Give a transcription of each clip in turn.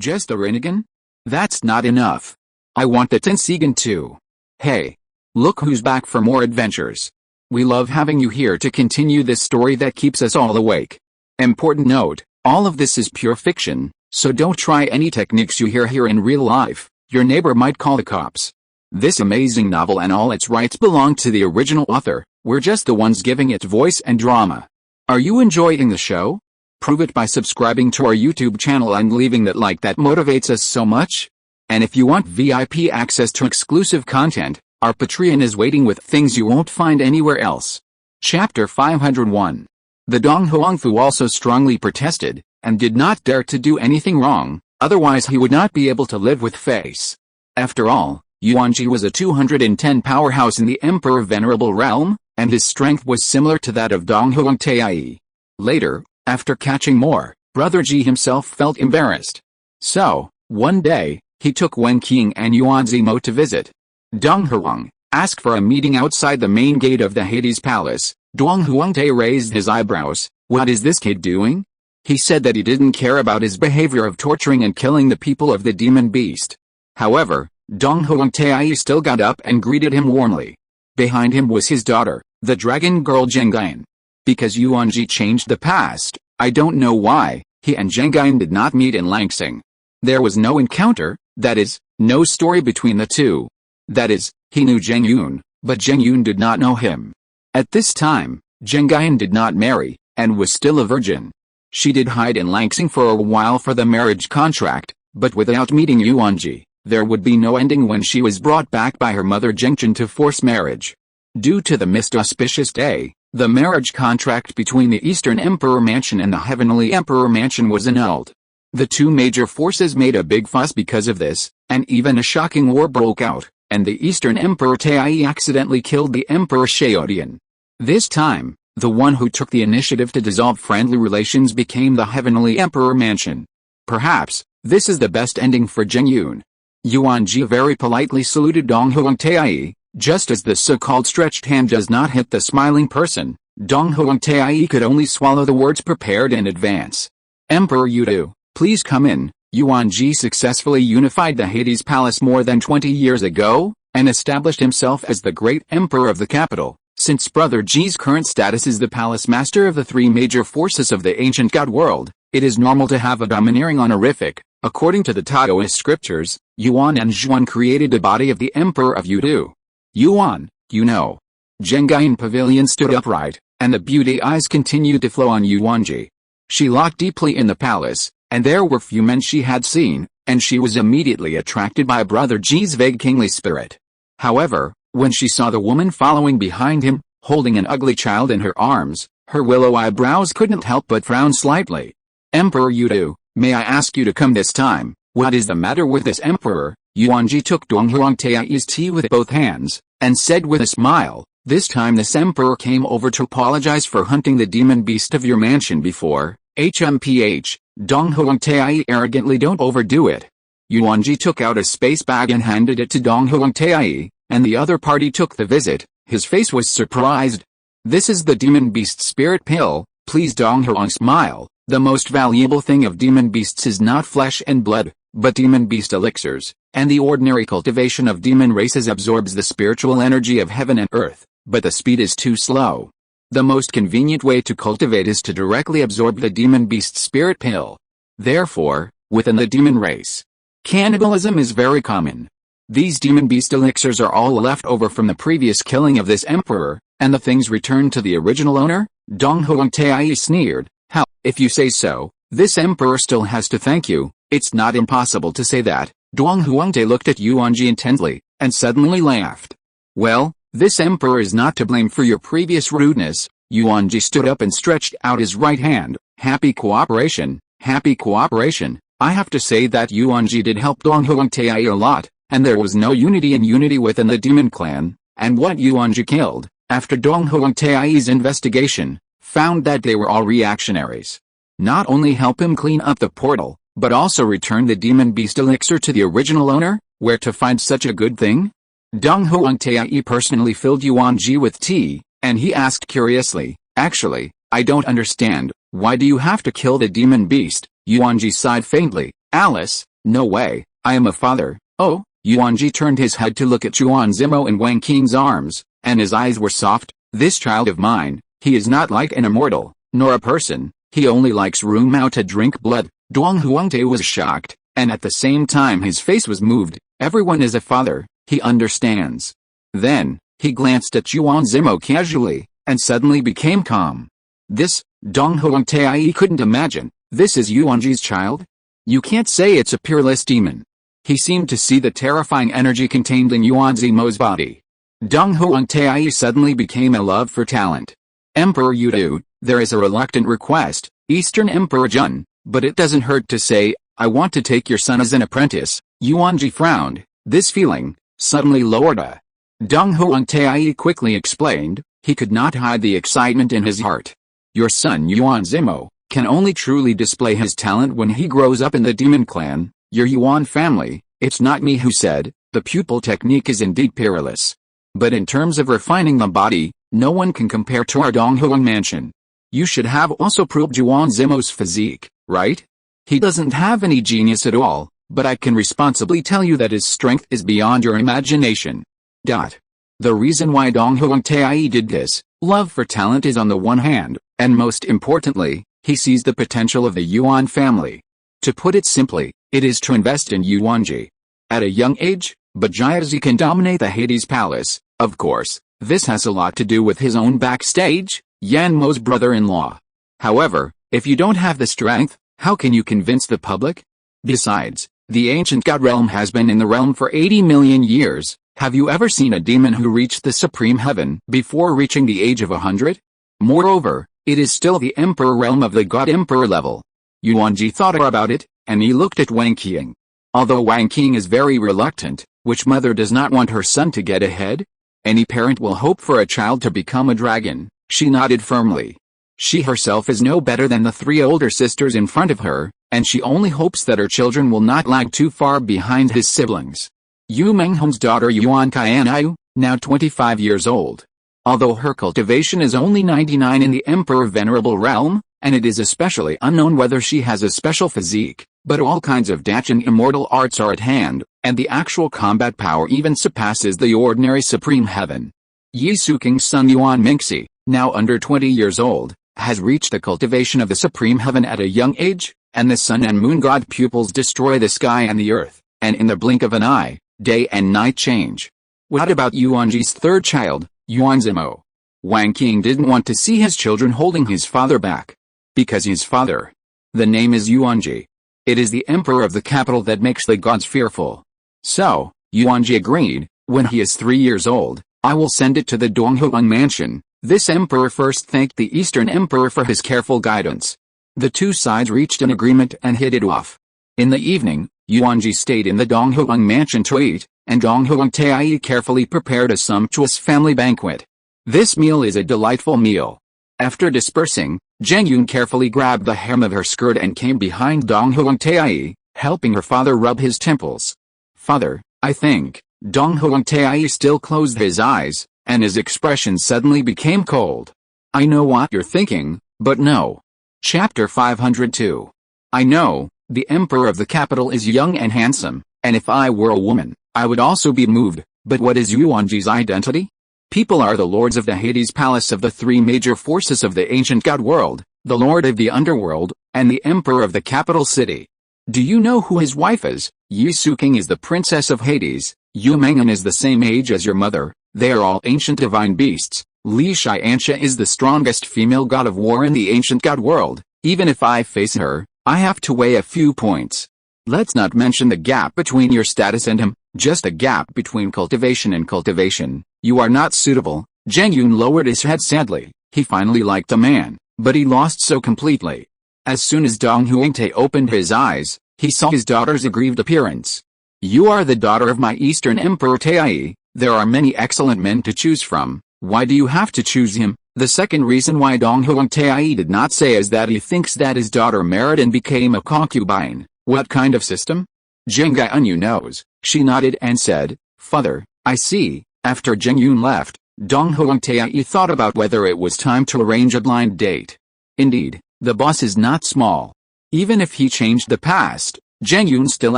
Just the Rinnegan? That's not enough. I want the Tenseigan too. Hey. Look who's back for more adventures. We love having you here to continue this story that keeps us all awake. Important note, all of this is pure fiction, so don't try any techniques you hear here in real life. Your neighbor might call the cops. This amazing novel and all its rights belong to the original author. We're just the ones giving it voice and drama. Are you enjoying the show? Prove it by subscribing to our YouTube channel and leaving that like that motivates us so much. And if you want VIP access to exclusive content, our Patreon is waiting with things you won't find anywhere else. Chapter 501. The Dong Huangfu also strongly protested, and did not dare to do anything wrong, otherwise he would not be able to live with face. After all, Yuanjie was a 210 powerhouse in the Emperor Venerable realm, and his strength was similar to that of Dong Huangtai. Later, after catching more, Brother Ji himself felt embarrassed. So, one day, he took Wen Qing and Yuanjie Mo to visit. Dong Huang asked for a meeting outside the main gate of the Hades Palace. Dong Huangtai raised his eyebrows. What is this kid doing? He said that he didn't care about his behavior of torturing and killing the people of the demon beast. However, Dong Huangtai still got up and greeted him warmly. Behind him was his daughter, the dragon girl Zhengyan. Because Yuanjie changed the past, I don't know why, he and Zhengyan did not meet in Langsing. There was no encounter, that is, no story between the two. That is, he knew Zheng Yun, but Zheng Yun did not know him. At this time, Zhengyan did not marry, and was still a virgin. She did hide in Langsing for a while for the marriage contract, but without meeting Yuanjie, there would be no ending when she was brought back by her mother Zhengchen to force marriage. Due to the missed auspicious day, the marriage contract between the Eastern Emperor Mansion and the Heavenly Emperor Mansion was annulled. The two major forces made a big fuss because of this, and even a shocking war broke out, and the Eastern Emperor Tai accidentally killed the Emperor Shaodian. This time, the one who took the initiative to dissolve friendly relations became the Heavenly Emperor Mansion. Perhaps, this is the best ending for Zheng Yun. Yuanjie very politely saluted Dong Huangtai. Just as the so-called stretched hand does not hit the smiling person, Dong Huangtai could only swallow the words prepared in advance. Emperor Yudu, please come in. Yuanjie successfully unified the Hades Palace more than 20 years ago, and established himself as the great emperor of the capital. Since Brother Ji's current status is the palace master of the three major forces of the ancient god world, it is normal to have a domineering honorific. According to the Taoist scriptures, Yuan and Zhuan created the body of the emperor of Yudu. Yuan, you know. Zhengyan Pavilion stood upright, and the beauty eyes continued to flow on Yuanjie. She looked deeply in the palace, and there were few men she had seen, and she was immediately attracted by Brother Ji's vague kingly spirit. However, when she saw the woman following behind him, holding an ugly child in her arms, her willow eyebrows couldn't help but frown slightly. Emperor Yudu, may I ask you to come this time? What is the matter with this emperor? Yuanjie took Dong Huangtai's tea with both hands, and said with a smile, this time this emperor came over to apologize for hunting the demon beast of your mansion before. HMPH, Dong Huangtai arrogantly don't overdo it. Yuanjie took out a space bag and handed it to Dong Huangtai, and the other party took the visit. His face was surprised. This is the demon beast spirit pill, please Dong Huang smile. The most valuable thing of demon beasts is not flesh and blood, but demon beast elixirs, and the ordinary cultivation of demon races absorbs the spiritual energy of heaven and earth, but the speed is too slow. The most convenient way to cultivate is to directly absorb the demon beast spirit pill. Therefore, within the demon race, cannibalism is very common. These demon beast elixirs are all left over from the previous killing of this emperor, and the things returned to the original owner. Dong Huangtai sneered, how, if you say so, this emperor still has to thank you. It's not impossible to say that. Dong Huangtai looked at Yuanjie intently, and suddenly laughed. Well, this emperor is not to blame for your previous rudeness. Yuanjie stood up and stretched out his right hand. Happy cooperation, happy cooperation. I have to say that Yuanjie did help Dong Huangtai a lot, and there was no unity within the demon clan, and what Yuanjie killed, after Dong Huangtai's investigation, found that they were all reactionaries. Not only help him clean up the portal, but also return the demon beast elixir to the original owner. Where to find such a good thing? Dong Huangtai personally filled Yuanjie with tea, and he asked curiously, actually, I don't understand, why do you have to kill the demon beast? Yuanjie sighed faintly, Alice, No way, I am a father. Oh, Yuanjie turned his head to look at Yuan Zimo in Wang Qing's arms, and his eyes were soft. This child of mine, he is not like an immortal, nor a person, he only likes Ru Mao to drink blood. Duang Huangte was shocked, and at the same time his face was moved. Everyone is a father, he understands. Then, he glanced at Yuan Zimo casually, and suddenly became calm. This, Dong Huangte couldn't imagine, this is Yuanjie's child? You can't say it's a peerless demon. He seemed to see the terrifying energy contained in Yuan Zimo's body. Dong Huangte suddenly became a love for talent. Emperor Yudu, there is a reluctant request, Eastern Emperor Jun, but it doesn't hurt to say, I want to take your son as an apprentice. Yuanjie frowned. This feeling, suddenly lowered a. Dong Huangte quickly explained, he could not hide the excitement in his heart. Your son Yuan Zimo can only truly display his talent when he grows up in the demon clan, your Yuan family. It's not me who said, the pupil technique is indeed peerless. But in terms of refining the body, no one can compare to our Donghuang mansion. You should have also probed Yuan Zimo's physique, right? He doesn't have any genius at all, but I can responsibly tell you that his strength is beyond your imagination. The reason why Dong Huangte did this, love for talent is on the one hand, and most importantly, he sees the potential of the Yuan family. To put it simply, it is to invest in Yuanjie. At a young age, Byakugan can dominate the Hades Palace. Of course, this has a lot to do with his own backstage, Yanmo's brother-in-law. However, if you don't have the strength, how can you convince the public? Besides, the ancient god realm has been in the realm for 80 million years. Have you ever seen a demon who reached the supreme heaven before reaching the age of 100? Moreover, it is still the emperor realm of the god emperor level. Yuanjie thought about it, and he looked at Wang Qing. Although Wang Qing is very reluctant, which mother does not want her son to get ahead? Any parent will hope for a child to become a dragon. She nodded firmly. She herself is no better than the 3 older sisters in front of her, and she only hopes that her children will not lag too far behind his siblings. Yu Menghong's daughter Yuan Qianayu, now 25 years old. Although her cultivation is only 99 in the Emperor Venerable realm, and it is especially unknown whether she has a special physique, but all kinds of Dachan immortal arts are at hand, and the actual combat power even surpasses the ordinary supreme heaven. Yi Suking's son Yuan Mingxi, now under 20 years old, has reached the cultivation of the supreme heaven at a young age, and the sun and moon god pupils destroy the sky and the earth, and in the blink of an eye, day and night change. What about Yuanjie's third child, Yuan Zimo? Wang Qing didn't want to see his children holding his father back. Because his father. The name is Yuanjie. It is the emperor of the capital that makes the gods fearful. So, Yuanjie agreed, when he is 3 years old, I will send it to the Donghuang mansion. This emperor first thanked the Eastern Emperor for his careful guidance. The two sides reached an agreement and hit it off. In the evening, Yuanjie stayed in the Donghuang mansion to eat, and Dong Huangte carefully prepared a sumptuous family banquet. This meal is a delightful meal. After dispersing, Zheng Yun carefully grabbed the hem of her skirt and came behind Dong Huangte, helping her father rub his temples. Father, I think. Dong Huangte still closed his eyes, and his expression suddenly became cold. I know what you're thinking, but no. Chapter 502. I know, the emperor of the capital is young and handsome, and if I were a woman, I would also be moved, but what is Yuanjie's identity? People are the lords of the Hades Palace of the 3 major forces of the ancient god world, the lord of the underworld, and the emperor of the capital city. Do you know who his wife is? Yi Suking is the princess of Hades, Yu Mengan is the same age as your mother, they are all ancient divine beasts. Li Tiansha is the strongest female god of war in the ancient god world. Even if I face her, I have to weigh a few points. Let's not mention the gap between your status and him, just a gap between cultivation and cultivation. You are not suitable. Zheng Yun lowered his head sadly. He finally liked a man, but he lost so completely. As soon as Dong Huangte opened his eyes, he saw his daughter's aggrieved appearance. You are the daughter of my Eastern Emperor Taiji. There are many excellent men to choose from. Why do you have to choose him? The second reason why Dong Huangte did not say is that he thinks that his daughter married and became a concubine. What kind of system? Zheng Yun knows. She nodded and said, Father, I see. After Zheng Yun left, Dong Huangte thought about whether it was time to arrange a blind date. Indeed, the boss is not small. Even if he changed the past, Zheng Yun still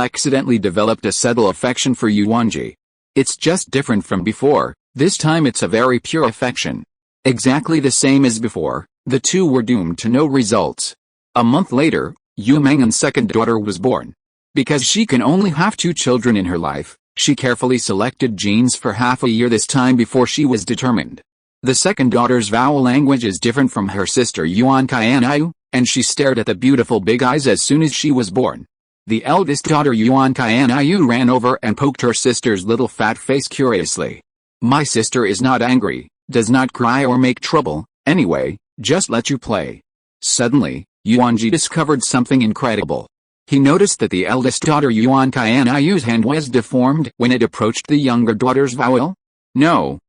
accidentally developed a subtle affection for Yuanjie. It's just different from before, this time it's a very pure affection. Exactly the same as before, the two were doomed to no results. A month later, Yu Menghen's second daughter was born. Because she can only have 2 children in her life, she carefully selected genes for half a year this time before she was determined. The second daughter's vowel language is different from her sister Yuanqianayu, and she stared at the beautiful big eyes as soon as she was born. The eldest daughter Yuanqianayu ran over and poked her sister's little fat face curiously. My sister is not angry, does not cry or make trouble, anyway, just let you play. Suddenly, Yuanjie discovered something incredible. He noticed that the eldest daughter Yuanqianayu's hand was deformed when it approached the younger daughter's vowel. No,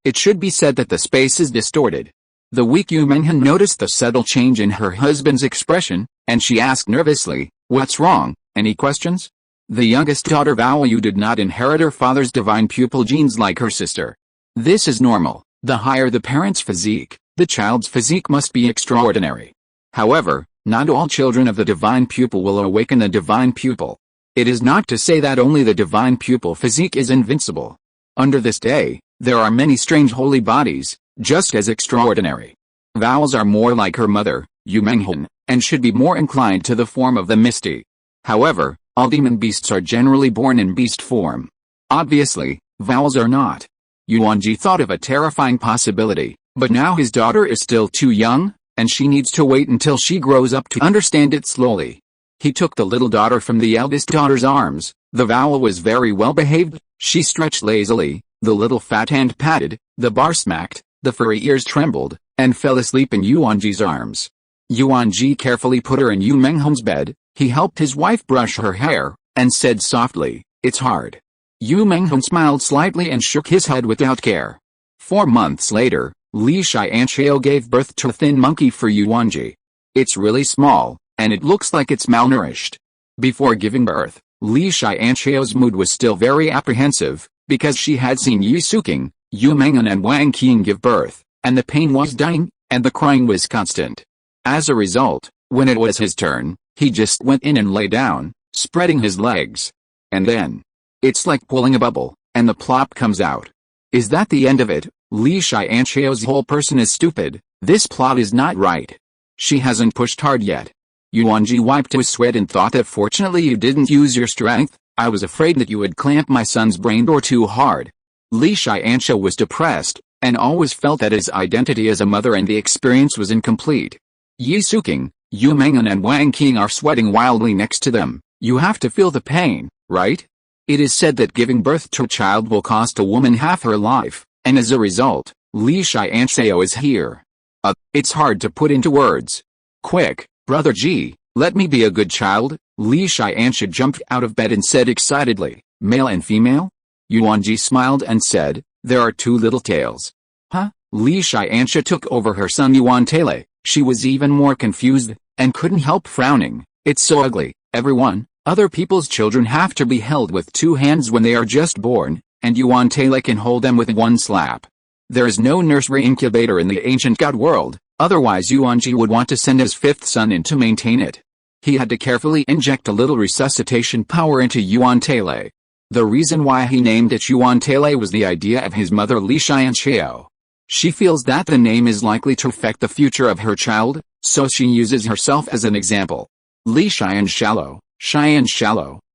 it should be said that the space is distorted. The weak Yu Menghen noticed the subtle change in her husband's expression, and she asked nervously, "What's wrong, any questions?" The youngest daughter vowel Yu did not inherit her father's divine pupil genes like her sister. This is normal. The higher the parent's physique, the child's physique must be extraordinary. However, not all children of the divine pupil will awaken a divine pupil. It is not to say that only the divine pupil physique is invincible. Under this day, there are many strange holy bodies, just as extraordinary. Vowels are more like her mother, Yu Menghen, and should be more inclined to the form of the Misty. However, all demon beasts are generally born in beast form. Obviously, vowels are not. Yuanjie thought of a terrifying possibility, but now his daughter is still too young, and she needs to wait until she grows up to understand it slowly. He took the little daughter from the eldest daughter's arms. The vowel was very well behaved, she stretched lazily, the little fat hand patted, the bar smacked, the furry ears trembled, and fell asleep in Yuanjie's arms. Yuanjie carefully put her in Yu Menghen's bed. He helped his wife brush her hair, and said softly, "It's hard." Yu Menghen smiled slightly and shook his head without care. 4 months later, Li Tiansha gave birth to a thin monkey for Yuanjie. It's really small, and it looks like it's malnourished. Before giving birth, Li Tiansha's mood was still very apprehensive, because she had seen Yu Suking, Yu Menghen and Wang Qing give birth, and the pain was dying, and the crying was constant. As a result, when it was his turn, he just went in and lay down, spreading his legs. And then, it's like pulling a bubble, and the plop comes out. Is that the end of it? Li Tiansha's whole person is stupid. This plot is not right. She hasn't pushed hard yet. Yuanjie wiped his sweat and thought that fortunately you didn't use your strength. I was afraid that you would clamp my son's brain door too hard. Li Tiansha was depressed, and always felt that his identity as a mother and the experience was incomplete. Yi Suking, Yu Menghen and Wang Qing are sweating wildly next to them. You have to feel the pain, right? It is said that giving birth to a child will cost a woman half her life, and as a result, Li Tiansha is here. It's hard to put into words. Quick, Brother Ji, let me be a good child. Li Tiansha jumped out of bed and said excitedly, "Male and female?" Yuanjie smiled and said, "There are 2 little tails." Huh? Li Tiansha took over her son Yuantele. She was even more confused, and couldn't help frowning. It's so ugly. Everyone, other people's children have to be held with 2 hands when they are just born, and Yuantele can hold them with 1 slap. There is no nursery incubator in the ancient god world, otherwise Yuanjie would want to send his 5th son in to maintain it. He had to carefully inject a little resuscitation power into Yuantele. The reason why he named it Yuantele was the idea of his mother Li Tiansha. She feels that the name is likely to affect the future of her child, so she uses herself as an example. Li Tiansha,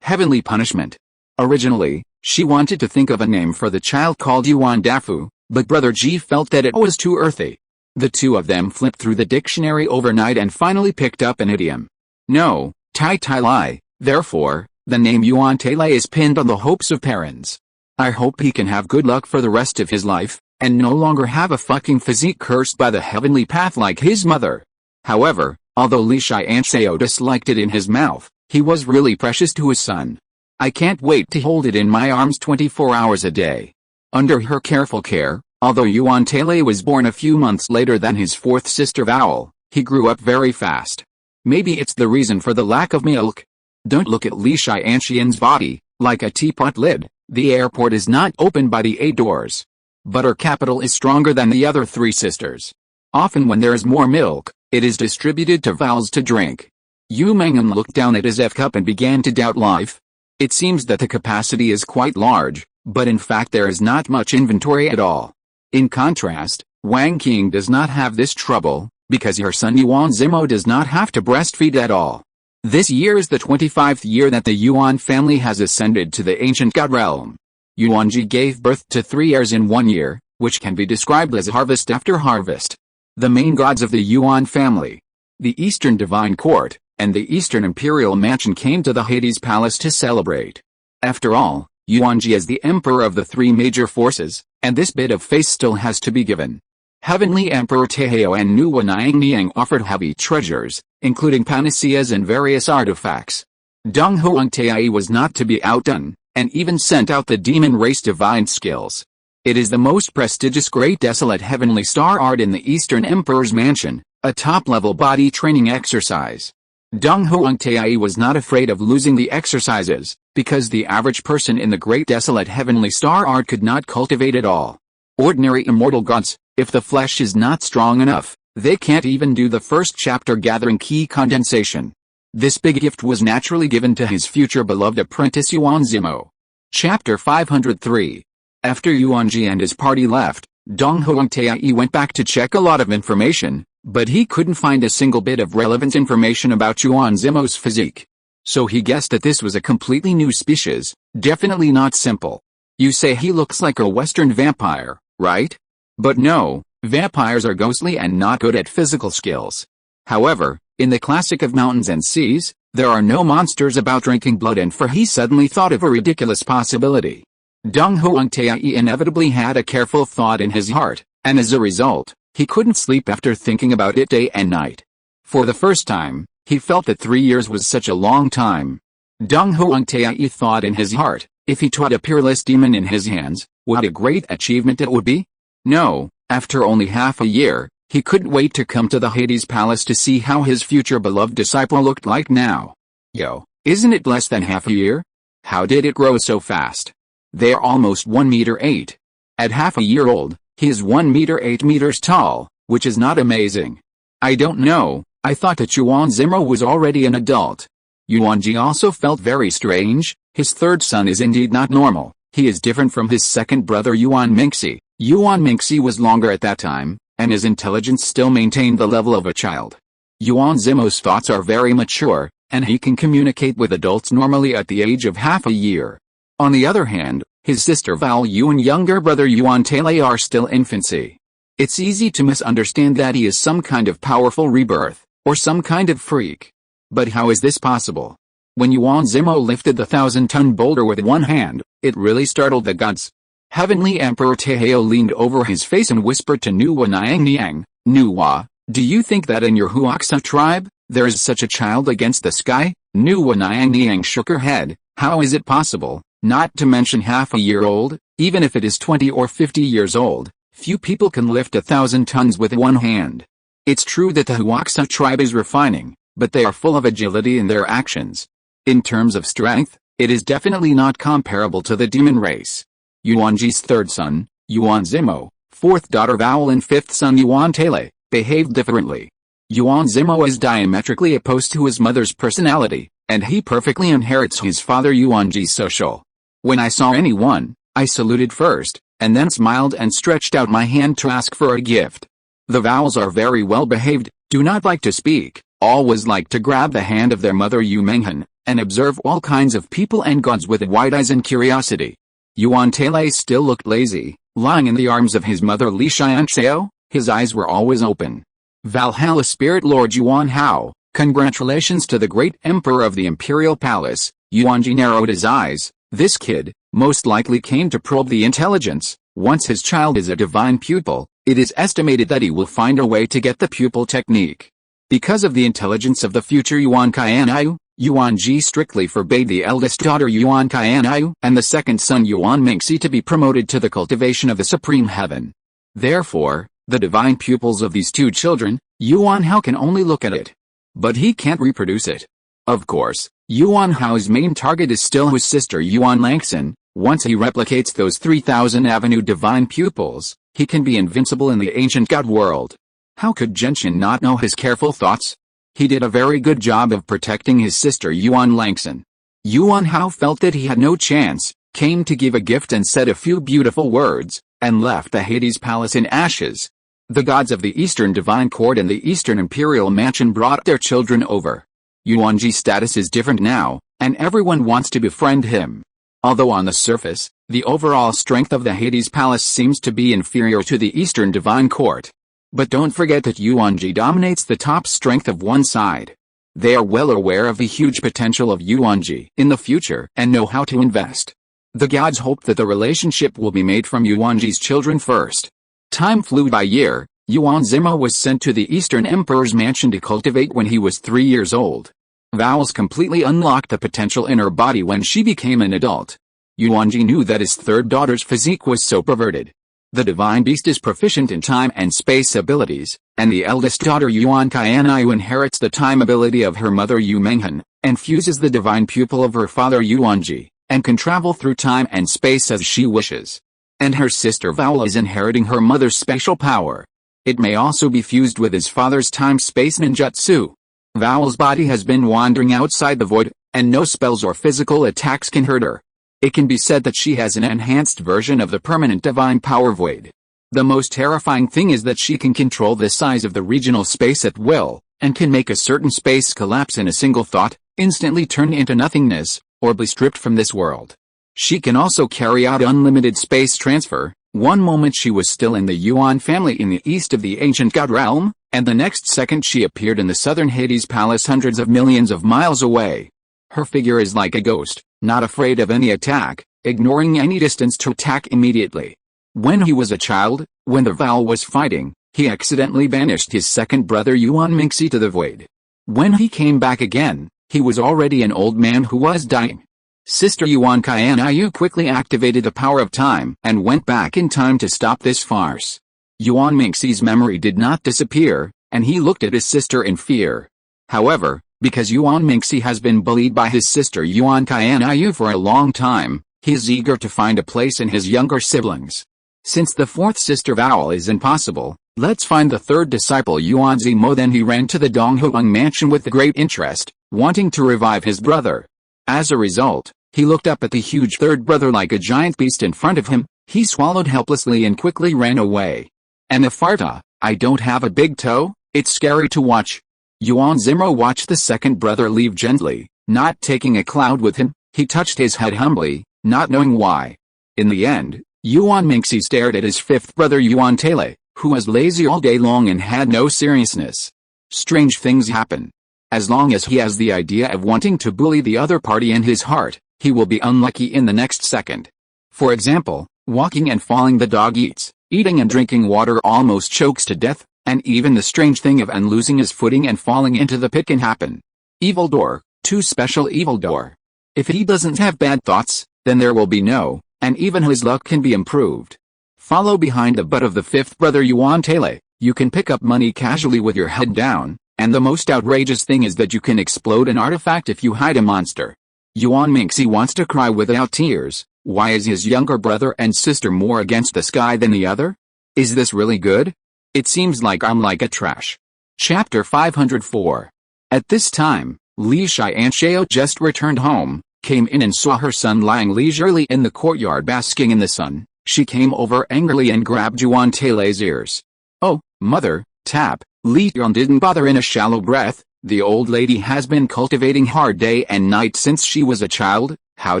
heavenly punishment. Originally, she wanted to think of a name for the child called Yuan Dafu, but Brother Ji felt that it was too earthy. The 2 of them flipped through the dictionary overnight and finally picked up an idiom. No, Tai Tai Lai, therefore, the name Yuantele is pinned on the hopes of parents. I hope he can have good luck for the rest of his life, and no longer have a fucking physique cursed by the heavenly path like his mother. However, although Li Tiansha disliked it in his mouth, he was really precious to his son. I can't wait to hold it in my arms 24 hours a day. Under her careful care, although Yuantele was born a few months later than his 4th sister Vowel, he grew up very fast. Maybe it's the reason for the lack of milk. Don't look at Li Tiansha's body, like a teapot lid. The airport is not opened by the 8 doors. But her capital is stronger than the other 3 sisters. Often when there is more milk, it is distributed to vowels to drink. Yu Menghan looked down at his F-cup and began to doubt life. It seems that the capacity is quite large, but in fact there is not much inventory at all. In contrast, Wang Qing does not have this trouble, because her son Yuanzimo does not have to breastfeed at all. This year is the 25th year that the Yuan family has ascended to the ancient god realm. Yuanjie gave birth to 3 heirs in 1 year, which can be described as harvest after harvest. The main gods of the Yuan family, the Eastern Divine Court, and the Eastern Imperial Mansion came to the Hades Palace to celebrate. After all, Yuanjie is the emperor of the 3 major forces, and this bit of face still has to be given. Heavenly Emperor Taihao and Nu Niang offered heavy treasures, including panaceas and various artifacts. Deng Huangtai was not to be outdone, and even sent out the demon race divine skills. It is the most prestigious Great Desolate Heavenly Star Art in the Eastern Emperor's Mansion, a top-level body training exercise. Deng Huangtai was not afraid of losing the exercises, because the average person in the Great Desolate Heavenly Star Art could not cultivate it all. Ordinary immortal gods, if the flesh is not strong enough, they can't even do the first chapter gathering key condensation. This big gift was naturally given to his future beloved apprentice Yuanzimo. Chapter 503. After Yuanjie and his party left, Deng Huangtai went back to check a lot of information, but he couldn't find a single bit of relevant information about Yuanzimo's physique. So he guessed that this was a completely new species, definitely not simple. You say he looks like a Western vampire, right? But no, vampires are ghostly and not good at physical skills. However, in the classic of Mountains and Seas, there are no monsters about drinking blood, and for he suddenly thought of a ridiculous possibility. Deng Huangtai inevitably had a careful thought in his heart, and as a result, he couldn't sleep after thinking about it day and night. For the first time, he felt that 3 years was such a long time. Deng Huangtai thought in his heart, if he taught a peerless demon in his hands, what a great achievement it would be. No, after only half a year, he couldn't wait to come to the Hades Palace to see how his future beloved disciple looked like now. Yo, isn't it less than half a year? How did it grow so fast? They're almost 1 meter 8. At half a year old, he is 1 meter 8 meters tall, which is not amazing. I don't know, I thought that Yuanzimo was already an adult. Yuanjie also felt very strange. His third son is indeed not normal. He is different from his second brother Yuan Mingxi. Yuan Mingxi was longer at that time, and his intelligence still maintained the level of a child. Yuanzimo's thoughts are very mature, and he can communicate with adults normally at the age of half a year. On the other hand, his sister Val Yu and younger brother Yuan Tele are still infancy. It's easy to misunderstand that he is some kind of powerful rebirth, or some kind of freak. But how is this possible? When Yuanzimo lifted the 1,000-ton boulder with one hand, it really startled the gods. Heavenly Emperor Taihao leaned over his face and whispered to Nuwa Niang, Nuwa, do you think that in your Huaxa tribe, there is such a child against the sky? Nuwa Niang shook her head. How is it possible, not to mention half a year old? Even if it is 20 or 50 years old, few people can lift 1,000 tons with one hand. It's true that the Huaxa tribe is refining, but they are full of agility in their actions. In terms of strength, it is definitely not comparable to the demon race. Yuanjie's third son, Yuanzimo, fourth daughter Vowel and fifth son Yuan Tele, behaved differently. Yuanzimo is diametrically opposed to his mother's personality, and he perfectly inherits his father Yuanjie's social. When I saw anyone, I saluted first, and then smiled and stretched out my hand to ask for a gift. The Vowels are very well behaved, do not like to speak, always like to grab the hand of their mother Yu Menghan, and observe all kinds of people and gods with wide eyes and curiosity. Yuan Tele still looked lazy, lying in the arms of his mother Li Tiansha. His eyes were always open. Valhalla Spirit Lord Yuan Hao, congratulations to the great emperor of the Imperial Palace. Yuanjie narrowed his eyes. This kid, most likely came to probe the intelligence. Once his child is a divine pupil, it is estimated that he will find a way to get the pupil technique. Because of the intelligence of the future Yuan Qianayu, Yuanjie strictly forbade the eldest daughter Yuan Qianayu and the second son Yuan Mingxi to be promoted to the cultivation of the supreme heaven. Therefore, the divine pupils of these two children, Yuan Hao can only look at it. But he can't reproduce it. Of course, Yuan Hao's main target is still his sister Yuan Langxin. Once he replicates those 3,000 Avenue divine pupils, he can be invincible in the ancient god world. How could Genshin not know his careful thoughts? He did a very good job of protecting his sister Yuan Langson. Yuan Hao felt that he had no chance, came to give a gift and said a few beautiful words, and left the Hades Palace in ashes. The gods of the Eastern Divine Court and the Eastern Imperial Mansion brought their children over. Yuanjie's status is different now, and everyone wants to befriend him. Although on the surface, the overall strength of the Hades Palace seems to be inferior to the Eastern Divine Court. But don't forget that Yuanjie dominates the top strength of one side. They are well aware of the huge potential of Yuanjie in the future and know how to invest. The gods hope that the relationship will be made from Yuanjie's children first. Time flew by year. Yuan Zimo was sent to the Eastern Emperor's mansion to cultivate when he was 3 years old. Vows completely unlocked the potential in her body when she became an adult. Yuanjie knew that his third daughter's physique was so perverted. The divine beast is proficient in time and space abilities, and the eldest daughter Yuan Qianyu inherits the time ability of her mother Yu Menghan, and fuses the divine pupil of her father Yuanjie, and can travel through time and space as she wishes. And her sister Vowl is inheriting her mother's special power. It may also be fused with his father's time-space ninjutsu. Vowl's body has been wandering outside the void, and no spells or physical attacks can hurt her. It can be said that she has an enhanced version of the permanent divine power void. The most terrifying thing is that she can control the size of the regional space at will, and can make a certain space collapse in a single thought, instantly turn into nothingness, or be stripped from this world. She can also carry out unlimited space transfer. One moment she was still in the Yuan family in the east of the ancient god realm, and the next second she appeared in the southern Hades Palace hundreds of millions of miles away. Her figure is like a ghost, not afraid of any attack, ignoring any distance to attack immediately. When he was a child, when the Vow was fighting, he accidentally banished his second brother Yuan Mingxi to the void. When he came back again, he was already an old man who was dying. Sister Yuan Qianyu quickly activated the power of time and went back in time to stop this farce. Yuan Mingxi's memory did not disappear, and he looked at his sister in fear. However, because Yuan Mingxi has been bullied by his sister Yuan Qianyu for a long time, he is eager to find a place in his younger siblings. Since the fourth sister Vowl is impossible, let's find the third disciple Yuan Zimo. Then he ran to the Donghuang mansion with great interest, wanting to revive his brother. As a result, he looked up at the huge third brother like a giant beast in front of him. He swallowed helplessly and quickly ran away. Anafarta, I don't have a big toe, it's scary to watch. Yuan Zimo watched the second brother leave gently, not taking a cloud with him. He touched his head humbly, not knowing why. In the end, Yuan Mingxi stared at his fifth brother Yuan Tele, who was lazy all day long and had no seriousness. Strange things happen. As long as he has the idea of wanting to bully the other party in his heart, he will be unlucky in the next second. For example, walking and falling, the dog eats, eating and drinking water almost chokes to death, and even the strange thing of losing his footing and falling into the pit can happen. Evil door, too special evil door. If he doesn't have bad thoughts, then there will be no, and even his luck can be improved. Follow behind the butt of the fifth brother Yuan Tele. You can pick up money casually with your head down, and the most outrageous thing is that you can explode an artifact if you hide a monster. Yuan Mingxi wants to cry without tears. Why is his younger brother and sister more against the sky than the other? Is this really good? It seems like I'm like a trash. Chapter 504. At this time, Li Tiansha just returned home, came in and saw her son lying leisurely in the courtyard basking in the sun. She came over angrily and grabbed Yuan Tele's ears. Oh, mother, tap. Li Tian didn't bother. In a shallow breath, the old lady has been cultivating hard day and night since she was a child. How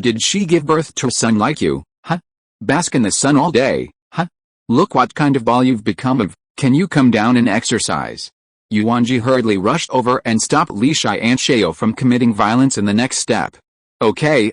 did she give birth to a son like you, huh? Bask in the sun all day, huh? Look what kind of ball you've become of. Can you come down and exercise? Yuanjie hurriedly rushed over and stopped Li Tiansha from committing violence in the next step. Okay,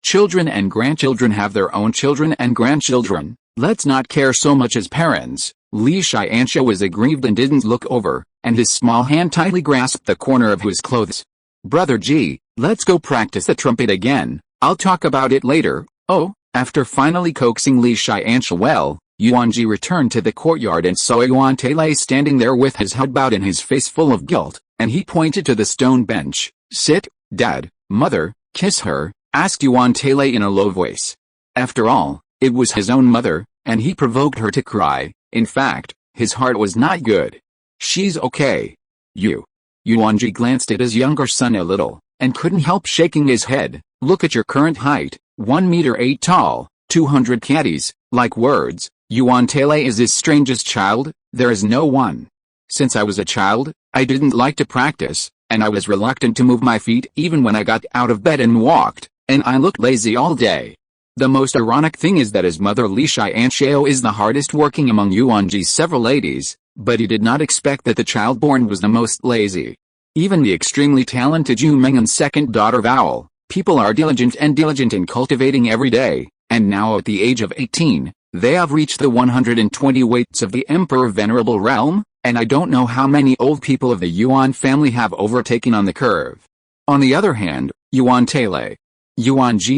children and grandchildren have their own children and grandchildren. Let's not care so much as parents. Li Tiansha was aggrieved and didn't look over, and his small hand tightly grasped the corner of his clothes. Brother G, let's go practice the trumpet again. I'll talk about it later. Oh, after finally coaxing Li Tiansha well, Yuanjie returned to the courtyard and saw Yuan Tele standing there with his head bowed and his face full of guilt, and he pointed to the stone bench. Sit, Dad, Mother, kiss her, asked Yuan Tele in a low voice. After all, it was his own mother, and he provoked her to cry. In fact, his heart was not good. She's okay. You Yuanjie glanced at his younger son a little, and couldn't help shaking his head. Look at your current height, 1 meter 8 tall, 200 caddies, like words. Yuanjie is his strangest child, there is no one. Since I was a child, I didn't like to practice, and I was reluctant to move my feet even when I got out of bed and walked, and I looked lazy all day. The most ironic thing is that his mother Li Tiansha is the hardest working among Yuanjie's several ladies, but he did not expect that the child born was the most lazy. Even the extremely talented Yu Meng'en's second daughter Vowl, people are diligent in cultivating every day, and now at the age of 18, they have reached the 120 weights of the Emperor Venerable realm, and I don't know how many old people of the Yuan family have overtaken on the curve. On the other hand, Yuanjie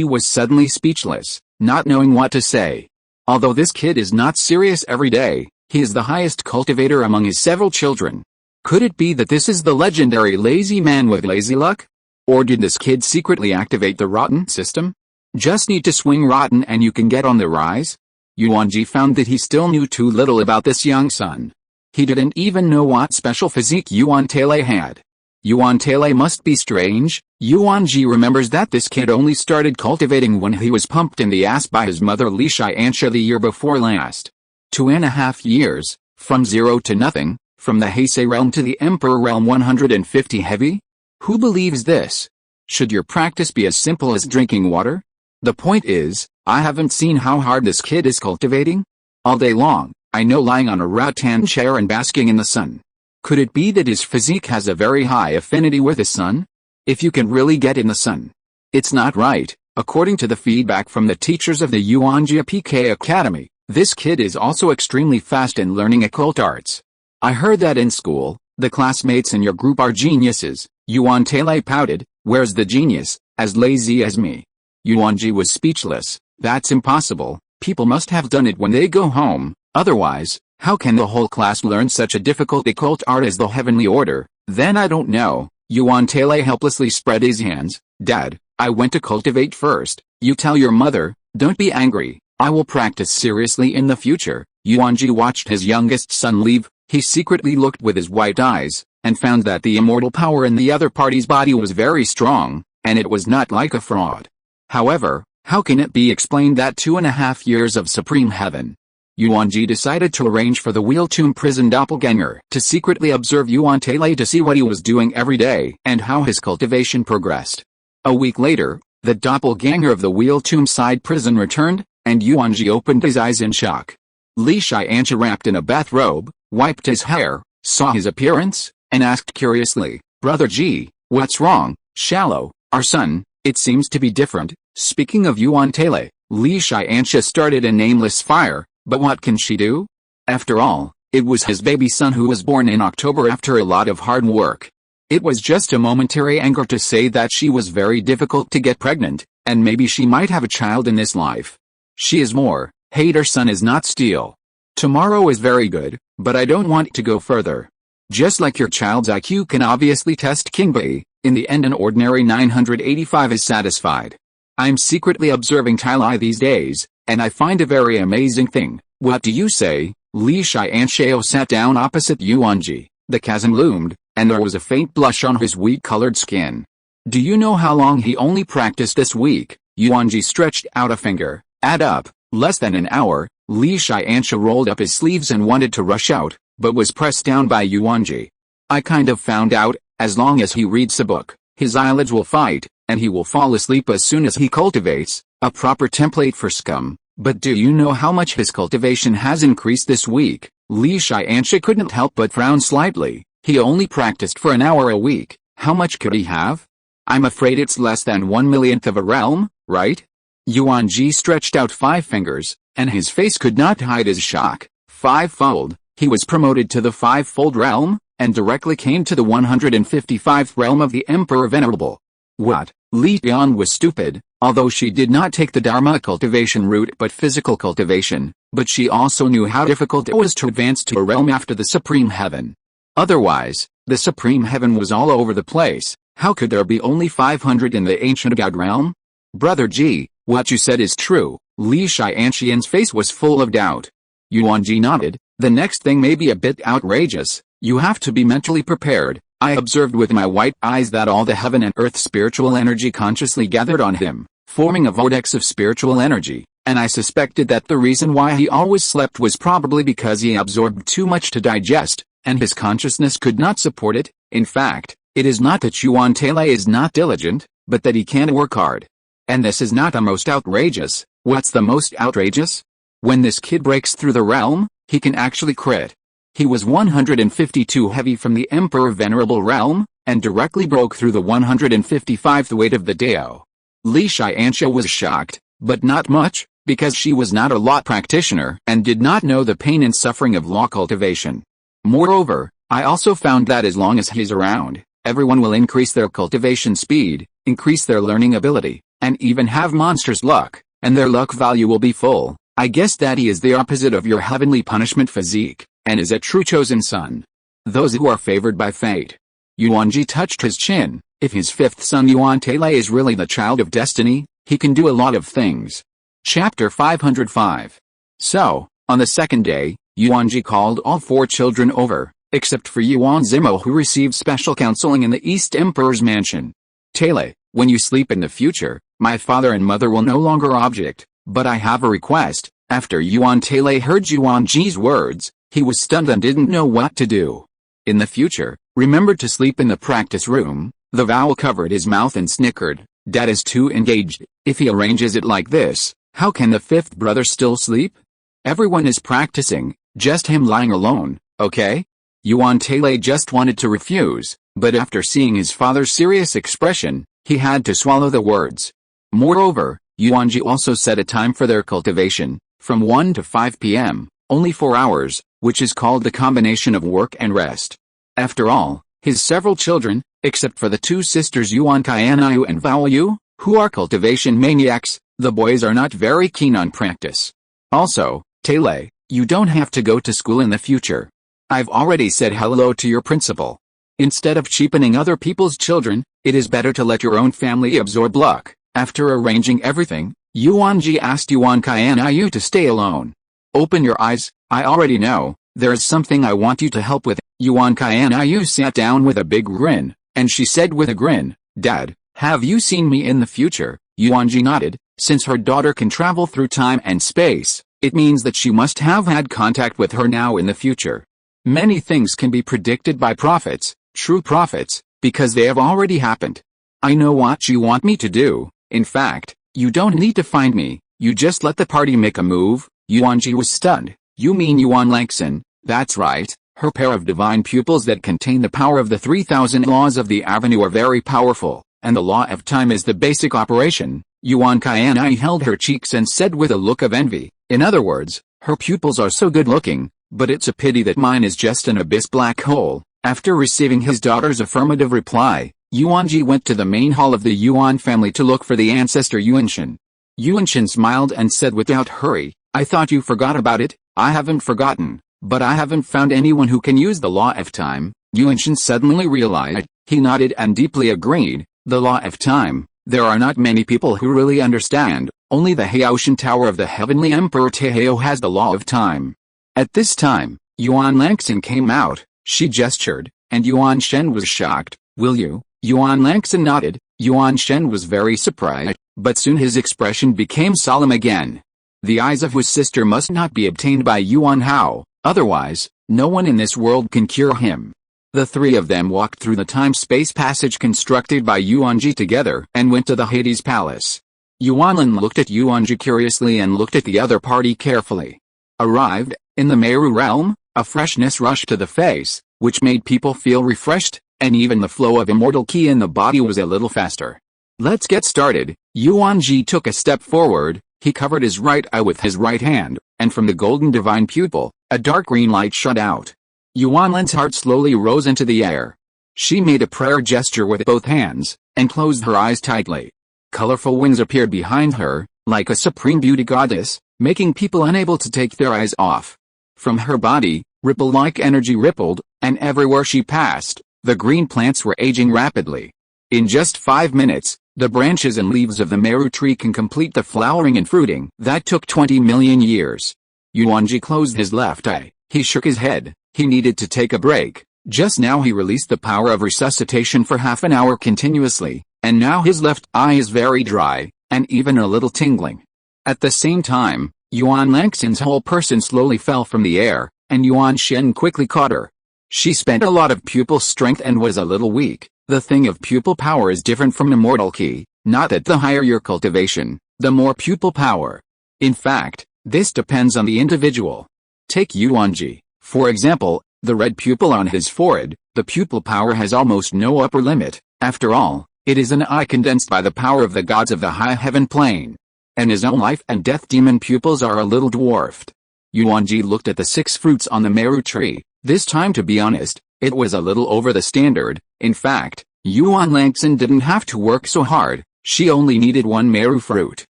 was suddenly speechless, not knowing what to say. Although this kid is not serious every day, he is the highest cultivator among his several children. Could it be that this is the legendary lazy man with lazy luck? Or did this kid secretly activate the rotten system? Just need to swing rotten and you can get on the rise? Yuanjie found that he still knew too little about this young son. He didn't even know what special physique Yuanjie had. Yuanjie must be strange. Yuanjie remembers that this kid only started cultivating when he was pumped in the ass by his mother Li Tiansha the year before last. 2.5 years, from zero to nothing, from the Heisei realm to the Emperor realm 150 heavy? Who believes this? Should your practice be as simple as drinking water? The point is, I haven't seen how hard this kid is cultivating. All day long, I know lying on a rattan chair and basking in the sun. Could it be that his physique has a very high affinity with the sun? If you can really get in the sun. It's not right. According to the feedback from the teachers of the Yuanjie PK Academy, this kid is also extremely fast in learning occult arts. I heard that in school, the classmates in your group are geniuses. Yuanjie pouted, where's the genius, as lazy as me? Yuanjie was speechless. That's impossible, people must have done it when they go home, otherwise, how can the whole class learn such a difficult occult art as the heavenly order? Then I don't know. Yuanjie helplessly spread his hands. Dad, I went to cultivate first. You tell your mother, don't be angry, I will practice seriously in the future. Yuanjie watched his youngest son leave. He secretly looked with his white eyes, and found that the immortal power in the other party's body was very strong, and it was not like a fraud. However, how can it be explained that 2.5 years of supreme heaven? Yuanjie decided to arrange for the Wheel Tomb prison doppelganger to secretly observe Yuanjie to see what he was doing every day and how his cultivation progressed. A week later, the doppelganger of the Wheel Tomb side prison returned, and Yuanjie opened his eyes in shock. Li Tiansha, wrapped in a bathrobe, wiped his hair, saw his appearance, and asked curiously, Brother Ji, what's wrong? Shallow, our son, it seems to be different. Speaking of Yuanjie, Li Tiansha started a nameless fire, but what can she do? After all, it was his baby son who was born in October after a lot of hard work. It was just a momentary anger to say that she was very difficult to get pregnant, and maybe she might have a child in this life. She is more, hate her son is not steel. Tomorrow is very good, but I don't want to go further. Just like your child's IQ can obviously test Kingbai, in the end an ordinary 985 is satisfied. I'm secretly observing Li these days, and I find a very amazing thing. What do you say? Li Tiansha sat down opposite Yuanjie. The chasm loomed, and there was a faint blush on his wheat-colored skin. Do you know how long he only practiced this week? Yuanjie stretched out a finger. Add up, less than an hour. Li Tiansha rolled up his sleeves and wanted to rush out, but was pressed down by Yuanjie. I kind of found out, as long as he reads a book, his eyelids will fight, and he will fall asleep as soon as he cultivates, a proper template for scum. But do you know how much his cultivation has increased this week? Li Tiansha couldn't help but frown slightly. He only practiced for an hour a week. How much could he have? I'm afraid it's less than 1/millionth of a realm, right? Yuanjie stretched out 5 fingers, and his face could not hide his shock. 5-fold, he was promoted to the 5-fold realm, and directly came to the 155th realm of the Emperor Venerable. What? Li Tian was stupid, although she did not take the Dharma cultivation route but physical cultivation, but she also knew how difficult it was to advance to a realm after the Supreme Heaven. Otherwise, the Supreme Heaven was all over the place. How could there be only 500 in the ancient God realm? Brother Ji, what you said is true. Li Tiansha's face was full of doubt. Yuanjie nodded. The next thing may be a bit outrageous. You have to be mentally prepared. I observed with my white eyes that all the heaven and earth spiritual energy consciously gathered on him, forming a vortex of spiritual energy, and I suspected that the reason why he always slept was probably because he absorbed too much to digest, and his consciousness could not support it. In fact, it is not that Yuanjie is not diligent, but that he can't work hard. And this is not the most outrageous. What's the most outrageous? When this kid breaks through the realm, he can actually crit. He was 152 heavy from the Emperor Venerable realm, and directly broke through the 155th weight of the Dao. Li Tiansha was shocked, but not much, because she was not a law practitioner and did not know the pain and suffering of law cultivation. Moreover, I also found that as long as he's around, everyone will increase their cultivation speed, increase their learning ability, and even have monstrous luck, and their luck value will be full. I guess that he is the opposite of your heavenly punishment physique, and is a true chosen son. Those who are favored by fate. Yuanjie touched his chin. If his fifth son Yuanjie is really the child of destiny, he can do a lot of things. Chapter 505. So, on the second day, Yuanjie called all 4 children over, except for Yuanzimo, who received special counseling in the East Emperor's mansion. Tele, when you sleep in the future, my father and mother will no longer object, but I have a request. After Yuanjie heard Yuanjie's words, he was stunned and didn't know what to do. In the future, remember to sleep in the practice room. The vow covered his mouth and snickered. Dad is too engaged. If he arranges it like this, how can the 5th brother still sleep? Everyone is practicing, just him lying alone, okay? Yuanjie just wanted to refuse, but after seeing his father's serious expression, he had to swallow the words. Moreover, Yuanjie also set a time for their cultivation, from 1 to 5 p.m., only 4 hours, which is called the combination of work and rest. After all, his several children, except for the 2 sisters Yuanjie and Vows, who are cultivation maniacs, the boys are not very keen on practice. Also, Tele, you don't have to go to school in the future. I've already said hello to your principal. Instead of cheapening other people's children, it is better to let your own family absorb luck. After arranging everything, Yuanjie asked Yuanjie to stay alone. Open your eyes, I already know, there is something I want you to help with. Yuanjie sat down with a big grin, and she said with a grin, Dad, have you seen me in the future? Yuanjie nodded. Since her daughter can travel through time and space, it means that she must have had contact with her now in the future. Many things can be predicted by prophets, true prophets, because they have already happened. I know what you want me to do. In fact, you don't need to find me, you just let the party make a move. Yuanjie was stunned. You mean Yuanjie? That's right, her pair of divine pupils that contain the power of the 3,000 laws of the avenue are very powerful, and the law of time is the basic operation. Yuanjie held her cheeks and said with a look of envy, in other words, her pupils are so good looking, but it's a pity that mine is just an abyss black hole. After receiving his daughter's affirmative reply, Yuanjie went to the main hall of the Yuan family to look for the ancestor Yuanjie. Yuanjie smiled and said without hurry, I thought you forgot about it. I haven't forgotten, but I haven't found anyone who can use the law of time. Yuanjie suddenly realized. He nodded and deeply agreed. The law of time. There are not many people who really understand. Only the Haoshan Tower of the Heavenly Emperor Taihao has the law of time. At this time, Yuanjie came out. She gestured, and Yuanjie was shocked. Will you? Yuanjie nodded. Yuanjie was very surprised, but soon his expression became solemn again. The eyes of his sister must not be obtained by Yuan Hao, otherwise, no one in this world can cure him. The 3 of them walked through the time-space passage constructed by Yuanjie together and went to the Hades Palace. Yuanlin looked at Yuanjie curiously and looked at the other party carefully. Arrived, in the Meru realm, a freshness rushed to the face, which made people feel refreshed, and even the flow of immortal ki in the body was a little faster. Let's get started. Yuanjie took a step forward. He covered his right eye with his right hand, and from the golden divine pupil, a dark green light shot out. Yuanlin's heart slowly rose into the air. She made a prayer gesture with both hands, and closed her eyes tightly. Colorful wings appeared behind her, like a supreme beauty goddess, making people unable to take their eyes off. From her body, ripple-like energy rippled, and everywhere she passed, the green plants were aging rapidly. In just 5 minutes, the branches and leaves of the Meru tree can complete the flowering and fruiting that took 20 million years. Yuanjie closed his left eye. He shook his head. He needed to take a break. Just now he released the power of resuscitation for half an hour continuously, and now his left eye is very dry, and even a little tingling. At the same time, Yuan Langxin's whole person slowly fell from the air, and Yuan Shen quickly caught her. She spent a lot of pupil strength and was a little weak. The thing of pupil power is different from immortal ki, not that the higher your cultivation, the more pupil power. In fact, this depends on the individual. Take Yuanjie, for example. The red pupil on his forehead, the pupil power has almost no upper limit. After all, it is an eye condensed by the power of the gods of the high heaven plane. And his own life and death demon pupils are a little dwarfed. Yuanjie looked at the 6 fruits on the meru tree. This time, to be honest, it was a little over the standard. In fact, Yuan Langxin didn't have to work so hard. She only needed 1 meru fruit.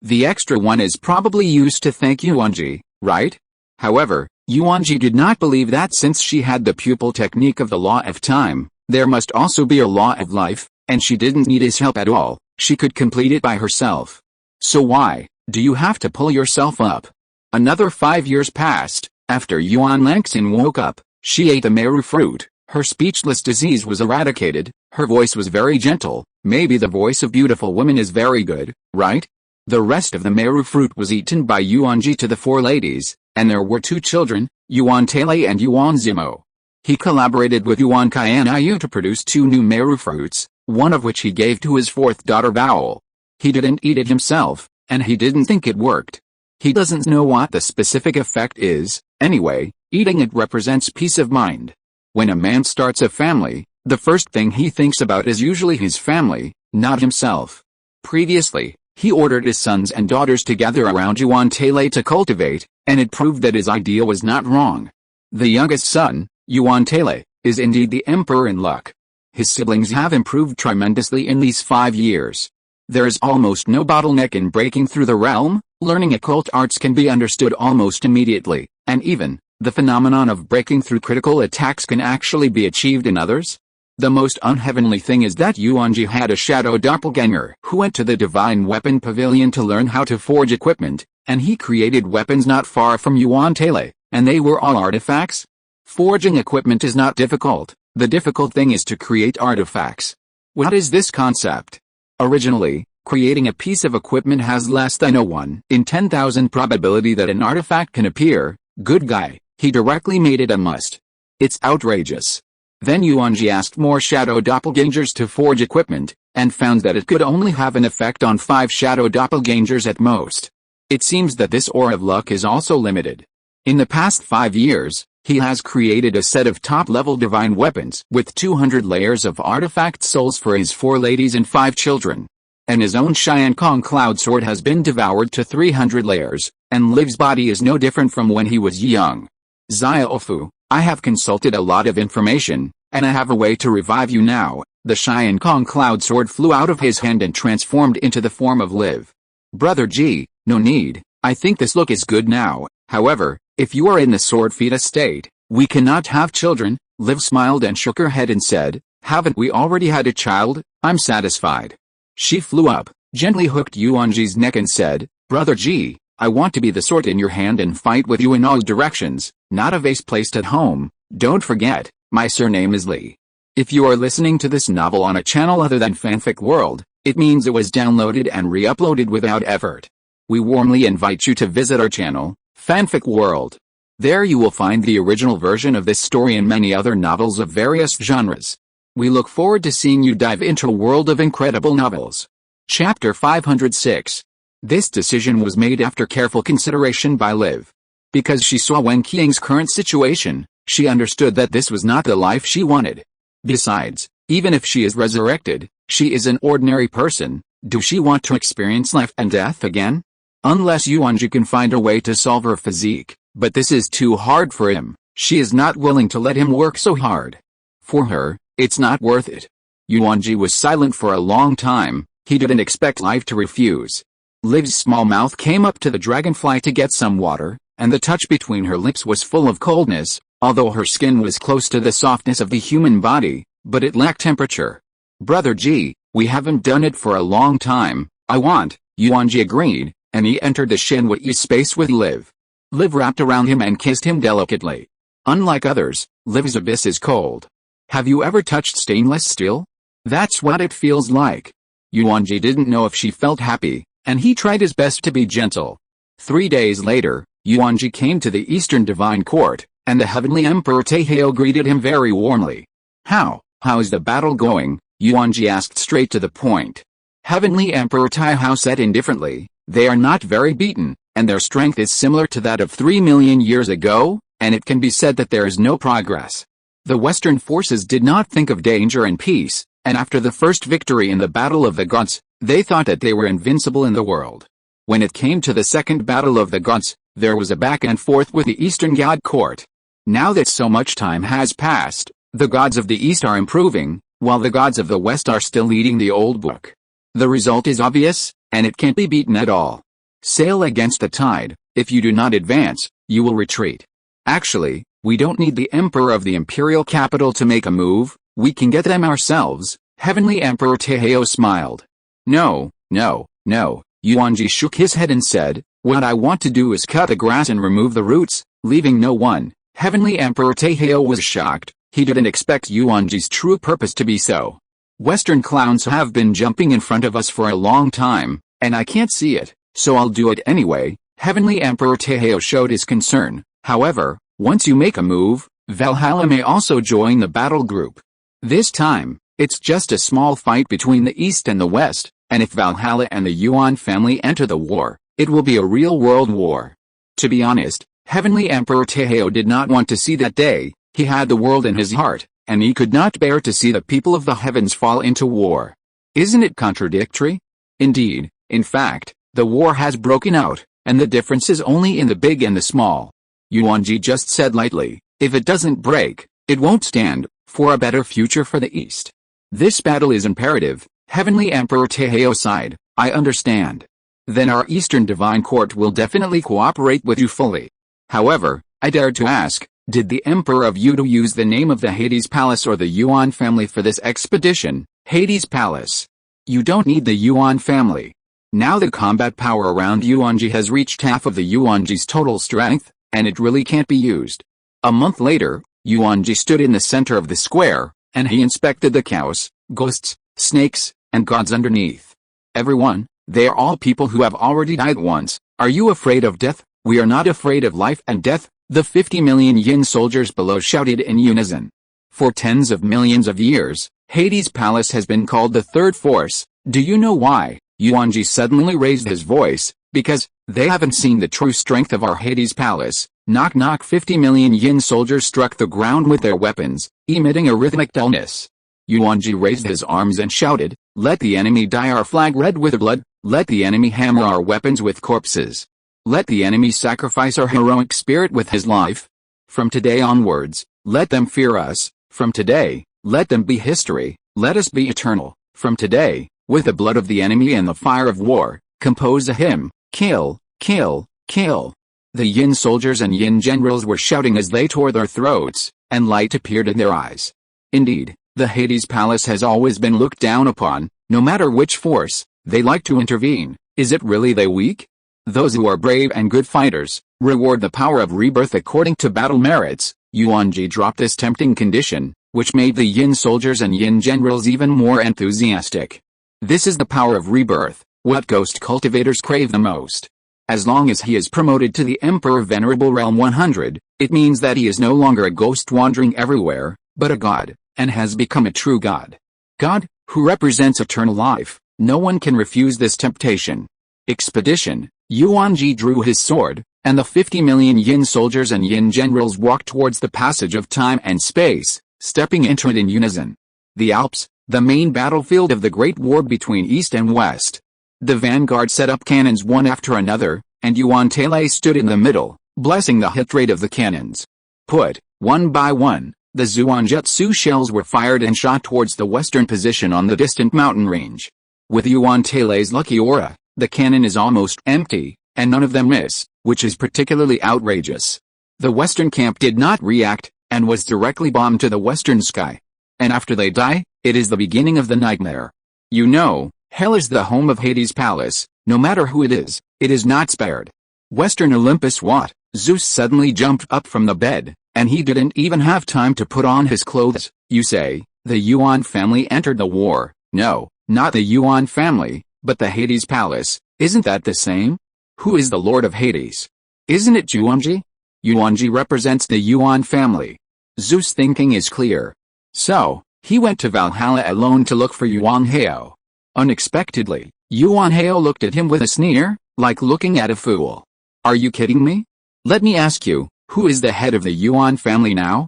The extra one is probably used to thank Yuanjie, right? However, Yuanjie did not believe that since she had the pupil technique of the law of time, there must also be a law of life, and she didn't need his help at all. She could complete it by herself. So why do you have to pull yourself up? Another 5 years passed. After Yuan Langxin woke up, she ate the meru fruit. Her speechless disease was eradicated. Her voice was very gentle. Maybe the voice of beautiful women is very good, right? The rest of the meru fruit was eaten by Yuanjie to the 4 ladies. And there were 2 children, Yuan Tele and Yuan Zimo. He collaborated with Yuan Qianayu to produce 2 new meru fruits, one of which he gave to his 4th daughter Bao. He didn't eat it himself, and he didn't think it worked. He doesn't know what the specific effect is. Anyway, eating it represents peace of mind. When a man starts a family, the first thing he thinks about is usually his family, not himself. Previously, he ordered his sons and daughters to gather around Yuan Tele to cultivate, and it proved that his idea was not wrong. The youngest son, Yuan Tele, is indeed the emperor in luck. His siblings have improved tremendously in these 5 years. There is almost no bottleneck in breaking through the realm. Learning occult arts can be understood almost immediately, and even the phenomenon of breaking through critical attacks can actually be achieved in others. The most unheavenly thing is that Yuanjie had a shadow doppelganger who went to the divine weapon pavilion to learn how to forge equipment, and he created weapons not far from Yuan Tele, and they were all artifacts. Forging equipment is not difficult. The difficult thing is to create artifacts. What is this concept? Originally, creating a piece of equipment has less than a 1 in 10,000 probability that an artifact can appear. Good guy, he directly made it a must. It's outrageous. Then Yuanjie asked more shadow doppelgangers to forge equipment, and found that it could only have an effect on 5 shadow doppelgangers at most. It seems that this ore of luck is also limited. In the past 5 years, he has created a set of top-level divine weapons with 200 layers of artifact souls for his 4 ladies and 5 children. And his own Sharingan cloud sword has been devoured to 300 layers, and Liv's body is no different from when he was young. Xiaofu, I have consulted a lot of information, and I have a way to revive you now. The Sharingan cloud sword flew out of his hand and transformed into the form of Liv. Brother G, no need, I think this look is good now. However, if you are in the sword fetus state, we cannot have children. Liv smiled and shook her head and said, haven't we already had a child? I'm satisfied. She flew up, gently hooked Yuanjie's neck and said, Brother G, I want to be the sword in your hand and fight with you in all directions, not a vase placed at home. Don't forget, my surname is Li. If you are listening to this novel on a channel other than Fanfic World, it means it was downloaded and re-uploaded without effort. We warmly invite you to visit our channel, Fanfic World. There you will find the original version of this story and many other novels of various genres. We look forward to seeing you dive into a world of incredible novels. Chapter 506. This decision was made after careful consideration by Liv. Because she saw Wen Qing's current situation, she understood that this was not the life she wanted. Besides, even if she is resurrected, she is an ordinary person. Do she want to experience life and death again? Unless Yuanjie can find a way to solve her physique, but this is too hard for him. She is not willing to let him work so hard. For her, it's not worth it. Yuanjie was silent for a long time. He didn't expect life to refuse. Liv's small mouth came up to the dragonfly to get some water, and the touch between her lips was full of coldness, although her skin was close to the softness of the human body, but it lacked temperature. Brother G, we haven't done it for a long time. I want, Yuanjie agreed, and he entered the Shenwei space with Liv. Liv wrapped around him and kissed him delicately. Unlike others, Liv's abyss is cold. Have you ever touched stainless steel? That's what it feels like. Yuanjie didn't know if she felt happy, and he tried his best to be gentle. 3 days later, Yuanjie came to the Eastern Divine Court, and the Heavenly Emperor Taihao greeted him very warmly. How's the battle going? Yuanjie asked straight to the point. Heavenly Emperor Taihao said indifferently, they are not very beaten, and their strength is similar to that of 3 million years ago, and it can be said that there is no progress. The Western forces did not think of danger and peace, and after the first victory in the Battle of the Gods, they thought that they were invincible in the world. When it came to the second Battle of the Gods, there was a back and forth with the Eastern God Court. Now that so much time has passed, the gods of the East are improving, while the gods of the West are still leading the old book. The result is obvious, and it can't be beaten at all. Sail against the tide. If you do not advance, you will retreat. Actually, we don't need the Emperor of the Imperial Capital to make a move, we can get them ourselves. Heavenly Emperor Taihao smiled. No, Yuanjie shook his head and said, what I want to do is cut the grass and remove the roots, leaving no one. Heavenly Emperor Taihao was shocked, he didn't expect Yuanjie's true purpose to be so. Western clowns have been jumping in front of us for a long time, and I can't see it, so I'll do it anyway. Heavenly Emperor Taihao showed his concern. However, once you make a move, Valhalla may also join the battle group. This time, it's just a small fight between the East and the West, and if Valhalla and the Yuan family enter the war, it will be a real world war. To be honest, Heavenly Emperor Taihao did not want to see that day. He had the world in his heart, and he could not bear to see the people of the heavens fall into war. Isn't it contradictory? Indeed, in fact, the war has broken out, and the difference is only in the big and the small. Yuanjie just said lightly, if it doesn't break, it won't stand, for a better future for the East. This battle is imperative. Heavenly Emperor Taihao sighed, I understand. Then our Eastern Divine Court will definitely cooperate with you fully. However, I dared to ask, did the Emperor of Yudo use the name of the Hades Palace or the Yuan family for this expedition? Hades Palace. You don't need the Yuan family. Now the combat power around Yuanjie has reached half of the Yuanjie's total strength, and it really can't be used. A month later, Yuanjie stood in the center of the square, and he inspected the cows, ghosts, snakes, and gods underneath. Everyone, they are all people who have already died once. Are you afraid of death? We are not afraid of life and death, the 50 million yin soldiers below shouted in unison. For tens of millions of years, Hades Palace has been called the third force. Do you know why? Yuanjie suddenly raised his voice, because they haven't seen the true strength of our Hades Palace. Knock knock 50 million yin soldiers struck the ground with their weapons, emitting a rhythmic dullness. Yuanjie raised his arms and shouted, let the enemy dye our flag red with blood, let the enemy hammer our weapons with corpses. Let the enemy sacrifice our heroic spirit with his life. From today onwards, let them fear us. From today, let them be history, let us be eternal. From today, with the blood of the enemy and the fire of war, compose a hymn, kill, kill, kill. The yin soldiers and yin generals were shouting as they tore their throats, and light appeared in their eyes. Indeed, the Hades Palace has always been looked down upon, no matter which force, they like to intervene. Is it really they weak? Those who are brave and good fighters, reward the power of rebirth according to battle merits. Yuanjie dropped this tempting condition, which made the yin soldiers and yin generals even more enthusiastic. This is the power of rebirth, what ghost cultivators crave the most. As long as he is promoted to the Emperor Venerable Realm 100, it means that he is no longer a ghost wandering everywhere, but a god, and has become a true god. God, who represents eternal life. No one can refuse this temptation. Expedition. Yuanjie drew his sword, and the 50 million yin soldiers and yin generals walked towards the passage of time and space, stepping into it in unison. The Alps, the main battlefield of the Great War between East and West. The vanguard set up cannons one after another, and Yuanjie stood in the middle, blessing the hit rate of the cannons. Put, one by one, the Zuanjutsu shells were fired and shot towards the western position on the distant mountain range. With Yuanjie's lucky aura, the cannon is almost empty, and none of them miss, which is particularly outrageous. The western camp did not react, and was directly bombed to the western sky. And after they die, it is the beginning of the nightmare. You know, hell is the home of Hades Palace, no matter who it is not spared. Western Olympus what? Zeus suddenly jumped up from the bed, And he didn't even have time to put on his clothes. You say, the Yuan family entered the war. No, not the Yuan family, but the Hades Palace. Isn't that the same? Who is the Lord of Hades? Isn't it Yuanjie? Yuanjie represents the Yuan family. Zeus' thinking is clear. So, he went to Valhalla alone to look for Yuanhao. Unexpectedly, Yuanhao looked at him with a sneer, like looking at a fool. Are you kidding me? Let me ask you, who is the head of the Yuan family now?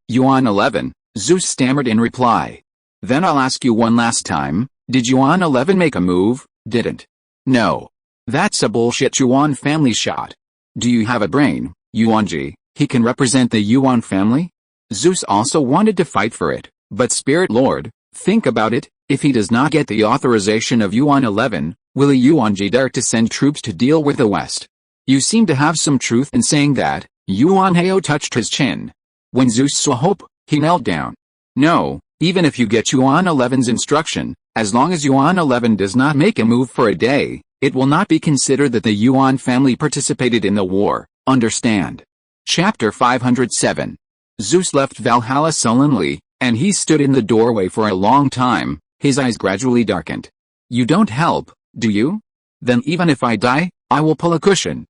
Yuan 11, Zeus stammered in reply. Then I'll ask you one last time, did Yuan 11 make a move? Didn't. No. That's a bullshit Yuan family shot. Do you have a brain, Yuanjie? He can represent the Yuan family? Zeus also wanted to fight for it, but Spirit Lord, think about it, if he does not get the authorization of Yuan 11, will Yuanjie dare to send troops to deal with the West? You seem to have some truth in saying that. Yuanhao touched his chin. When Zeus saw hope, he knelt down. No, even if you get Yuan 11's instruction, as long as Yuan 11 does not make a move for a day, it will not be considered that the Yuan family participated in the war, understand? Chapter 507. Zeus left Valhalla sullenly, and he stood in the doorway for a long time, his eyes gradually darkened. You don't help, do you? Then even if I die, I will pull a cushion.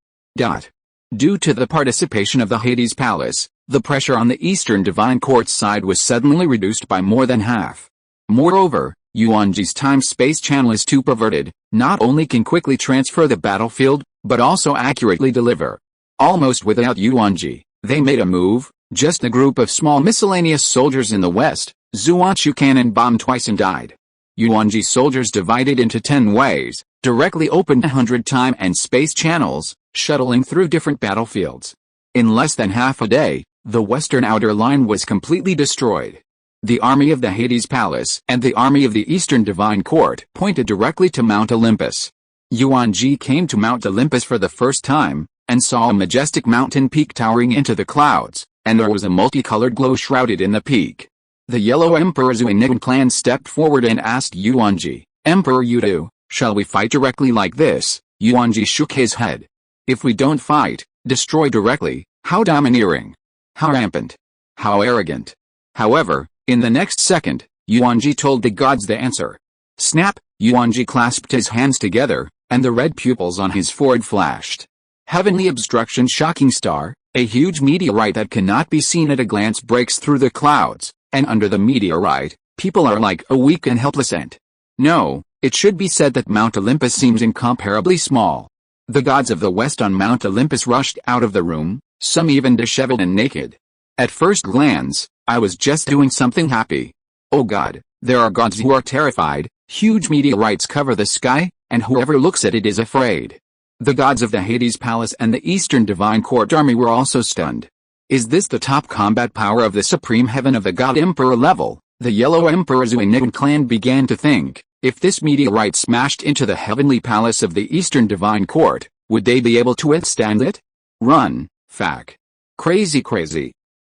Due to the participation of the Hades Palace, the pressure on the Eastern Divine Court's side was suddenly reduced by more than half. Moreover, Yuanjie's time-space channel is too perverted, not only can quickly transfer the battlefield, but also accurately deliver. Almost without Yuanjie, they made a move, just a group of small miscellaneous soldiers in the west, Zuanshu cannon bombed twice and died. Yuanjie's soldiers divided into 10 ways, directly opened 100 time and space channels, shuttling through different battlefields. In less than half a day, the western outer line was completely destroyed. The army of the Hades Palace and the army of the Eastern Divine Court pointed directly to Mount Olympus. Yuanjie came to Mount Olympus for the first time, and saw a majestic mountain peak towering into the clouds, and there was a multicolored glow shrouded in the peak. The Yellow Emperor's Rinnegan clan stepped forward and asked Yuanjie, Emperor Yudu, shall we fight directly like this? Yuanjie shook his head. If we don't fight, destroy directly, how domineering. How rampant. How arrogant. However, in the next second, Yuanjie told the gods the answer. Snap, Yuanjie clasped his hands together, and the red pupils on his forehead flashed. Heavenly obstruction shocking star, a huge meteorite that cannot be seen at a glance breaks through the clouds, and under the meteorite, people are like a weak and helpless ant. No, it should be said that Mount Olympus seems incomparably small. The gods of the West on Mount Olympus rushed out of the room, some even disheveled and naked. At first glance, I was just doing something happy. Oh God, there are gods who are terrified, huge meteorites cover the sky, and whoever looks at it is afraid. The gods of the Hades Palace and the Eastern Divine Court army were also stunned. Is this the top combat power of the supreme heaven of the God Emperor level? The Yellow Emperor's Rinnegan clan began to think, if this meteorite smashed into the heavenly palace of the Eastern Divine Court, would they be able to withstand it? Run, fuck. Crazy.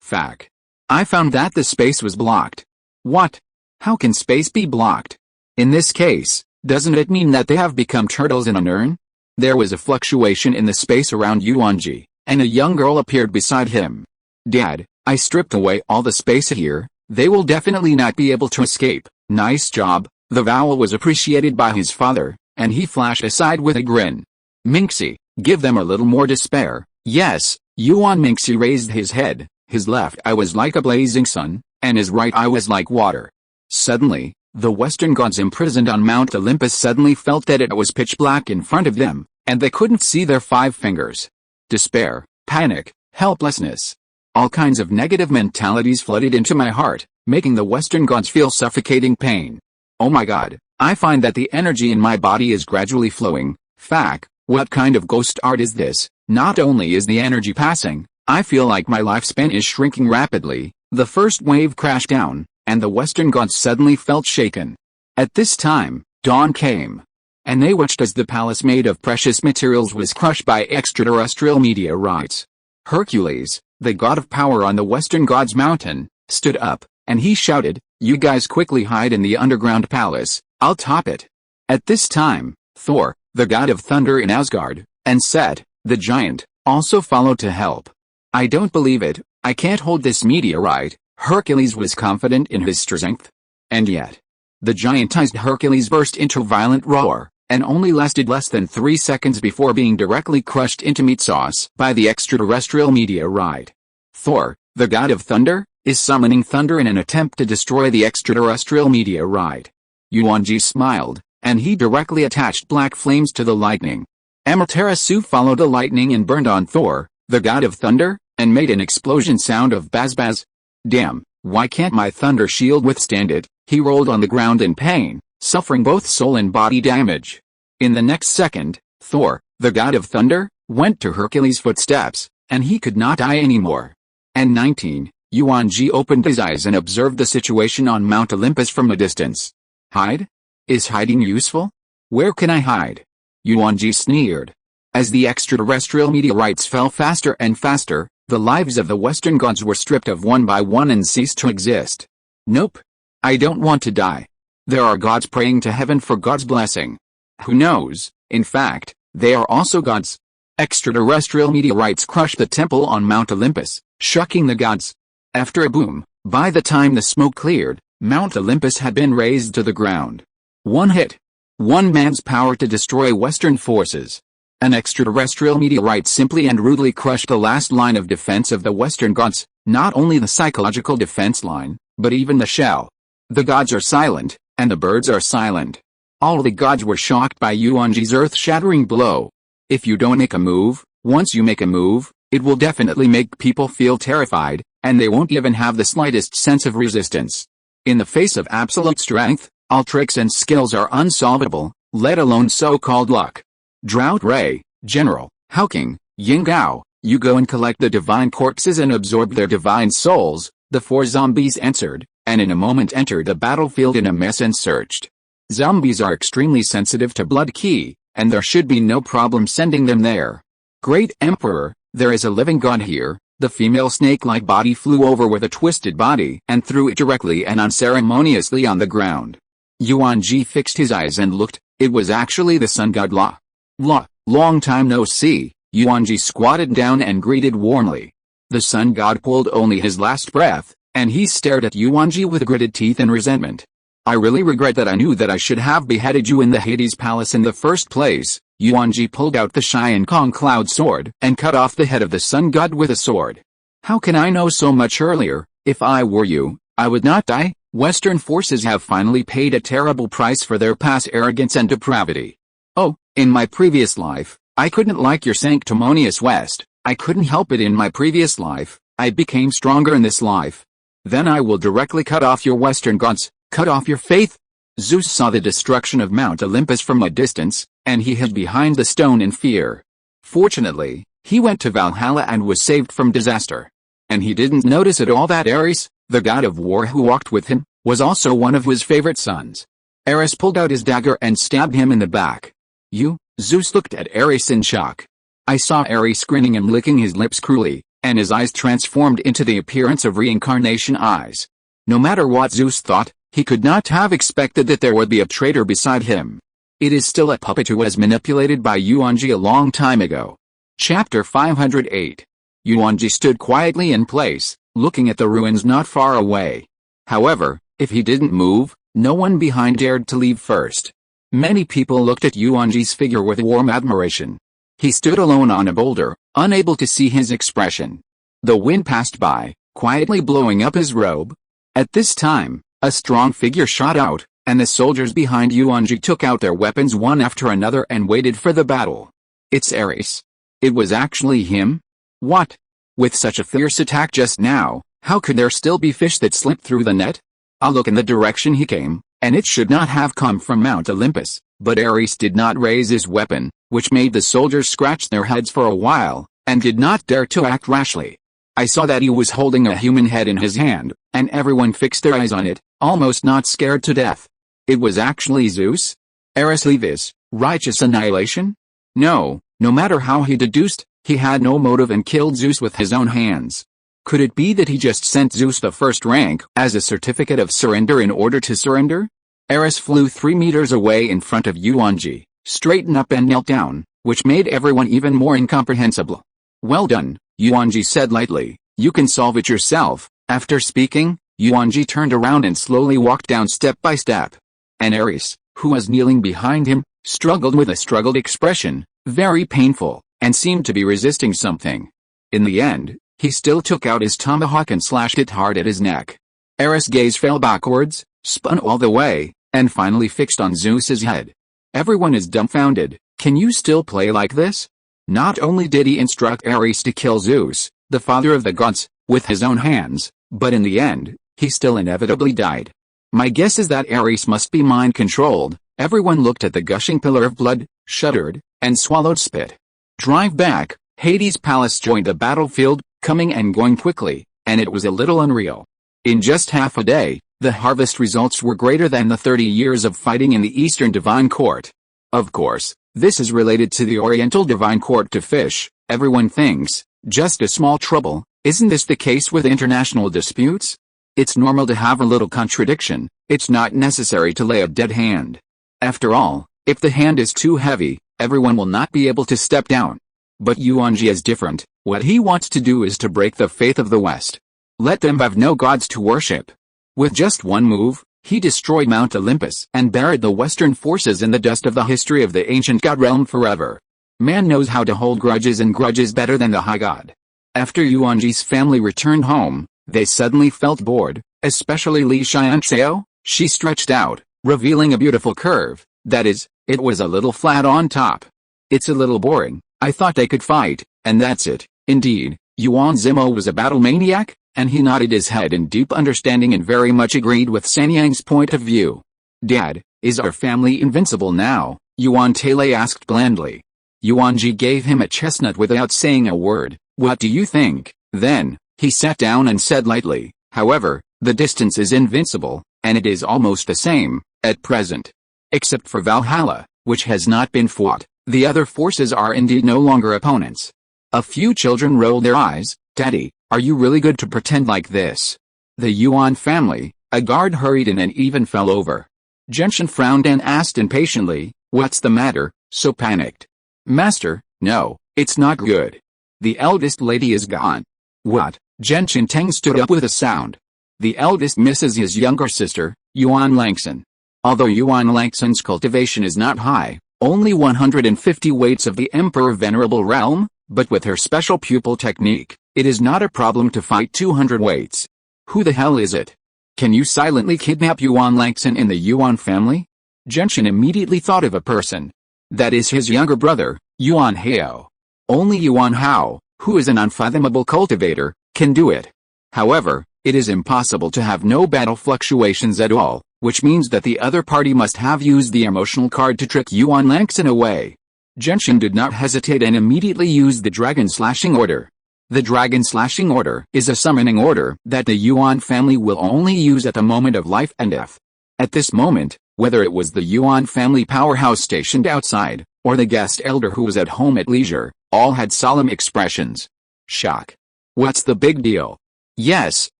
Fuck. I found that the space was blocked. What? How can space be blocked? In this case, doesn't it mean that they have become turtles in an urn? There was a fluctuation in the space around Yuanjie, and a young girl appeared beside him. Dad, I stripped away all the space here, they will definitely not be able to escape. Nice job. The vowel was appreciated by his father, and he flashed aside with a grin. Minxie, give them a little more despair. Yes, Yuan Minxie raised his head, his left eye was like a blazing sun, and his right eye was like water. Suddenly, the western gods imprisoned on Mount Olympus suddenly felt that it was pitch black in front of them, and they couldn't see their 5 fingers. Despair, panic, helplessness. All kinds of negative mentalities flooded into my heart, making the western gods feel suffocating pain. Oh my God, I find that the energy in my body is gradually flowing. Fuck, what kind of ghost art is this? Not only is the energy passing, I feel like my lifespan is shrinking rapidly. The first wave crashed down, and the western gods suddenly felt shaken. At this time, dawn came, and they watched as the palace made of precious materials was crushed by extraterrestrial meteorites. Hercules, the god of power on the western god's mountain, stood up, and he shouted, "You guys quickly hide in the underground palace, I'll top it." At this time, Thor, the god of thunder in Asgard, and Set, the giant, also followed to help. I don't believe it, I can't hold this meteorite. Hercules was confident in his strength. And yet, the giantized Hercules burst into a violent roar, and only lasted less than 3 seconds before being directly crushed into meat sauce by the extraterrestrial meteorite. Thor, the god of thunder, is summoning thunder in an attempt to destroy the extraterrestrial meteorite. Yuanjie smiled, and he directly attached black flames to the lightning. Amaterasu followed the lightning and burned on Thor, the god of thunder, and made an explosion sound of baz-baz. Damn, why can't my thunder shield withstand it? He rolled on the ground in pain, suffering both soul and body damage. In the next second, Thor, the god of thunder, went to Hercules' footsteps, and he could not die anymore. And 19, Yuanjie opened his eyes and observed the situation on Mount Olympus from a distance. Hide? Is hiding useful? Where can I hide? Yuanjie sneered. As the extraterrestrial meteorites fell faster and faster, the lives of the Western gods were stripped of one by one and ceased to exist. Nope. I don't want to die. There are gods praying to heaven for God's blessing. Who knows, in fact, they are also gods. Extraterrestrial meteorites crushed the temple on Mount Olympus, shocking the gods. After a boom, by the time the smoke cleared, Mount Olympus had been razed to the ground. One hit. One man's power to destroy Western forces. An extraterrestrial meteorite simply and rudely crushed the last line of defense of the Western gods, not only the psychological defense line, but even the shell. The gods are silent, and the birds are silent. All the gods were shocked by Yuanjie's earth-shattering blow. If you don't make a move, once you make a move, it will definitely make people feel terrified, and they won't even have the slightest sense of resistance. In the face of absolute strength, all tricks and skills are unsolvable, let alone so-called luck. Drought Ray, General, Howking, Yingao, you go and collect the divine corpses and absorb their divine souls, the 4 zombies answered, and in a moment entered the battlefield in a mess and searched. Zombies are extremely sensitive to blood ki, and there should be no problem sending them there. Great Emperor, there is a living god here. The female snake-like body flew over with a twisted body and threw it directly and unceremoniously on the ground. Yuanjie fixed his eyes and looked. It was actually the sun god La. La, long time no see. Yuanjie squatted down and greeted warmly. The sun god pulled only his last breath, and he stared at Yuanjie with gritted teeth and resentment. I really regret that I knew that I should have beheaded you in the Hades Palace in the first place. Yuanjie pulled out the Sharingan cloud sword and cut off the head of the sun god with a sword. How can I know so much earlier? If I were you, I would not die. Western forces have finally paid a terrible price for their past arrogance and depravity. Oh, in my previous life, I couldn't like your sanctimonious West. I couldn't help it in my previous life. I became stronger in this life. Then I will directly cut off your Western gods, cut off your faith. Zeus saw the destruction of Mount Olympus from a distance, and he hid behind the stone in fear. Fortunately, he went to Valhalla and was saved from disaster. And he didn't notice at all that Ares, the god of war who walked with him, was also one of his favorite sons. Ares pulled out his dagger and stabbed him in the back. You? Zeus looked at Ares in shock. I saw Ares grinning and licking his lips cruelly, and his eyes transformed into the appearance of reincarnation eyes. No matter what Zeus thought, he could not have expected that there would be a traitor beside him. It is still a puppet who was manipulated by Yuanjie a long time ago. Chapter 508. Yuanjie stood quietly in place, looking at the ruins not far away. However, if he didn't move, no one behind dared to leave first. Many people looked at Yuanjie's figure with warm admiration. He stood alone on a boulder, unable to see his expression. The wind passed by, quietly blowing up his robe. At this time, a strong figure shot out, and the soldiers behind Yuanjie took out their weapons one after another and waited for the battle. It's Ares. It was actually him? What? With such a fierce attack just now, how could there still be fish that slipped through the net? I'll look in the direction he came, and it should not have come from Mount Olympus, but Ares did not raise his weapon, which made the soldiers scratch their heads for a while, and did not dare to act rashly. I saw that he was holding a human head in his hand, and everyone fixed their eyes on it, almost not scared to death. It was actually Zeus? Ares Levis, righteous annihilation? No matter how he deduced, he had no motive and killed Zeus with his own hands. Could it be that he just sent Zeus the first rank as a certificate of surrender in order to surrender? Ares flew 3 meters away in front of Yuanjie, straightened up and knelt down, which made everyone even more incomprehensible. Well done, Yuanjie said lightly, You can solve it yourself." After speaking, Yuanjie turned around and slowly walked down step by step. And Ares, who was kneeling behind him, struggled with a struggled expression, very painful, and seemed to be resisting something. In the end, he still took out his tomahawk and slashed it hard at his neck. Ares' gaze fell backwards, spun all the way, and finally fixed on Zeus's head. Everyone is dumbfounded. Can you still play like this? Not only did he instruct Ares to kill Zeus, the father of the gods, with his own hands, but in the end, he still inevitably died. My guess is that Ares must be mind-controlled. Everyone looked at the gushing pillar of blood, shuddered, and swallowed spit. Drive back. Hades' palace joined the battlefield, coming and going quickly, and it was a little unreal. In just half a day, the harvest results were greater than the 30 years of fighting in the Eastern Divine Court. Of course, this is related to the Oriental Divine Court to fish. Everyone thinks, just a small trouble. Isn't this the case with international disputes? It's normal to have a little contradiction. It's not necessary to lay a dead hand. After all, if the hand is too heavy, everyone will not be able to step down. But Yuanjie is different. What he wants to do is to break the faith of the West. Let them have no gods to worship. With just one move, he destroyed Mount Olympus and buried the Western forces in the dust of the history of the ancient god realm forever. Man knows how to hold grudges and grudges better than the high god. After Yuanjie's family returned home, they suddenly felt bored, especially Li Tiansha. She stretched out, revealing a beautiful curve. That is, it was a little flat on top. It's a little boring. I thought they could fight, and that's it. Indeed, Yuan Zimo was a battle maniac, and he nodded his head in deep understanding and very much agreed with Sanyang's point of view. Dad, is our family invincible now? Yuan Tele asked blandly. Yuanjie gave him a chestnut without saying a word. What do you think? Then, he sat down and said lightly, however, the distance is invincible, and it is almost the same, at present. Except for Valhalla, which has not been fought, the other forces are indeed no longer opponents. A few children rolled their eyes. Daddy, are you really good to pretend like this? The Yuan family, a guard hurried in and even fell over. Genshin frowned and asked impatiently, what's the matter, so panicked? Master, no, it's not good. The eldest lady is gone. What? Genshin Teng stood up with a sound. The eldest misses his younger sister, Yuan Langson. Although Yuan Langson's cultivation is not high, only 150 weights of the Emperor Venerable Realm, but with her special pupil technique, it is not a problem to fight 200 weights. Who the hell is it? Can you silently kidnap Yuan Langson in the Yuan family? Genshin immediately thought of a person. That is his younger brother, Yuan Hao. Only Yuan Hao, who is an unfathomable cultivator, can do it. However, it is impossible to have no battle fluctuations at all, which means that the other party must have used the emotional card to trick Yuan Langson away. Genshin did not hesitate and immediately used the Dragon Slashing Order. The Dragon Slashing Order is a summoning order that the Yuan family will only use at the moment of life and death. At this moment, whether it was the Yuan family powerhouse stationed outside, or the guest elder who was at home at leisure, all had solemn expressions. Shock. What's the big deal? Yes,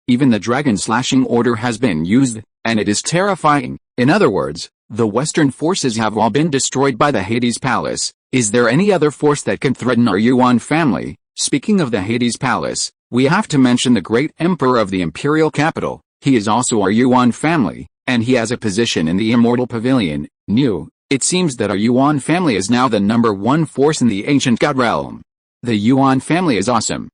even the Dragon Slashing Order has been used, and it is terrifying. In other words, the Western forces have all been destroyed by the Hades Palace. Is there any other force that can threaten our Yuan family? Speaking of the Hades Palace, we have to mention the great emperor of the imperial capital. He is also our Yuan family, and he has a position in the Immortal Pavilion. It seems that our Yuan family is now the #1 force in the ancient god realm. The Yuan family is awesome.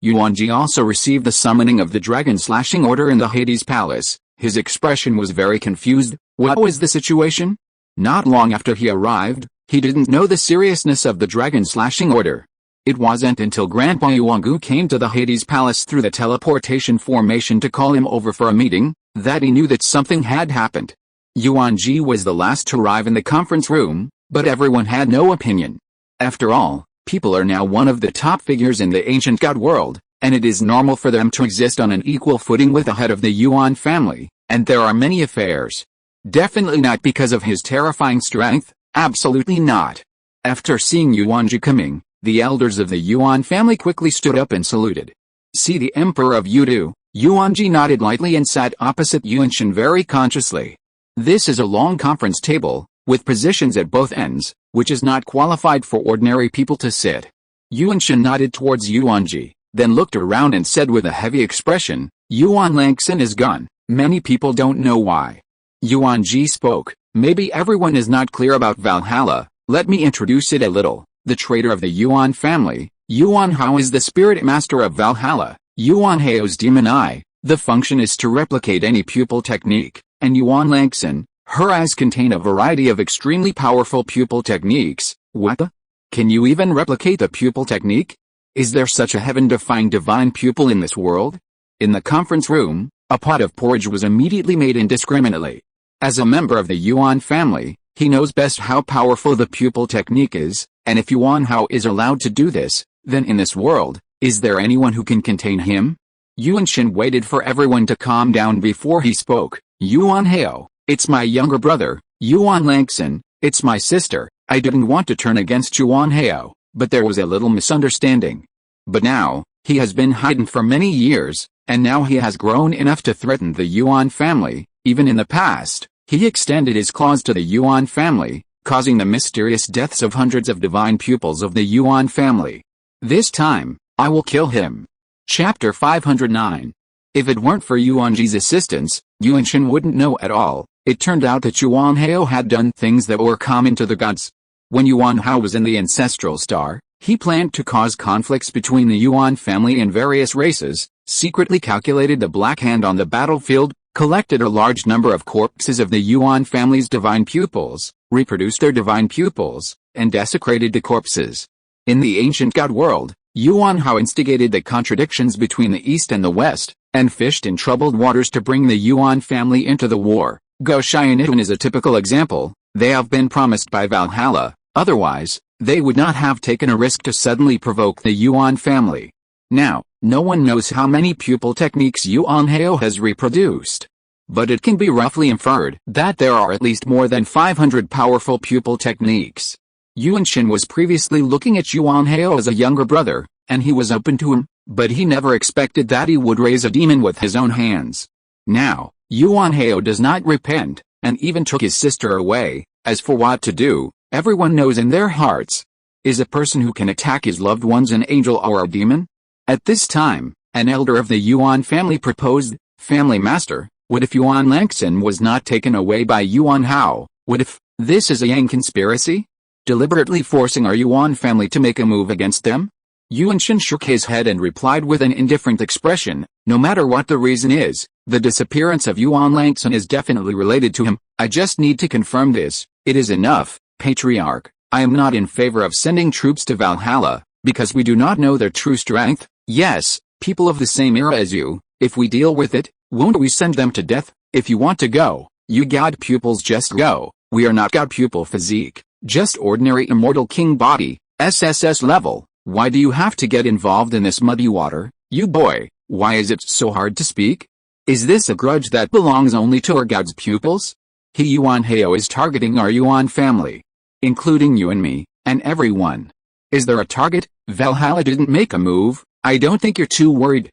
Yuanjie also received the summoning of the Dragon Slashing Order in the Hades Palace. His expression was very confused. What was the situation? Not long after he arrived, he didn't know the seriousness of the Dragon Slashing Order. It wasn't until Grandpa Yuangu came to the Hades Palace through the teleportation formation to call him over for a meeting, that he knew that something had happened. Yuanjie was the last to arrive in the conference room, but everyone had no opinion. After all, people are now one of the top figures in the ancient god world, and it is normal for them to exist on an equal footing with the head of the Yuan family, and there are many affairs. Definitely not because of his terrifying strength, absolutely not. After seeing Yuanjie coming, the elders of the Yuan family quickly stood up and saluted. See the Emperor of Yudu. Yuanjie nodded lightly and sat opposite Yuanshan very consciously. This is a long conference table, with positions at both ends, which is not qualified for ordinary people to sit. Yuanshan nodded towards Yuanjie. then looked around and said with a heavy expression, Yuanjie is gone. Many people don't know why. Yuanjie spoke, maybe everyone is not clear about Valhalla, let me introduce it a little. The traitor of the Yuan family, Yuanhao is the spirit master of Valhalla, Yuanhao's demon eye. The function is to replicate any pupil technique, and Yuanjie, her eyes contain a variety of extremely powerful pupil techniques. What the? Can you even replicate the pupil technique? Is there such a heaven-defying divine pupil in this world? In the conference room, a pot of porridge was immediately made indiscriminately. As a member of the Yuan family, he knows best how powerful the pupil technique is, and if Yuanhao is allowed to do this, then in this world, is there anyone who can contain him? Yuanjie waited for everyone to calm down before he spoke. Yuanhao, it's my younger brother. Yuanjie, it's my sister. I didn't want to turn against Yuanhao, but there was a little misunderstanding. But now, he has been hidden for many years, and now he has grown enough to threaten the Yuan family. Even in the past, he extended his claws to the Yuan family, causing the mysterious deaths of hundreds of divine pupils of the Yuan family. This time, I will kill him. Chapter 509. If it weren't for Yuanjie's assistance, Yuanjie wouldn't know at all. It turned out that Yuanhao had done things that were common to the gods. When Yuanhao was in the ancestral star, he planned to cause conflicts between the Yuan family and various races, secretly calculated the Black Hand on the battlefield, collected a large number of corpses of the Yuan family's divine pupils, reproduced their divine pupils, and desecrated the corpses. In the ancient god world, Yuanhao instigated the contradictions between the East and the West, and fished in troubled waters to bring the Yuan family into the war. Sharingan is a typical example. They have been promised by Valhalla, otherwise, they would not have taken a risk to suddenly provoke the Yuan family. Now, no one knows how many pupil techniques Yuanhao has reproduced. But it can be roughly inferred that there are at least more than 500 powerful pupil techniques. Yuanjie was previously looking at Yuanhao as a younger brother, and he was open to him, but he never expected that he would raise a demon with his own hands. Now, Yuanhao does not repent, and even took his sister away. As for what to do, everyone knows in their hearts. Is a person who can attack his loved ones an angel or a demon? At this time, an elder of the Yuan family proposed, Family Master, what if Yuanjie was not taken away by Yuanhao? What if this is a Yang conspiracy? Deliberately forcing our Yuan family to make a move against them? Yuanjie shook his head and replied with an indifferent expression, no matter what the reason is, the disappearance of Yuanjie is definitely related to him. I just need to confirm this. It is enough, Patriarch. I am not in favor of sending troops to Valhalla, because we do not know their true strength. Yes, people of the same era as you, if we deal with it, won't we send them to death? If you want to go, you god pupils just go. We are not god pupil physique, just ordinary immortal king body, SSS-level. Why do you have to get involved in this muddy water, you boy? Why is it so hard to speak? Is this a grudge that belongs only to our god's pupils? Yuanhao is targeting our Yuan family, including you and me, and everyone. Is there a target? Valhalla didn't make a move. I don't think you're too worried.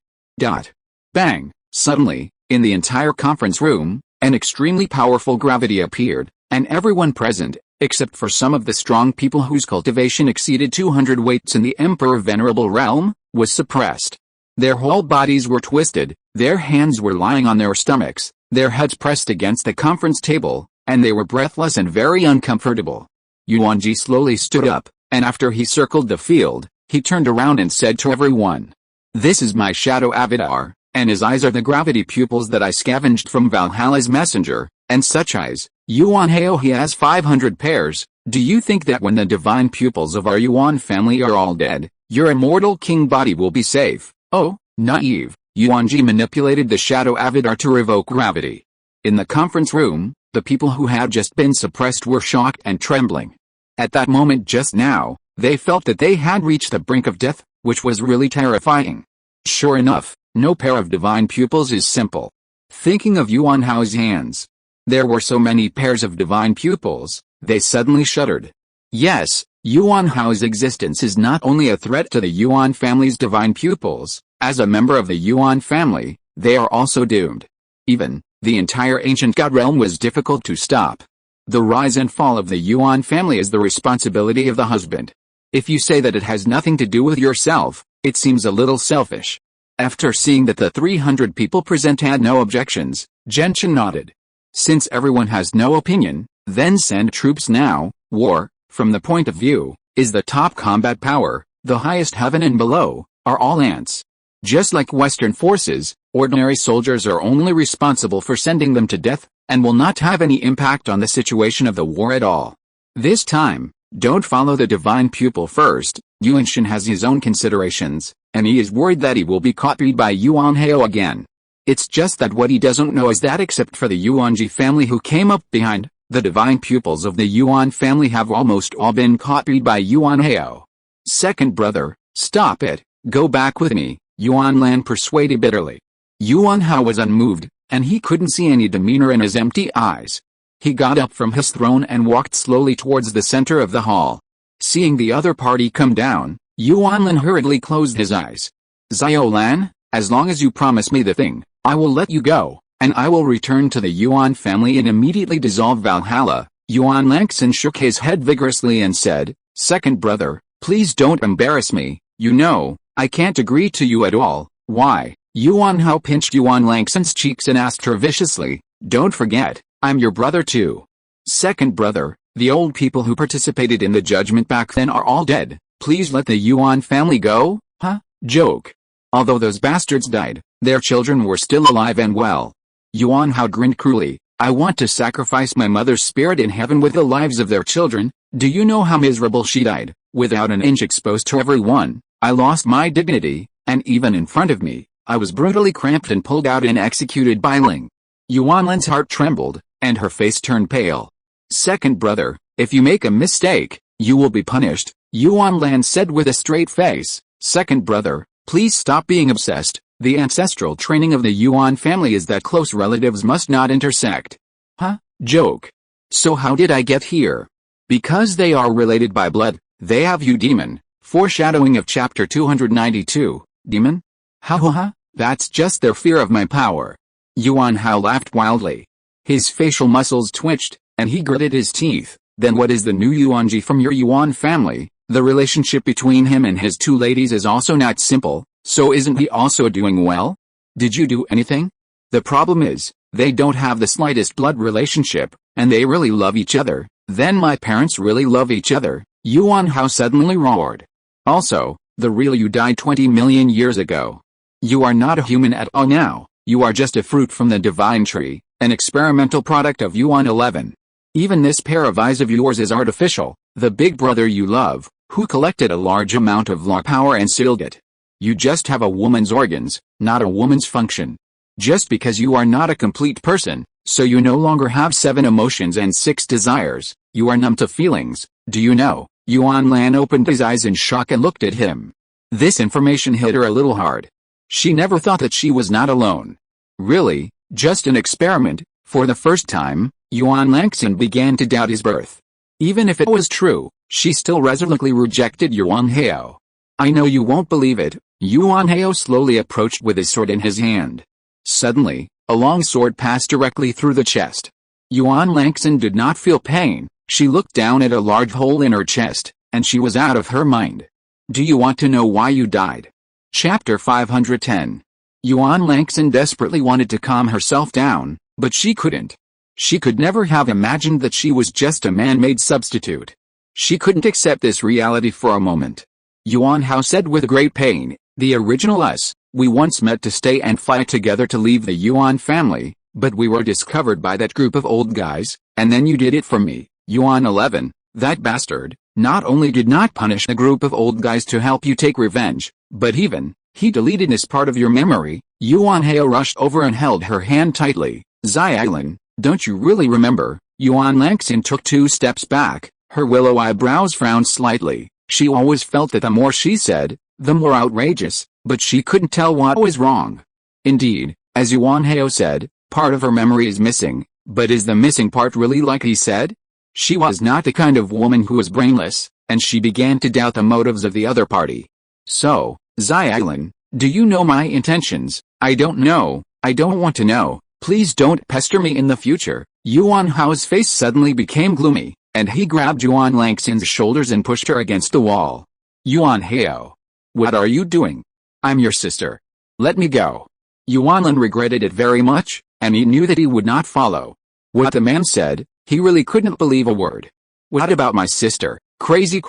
Bang! Suddenly, in the entire conference room, an extremely powerful gravity appeared, and everyone present, except for some of the strong people whose cultivation exceeded 200 weights in the Emperor Venerable realm, was suppressed. Their whole bodies were twisted, their hands were lying on their stomachs, their heads pressed against the conference table, and they were breathless and very uncomfortable. Yuanjie slowly stood up, and after he circled the field, he turned around and said to everyone, "This is my shadow avatar, and his eyes are the gravity pupils that I scavenged from Valhalla's messenger, and such eyes, Yuanhao he has 500 pairs. Do you think that when the divine pupils of our Yuan family are all dead, your immortal king body will be safe?" Oh, naive. Yuanjie manipulated the shadow avatar to revoke gravity. In the conference room, the people who had just been suppressed were shocked and trembling. At that moment just now, they felt that they had reached the brink of death, which was really terrifying. Sure enough, no pair of divine pupils is simple. Thinking of Yuanhao's hands, there were so many pairs of divine pupils, they suddenly shuddered. Yes, Yuanhao's existence is not only a threat to the Yuan family's divine pupils, as a member of the Yuan family, they are also doomed. Even, the entire ancient god realm was difficult to stop. The rise and fall of the Yuan family is the responsibility of the husband. If you say that it has nothing to do with yourself, It seems a little selfish. After seeing that the 300 people present had no objections, Genshin nodded. Since everyone has no opinion, then send troops now. War, from the point of view, is the top combat power. The highest heaven and below are all ants. Just like Western forces, ordinary soldiers are only responsible for sending them to death, and will not have any impact on the situation of the war at all. This time, don't follow the divine pupil first. Yuanjie has his own considerations, and he is worried that he will be copied by Yuanhao again. It's just that what he doesn't know is that except for the Yuanjie family who came up behind, the divine pupils of the Yuan family have almost all been copied by Yuanhao. Second brother, stop it, go back with me, Yuanlan persuaded bitterly. Yuanhao was unmoved, and he couldn't see any demeanor in his empty eyes. He got up from his throne and walked slowly towards the center of the hall. Seeing the other party come down, Yuanlan hurriedly closed his eyes. Xiaolan, as long as you promise me the thing, I will let you go, and I will return to the Yuan family and immediately dissolve Valhalla. Yuan Langshan shook his head vigorously and said, Second brother, please don't embarrass me, you know, I can't agree to you at all. Why? Yuanhao pinched Yuan Langshan's cheeks and asked her viciously, Don't forget, I'm your brother too. Second brother, the old people who participated in the judgment back then are all dead, please let the Yuan family go, huh? Joke. Although those bastards died, their children were still alive and well. Yuanhao grinned cruelly, I want to sacrifice my mother's spirit in heaven with the lives of their children. Do you know how miserable she died, without an inch exposed to everyone? I lost my dignity, and even in front of me, I was brutally cramped and pulled out and executed by Ling. Yuanlan's heart trembled, and her face turned pale. Second brother, if you make a mistake, you will be punished, Yuanlan said with a straight face. Second brother, please stop being obsessed. The ancestral training of the Yuan family is that close relatives must not intersect. Huh? Joke. So how did I get here? Because they are related by blood, they have you demon. Foreshadowing of chapter 292, demon? Ha ha ha, that's just their fear of my power. Yuanhao laughed wildly. His facial muscles twitched, and he gritted his teeth. Then what is the new Yuanjie from your Yuan family? The relationship between him and his two ladies is also not simple, so isn't he also doing well? Did you do anything? The problem is, they don't have the slightest blood relationship, and they really love each other. Then my parents really love each other, Yuanhao suddenly roared. Also, the real you died 20 million years ago. You are not a human at all now, you are just a fruit from the divine tree, an experimental product of Yuan 11. Even this pair of eyes of yours is artificial, the big brother you love, who collected a large amount of law power and sealed it. You just have a woman's organs, not a woman's function. Just because you are not a complete person, so you no longer have 7 emotions and 6 desires, you are numb to feelings, do you know? Yuanlan opened his eyes in shock and looked at him. This information hit her a little hard. She never thought that she was not alone. Really, just an experiment. For the first time, Yuan Langshan began to doubt his birth. Even if it was true, she still resolutely rejected Yuanhao. I know you won't believe it, Yuanhao slowly approached with his sword in his hand. Suddenly, a long sword passed directly through the chest. Yuan Langshan did not feel pain. She looked down at a large hole in her chest, and she was out of her mind. Do you want to know why you died? Chapter 510. Yuan Langshan desperately wanted to calm herself down, but she couldn't. She could never have imagined that she was just a man-made substitute. She couldn't accept this reality for a moment. Yuanhao said with great pain, the original us, we once met to stay and fight together to leave the Yuan family, but we were discovered by that group of old guys, and then you did it for me. Yuan 11, that bastard, not only did not punish the group of old guys to help you take revenge, but he deleted this part of your memory. Yuanhao rushed over and held her hand tightly. Xiaolan, don't you really remember? Yuan Langshan took 2 steps back, her willow eyebrows frowned slightly. She always felt that the more she said, the more outrageous, but she couldn't tell what was wrong. Indeed, as Yuanhao said, part of her memory is missing, but is the missing part really like he said? She was not the kind of woman who was brainless, and she began to doubt the motives of the other party. So, Xiaolan, do you know my intentions? I don't know, I don't want to know, please don't pester me in the future. Yuanhao's face suddenly became gloomy, and he grabbed Yuan Langshan's shoulders and pushed her against the wall. Yuanhao. What are you doing? I'm your sister. Let me go. Yuanlin regretted it very much, and he knew that he would not follow what the man said. He really couldn't believe a word. What about my sister? Crazy.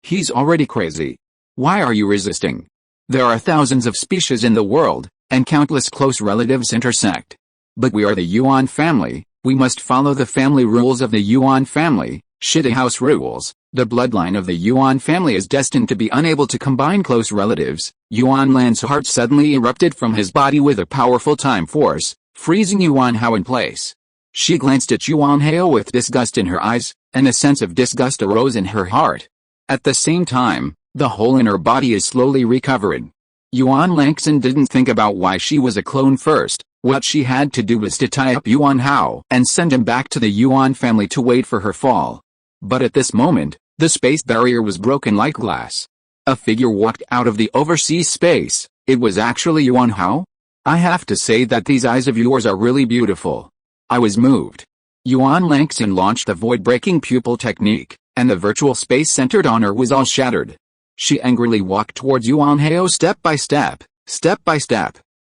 He's already crazy. Why are you resisting? There are thousands of species in the world, and countless close relatives intersect. But we are the Yuan family. We must follow the family rules of the Yuan family, shitty house rules. The bloodline of the Yuan family is destined to be unable to combine close relatives. Yuanlan's heart suddenly erupted from his body with a powerful time force, freezing Yuan Hao in place. She glanced at Yuan Hao with disgust in her eyes, and a sense of disgust arose in her heart. At the same time, the hole in her body is slowly recovering. Yuan Langson didn't think about why she was a clone first. What she had to do was to tie up Yuan Hao and send him back to the Yuan family to wait for her fall. But at this moment, the space barrier was broken like glass. A figure walked out of the overseas space. It was actually Yuan Hao? I have to say that these eyes of yours are really beautiful. I was moved. Yuan Langson launched the void-breaking pupil technique, and the virtual space centered on her was all shattered. She angrily walked towards Yuan Hao step by step.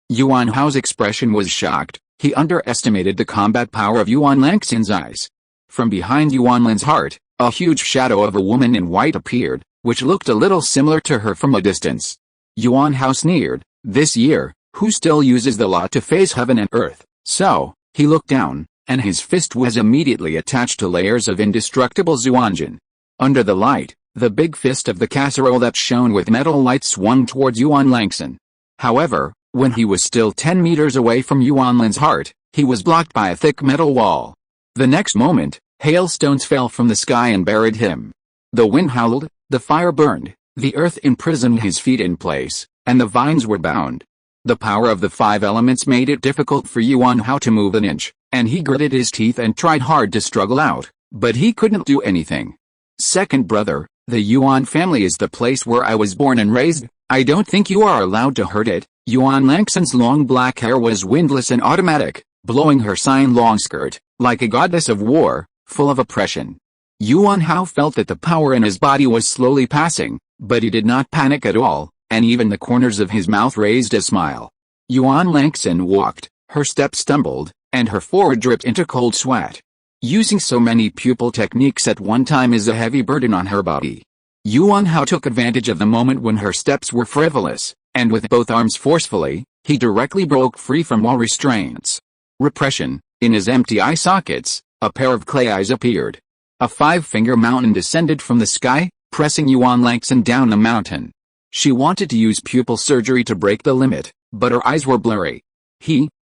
Yuan Hao's expression was shocked. He underestimated the combat power of Yuan Langson's eyes. From behind Yuanlin's heart, a huge shadow of a woman in white appeared, which looked a little similar to her from a distance. Yuan Hao sneered, "This year, who still uses the law to face heaven and earth?" So, he looked down, and his fist was immediately attached to layers of indestructible Zuanjin. Under the light, the big fist of the casserole that shone with metal light swung towards Yuan Langson. However, when he was still 10 meters away from Yuanlin's heart, he was blocked by a thick metal wall. The next moment, hailstones fell from the sky and buried him. The wind howled, the fire burned, the earth imprisoned his feet in place, and the vines were bound. The power of the 5 elements made it difficult for Yuan Hao to move an inch, and he gritted his teeth and tried hard to struggle out, but he couldn't do anything. "Second brother, the Yuan family is the place where I was born and raised. I don't think you are allowed to hurt it." Yuan Langson's long black hair was windless and automatic, blowing her sign long skirt, like a goddess of war, full of oppression. Yuan Hao felt that the power in his body was slowly passing, but he did not panic at all, and even the corners of his mouth raised a smile. Yuan Langson walked, her steps stumbled, and her forehead dripped into cold sweat. Using so many pupil techniques at one time is a heavy burden on her body. Yuan Hao took advantage of the moment when her steps were frivolous, and with both arms forcefully, he directly broke free from all restraints. Repression. In his empty eye sockets, a pair of clay eyes appeared. A 5-finger mountain descended from the sky, pressing Yuan Langson down the mountain. She wanted to use pupil surgery to break the limit, but her eyes were blurry.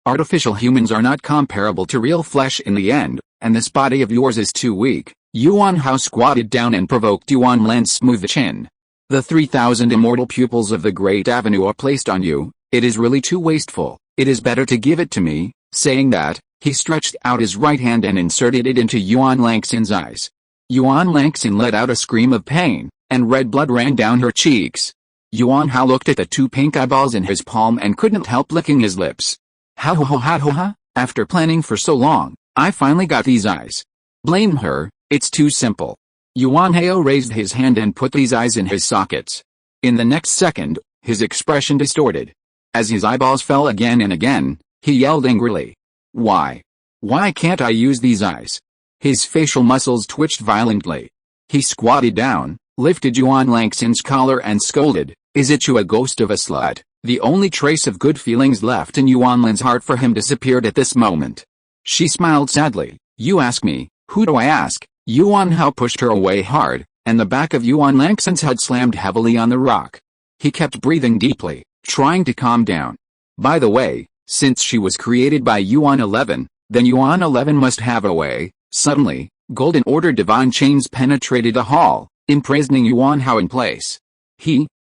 Artificial humans are not comparable to real flesh in the end, and this body of yours is too weak. Yuan Hao squatted down and provoked Yuan Lan's smooth chin. The 3,000 immortal pupils of the Great Avenue are placed on you. It is really too wasteful. It is better to give it to me. Saying that, he stretched out his right hand and inserted it into Yuan Langson's eyes. Yuan Langson let out a scream of pain, and red blood ran down her cheeks. Yuan Hao looked at the 2 pink eyeballs in his palm and couldn't help licking his lips. After planning for so long, I finally got these eyes. Blame her, it's too simple. Yuan Hao raised his hand and put these eyes in his sockets. In the next second, his expression distorted. As his eyeballs fell again and again, he yelled angrily. Why? Why can't I use these eyes? His facial muscles twitched violently. He squatted down, lifted Yuan Langson's collar and scolded, "Is it you, a ghost of a slut?" The only trace of good feelings left in Yuanlin's heart for him disappeared at this moment. She smiled sadly. "You ask me, who do I ask?" Yuan Hao pushed her away hard, and the back of Yuan Langson's head slammed heavily on the rock. He kept breathing deeply, trying to calm down. By the way, since she was created by Yuan 11, then Yuan 11 must have a way. Suddenly, Golden Order divine chains penetrated the hall, imprisoning Yuan Hao in place.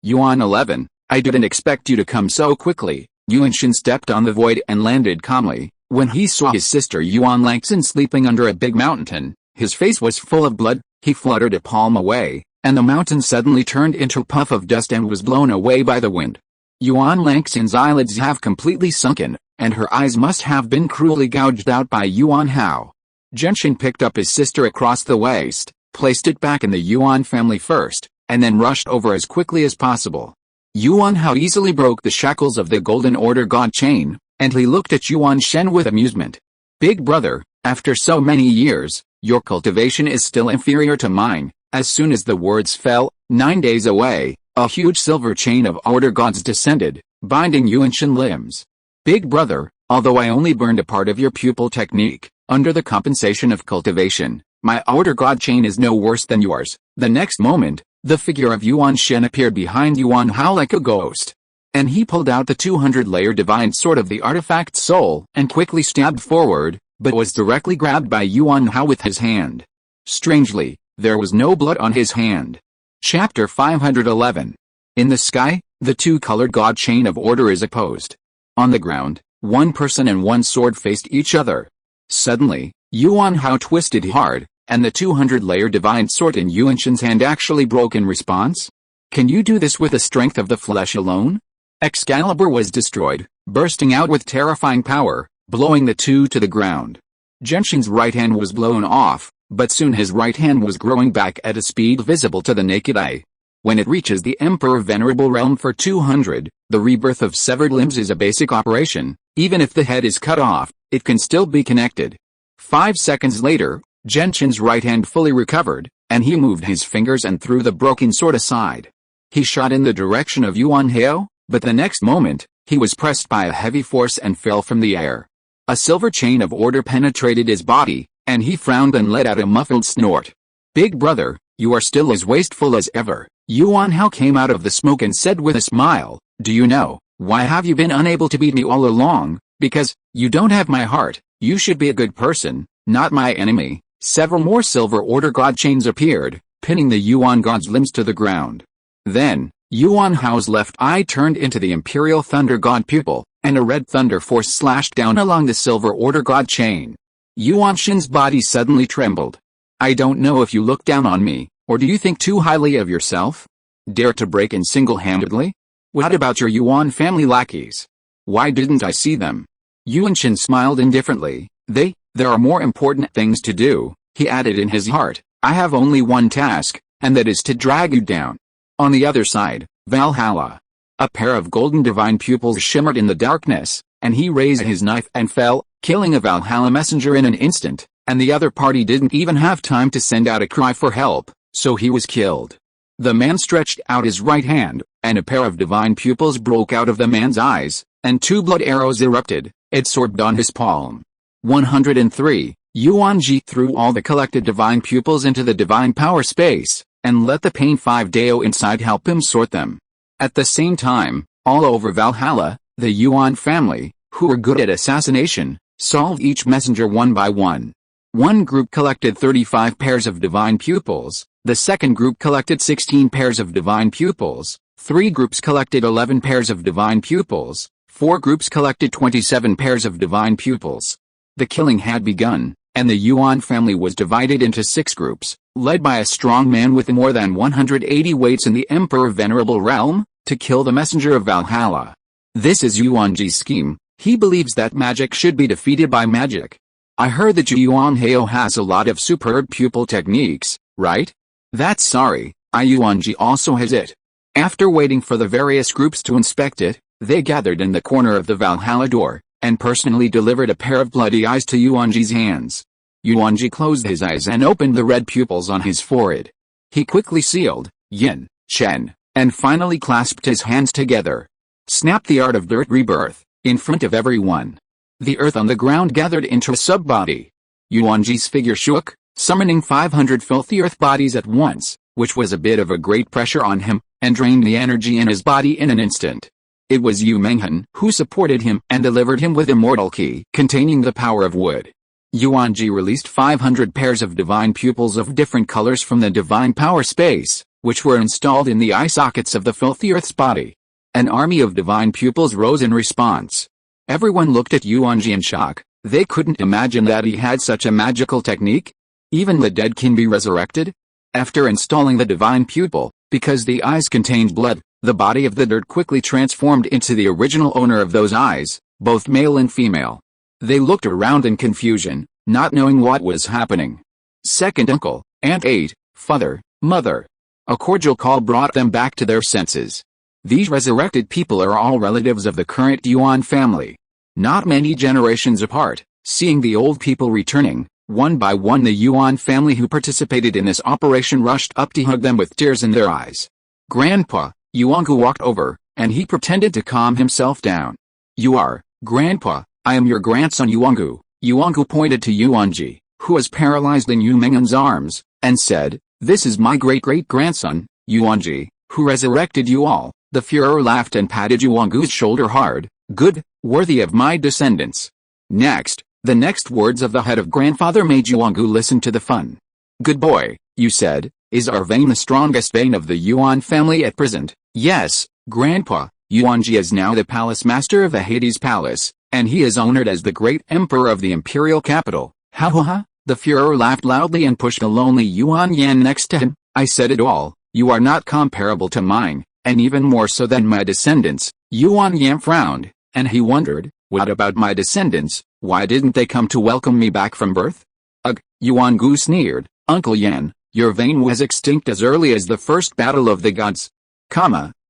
Yuan 11, I didn't expect you to come so quickly." Yuanshin stepped on the void and landed calmly. When he saw his sister Yuan Langson sleeping under a big mountain, his face was full of blood. He fluttered a palm away, and the mountain suddenly turned into a puff of dust and was blown away by the wind. Yuan Langson's eyelids have completely sunken, and her eyes must have been cruelly gouged out by Yuan Hao. Genshin picked up his sister across the waist, placed it back in the Yuan family first, and then rushed over as quickly as possible. Yuanhao easily broke the shackles of the Golden Order God chain, and he looked at Yuan Shen with amusement. Big brother, after so many years, your cultivation is still inferior to mine. As soon as the words fell, 9 days away, a huge silver chain of Order Gods descended, binding Yuan Shen limbs. Big brother, although I only burned a part of your pupil technique, under the compensation of cultivation, my Order God chain is no worse than yours. The next moment, the figure of Yuan Shen appeared behind Yuanhao like a ghost. And he pulled out the 200-layer divine sword of the artifact soul and quickly stabbed forward, but was directly grabbed by Yuanhao with his hand. Strangely, there was no blood on his hand. Chapter 511. In the sky, the two-colored god chain of order is opposed. On the ground, one person and one sword faced each other. Suddenly, Yuanhao twisted hard, and the 200-layer divine sword in Yuan Shen's hand actually broke in response. Can you do this with the strength of the flesh alone? Excalibur was destroyed, bursting out with terrifying power, blowing the two to the ground. Genshin's right hand was blown off, but soon his right hand was growing back at a speed visible to the naked eye. When it reaches the Emperor Venerable Realm for 200, the rebirth of severed limbs is a basic operation. Even if the head is cut off, it can still be connected. 5 seconds later, Genshin's right hand fully recovered, and he moved his fingers and threw the broken sword aside. He shot in the direction of Yuanhao, but the next moment, he was pressed by a heavy force and fell from the air. A silver chain of order penetrated his body, and he frowned and let out a muffled snort. Big brother, you are still as wasteful as ever. Yuanhao came out of the smoke and said with a smile, do you know, why have you been unable to beat me all along? Because, you don't have my heart. You should be a good person, not my enemy. Several more silver order god chains appeared, pinning the Yuan god's limbs to the ground. Then, Yuanhao's left eye turned into the Imperial Thunder God pupil, and a red thunder force slashed down along the silver order god chain. Yuan Shen's body suddenly trembled. I don't know if you look down on me, or do you think too highly of yourself? Dare to break in single-handedly? What about your Yuan family lackeys? Why didn't I see them? Yuan Shen smiled indifferently. There are more important things to do, he added in his heart. I have only one task, and that is to drag you down. On the other side, Valhalla. A pair of golden divine pupils shimmered in the darkness, and he raised his knife and fell, killing a Valhalla messenger in an instant, and the other party didn't even have time to send out a cry for help, so he was killed. The man stretched out his right hand, and a pair of divine pupils broke out of the man's eyes, and 2 blood arrows erupted. It sorbed on his palm. 103. Yuanjie threw all the collected divine pupils into the divine power space, and let the Pain 5 Dao inside help him sort them. At the same time, all over Valhalla, the Yuan family, who were good at assassination, solved each messenger one by one. One group collected 35 pairs of divine pupils, the second group collected 16 pairs of divine pupils, 3 groups collected 11 pairs of divine pupils, 4 groups collected 27 pairs of divine pupils. The killing had begun, and the Yuan family was divided into 6 groups, led by a strong man with more than 180 weights in the Emperor Venerable Realm, to kill the messenger of Valhalla. This is Yuanjie's scheme. He believes that magic should be defeated by magic. I heard that Yuanhao has a lot of superb pupil techniques, right? That's sorry, Yuanjie also has it. After waiting for the various groups to inspect it, they gathered in the corner of the Valhalla door, and personally delivered a pair of bloody eyes to Yuanjie's hands. Yuanjie closed his eyes and opened the red pupils on his forehead. He quickly sealed, Yin, Chen, and finally clasped his hands together. Snapped the art of dirt rebirth, in front of everyone. The earth on the ground gathered into a sub-body. Yuanjie's figure shook, summoning 500 filthy earth bodies at once, which was a bit of a great pressure on him, and drained the energy in his body in an instant. It was Yu Menghan who supported him and delivered him with immortal key containing the power of wood. Yuanjie released 500 pairs of divine pupils of different colors from the divine power space, which were installed in the eye sockets of the filthy earth's body. An army of divine pupils rose in response. Everyone looked at Yuanjie in shock. They couldn't imagine that he had such a magical technique. Even the dead can be resurrected? After installing the divine pupil, because the eyes contained blood, the body of the dirt quickly transformed into the original owner of those eyes, both male and female. They looked around in confusion, not knowing what was happening. Second uncle, aunt, father, mother. A cordial call brought them back to their senses. These resurrected people are all relatives of the current Yuan family. Not many generations apart, seeing the old people returning, one by one the Yuan family who participated in this operation rushed up to hug them with tears in their eyes. Grandpa, Yuangu walked over, and he pretended to calm himself down. You are, Grandpa, I am your grandson Yuangu. Yuangu pointed to Yuanjie, who was paralyzed in Yu Meng'en's arms, and said, this is my great-great-grandson, Yuanjie, who resurrected you all. The Führer laughed and patted Yuangu's shoulder hard. Good, worthy of my descendants. Next, the next words of the head of grandfather made Yuangu listen to the fun. Good boy, you said, is our vein the strongest vein of the Yuan family at present? Yes, Grandpa, Yuanjie is now the palace master of the Hades Palace, and he is honored as the great emperor of the imperial capital. Ha ha ha, the Führer laughed loudly and pushed a lonely Yuan Yan next to him. I said it all, you are not comparable to mine, and even more so than my descendants. Yuan Yan frowned, and he wondered, what about my descendants, why didn't they come to welcome me back from birth? Ugh, Yuan Gu sneered, Uncle Yan, your vein was extinct as early as the first battle of the gods.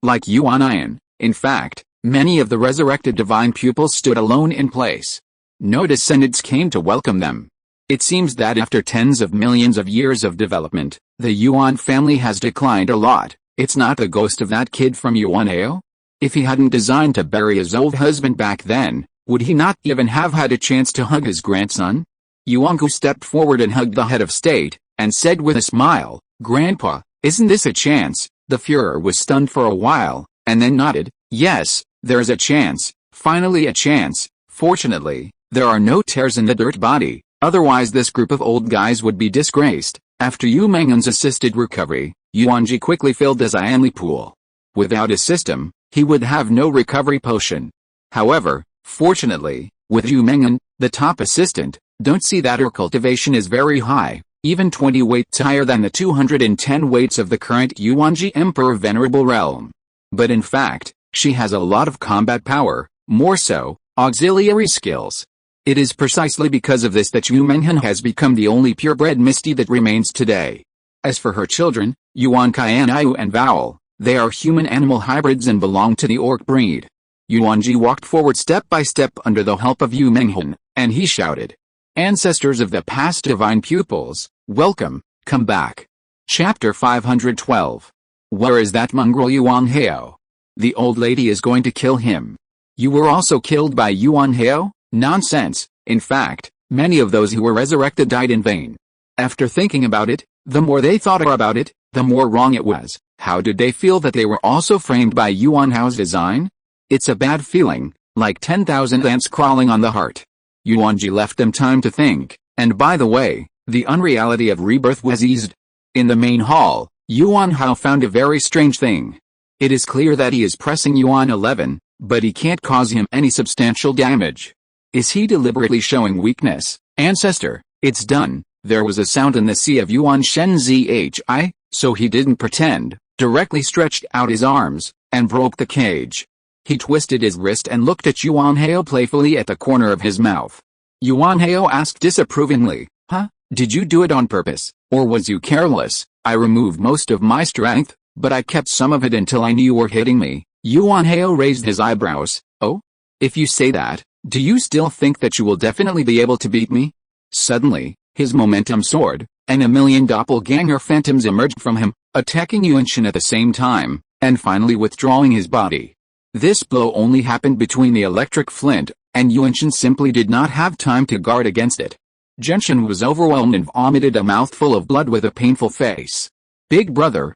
Like Yuan Yan, in fact, many of the resurrected divine pupils stood alone in place. No descendants came to welcome them. It seems that after tens of millions of years of development, the Yuan family has declined a lot. It's not the ghost of that kid from Yuanhao? If he hadn't designed to bury his old husband back then, would he not even have had a chance to hug his grandson? Yuangu stepped forward and hugged the head of state, and said with a smile, Grandpa, isn't this a chance? The Führer was stunned for a while, and then nodded. Yes, there's a chance, finally a chance. Fortunately, there are no tears in the dirt body, otherwise this group of old guys would be disgraced. After Yu Meng'en's assisted recovery, Yuanjie quickly filled the Xianli pool. Without a system, he would have no recovery potion. However, fortunately, with Yu Meng'en, the top assistant, don't see that her cultivation is very high, even 20 weights higher than the 210 weights of the current Yuanjie Emperor Venerable Realm. But in fact, she has a lot of combat power, more so, auxiliary skills. It is precisely because of this that Yu Meng'en has become the only purebred Misty that remains today. As for her children, Yuan Qianyu and Vowl, they are human-animal hybrids and belong to the orc breed. Yuanjie walked forward step by step under the help of Yu Meng'en, and he shouted, Ancestors of the past divine pupils, welcome, come back. Chapter 512. Where is that mongrel Yuanhao? The old lady is going to kill him. You were also killed by Yuanhao? Nonsense. In fact, many of those who were resurrected died in vain. After thinking about it, the more they thought about it, the more wrong it was. How did they feel that they were also framed by Yuanhao's design? It's a bad feeling, like 10,000 ants crawling on the heart. Yuanjie left them time to think, and by the way, the unreality of rebirth was eased. In the main hall, Yuanhao found a very strange thing. It is clear that he is pressing Yuan 11, but he can't cause him any substantial damage. Is he deliberately showing weakness? Ancestor, it's done. There was a sound in the sea of Yuan Shen Zhi, so he didn't pretend, directly stretched out his arms, and broke the cage. He twisted his wrist and looked at Yuanhao playfully at the corner of his mouth. Yuanhao asked disapprovingly, Huh? Did you do it on purpose, or was you careless? I removed most of my strength, but I kept some of it until I knew you were hitting me. Yuanhao raised his eyebrows. Oh? If you say that, do you still think that you will definitely be able to beat me? Suddenly, his momentum soared, and a million doppelganger phantoms emerged from him, attacking Yuanjie at the same time, and finally withdrawing his body. This blow only happened between the electric flint, and Yuanjie simply did not have time to guard against it. Genshin was overwhelmed and vomited a mouthful of blood with a painful face. Big brother,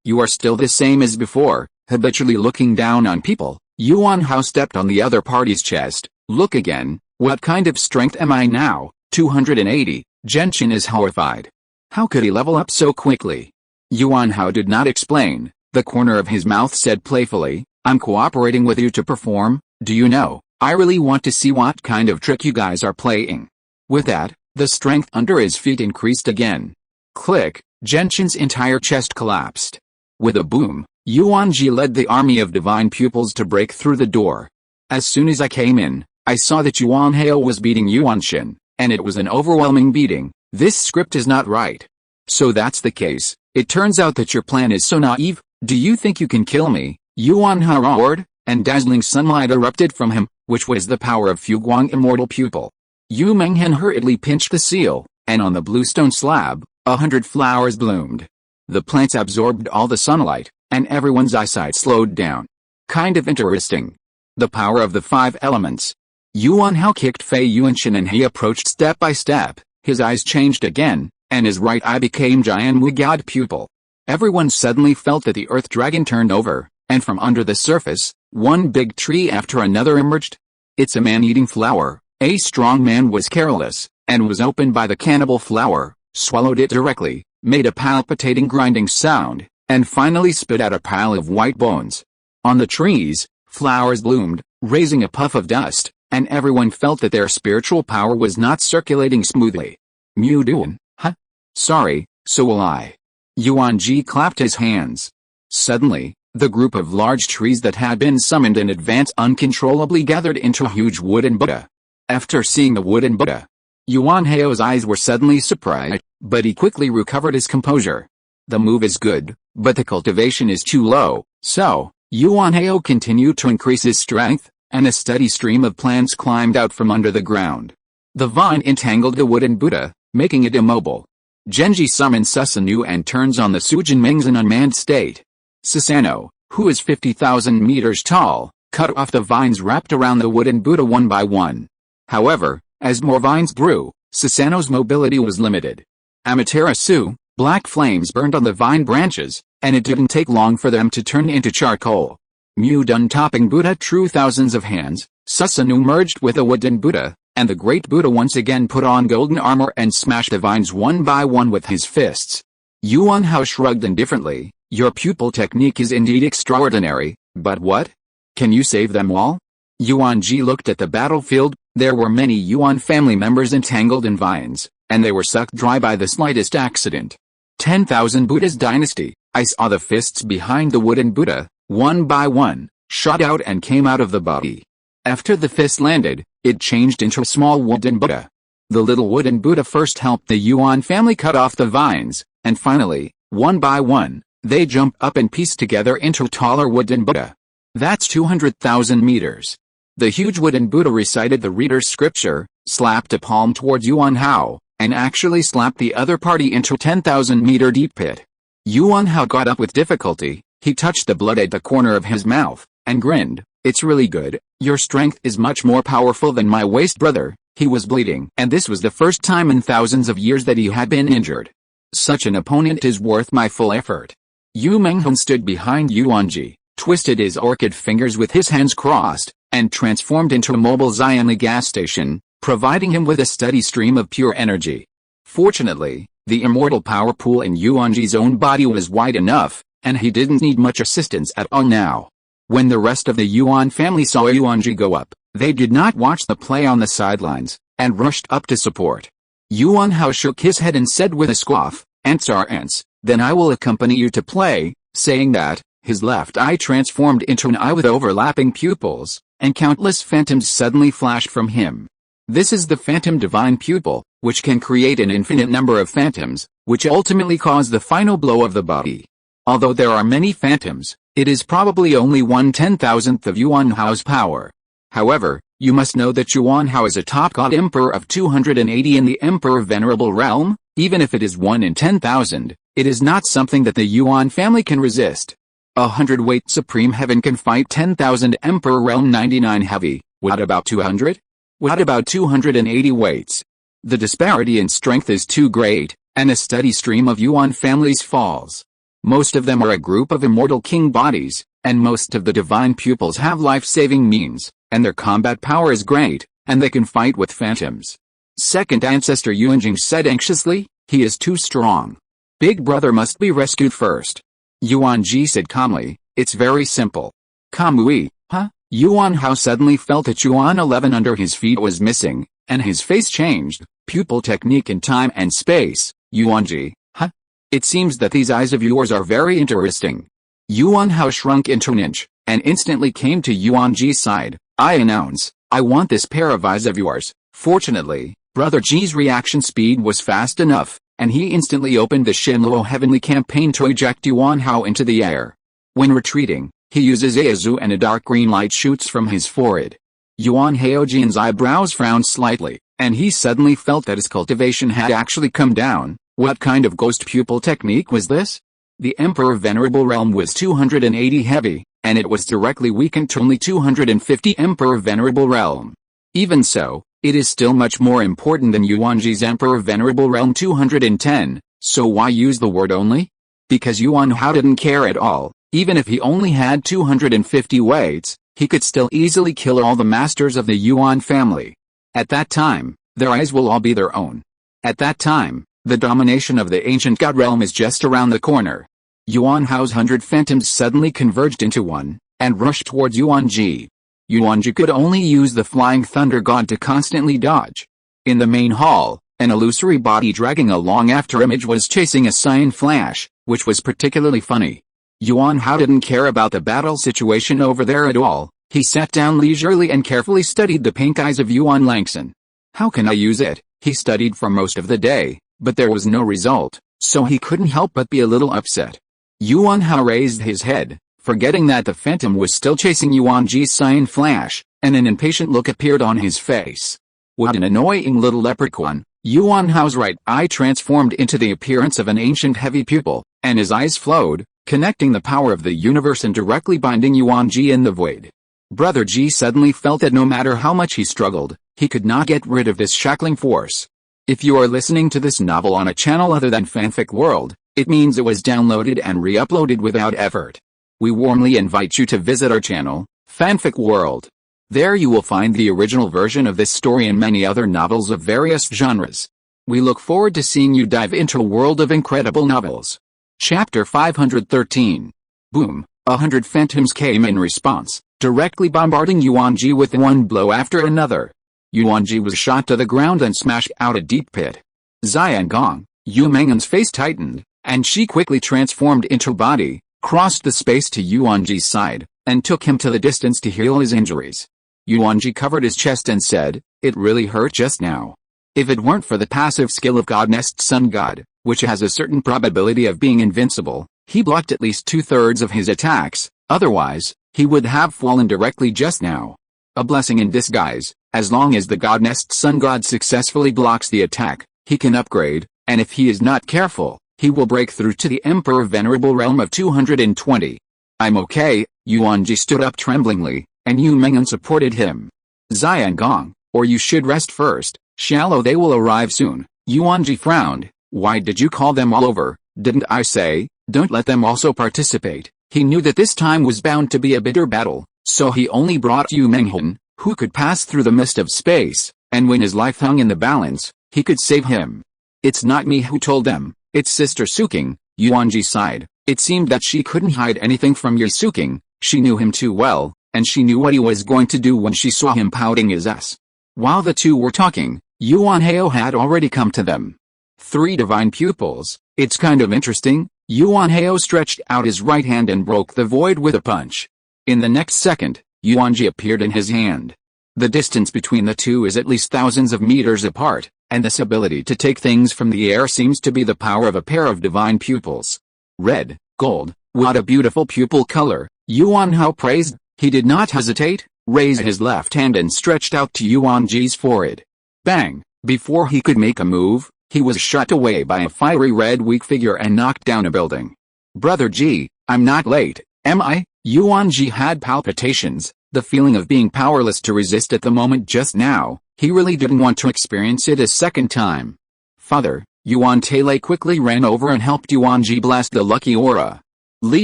you are still the same as before, habitually looking down on people. Yuanhao stepped on the other party's chest. Look again, what kind of strength am I now? 280. Genshin is horrified. How could he level up so quickly? Yuanhao did not explain. The corner of his mouth said playfully, I'm cooperating with you to perform. Do you know, I really want to see what kind of trick you guys are playing. With that, the strength under his feet increased again. Click, Genshin's entire chest collapsed. With a boom, Yuanjie led the army of divine pupils to break through the door. As soon as I came in, I saw that Yuanhao was beating Yuanjie, and it was an overwhelming beating. This script is not right. So that's the case. It turns out that your plan is so naive. Do you think you can kill me? Yuan Hao roared, and dazzling sunlight erupted from him, which was the power of Fuguang immortal pupil. Yu Menghen hurriedly pinched the seal, and on the bluestone slab, 100 flowers bloomed. The plants absorbed all the sunlight, and everyone's eyesight slowed down. Kind of interesting. The power of the 5 elements. Yuan Hao kicked Fei Yuanshan and he approached step by step. His eyes changed again, and his right eye became Jian Wujiao pupil. Everyone suddenly felt that the earth dragon turned over, and from under the surface, one big tree after another emerged. It's a man-eating flower. A strong man was careless, and was opened by the cannibal flower, swallowed it directly, made a palpitating grinding sound, and finally spit out a pile of white bones. On the trees, flowers bloomed, raising a puff of dust, and everyone felt that their spiritual power was not circulating smoothly. Mu Duan, huh? Sorry, so will I. Yuanjie clapped his hands. Suddenly, the group of large trees that had been summoned in advance uncontrollably gathered into a huge wooden Buddha. After seeing the wooden Buddha, Yuan Hao's eyes were suddenly surprised, but he quickly recovered his composure. The move is good, but the cultivation is too low, so, Yuan Hao continued to increase his strength, and a steady stream of plants climbed out from under the ground. The vine entangled the wooden Buddha, making it immobile. Genji summons Susanoo and turns on the Sujin Ming's in unmanned state. Susanoo, who is 50,000 meters tall, cut off the vines wrapped around the wooden Buddha one by one. However, as more vines grew, Susanoo's mobility was limited. Amaterasu, black flames burned on the vine branches, and it didn't take long for them to turn into charcoal. Mu Dun topping Buddha drew thousands of hands. Susanoo merged with a wooden Buddha, and the great Buddha once again put on golden armor and smashed the vines one by one with his fists. Yuan Hao shrugged indifferently. Your pupil technique is indeed extraordinary, but what? Can you save them all? Yuanjie looked at the battlefield. There were many Yuan family members entangled in vines, and they were sucked dry by the slightest accident. 10,000 Buddha's dynasty. I saw the fists behind the wooden Buddha, one by one, shot out and came out of the body. After the fist landed, it changed into a small wooden Buddha. The little wooden Buddha first helped the Yuan family cut off the vines, and finally, one by one, they jumped up and pieced together into a taller wooden Buddha. That's 200,000 meters. The huge wooden Buddha recited the reader's scripture, slapped a palm towards Yuan Hao, and actually slapped the other party into a 10,000-meter deep pit. Yuan Hao got up with difficulty. He touched the blood at the corner of his mouth, and grinned. It's really good. Your strength is much more powerful than my waist brother. He was bleeding, and this was the first time in thousands of years that he had been injured. Such an opponent is worth my full effort. Yu Menghun stood behind Yuanjie, twisted his orchid fingers with his hands crossed, and transformed into a mobile Xianli gas station, providing him with a steady stream of pure energy. Fortunately, the immortal power pool in Yuanjie's own body was wide enough, and he didn't need much assistance at all now. When the rest of the Yuan family saw Yuanjie go up, they did not watch the play on the sidelines, and rushed up to support. Yuan Hao shook his head and said with a scoff, "Ants are ants, then I will accompany you to play." Saying that, his left eye transformed into an eye with overlapping pupils, and countless phantoms suddenly flashed from him. This is the phantom divine pupil, which can create an infinite number of phantoms, which ultimately cause the final blow of the body. Although there are many phantoms, it is probably only 1/10,000th of Yuan Hao's power. However, you must know that Yuan Hao is a top god emperor of 280 in the emperor venerable realm. Even if it is 1 in 10,000, it is not something that the Yuan family can resist. 100 weight supreme heaven can fight 10,000 emperor realm 99 heavy. What about 200? What about 280 weights? The disparity in strength is too great, and a steady stream of Yuan families falls. Most of them are a group of immortal king bodies, and most of the divine pupils have life-saving means, and their combat power is great, and they can fight with phantoms. Second ancestor Yuanjing said anxiously, he is too strong. Big brother must be rescued first. Yuanjie said calmly, it's very simple. Kamui, huh? Yuan Hao suddenly felt that Yuan 11 under his feet was missing, and his face changed. Pupil technique in time and space. Yuanjie, huh? It seems that these eyes of yours are very interesting. Yuan Hao shrunk into an inch, and instantly came to Yuanjie's side. I announce, I want this pair of eyes of yours. Fortunately, Brother Ji's reaction speed was fast enough, and he instantly opened the Shinluo Heavenly Campaign to eject Yuan Hao into the air. When retreating, He uses Aizu and a dark green light shoots from his forehead. Yuan Haojian's eyebrows frowned slightly, and he suddenly felt that his cultivation had actually come down. What kind of ghost pupil technique was this? The Emperor Venerable Realm was 280 heavy, and it was directly weakened to only 250 Emperor Venerable Realm. Even so, it is still much more important than Yuanjie's Emperor Venerable Realm 210, so why use the word only? Because Yuan Hao didn't care at all. Even if he only had 250 weights, he could still easily kill all the masters of the Yuan family. At that time, their eyes will all be their own. At that time, the domination of the ancient god realm is just around the corner. Yuan Hao's 100 phantoms suddenly converged into one, and rushed towards Yuanjie. Yuanjie could only use the flying thunder god to constantly dodge. In the main hall, an illusory body dragging a long afterimage was chasing a cyan flash, which was particularly funny. Yuan Hao didn't care about the battle situation over there at all. He sat down leisurely and carefully studied the pink eyes of Yuan Langson. How can I use it? He studied for most of the day, but there was no result, so he couldn't help but be a little upset. Yuan Hao raised his head, forgetting that the phantom was still chasing Yuanjie's cyan flash, and an impatient look appeared on his face. What an annoying little leprechaun. Yuan Hao's right eye transformed into the appearance of an ancient heavy pupil, and his eyes flowed, connecting the power of the universe and directly binding Yuanjie in the void. Brother Ji suddenly felt that no matter how much he struggled, he could not get rid of this shackling force. If you are listening to this novel on a channel other than Fanfic World, it means it was downloaded and re-uploaded without effort. We warmly invite you to visit our channel, Fanfic World. There you will find the original version of this story and many other novels of various genres. We look forward to seeing you dive into a world of incredible novels. Chapter 513. Boom, 100 phantoms came in response, directly bombarding Yuanjie with one blow after another. Yuanjie was shot to the ground and smashed out a deep pit. Xiangong, Yu Meng'en's face tightened, and she quickly transformed into a body, crossed the space to Yuanjie's side, and took him to the distance to heal his injuries. Yuanjie covered his chest and said, "It really hurt just now. If it weren't for the passive skill of God Nest Sun God, which has a certain probability of being invincible, he blocked at least 2/3 of his attacks, otherwise, he would have fallen directly just now. A blessing in disguise, as long as the God Nest Sun God successfully blocks the attack, he can upgrade, and if he is not careful, he will break through to the Emperor Venerable Realm of 220. I'm okay." Yuanjie stood up tremblingly, and Yu Meng'en supported him. "Xiangong, or you should rest first, shallow they will arrive soon." Yuanjie frowned. "Why did you call them all over? Didn't I say, don't let them also participate?" He knew that this time was bound to be a bitter battle, so he only brought Yu Meng'en, who could pass through the mist of space, and when his life hung in the balance, he could save him. "It's not me who told them, it's Sister Suking," Yuanjie sighed. It seemed that she couldn't hide anything from Ye Suking. She knew him too well, and she knew what he was going to do when she saw him pouting his ass. While the two were talking, Yuan Hao had already come to them. 3 divine pupils, it's kind of interesting. Yuan Hao stretched out his right hand and broke the void with a punch. In the next second, Yuanjie appeared in his hand. The distance between the two is at least thousands of meters apart, and this ability to take things from the air seems to be the power of a pair of divine pupils. Red, gold, what a beautiful pupil color, Yuan Hao praised. He did not hesitate, raised his left hand and stretched out to Yuanjie's forehead. Bang! Before he could make a move, he was shot away by a fiery red weak figure and knocked down a building. "Brother Ji, I'm not late, am I?" Yuanjie had palpitations, the feeling of being powerless to resist at the moment just now. He really didn't want to experience it a second time. "Father," Yuan Tailei quickly ran over and helped Yuanjie blast the lucky aura. Li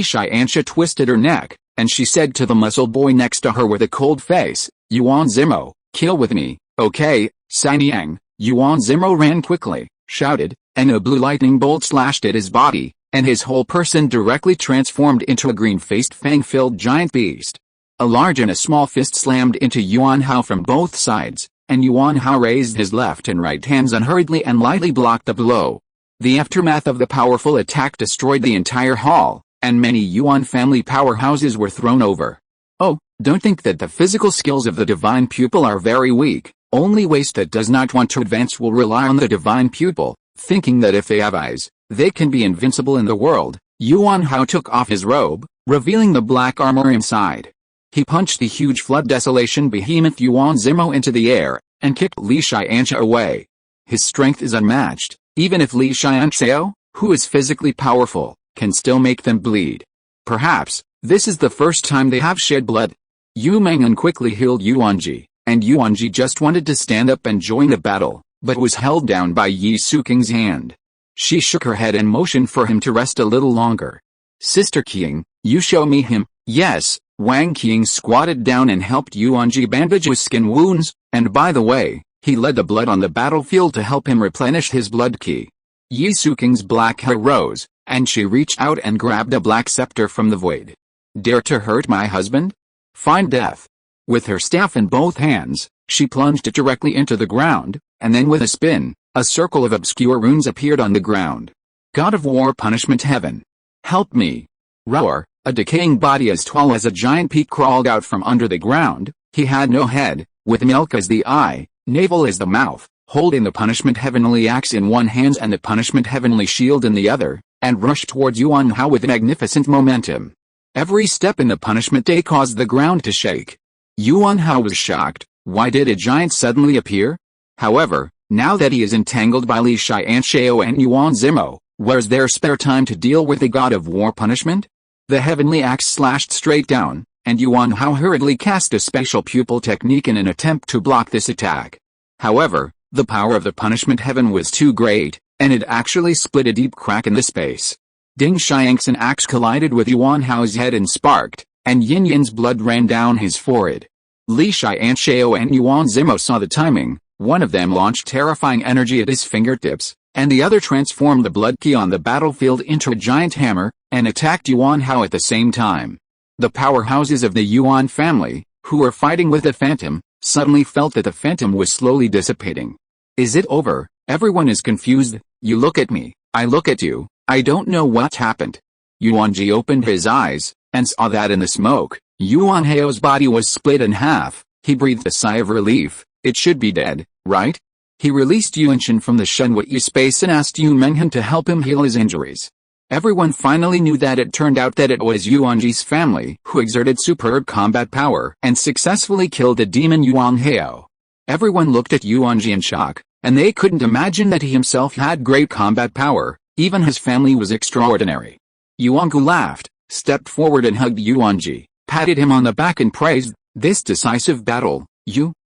Tiansha twisted her neck, and she said to the muscle boy next to her with a cold face, "Yuan Zimo, kill with me, okay?" Sanyang, Yuan Zimo ran quickly, shouted, and a blue lightning bolt slashed at his body, and his whole person directly transformed into a green-faced fang-filled giant beast. A large and a small fist slammed into Yuan Hao from both sides, and Yuan Hao raised his left and right hands unhurriedly and lightly blocked the blow. The aftermath of the powerful attack destroyed the entire hall, and many Yuan family powerhouses were thrown over. Oh, don't think that the physical skills of the divine pupil are very weak. Only waste that does not want to advance will rely on the divine pupil, thinking that if they have eyes, they can be invincible in the world. Yuan Hao took off his robe, revealing the black armor inside. He punched the huge flood desolation behemoth Yuanjie into the air, and kicked Li Tiansha away. His strength is unmatched, even if Li Tiansha, who is physically powerful, can still make them bleed. Perhaps, this is the first time they have shed blood. Yu Menghan quickly healed Yuanjie, and Yuanjie just wanted to stand up and join the battle, but was held down by Yi Suking's hand. She shook her head and motioned for him to rest a little longer. Sister Qiang, you show me him. Yes, Wang Qiang squatted down and helped Yuanjie bandage his skin wounds, and by the way, he led the blood on the battlefield to help him replenish his blood ki. Yi Suking's black hair rose, and she reached out and grabbed a black scepter from the void. Dare to hurt my husband? Find death. With her staff in both hands, she plunged it directly into the ground, and then with a spin, a circle of obscure runes appeared on the ground. God of War Punishment Heaven. Help me. Roar, a decaying body as tall as a giant peak crawled out from under the ground. He had no head, with milk as the eye, navel as the mouth, holding the Punishment Heavenly axe in one hand and the Punishment Heavenly shield in the other, and rushed towards Yuanhao with magnificent momentum. Every step in the punishment day caused the ground to shake. Yuanhao was shocked. Why did a giant suddenly appear? However, now that he is entangled by Li Tiansha and Yuanjie, where's there spare time to deal with the God of War punishment? The heavenly axe slashed straight down, and Yuanhao hurriedly cast a special pupil technique in an attempt to block this attack. However, the power of the punishment heaven was too great, and it actually split a deep crack in the space. Ding Xiang's axe collided with Yuanhao's head and sparked, and Yin Yin's blood ran down his forehead. Li Tiansha and Yuanjie saw the timing. One of them launched terrifying energy at his fingertips, and the other transformed the blood key on the battlefield into a giant hammer, and attacked Yuanhao at the same time. The powerhouses of the Yuan family, who were fighting with the phantom, suddenly felt that the phantom was slowly dissipating. Is it over? Everyone is confused. You look at me, I look at you, I don't know what happened. Yuanjie opened his eyes, and saw that in the smoke, Yuanhao's body was split in half. He breathed a sigh of relief. It should be dead, right? He released Yuanjie from the Shenhui space and asked Yu Menghan to help him heal his injuries. Everyone finally knew that it turned out that it was Yuanjie's family who exerted superb combat power and successfully killed the demon Yuanhao. Everyone looked at Yuanjie in shock, and they couldn't imagine that he himself had great combat power. Even his family was extraordinary. Yuangu laughed, stepped forward and hugged Yuanjie, patted him on the back and praised, this decisive battle,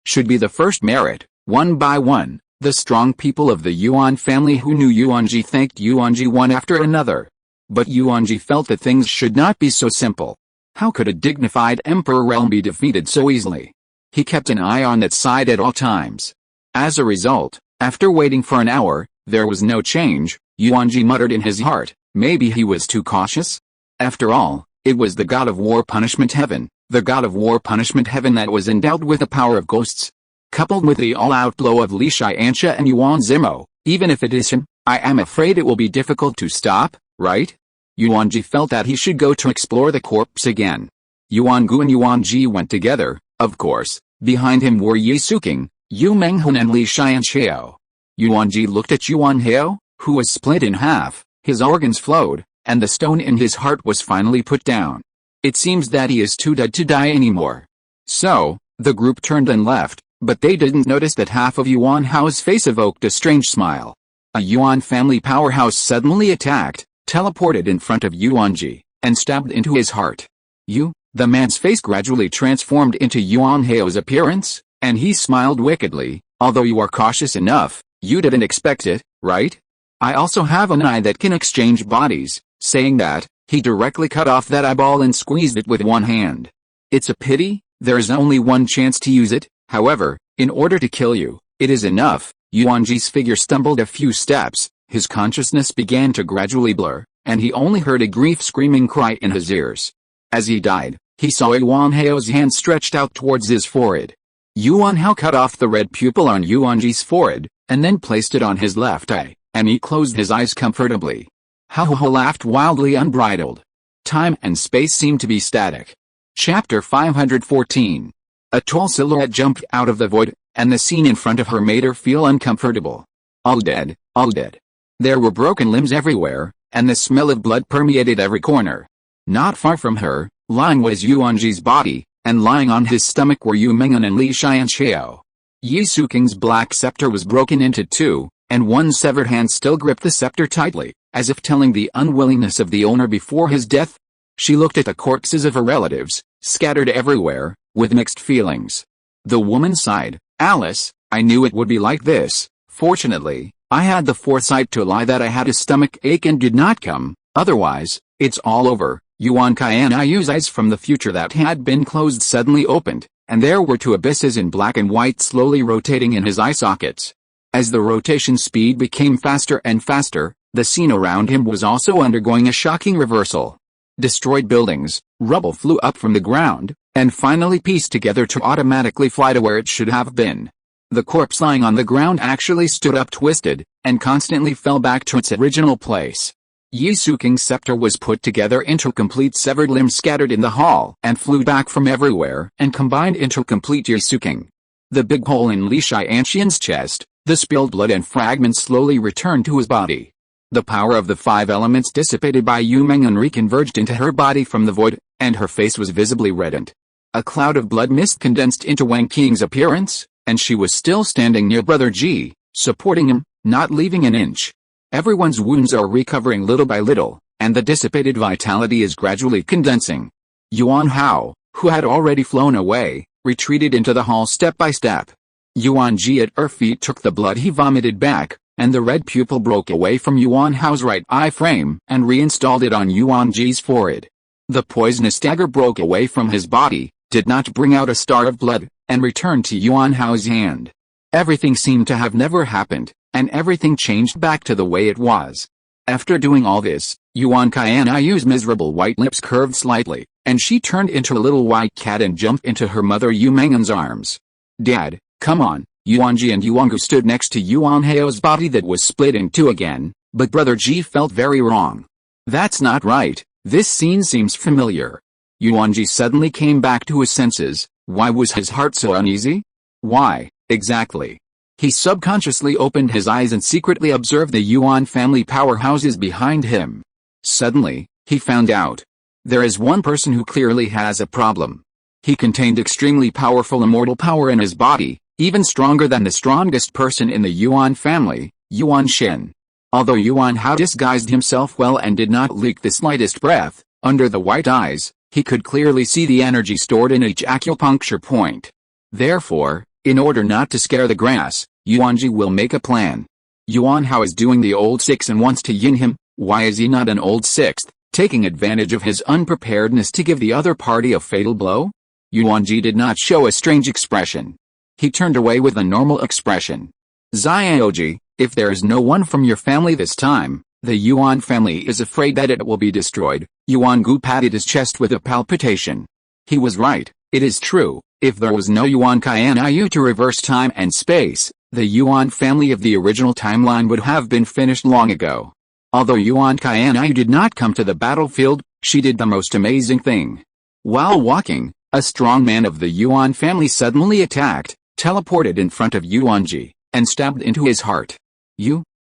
should be the first merit. One by one, the strong people of the Yuan family who knew Yuanjie thanked Yuanjie one after another. But Yuanjie felt that things should not be so simple. How could a dignified emperor realm be defeated so easily? He kept an eye on that side at all times. As a result, after waiting for an hour, there was no change. Yuanjie muttered in his heart, maybe he was too cautious? After all, it was the God of War Punishment Heaven, the God of War Punishment Heaven that was endowed with the power of ghosts. Coupled with the all-out blow of Li Tiansha and Yuanjie, even if it is him, I am afraid it will be difficult to stop, right? Yuanjie felt that he should go to explore the corpse again. Yuangu and Yuanjie went together, of course. Behind him were Yi Suking, Yu Menghan and Li Tiansha. Yuanjie looked at Yuanhao, who was split in half, his organs flowed, and the stone in his heart was finally put down. It seems that he is too dead to die anymore. So, the group turned and left, but they didn't notice that half of Yuanhao's face evoked a strange smile. A Yuan family powerhouse suddenly attacked, teleported in front of Yuanjie, and stabbed into his heart. The man's face gradually transformed into Yuanhao's appearance, and he smiled wickedly. Although you are cautious enough, you didn't expect it, right? I also have an eye that can exchange bodies. Saying that, he directly cut off that eyeball and squeezed it with one hand. It's a pity, there is only one chance to use it. However, in order to kill you, it is enough. Yuanji's figure stumbled a few steps, his consciousness began to gradually blur, and he only heard a grief screaming cry in his ears. As he died, he saw Yuanhao's hand stretched out towards his forehead. Yuanhao cut off the red pupil on Yuanji's forehead, and then placed it on his left eye, and he closed his eyes comfortably. Hao laughed wildly unbridled. Time and space seemed to be static. Chapter 514. A tall silhouette jumped out of the void, and the scene in front of her made her feel uncomfortable. All dead, all dead. There were broken limbs everywhere, and the smell of blood permeated every corner. Not far from her, lying was Yuanjie's body, and lying on his stomach were Rinnegan and Li Tiansha. Yisuking's black scepter was broken into two, and one severed hand still gripped the scepter tightly, as if telling the unwillingness of the owner before his death. She looked at the corpses of her relatives, scattered everywhere, with mixed feelings. The woman sighed. Alice, I knew it would be like this. Fortunately, I had the foresight to lie that I had a stomach ache and did not come, otherwise, it's all over. Yuanji's eyes from the future that had been closed suddenly opened, and there were two abysses in black and white slowly rotating in his eye sockets. As the rotation speed became faster and faster, the scene around him was also undergoing a shocking reversal. Destroyed buildings, rubble flew up from the ground, and finally pieced together to automatically fly to where it should have been. The corpse lying on the ground actually stood up twisted, and constantly fell back to its original place. Yisuking's scepter was put together into complete severed limbs scattered in the hall and flew back from everywhere and combined into complete Yisuking. The big hole in Li Tiansha's chest, the spilled blood and fragments slowly returned to his body. The power of the five elements dissipated by Yuanjie reconverged into her body from the void, and her face was visibly reddened. A cloud of blood mist condensed into Wang Qing's appearance, and she was still standing near Brother Ji, supporting him, not leaving an inch. Everyone's wounds are recovering little by little, and the dissipated vitality is gradually condensing. Yuan Hao, who had already flown away, retreated into the hall step by step. Yuanjie at her feet took the blood he vomited back, and the red pupil broke away from Yuan Hao's right eye frame and reinstalled it on Yuanjie's forehead. The poisonous dagger broke away from his body, did not bring out a star of blood, and returned to Yuan Hao's hand. Everything seemed to have never happened, and everything changed back to the way it was. After doing all this, Yuanji's miserable white lips curved slightly, and she turned into a little white cat and jumped into her mother Yuanji's arms. Dad, come on. Yuanjie and Yuangu stood next to Yuan Hao's body that was split in two again, but Brother Ji felt very wrong. That's not right, this scene seems familiar. Yuanjie suddenly came back to his senses. Why was his heart so uneasy? Why, exactly? He subconsciously opened his eyes and secretly observed the Yuan family powerhouses behind him. Suddenly, he found out. There is one person who clearly has a problem. He contained extremely powerful immortal power in his body, even stronger than the strongest person in the Yuan family, Yuan Shen. Although Yuan Hao disguised himself well and did not leak the slightest breath, under the white eyes, he could clearly see the energy stored in each acupuncture point. Therefore, in order not to scare the grass, Yuanjie will make a plan. Yuan Hao is doing the old six and wants to yin him. Why is he not an old sixth, taking advantage of his unpreparedness to give the other party a fatal blow? Yuanjie did not show a strange expression. He turned away with a normal expression. Xiaoji, if there is no one from your family this time, the Yuan family is afraid that it will be destroyed. Yuan Gu patted his chest with a palpitation. He was right, it is true, if there was no Yuan Qianyu to reverse time and space, the Yuan family of the original timeline would have been finished long ago. Although Yuan Qianyu did not come to the battlefield, she did the most amazing thing. While walking, a strong man of the Yuan family suddenly teleported in front of Yuanjie, and stabbed into his heart.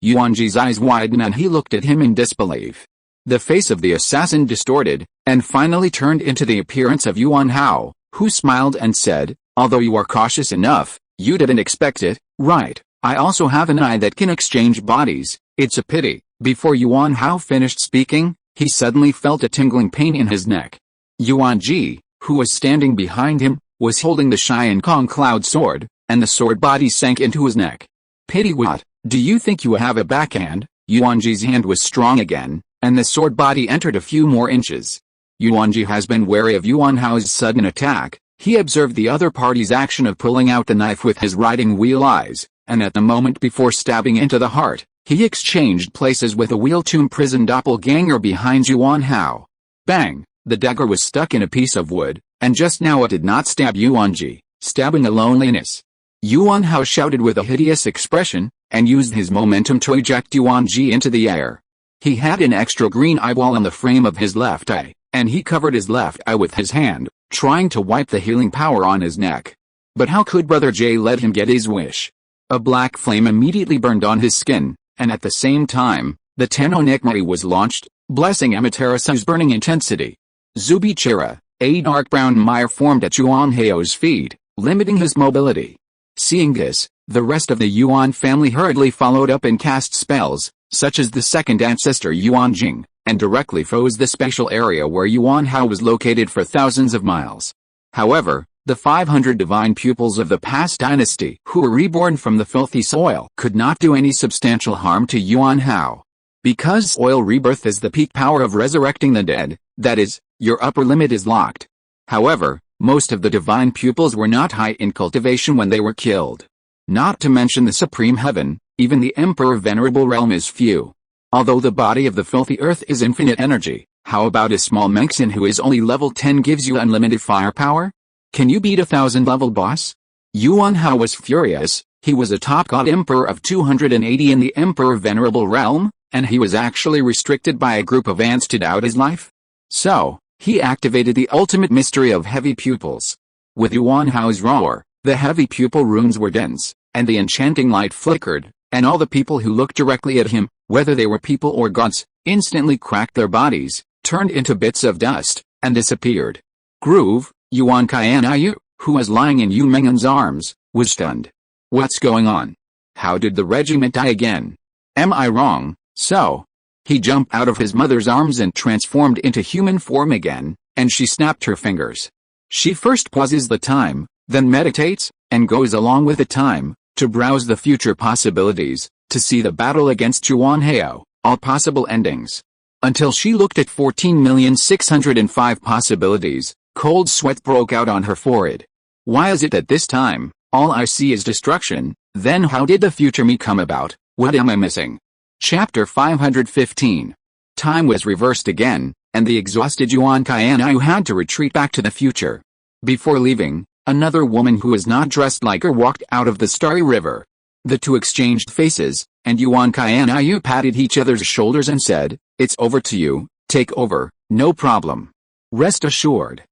Yuanjie's eyes widened and he looked at him in disbelief. The face of the assassin distorted, and finally turned into the appearance of Yuan Hao, who smiled and said, although you are cautious enough, you didn't expect it, right? I also have an eye that can exchange bodies, it's a pity. Before Yuan Hao finished speaking, he suddenly felt a tingling pain in his neck. Yuanjie, who was standing behind him, was holding the Sharingan cloud sword, and the sword body sank into his neck. Pity what? Do you think you have a backhand? Yuanjie's hand was strong again, and the sword body entered a few more inches. Yuanjie has been wary of Yuan Hao's sudden attack. He observed the other party's action of pulling out the knife with his riding wheel eyes, and at the moment before stabbing into the heart, he exchanged places with a wheel-tomb prison doppelganger behind Yuan Hao. Bang! The dagger was stuck in a piece of wood, and just now it did not stab Yuanjie, stabbing a loneliness. Yuan Hao shouted with a hideous expression, and used his momentum to eject Yuanjie into the air. He had an extra green eyeball on the frame of his left eye, and he covered his left eye with his hand, trying to wipe the healing power on his neck. But how could Brother Jay let him get his wish? A black flame immediately burned on his skin, and at the same time, the Tenno Nikmari was launched, blessing Amaterasu's burning intensity. Zubichira, a dark brown mire formed at Yuanheo's feet, limiting his mobility. Seeing this, the rest of the Yuan family hurriedly followed up and cast spells, such as the second ancestor Yuanjing, and directly froze the spatial area where Yuanhao was located for thousands of miles. However, the 500 divine pupils of the past dynasty who were reborn from the filthy soil could not do any substantial harm to Yuanhao. Because soil rebirth is the peak power of resurrecting the dead, that is, your upper limit is locked. However, most of the divine pupils were not high in cultivation when they were killed. Not to mention the supreme heaven, even the Emperor Venerable Realm is few. Although the body of the filthy earth is infinite energy, how about a small Mengxin who is only level 10 gives you unlimited firepower? Can you beat a 1000-level boss? Yuanhao was furious. He was a top god emperor of 280 in the Emperor Venerable Realm, and he was actually restricted by a group of ants to doubt his life. So, he activated the ultimate mystery of heavy pupils. With Yuanhao's roar, the heavy pupil runes were dense, and the enchanting light flickered, and all the people who looked directly at him, whether they were people or gods, instantly cracked their bodies, turned into bits of dust, and disappeared. Groove, Yuan Qianayu, who was lying in Yu Mengan's arms, was stunned. What's going on? How did the regiment die again? Am I wrong? So, he jumped out of his mother's arms and transformed into human form again, and she snapped her fingers. She first pauses the time, then meditates, and goes along with the time, to browse the future possibilities, to see the battle against Yuanhao, all possible endings. Until she looked at 14,605 possibilities, cold sweat broke out on her forehead. Why is it that this time, all I see is destruction? Then how did the future me come about? What am I missing? Chapter 515. Time was reversed again, and the exhausted Yuan Qianayu had to retreat back to the future. Before leaving, another woman who was not dressed like her walked out of the starry river. The two exchanged faces, and Yuan Qianayu patted each other's shoulders and said, "It's over to you, take over, no problem. Rest assured."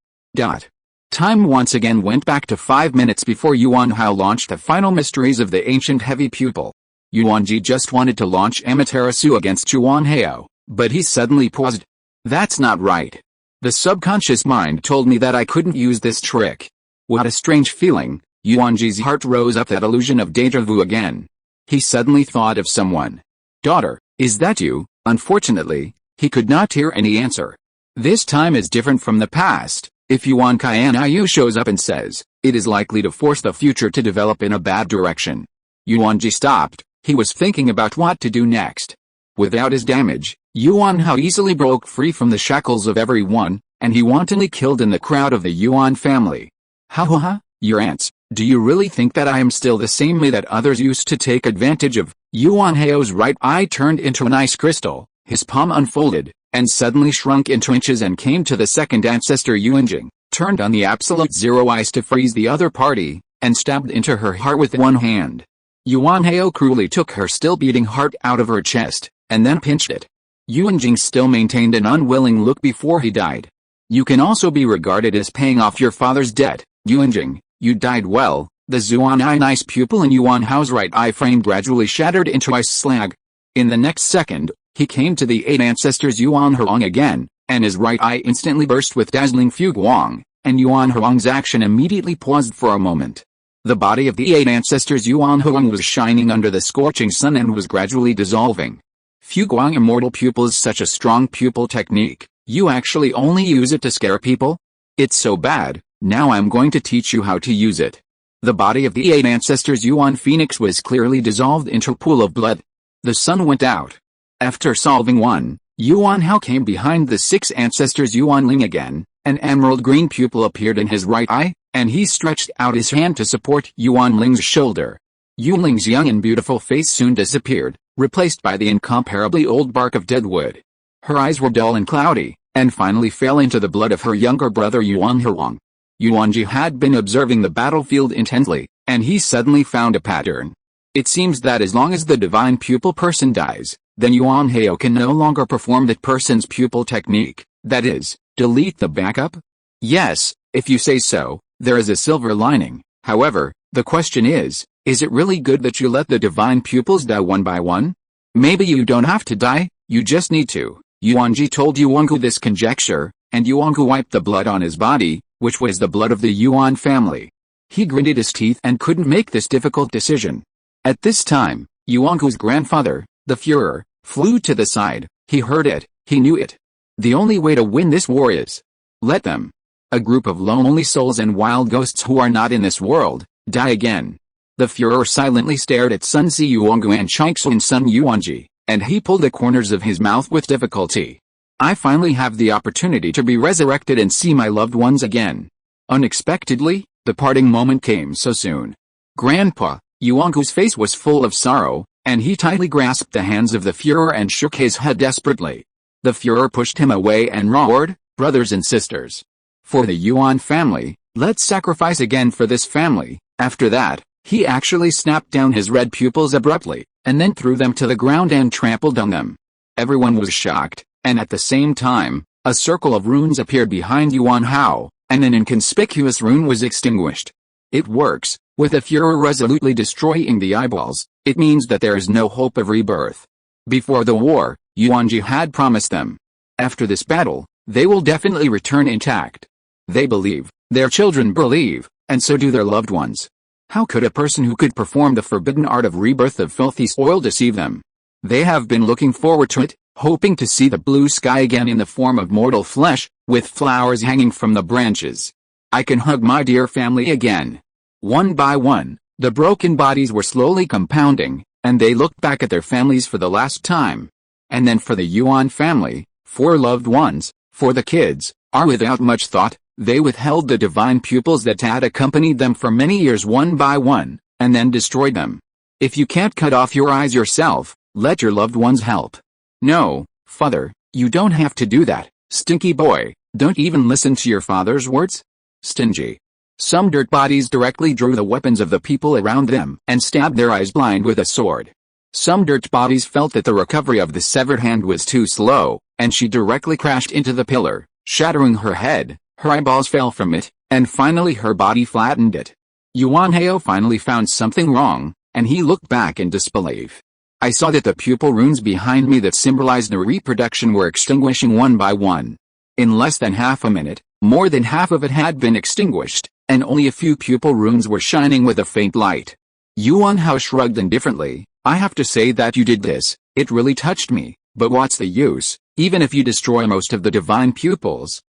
Time once again went back to 5 minutes before Yuanhao launched the final mysteries of the ancient heavy pupil. Yuanjie just wanted to launch Amaterasu against Yuanhao, but he suddenly paused. That's not right. The subconscious mind told me that I couldn't use this trick. What a strange feeling. Yuanjie's heart rose up that illusion of deja vu again. He suddenly thought of someone. Daughter, is that you? Unfortunately, he could not hear any answer. This time is different from the past. If Yuan Qianayu shows up and says, it is likely to force the future to develop in a bad direction. Yuanjie stopped. He was thinking about what to do next. Without his damage, Yuanhao easily broke free from the shackles of everyone, and he wantonly killed in the crowd of the Yuan family. Ha, your ants, do you really think that I am still the same me that others used to take advantage of? Yuanhao's right eye turned into an ice crystal, his palm unfolded, and suddenly shrunk into inches and came to the second ancestor Yuanjing, turned on the absolute zero ice to freeze the other party, and stabbed into her heart with one hand. Yuanhao cruelly took her still beating heart out of her chest, and then pinched it. Yuanjing still maintained an unwilling look before he died. You can also be regarded as paying off your father's debt, Yuanjing, you died well. The Zuanai ice pupil in Yuanhao's right eye frame gradually shattered into ice slag. In the next second, he came to the 8 ancestors Yuanhuang again, and his right eye instantly burst with dazzling Fuguang, and Yuanhuang's action immediately paused for a moment. The body of the 8 ancestors Yuanhuang was shining under the scorching sun and was gradually dissolving. Fuguang immortal pupil is such a strong pupil technique, you actually only use it to scare people? It's so bad, now I'm going to teach you how to use it. The body of the 8 ancestors Yuan Phoenix was clearly dissolved into a pool of blood. The sun went out. After solving one, Yuanhao came behind the 6 ancestors Yuan Ling again. An emerald green pupil appeared in his right eye, and he stretched out his hand to support Yuan Ling's shoulder. Yuan Ling's young and beautiful face soon disappeared, replaced by the incomparably old bark of dead wood. Her eyes were dull and cloudy, and finally fell into the blood of her younger brother Yuanhuang. Yuanjie had been observing the battlefield intently, and he suddenly found a pattern. It seems that as long as the divine pupil person dies, then Yuanhao can no longer perform that person's pupil technique, that is, delete the backup? Yes, if you say so, there is a silver lining. However, the question is it really good that you let the divine pupils die one by one? Maybe you don't have to die, you just need to Yuanjie told Yuangu this conjecture, and Yuangu wiped the blood on his body, which was the blood of the Yuan family. He gritted his teeth and couldn't make this difficult decision. At this time, Yuangu's grandfather, the Führer, flew to the side. He heard it, he knew it. The only way to win this war is let them. A group of lonely souls and wild ghosts who are not in this world, die again. The Führer silently stared at Sun Si Yuangu and Chixun's son Yuanjie, and he pulled the corners of his mouth with difficulty. I finally have the opportunity to be resurrected and see my loved ones again. Unexpectedly, the parting moment came so soon. Grandpa, Yuangu's face was full of sorrow, and he tightly grasped the hands of the Führer and shook his head desperately. The Führer pushed him away and roared, "Brothers and sisters. For the Yuan family, let's sacrifice again for this family." After that, he actually snapped down his red pupils abruptly, and then threw them to the ground and trampled on them. Everyone was shocked, and at the same time, a circle of runes appeared behind Yuan Hao, and an inconspicuous rune was extinguished. It works. With the Führer resolutely destroying the eyeballs, it means that there is no hope of rebirth. Before the war, Yuanjie had promised them. After this battle, they will definitely return intact. They believe, their children believe, and so do their loved ones. How could a person who could perform the forbidden art of rebirth of filthy soil deceive them? They have been looking forward to it, hoping to see the blue sky again in the form of mortal flesh, with flowers hanging from the branches. I can hug my dear family again. One by one, the broken bodies were slowly compounding, and they looked back at their families for the last time. And then for the Yuan family, 4 loved ones, for the kids, without much thought, they withheld the divine pupils that had accompanied them for many years one by one, and then destroyed them. If you can't cut off your eyes yourself, let your loved ones help. No, father, you don't have to do that, stinky boy, don't even listen to your father's words. Stingy. Some dirt bodies directly drew the weapons of the people around them and stabbed their eyes blind with a sword. Some dirt bodies felt that the recovery of the severed hand was too slow, and she directly crashed into the pillar, shattering her head. Her eyeballs fell from it, and finally her body flattened it. Yuan Hao finally found something wrong, and he looked back in disbelief. I saw that the pupil runes behind me that symbolized the reproduction were extinguishing one by one. In less than half a minute, more than half of it had been extinguished, and only a few pupil runes were shining with a faint light. Yuan Hao shrugged indifferently. I have to say that you did this, it really touched me, but what's the use, even if you destroy most of the divine pupils,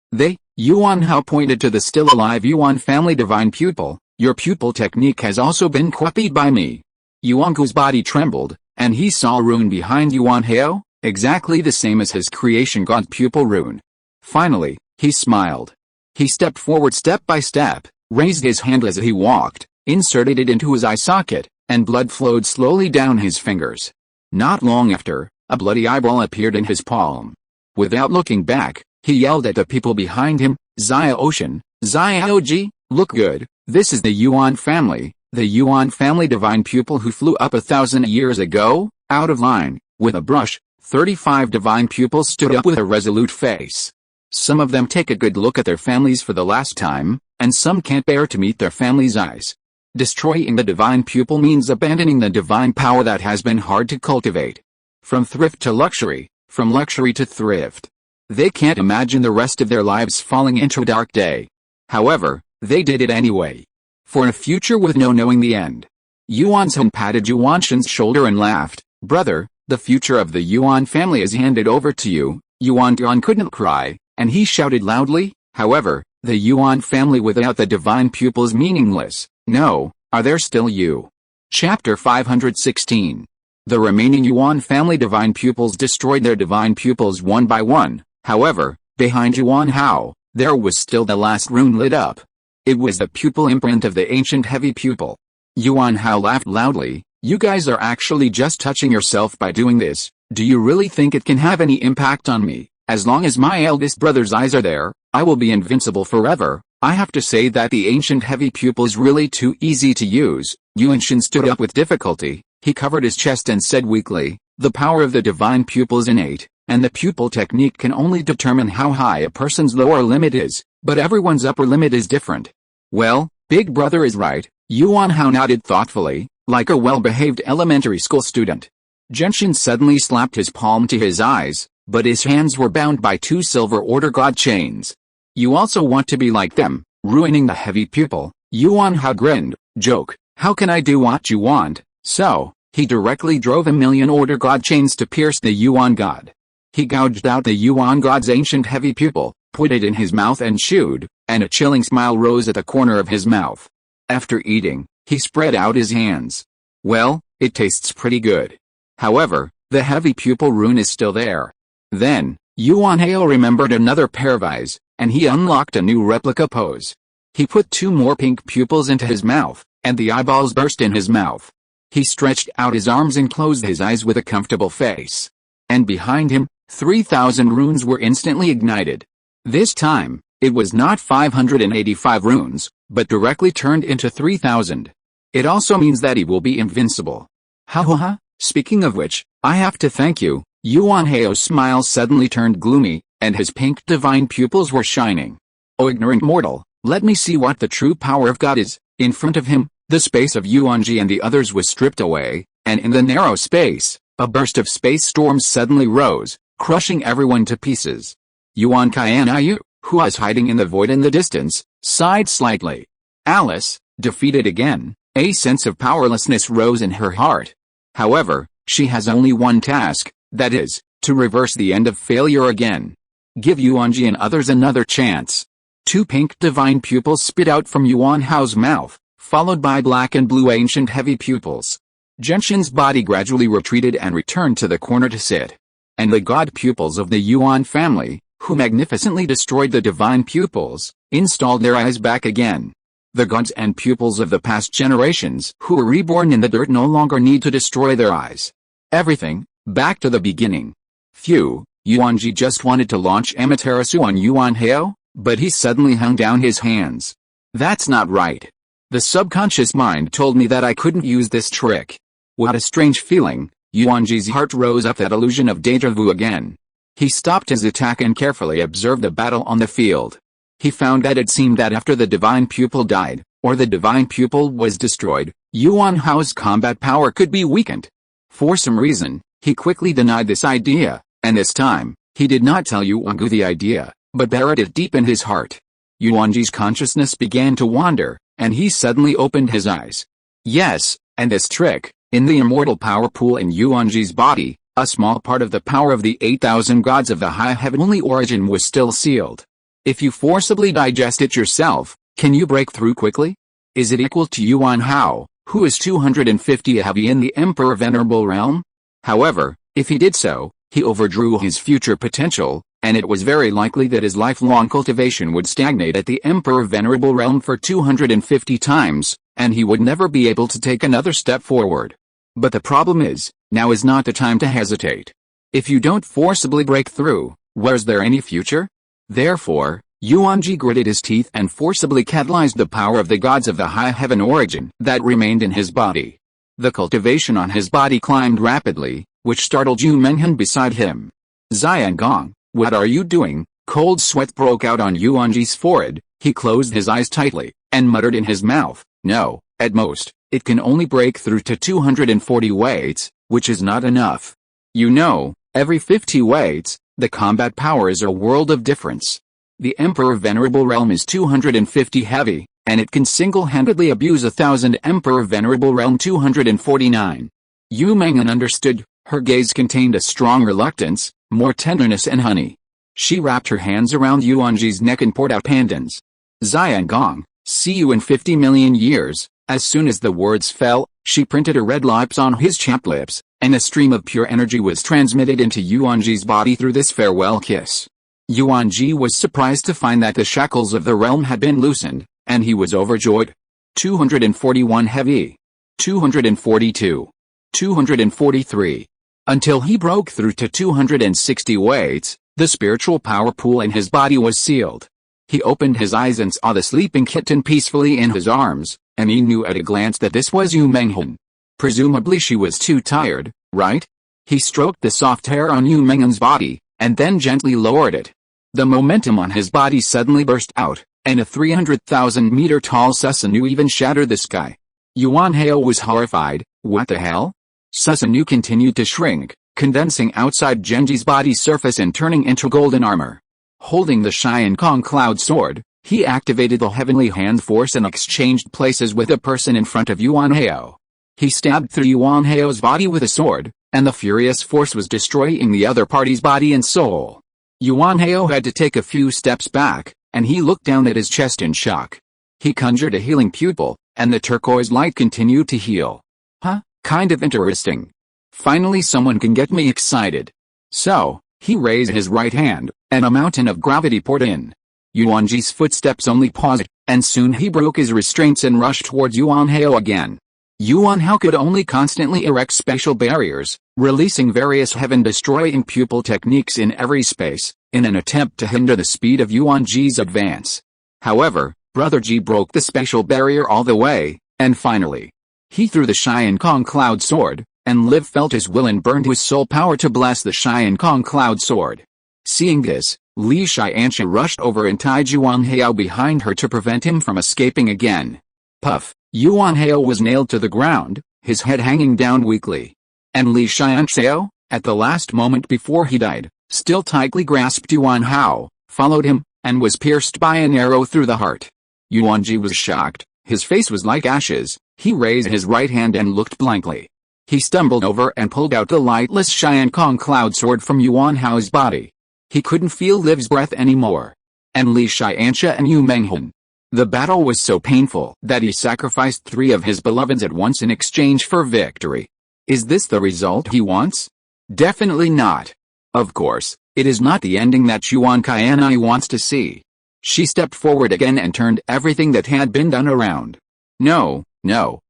Yuan Hao pointed to the still alive Yuan family divine pupil, your pupil technique has also been copied by me. Yuangu's body trembled, and he saw a rune behind Yuan Hao, exactly the same as his creation god's pupil rune. Finally, he smiled. He stepped forward step by step, raised his hand as he walked, inserted it into his eye socket, and blood flowed slowly down his fingers. Not long after, a bloody eyeball appeared in his palm. Without looking back, he yelled at the people behind him, Zia Ocean, Xiaoji, look good, this is the Yuan family divine pupil who flew up 1,000 years ago, out of line. With a brush, 35 divine pupils stood up with a resolute face. Some of them take a good look at their families for the last time, and some can't bear to meet their families' eyes. Destroying the divine pupil means abandoning the divine power that has been hard to cultivate. From thrift to luxury, from luxury to thrift. They can't imagine the rest of their lives falling into a dark day. However, they did it anyway. For a future with no knowing the end. Yuan Hao patted Yuanshan's shoulder and laughed. Brother, the future of the Yuan family is handed over to you. Yuan couldn't cry, and he shouted loudly. However, the Yuan family without the divine pupil is meaningless. No, are there still you? Chapter 516. The remaining Yuan family divine pupils destroyed their divine pupils one by one. However, behind Yuan Hao, there was still the last rune lit up. It was the pupil imprint of the ancient heavy pupil. Yuan Hao laughed loudly. You guys are actually just touching yourself by doing this. Do you really think it can have any impact on me? As long as my eldest brother's eyes are there, I will be invincible forever. I have to say that the ancient heavy pupil is really too easy to use. Yuanshan stood up with difficulty. He covered his chest and said weakly, the power of the divine pupil is innate, and the pupil technique can only determine how high a person's lower limit is, but everyone's upper limit is different. Well, big brother is right, Yuan Hao nodded thoughtfully, like a well-behaved elementary school student. Genshin suddenly slapped his palm to his eyes. but his hands were bound by 2 silver order god chains. You also want to be like them, ruining the heavy pupil. Yuan Hao grinned. Joke, how can I do what you want? So, he directly drove 1,000,000 order god chains to pierce the Yuan god. He gouged out the Yuan god's ancient heavy pupil, put it in his mouth and chewed, and a chilling smile rose at the corner of his mouth. After eating, he spread out his hands. Well, it tastes pretty good. However, the heavy pupil rune is still there. Then, Yuan Hao remembered another pair of eyes, and he unlocked a new replica pose. He put 2 more pink pupils into his mouth, and the eyeballs burst in his mouth. He stretched out his arms and closed his eyes with a comfortable face. And behind him, 3,000 runes were instantly ignited. This time, it was not 585 runes, but directly turned into 3,000. It also means that he will be invincible. Ha ha ha, speaking of which, I have to thank you. Yuan Hao's smile suddenly turned gloomy, and his pink divine pupils were shining. O ignorant mortal, let me see what the true power of God is. In front of him, the space of Yuanjie and the others was stripped away, and in the narrow space, a burst of space storms suddenly rose, crushing everyone to pieces. Yuan Qianayu, who was hiding in the void in the distance, sighed slightly. Alice, defeated again, a sense of powerlessness rose in her heart. However, she has only one task, that is, to reverse the end of failure again. Give Yuanjie and others another chance. 2 pink divine pupils spit out from Yuan Hao's mouth, followed by black and blue ancient heavy pupils. Genshin's body gradually retreated and returned to the corner to sit. And the god pupils of the Yuan family, who magnificently destroyed the divine pupils, installed their eyes back again. The gods and pupils of the past generations who were reborn in the dirt no longer need to destroy their eyes. Everything, back to the beginning. Phew, Yuanjie just wanted to launch Amaterasu on Yuan Hao, but he suddenly hung down his hands. That's not right. The subconscious mind told me that I couldn't use this trick. What a strange feeling. Yuanjie's heart rose up that illusion of deja vu again. He stopped his attack and carefully observed the battle on the field. He found that it seemed that after the divine pupil died, or the divine pupil was destroyed, Yuan Hao's combat power could be weakened. For some reason, he quickly denied this idea, and this time, he did not tell Yuangu the idea, but buried it deep in his heart. Yuanjie's consciousness began to wander, and he suddenly opened his eyes. Yes, and this trick, in the immortal power pool in Yuanjie's body, a small part of the power of the 8,000 gods of the high heavenly origin was still sealed. If you forcibly digest it yourself, can you break through quickly? Is it equal to Yuan Hao, who is 250 heavy in the Emperor Venerable realm? However, if he did so, he overdrew his future potential, and it was very likely that his lifelong cultivation would stagnate at the Emperor Venerable realm for 250 times, and he would never be able to take another step forward. But the problem is, now is not the time to hesitate. If you don't forcibly break through, where's there any future? Therefore, Yuanjie gritted his teeth and forcibly catalyzed the power of the gods of the high heaven origin that remained in his body. The cultivation on his body climbed rapidly, which startled Yu Menghan beside him. Xiangong, what are you doing? Cold sweat broke out on Yuanjie's forehead. He closed his eyes tightly, and muttered in his mouth, no, at most, it can only break through to 240 weights, which is not enough. You know, every 50 weights, the combat power is a world of difference. The Emperor Venerable realm is 250 heavy, and it can single-handedly abuse 1,000 Emperor Venerable realm 249. Yu Menghan understood, her gaze contained a strong reluctance, more tenderness and honey. She wrapped her hands around Yuanjie's neck and poured out pandans. Xiangong, see you in 50 million years. As soon as the words fell, she printed her red lips on his chapped lips, and a stream of pure energy was transmitted into Yuanjie's body through this farewell kiss. Yuanjie was surprised to find that the shackles of the realm had been loosened, and he was overjoyed. 241 heavy. 242. 243. Until he broke through to 260 weights, the spiritual power pool in his body was sealed. He opened his eyes and saw the sleeping kitten peacefully in his arms, and he knew at a glance that this was Yu Menghan. Presumably she was too tired, right? He stroked the soft hair on Yu Menghan's body, and then gently lowered it. The momentum on his body suddenly burst out, and a 300,000-meter tall Susanoo even shattered the sky. Yuan Hao was horrified. What the hell? Susanoo continued to shrink, condensing outside Genji's body surface and turning into golden armor. Holding the Sharingan cloud sword, he activated the heavenly hand force and exchanged places with the person in front of Yuanhao. He stabbed through Yuanhao's body with a sword, and the furious force was destroying the other party's body and soul. Yuanhao had to take a few steps back, and he looked down at his chest in shock. He conjured a healing pupil, and the turquoise light continued to heal. Huh, kind of interesting. Finally someone can get me excited. So, he raised his right hand, and a mountain of gravity poured in. Yuanjie's footsteps only paused, and soon he broke his restraints and rushed towards Yuanhao again. Yuanhao could only constantly erect spatial barriers, releasing various heaven-destroying pupil techniques in every space, in an attempt to hinder the speed of Yuanjie's advance. However, Brother Ji broke the spatial barrier all the way, and finally, he threw the Sharingan cloud sword, and Liv felt his will and burned his soul power to bless the Sharingan cloud sword. Seeing this, Li Tiansha rushed over and tied Yuanhao behind her to prevent him from escaping again. Puff, Yuanhao was nailed to the ground, his head hanging down weakly. And Li Tiansha, at the last moment before he died, still tightly grasped Yuanhao, followed him, and was pierced by an arrow through the heart. Yuanjie was shocked, his face was like ashes, he raised his right hand and looked blankly. He stumbled over and pulled out the lightless Sharingan cloud sword from Yuanhao's body. He couldn't feel Liv's breath anymore. And Li Tiansha and Yu Menghan. The battle was so painful that he sacrificed 3 of his beloveds at once in exchange for victory. Is this the result he wants? Definitely not. Of course, it is not the ending that Yuanjie wants to see. She stepped forward again and turned everything that had been done around. No,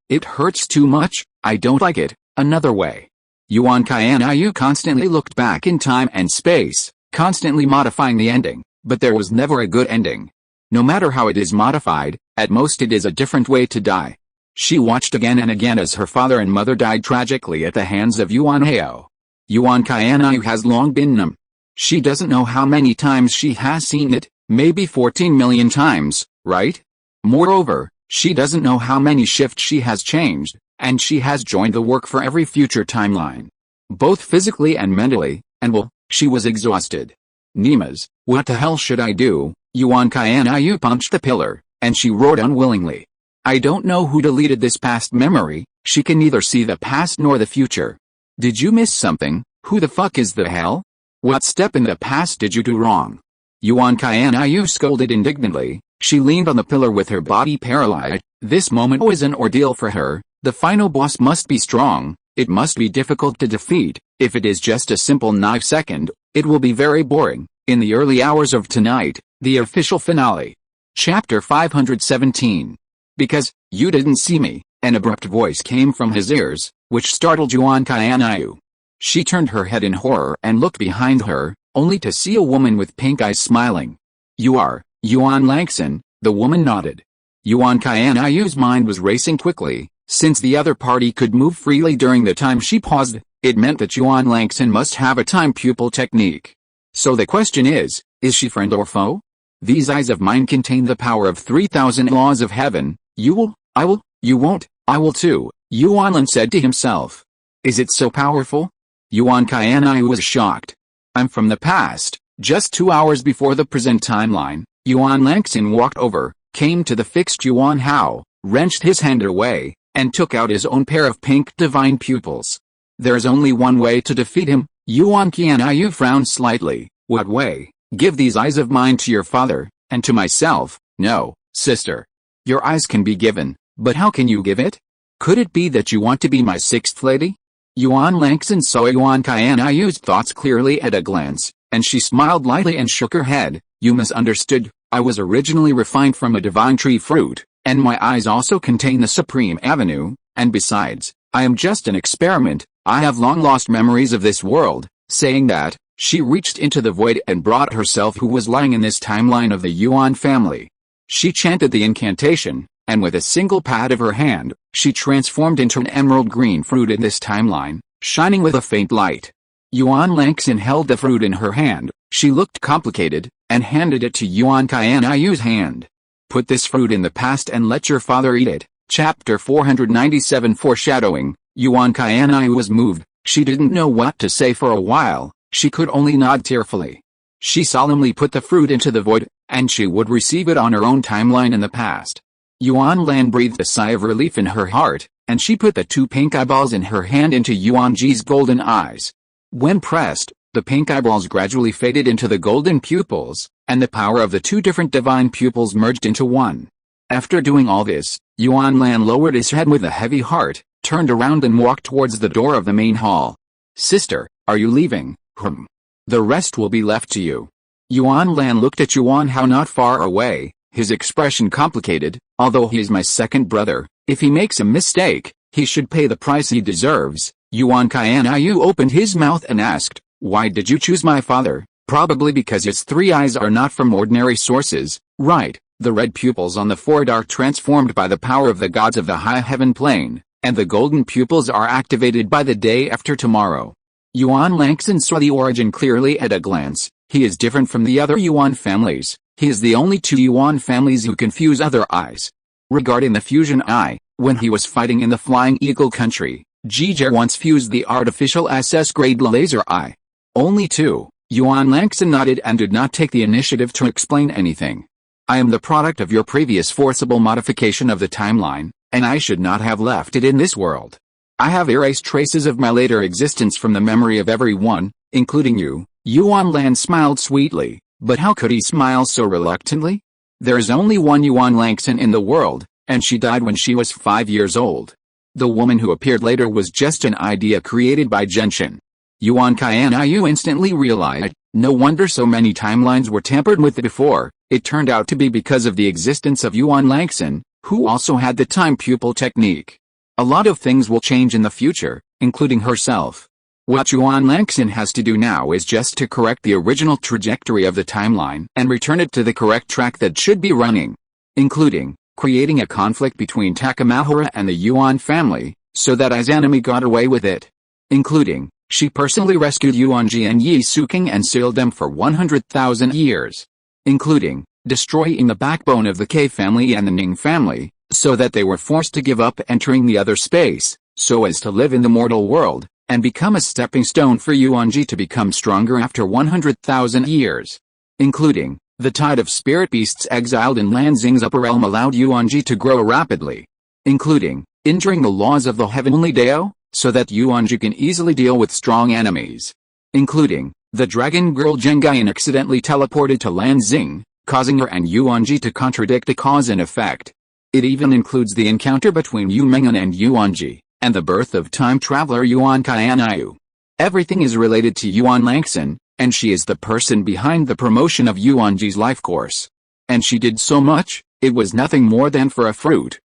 it hurts too much, I don't like it, another way. Yuanjie constantly looked back in time and space, constantly modifying the ending, but there was never a good ending. No matter how it is modified, at most it is a different way to die. She watched again and again as her father and mother died tragically at the hands of Yuanhao. Yuanjie has long been numb. She doesn't know how many times she has seen it, maybe 14 million times, right? Moreover, she doesn't know how many shifts she has changed, and she has joined the work for every future timeline. Both physically and mentally, and well, she was exhausted. Nemas, what the hell should I do? Yuanjie punched the pillar, and she roared unwillingly. I don't know who deleted this past memory, she can neither see the past nor the future. Did you miss something? Who the fuck is the hell? What step in the past did you do wrong? Yuanjie scolded indignantly. She leaned on the pillar with her body paralyzed. This moment was an ordeal for her. The final boss must be strong, it must be difficult to defeat. If it is just a simple knife second, it will be very boring. In the early hours of tonight, the official finale. Chapter 517. Because, you didn't see me, an abrupt voice came from his ears, which startled Yuanjie. She turned her head in horror and looked behind her, only to see a woman with pink eyes smiling. You are, Yuan Langson, the woman nodded. Yuanjie's mind was racing quickly, since the other party could move freely during the time she paused, it meant that Yuan Langson must have a time pupil technique. So the question is she friend or foe? These eyes of mine contain the power of 3,000 laws of heaven. You will, I will, you won't, I will too, Yuanlin said to himself. Is it so powerful? Yuanjie was shocked. I'm from the past. Just 2 hours before the present timeline, Yuan Langson walked over, came to the fixed Yuanhao, wrenched his hand away, and took out his own pair of pink divine pupils. There's only one way to defeat him. Yuanjie frowned slightly. What way? Give these eyes of mine to your father, and to myself. No, sister. Your eyes can be given, but how can you give it? Could it be that you want to be my sixth lady? Yuan Langson saw Yuanjie's thoughts clearly at a glance, and she smiled lightly and shook her head. You misunderstood. I was originally refined from a divine tree fruit, and my eyes also contain the supreme avenue, and besides, I am just an experiment. I have long lost memories of this world. Saying that, she reached into the void and brought herself who was lying in this timeline of the Yuan family. She chanted the incantation, and with a single pat of her hand, she transformed into an emerald green fruit in this timeline, shining with a faint light. Yuan Langson held the fruit in her hand. She looked complicated, and handed it to Yuanjie's hand. Put this fruit in the past and let your father eat it. Chapter 497 Foreshadowing. Yuanjie was moved. She didn't know what to say for a while, she could only nod tearfully. She solemnly put the fruit into the void, and she would receive it on her own timeline in the past. Yuan Lan breathed a sigh of relief in her heart, and she put the 2 pink eyeballs in her hand into Yuanjie's golden eyes. When pressed, the pink eyeballs gradually faded into the golden pupils, and the power of the 2 different divine pupils merged into one. After doing all this, Yuan Lan lowered his head with a heavy heart, turned around and walked towards the door of the main hall. "Sister, are you leaving?" "The rest will be left to you." Yuan Lan looked at Yuan Hao not far away, his expression complicated. "Although he is my second brother, if he makes a mistake, he should pay the price he deserves." Yuan Qianyu opened his mouth and asked, "Why did you choose my father?" "Probably because his 3 eyes are not from ordinary sources, right? The red pupils on the forehead are transformed by the power of the gods of the high heaven plane, and the golden pupils are activated by the day after tomorrow." Yuan Langson saw the origin clearly at a glance. He is different from the other Yuan families. He is the only 2 Yuan families who can fuse other eyes. Regarding the fusion eye, when he was fighting in the Flying Eagle country, Jie once fused the artificial SS grade laser eye. Only 2. Yuan Langson nodded and did not take the initiative to explain anything. "I am the product of your previous forcible modification of the timeline, and I should not have left it in this world. I have erased traces of my later existence from the memory of everyone, including you." Yuan Lan smiled sweetly, but how could he smile so reluctantly? There is only one Yuan Langson in the world, and she died when she was 5 years old. The woman who appeared later was just an idea created by Genshin. Yuan Qianyu instantly realized, no wonder so many timelines were tampered with before. It turned out to be because of the existence of Yuan Langson, who also had the time pupil technique. A lot of things will change in the future, including herself. What Yuan Langson has to do now is just to correct the original trajectory of the timeline and return it to the correct track that should be running, including creating a conflict between Takamahara and the Yuan family, so that Izanami got away with it. Including, she personally rescued Yuanjie and Yi Suking and sealed them for 100,000 years. Including, destroying the backbone of the K family and the Ning family, so that they were forced to give up entering the other space, so as to live in the mortal world, and become a stepping stone for Yuanjie to become stronger after 100,000 years. Including, the tide of spirit beasts exiled in Lanzing's upper realm allowed Yuanjie to grow rapidly. Including, injuring the laws of the heavenly Dao, so that Yuanjie can easily deal with strong enemies. Including, the dragon girl Zhengaian accidentally teleported to Lanzing, causing her and Yuanjie to contradict the cause and effect. It even includes the encounter between Yu Mengan and Yuanjie, and the birth of time traveler Yuan Qianyu. Everything is related to Yuan Langson, and she is the person behind the promotion of Yuanjie's life course. And she did so much, it was nothing more than for a fruit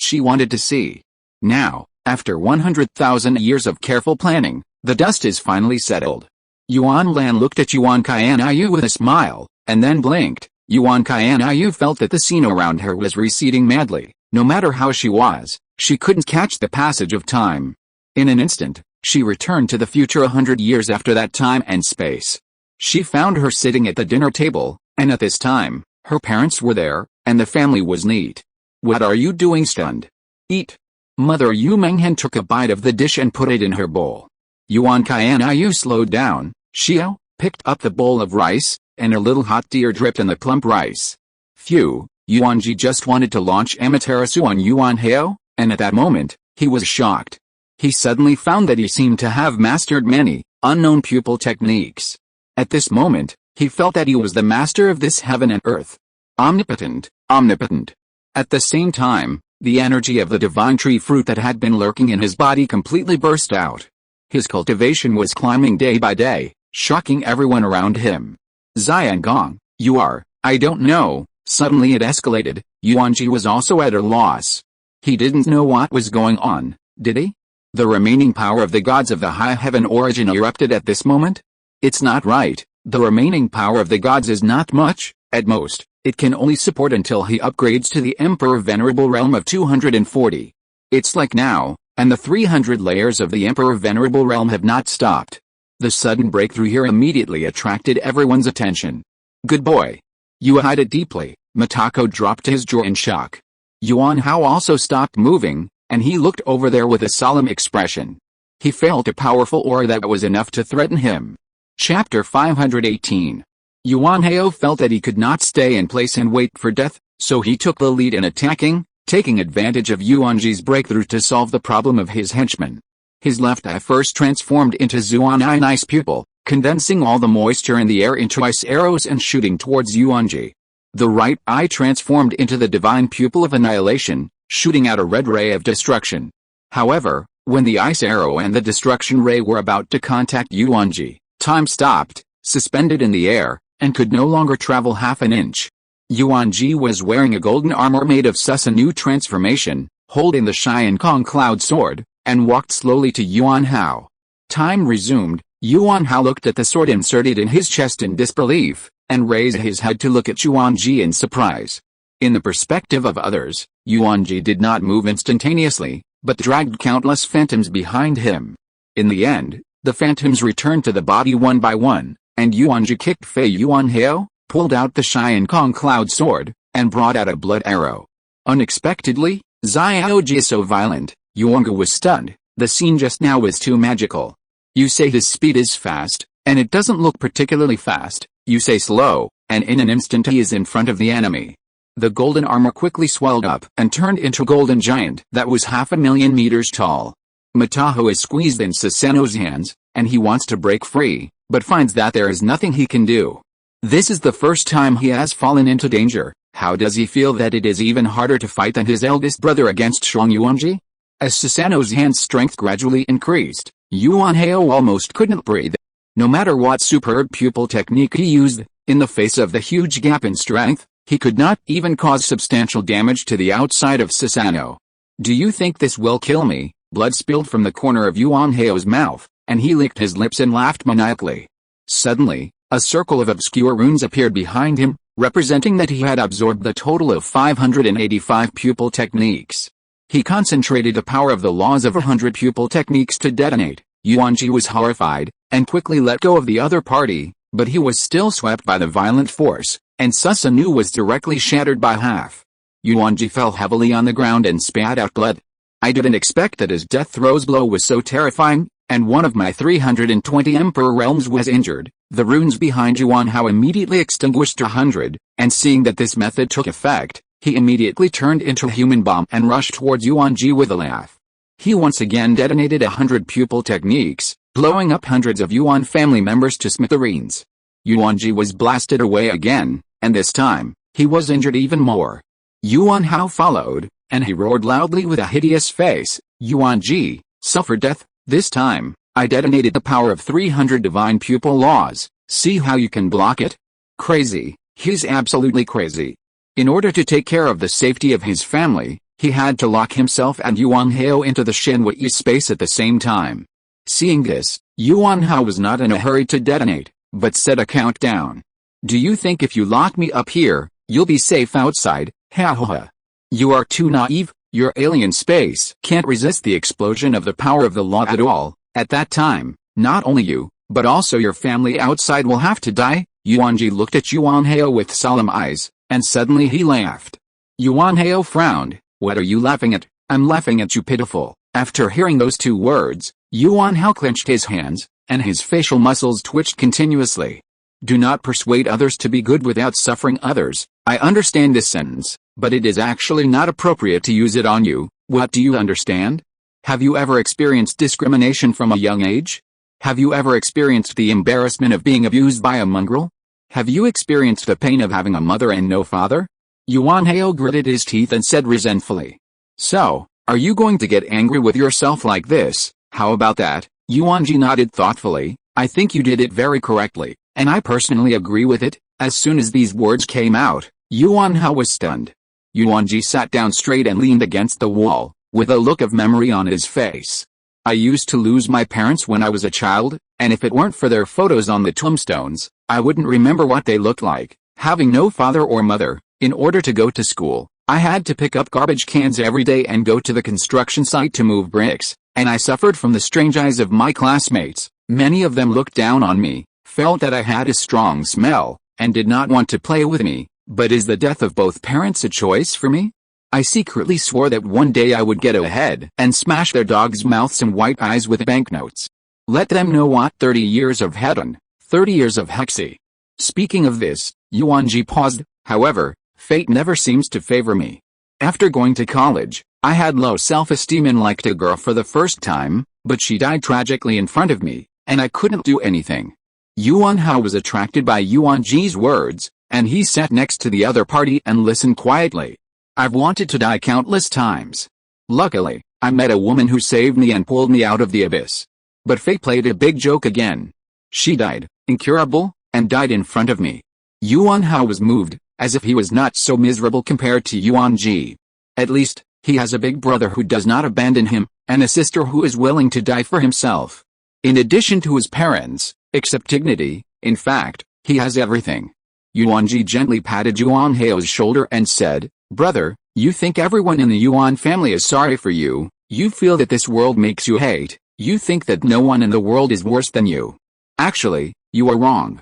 she wanted to see. Now, after 100,000 years of careful planning, the dust is finally settled. Yuan Lan looked at Yuan Qianyu with a smile, and then blinked. Yuan Qianyu felt that the scene around her was receding madly. No matter how she was, she couldn't catch the passage of time. In an instant, she returned to the future 100 years after that time and space. She found her sitting at the dinner table, and at this time, her parents were there, and the family was neat. "What are you doing?" stunned. "Eat." Mother Yu Menghen took a bite of the dish and put it in her bowl. Yuan Qianyu slowed down. Xiao picked up the bowl of rice, and a little hot tear dripped in the plump rice. Phew, Yuanjie just wanted to launch Amaterasu on Yuan Hao, and at that moment, he was shocked. He suddenly found that he seemed to have mastered many, unknown pupil techniques. At this moment, he felt that he was the master of this heaven and earth. Omnipotent. At the same time, the energy of the divine tree fruit that had been lurking in his body completely burst out. His cultivation was climbing day by day, shocking everyone around him. Xiangong, I don't know. Suddenly it escalated. Yuanjie was also at a loss. He didn't know what was going on, did he? The remaining power of the gods of the high heaven origin erupted at this moment? It's not right. The remaining power of the gods is not much. At most, it can only support until he upgrades to the Emperor Venerable Realm of 240. It's like now, and the 300 layers of the Emperor Venerable Realm have not stopped. The sudden breakthrough here immediately attracted everyone's attention. Good boy. You hide it deeply. Matako dropped his jaw in shock. Yuan Hao also stopped moving, and he looked over there with a solemn expression. He felt a powerful aura that was enough to threaten him. Chapter 518. Yuanjie felt that he could not stay in place and wait for death, so he took the lead in attacking, taking advantage of Yuanjie's breakthrough to solve the problem of his henchman. His left eye first transformed into Zuan ice pupil, condensing all the moisture in the air into ice arrows and shooting towards Yuanjie. The right eye transformed into the divine pupil of annihilation, shooting out a red ray of destruction. However, when the ice arrow and the destruction ray were about to contact Yuanjie, time stopped, suspended in the air, and could no longer travel half an inch. Yuanjie was wearing a golden armor made of Susanoo transformation, holding the Sharingan cloud sword, and walked slowly to Yuanjie. Time resumed. Yuanjie looked at the sword inserted in his chest in disbelief, and raised his head to look at Yuanjie in surprise. In the perspective of others, Yuanjie did not move instantaneously, but dragged countless phantoms behind him. In the end, the phantoms returned to the body one by one, and Yuanjie kicked Fei Yuanjie, pulled out the Sharingan cloud sword, and brought out a blood arrow. Unexpectedly, Xiaoji is so violent, Yuanjie was stunned. The scene just now was too magical. You say his speed is fast, and it doesn't look particularly fast. You say slow, and in an instant he is in front of the enemy. The golden armor quickly swelled up and turned into a golden giant that was 500,000 meters tall. Mataho is squeezed in Susanoo's hands, and he wants to break free, but finds that there is nothing he can do. This is the first time he has fallen into danger. How does he feel that it is even harder to fight than his eldest brother against strong Yuanjie? As Susanoo's hand's strength gradually increased, Yuanjie almost couldn't breathe. No matter what superb pupil technique he used, in the face of the huge gap in strength, he could not even cause substantial damage to the outside of Susanoo. Do you think this will kill me? Blood spilled from the corner of Yuanjie's mouth, and he licked his lips and laughed maniacally. Suddenly, a circle of obscure runes appeared behind him, representing that he had absorbed the total of 585 pupil techniques. He concentrated the power of the laws of 100 pupil techniques to detonate. Yuanjie was horrified, and quickly let go of the other party, but he was still swept by the violent force, and Susanoo was directly shattered by half. Yuanjie fell heavily on the ground and spat out blood. I didn't expect that his death throes blow was so terrifying, and one of my 320 Emperor realms was injured. The runes behind Yuanjie immediately extinguished 100, and seeing that this method took effect, he immediately turned into a human bomb and rushed towards Yuanjie with a laugh. He once again detonated 100 pupil techniques, blowing up hundreds of Yuan family members to smithereens. Yuanjie was blasted away again, and this time, he was injured even more. Yuanjie followed, and he roared loudly with a hideous face, Yuanjie, suffer death. This time, I detonated the power of 300 divine pupil laws. See how you can block it? Crazy. He's absolutely crazy. In order to take care of the safety of his family, he had to lock himself and Yuanjie into the Shenwei space at the same time. Seeing this, Yuanjie was not in a hurry to detonate, but set a countdown. Do you think if you lock me up here, you'll be safe outside? Ha ha ha. You are too naive. Your alien space can't resist the explosion of the power of the law at all. At that time, not only you, but also your family outside will have to die. Yuanjie looked at Yuanjie with solemn eyes, and suddenly he laughed. Yuanjie frowned. What are you laughing at? I'm laughing at you, pitiful. After hearing those two words, Yuanjie clenched his hands, and his facial muscles twitched continuously. Do not persuade others to be good without suffering others. I understand this sentence, but it is actually not appropriate to use it on you. What do you understand? Have you ever experienced discrimination from a young age? Have you ever experienced the embarrassment of being abused by a mongrel? Have you experienced the pain of having a mother and no father? Yuanjie gritted his teeth and said resentfully. So, are you going to get angry with yourself like this? How about that? Yuanjie nodded thoughtfully. I think you did it very correctly, and I personally agree with it. As soon as these words came out, Yuanjie was stunned. Yuanjie sat down straight and leaned against the wall, with a look of memory on his face. I used to lose my parents when I was a child, and if it weren't for their photos on the tombstones, I wouldn't remember what they looked like. Having no father or mother, in order to go to school, I had to pick up garbage cans every day and go to the construction site to move bricks, and I suffered from the strange eyes of my classmates. Many of them looked down on me, felt that I had a strong smell, and did not want to play with me. But is the death of both parents a choice for me? I secretly swore that one day I would get ahead and smash their dogs' mouths and white eyes with banknotes. Let them know what 30 years of Hedon, 30 years of Hexy. Speaking of this, Yuanjie paused. However, fate never seems to favor me. After going to college, I had low self-esteem and liked a girl for the first time, but she died tragically in front of me, and I couldn't do anything. Yuanhao was attracted by Yuanjie's words, and he sat next to the other party and listened quietly. I've wanted to die countless times. Luckily, I met a woman who saved me and pulled me out of the abyss. But fate played a big joke again. She died, incurable, and died in front of me. Yuanhao was moved, as if he was not so miserable compared to Yuanjie. At least, he has a big brother who does not abandon him, and a sister who is willing to die for himself. In addition to his parents, except dignity, in fact, he has everything. Yuanjie gently patted Yuanhao's shoulder and said, "Brother, you think everyone in the Yuan family is sorry for you, you feel that this world makes you hate, you think that no one in the world is worse than you. Actually, you are wrong.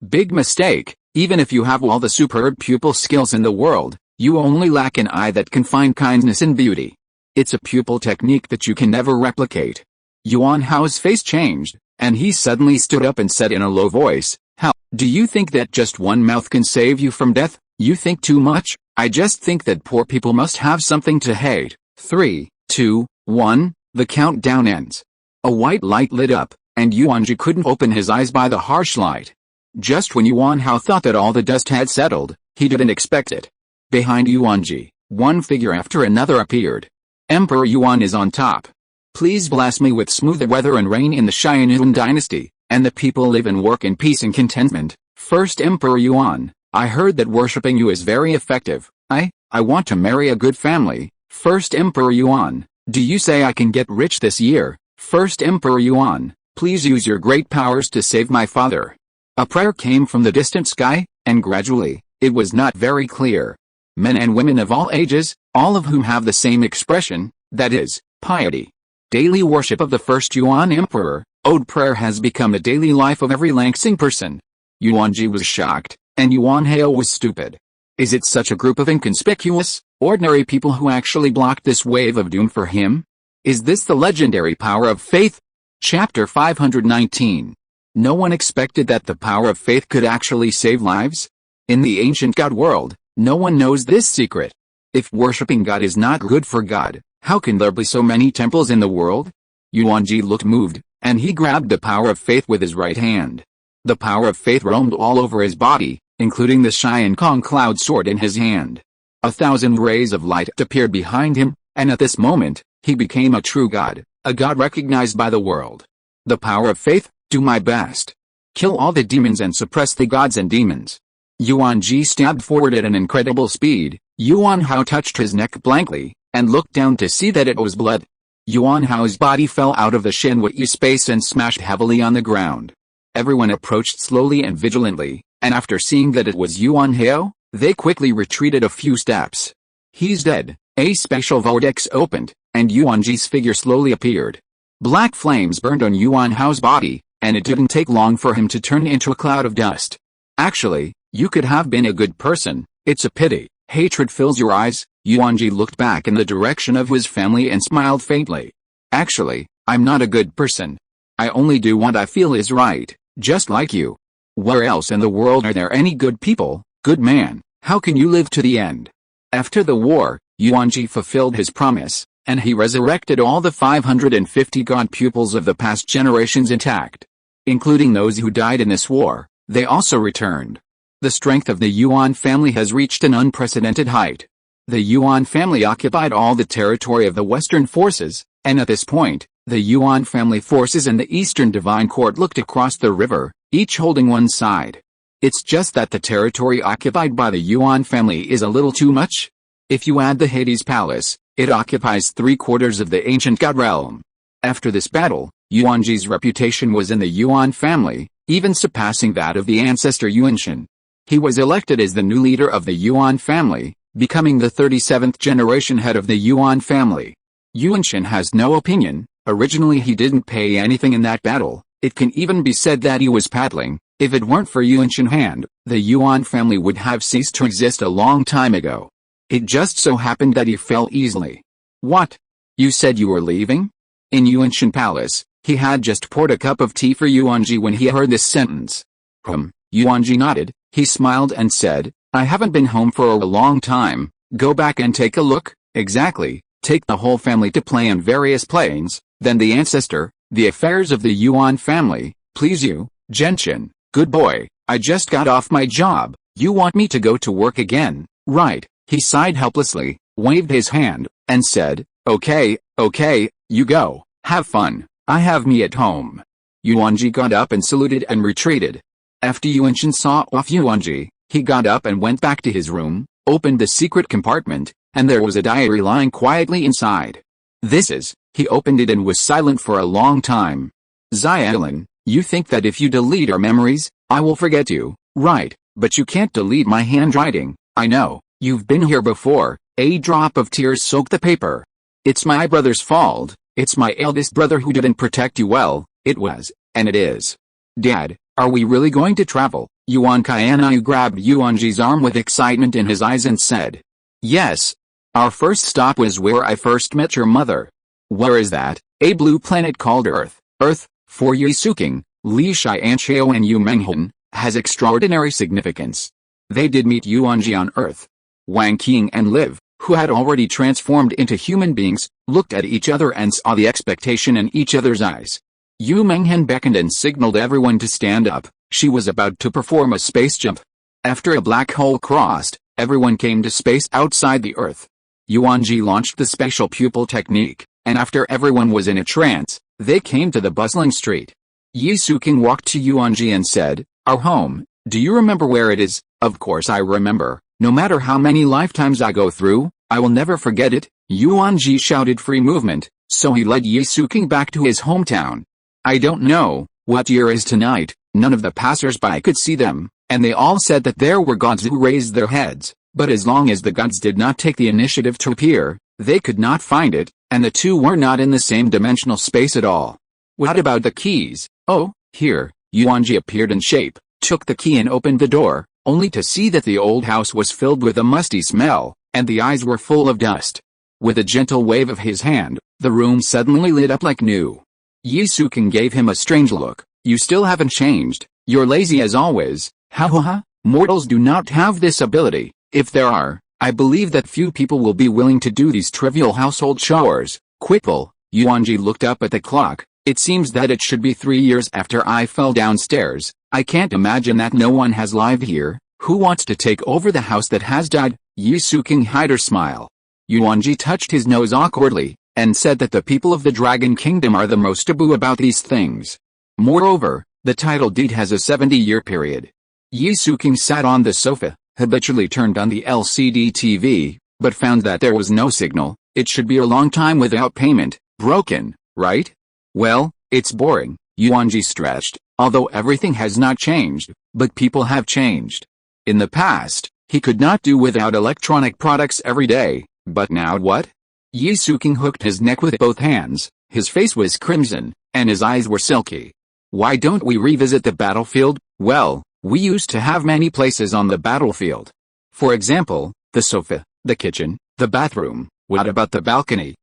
Big mistake, even if you have all the superb pupil skills in the world, you only lack an eye that can find kindness and beauty. It's a pupil technique that you can never replicate." Yuanhao's face changed, and he suddenly stood up and said in a low voice, "How, do you think that just one mouth can save you from death? You think too much. I just think that poor people must have something to hate." 3, 2, 1, the countdown ends. A white light lit up, and Yuanjie couldn't open his eyes by the harsh light. Just when Yuanhao thought that all the dust had settled, he didn't expect it. Behind Yuanjie, one figure after another appeared. Emperor Yuan is on top. Please bless me with smooth weather and rain in the Sharingan dynasty, and the people live and work in peace and contentment. First Emperor Yuan, I heard that worshipping you is very effective. I want to marry a good family. First Emperor Yuan, do you say I can get rich this year? First Emperor Yuan, please use your great powers to save my father. A prayer came from the distant sky, and gradually, it was not very clear. Men and women of all ages, all of whom have the same expression, that is, piety. Daily worship of the first Yuan emperor, ode prayer has become the daily life of every Langsing person. Yuanjie was shocked, and Yuanhao was stupid. Is it such a group of inconspicuous, ordinary people who actually blocked this wave of doom for him? Is this the legendary power of faith? Chapter 519. No one expected that the power of faith could actually save lives. In the ancient God world, no one knows this secret. If worshipping God is not good for God, how can there be so many temples in the world? Yuanjie looked moved, and he grabbed the power of faith with his right hand. The power of faith roamed all over his body, including the Sharingan cloud sword in his hand. 1,000 rays of light appeared behind him, and at this moment, he became a true god, a god recognized by the world. The power of faith, do my best. Kill all the demons and suppress the gods and demons. Yuanjie stabbed forward at an incredible speed. Yuanhao touched his neck blankly, and looked down to see that it was blood. Yuanhao's body fell out of the Shinwei space and smashed heavily on the ground. Everyone approached slowly and vigilantly, and after seeing that it was Yuanhao, they quickly retreated a few steps. He's dead. A special vortex opened, and Yuanjie's figure slowly appeared. Black flames burned on Yuanhao's body, and it didn't take long for him to turn into a cloud of dust. Actually, you could have been a good person, it's a pity. Hatred fills your eyes. Yuanjie looked back in the direction of his family and smiled faintly. Actually, I'm not a good person. I only do what I feel is right, just like you. Where else in the world are there any good people? Good man, how can you live to the end? After the war, Yuanjie fulfilled his promise, and he resurrected all the 550 god pupils of the past generations intact. Including those who died in this war, they also returned. The strength of the Yuan family has reached an unprecedented height. The Yuan family occupied all the territory of the Western forces, and at this point, the Yuan family forces and the Eastern Divine Court looked across the river, each holding one side. It's just that the territory occupied by the Yuan family is a little too much. If you add the Hades Palace, it occupies 3/4 of the ancient god realm. After this battle, Yuanjie's reputation was in the Yuan family, even surpassing that of the ancestor Yuanshan. He was elected as the new leader of the Yuan family, becoming the 37th generation head of the Yuan family. Yuanshan has no opinion. Originally he didn't pay anything in that battle. It can even be said that he was paddling. If it weren't for Yuanshan's hand, the Yuan family would have ceased to exist a long time ago. It just so happened that he fell easily. What? You said you were leaving? In Yuanshan Palace, he had just poured a cup of tea for Yuanjie when he heard this sentence. Yuanjie nodded, he smiled and said, I haven't been home for a long time, go back and take a look. Exactly, take the whole family to play on various planes, then the ancestor, the affairs of the Yuan family, please you, Genshin, good boy, I just got off my job, you want me to go to work again, right? He sighed helplessly, waved his hand, and said, okay, you go, have fun, I have me at home. Yuanjie got up and saluted and retreated. After Yuanshan saw off Yuanjie, he got up and went back to his room, opened the secret compartment, and there was a diary lying quietly inside. He opened it and was silent for a long time. Xiaolin, you think that if you delete our memories, I will forget you, right? But you can't delete my handwriting, I know, you've been here before. A drop of tears soaked the paper. It's my brother's fault, it's my eldest brother who didn't protect you well, it was, and it is. Dad, are we really going to travel? Yuan Qianyu grabbed Yuanjie's arm with excitement in his eyes and said. Yes. Our first stop was where I first met your mother. Where is that? A blue planet called Earth. Earth, for Yisuking, Li Tiansha and Yu Menghan, has extraordinary significance. They did meet Yuanjie on Earth. Wang Qing and Liv, who had already transformed into human beings, looked at each other and saw the expectation in each other's eyes. Yu Menghan beckoned and signaled everyone to stand up. She was about to perform a space jump. After a black hole crossed, everyone came to space outside the Earth. Yuanjie launched the spatial pupil technique, and after everyone was in a trance, they came to the bustling street. Yisuking walked to Yuanjie and said, our home, do you remember where it is? Of course I remember, no matter how many lifetimes I go through, I will never forget it. Yuanjie shouted free movement, so he led Yisuking back to his hometown. I don't know what year is tonight, none of the passers-by could see them, and they all said that there were gods who raised their heads, but as long as the gods did not take the initiative to appear, they could not find it, and the two were not in the same dimensional space at all. What about the keys? Oh, here. Yuanjie appeared in shape, took the key and opened the door, only to see that the old house was filled with a musty smell, and the eyes were full of dust. With a gentle wave of his hand, the room suddenly lit up like new. Yisuking gave him a strange look. You still haven't changed, you're lazy as always, ha ha ha, mortals do not have this ability, if there are, I believe that few people will be willing to do these trivial household chores. Quipple, Yuanjie looked up at the clock, it seems that it should be 3 years after I fell downstairs, I can't imagine that no one has lived here, who wants to take over the house that has died? Yisuking hid her smile. Yuanjie touched his nose awkwardly, and said that the people of the Dragon Kingdom are the most taboo about these things. Moreover, the title deed has a 70-year period. Yisuking sat on the sofa, habitually turned on the LCD TV, but found that there was no signal. It should be a long time without payment. Broken, right? Well, it's boring. Yuanjie stretched, although everything has not changed, but people have changed. In the past, he could not do without electronic products every day, but now what? Yisuking hooked his neck with both hands, his face was crimson, and his eyes were silky. Why don't we revisit the battlefield? Well, we used to have many places on the battlefield. For example, the sofa, the kitchen, the bathroom. What about the balcony?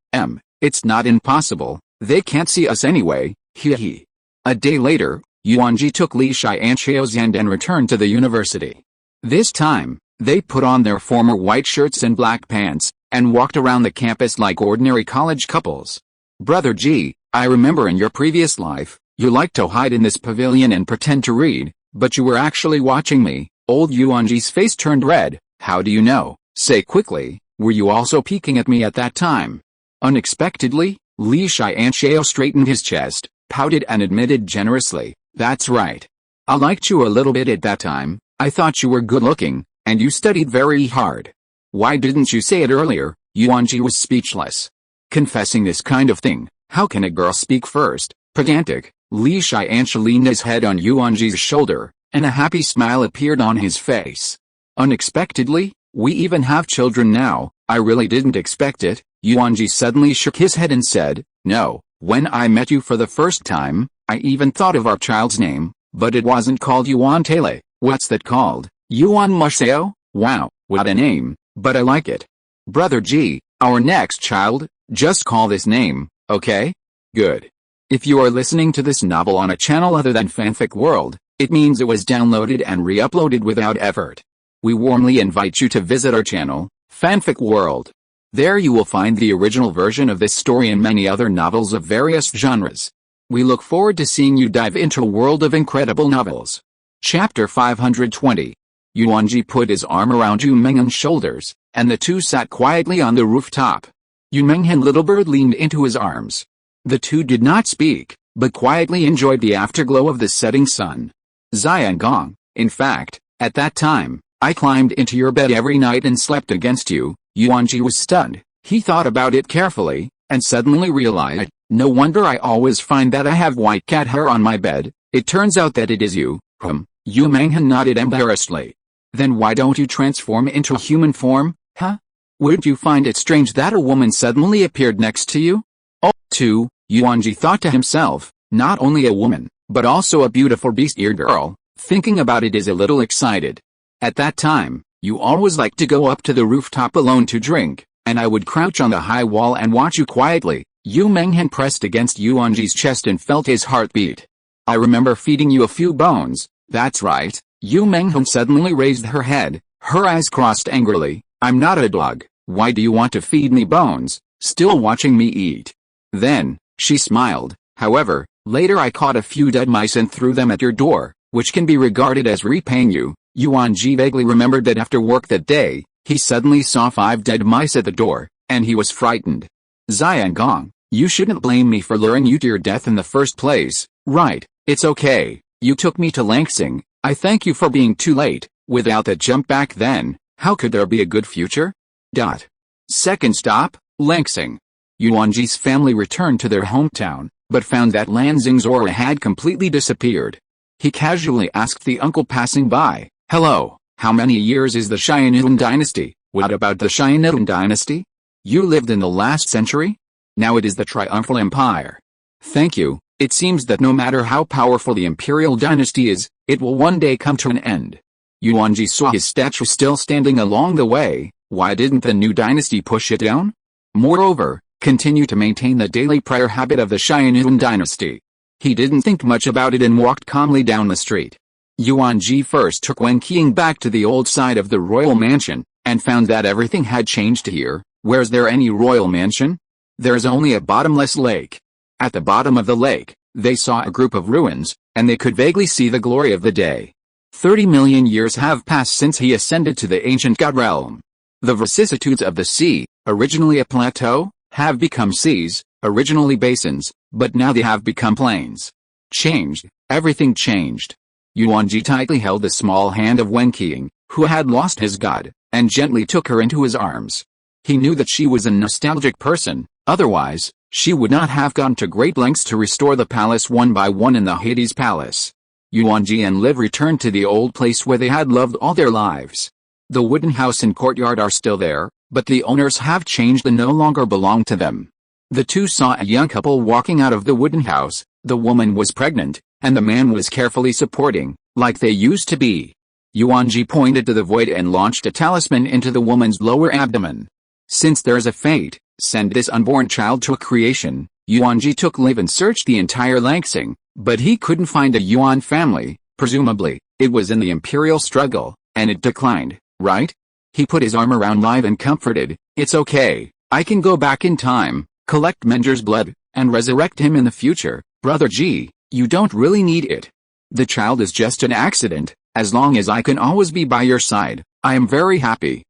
It's not impossible, they can't see us anyway, hee. A day later, Yuanjie took Li Tiansha's hand and returned to the university. This time, they put on their former white shirts and black pants, and walked around the campus like ordinary college couples. Brother G, I remember in your previous life, you liked to hide in this pavilion and pretend to read, but you were actually watching me. Old Yuanjie's face turned red. How do you know? Say quickly, were you also peeking at me at that time? Unexpectedly, Li Tiansha straightened his chest, pouted and admitted generously, that's right. I liked you a little bit at that time, I thought you were good looking, and you studied very hard. Why didn't you say it earlier? Yuanjie was speechless. Confessing this kind of thing, how can a girl speak first? Pedantic. Li Tiansha leaned his head on Yuanjie's shoulder, and a happy smile appeared on his face. Unexpectedly, we even have children now, I really didn't expect it. Yuanjie suddenly shook his head and said, no, when I met you for the first time, I even thought of our child's name, but it wasn't called Yuan Tele. What's that called? Yuan Museo? Wow, what a name, but I like it. Brother G, our next child, just call this name, okay? Good. If you are listening to this novel on a channel other than Fanfic World, it means it was downloaded and re-uploaded without effort. We warmly invite you to visit our channel, Fanfic World. There you will find the original version of this story and many other novels of various genres. We look forward to seeing you dive into a world of incredible novels. Chapter 520. Yuanjie put his arm around Yu Menghen's shoulders, and the two sat quietly on the rooftop. Yu Menghen Little Bird leaned into his arms. The two did not speak, but quietly enjoyed the afterglow of the setting sun. Xiangong, in fact, at that time, I climbed into your bed every night and slept against you. Yuanjie was stunned. He thought about it carefully, and suddenly realized, no wonder I always find that I have white cat hair on my bed. It turns out that it is you. Yu Menghen nodded embarrassedly. Then why don't you transform into human form, huh? Wouldn't you find it strange that a woman suddenly appeared next to you? Oh, too, Yuanjie thought to himself, not only a woman, but also a beautiful beast-eared girl. Thinking about it is a little excited. At that time, you always liked to go up to the rooftop alone to drink, and I would crouch on the high wall and watch you quietly. Yu Menghen pressed against Yuanjie's chest and felt his heartbeat. I remember feeding you a few bones, that's right. Yu Menghen suddenly raised her head, her eyes crossed angrily. I'm not a dog, why do you want to feed me bones, still watching me eat? Then, she smiled. However, later I caught a few dead mice and threw them at your door, which can be regarded as repaying you. Yuanjie vaguely remembered that after work that day, he suddenly saw 5 dead mice at the door, and he was frightened. Xiangong, you shouldn't blame me for luring you to your death in the first place, right? It's okay, you took me to Langsing, I thank you for being too late. Without that jump back then, how could there be a good future? Second stop, Langsing. Yuanjie's family returned to their hometown, but found that Lansing's aura had completely disappeared. He casually asked the uncle passing by, hello, how many years is the Sharingan dynasty? What about the Sharingan dynasty? You lived in the last century? Now it is the Triumphal Empire. Thank you, it seems that no matter how powerful the imperial dynasty is, it will one day come to an end. Yuanjie saw his statue still standing along the way. Why didn't the new dynasty push it down? Moreover, continue to maintain the daily prayer habit of the Sharingan dynasty. He didn't think much about it and walked calmly down the street. Yuanjie first took Wen Qiang back to the old side of the royal mansion, and found that everything had changed here. Where's there any royal mansion? There's only a bottomless lake. At the bottom of the lake, they saw a group of ruins, and they could vaguely see the glory of the day. 30 million years have passed since he ascended to the ancient god realm. The vicissitudes of the sea, originally a plateau, have become seas, originally basins, but now they have become plains. Changed, everything changed. Yuanjie tightly held the small hand of Wen Qiang, who had lost his god, and gently took her into his arms. He knew that she was a nostalgic person, otherwise, she would not have gone to great lengths to restore the palace one by one in the Hades Palace. Yuanjie and Liv returned to the old place where they had loved all their lives. The wooden house and courtyard are still there, but the owners have changed and no longer belong to them. The two saw a young couple walking out of the wooden house. The woman was pregnant, and the man was carefully supporting, like they used to be. Yuanjie pointed to the void and launched a talisman into the woman's lower abdomen. Since there's a fate, send this unborn child to a creation. Yuanjie took Liv and searched the entire Langsing, but he couldn't find a Yuan family. Presumably, it was in the imperial struggle, and it declined, right? He put his arm around Liv and comforted, it's okay, I can go back in time, collect Menger's blood, and resurrect him in the future. Brother G, you don't really need it. The child is just an accident. As long as I can always be by your side, I am very happy.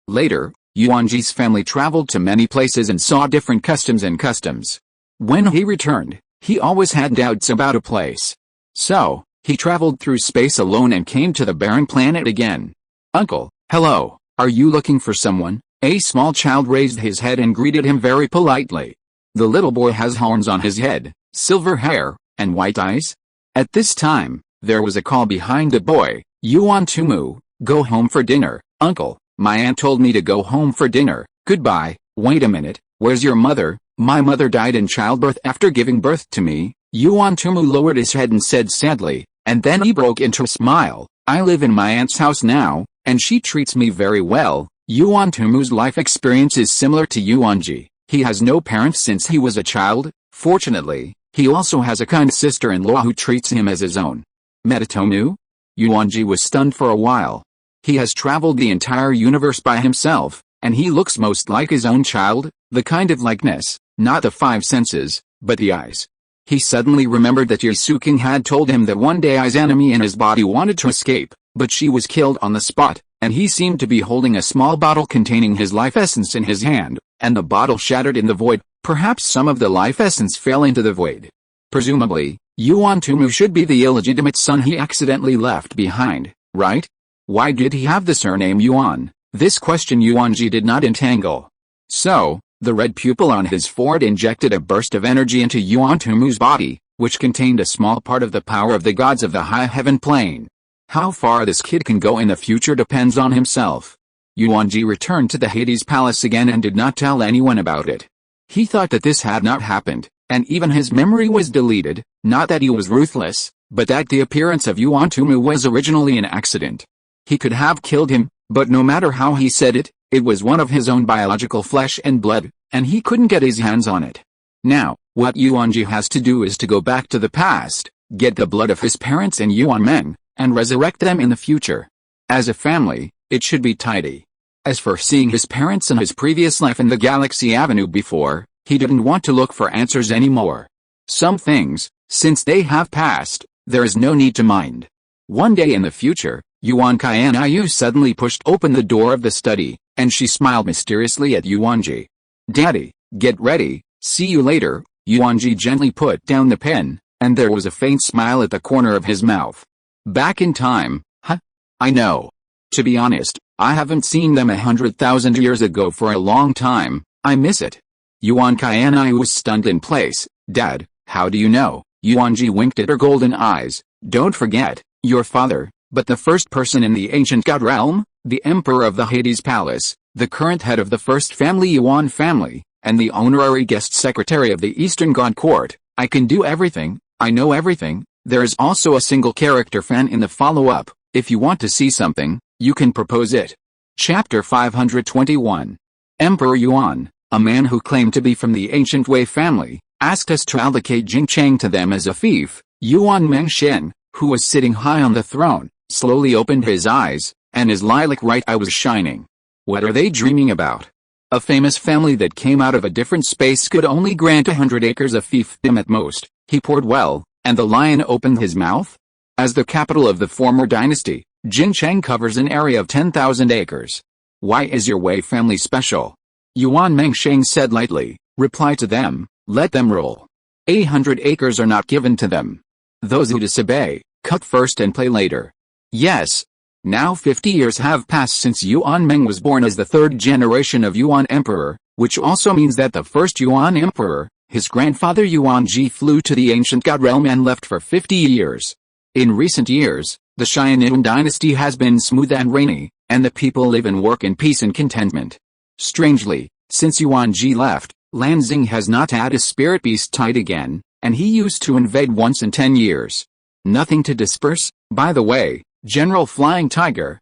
Later, Yuanjie's family traveled to many places and saw different customs. When he returned, he always had doubts about a place. So, he traveled through space alone and came to the barren planet again. Uncle, hello, are you looking for someone? A small child raised his head and greeted him very politely. The little boy has horns on his head, silver hair, and white eyes. At this time, there was a call behind the boy. Yuan Tumu, go home for dinner. Uncle, my aunt told me to go home for dinner. Goodbye. Wait a minute, where's your mother? My mother died in childbirth after giving birth to me. Yuan Tumu lowered his head and said sadly, and then he broke into a smile. I live in my aunt's house now, and she treats me very well. Yuantumu's life experience is similar to Yuanjie. He has no parents since he was a child. Fortunately, he also has a kind sister-in-law who treats him as his own. Metatomu? Yuanjie was stunned for a while. He has traveled the entire universe by himself, and he looks most like his own child, the kind of likeness, not the five senses, but the eyes. He suddenly remembered that Yasuking had told him that one day Ai's enemy in his body wanted to escape, but she was killed on the spot, and he seemed to be holding a small bottle containing his life essence in his hand, and the bottle shattered in the void. Perhaps some of the life essence fell into the void. Presumably, Yuantumu should be the illegitimate son he accidentally left behind, right? Why did he have the surname Yuan? This question Yuanjie did not entangle. So, the red pupil on his forehead injected a burst of energy into Yuantumu's body, which contained a small part of the power of the gods of the high heaven plane. How far this kid can go in the future depends on himself. Yuanjie returned to the Hades Palace again and did not tell anyone about it. He thought that this had not happened, and even his memory was deleted, not that he was ruthless, but that the appearance of Yuantumu was originally an accident. He could have killed him, but no matter how he said it, it was one of his own biological flesh and blood, and he couldn't get his hands on it. Now, what Yuanjie has to do is to go back to the past, get the blood of his parents and Yuan men, and resurrect them in the future. As a family, it should be tidy. As for seeing his parents in his previous life in the Galaxy Avenue before, he didn't want to look for answers anymore. Some things, since they have passed, there is no need to mind. One day in the future, Yuan Qianyu suddenly pushed open the door of the study, and she smiled mysteriously at Yuanjie. "Daddy, get ready, see you later." Yuanjie gently put down the pen, and there was a faint smile at the corner of his mouth. Back in time, huh? I know. To be honest, I haven't seen them 100,000 years ago for a long time. I miss it. Yuan Qianyu was stunned in place. "Dad, how do you know?" Yuanjie winked at her golden eyes. "Don't forget, your father, but the first person in the ancient god realm, the emperor of the Hades Palace, the current head of the first family Yuan family, and the honorary guest secretary of the Eastern God Court. I can do everything, I know everything." There is also a single character fan in the follow-up. If you want to see something, you can propose it. Chapter 521. Emperor Yuan, a man who claimed to be from the ancient Wei family, asked us to allocate Jingcheng to them as a fief. Yuan Mengshen, who was sitting high on the throne, slowly opened his eyes, and his lilac right eye was shining. What are they dreaming about? A famous family that came out of a different space could only grant 100 acres of fiefdom at most. He poured well, and the lion opened his mouth? As the capital of the former dynasty, Jingcheng covers an area of 10,000 acres. Why is your Wei family special? Yuan Mengshen said lightly. Reply to them, let them rule. 100 acres are not given to them. Those who disobey, cut first and play later. Yes. Now 50 years have passed since Yuan Meng was born as the third generation of Yuan Emperor, which also means that the first Yuan Emperor, his grandfather Yuanjie, flew to the ancient god realm and left for 50 years. In recent years, the Sharingan dynasty has been smooth and rainy, and the people live and work in peace and contentment. Strangely, since Yuanjie left, Lanxing has not had his spirit beast tied again, and he used to invade once in 10 years. Nothing to disperse. By the way, General Flying Tiger,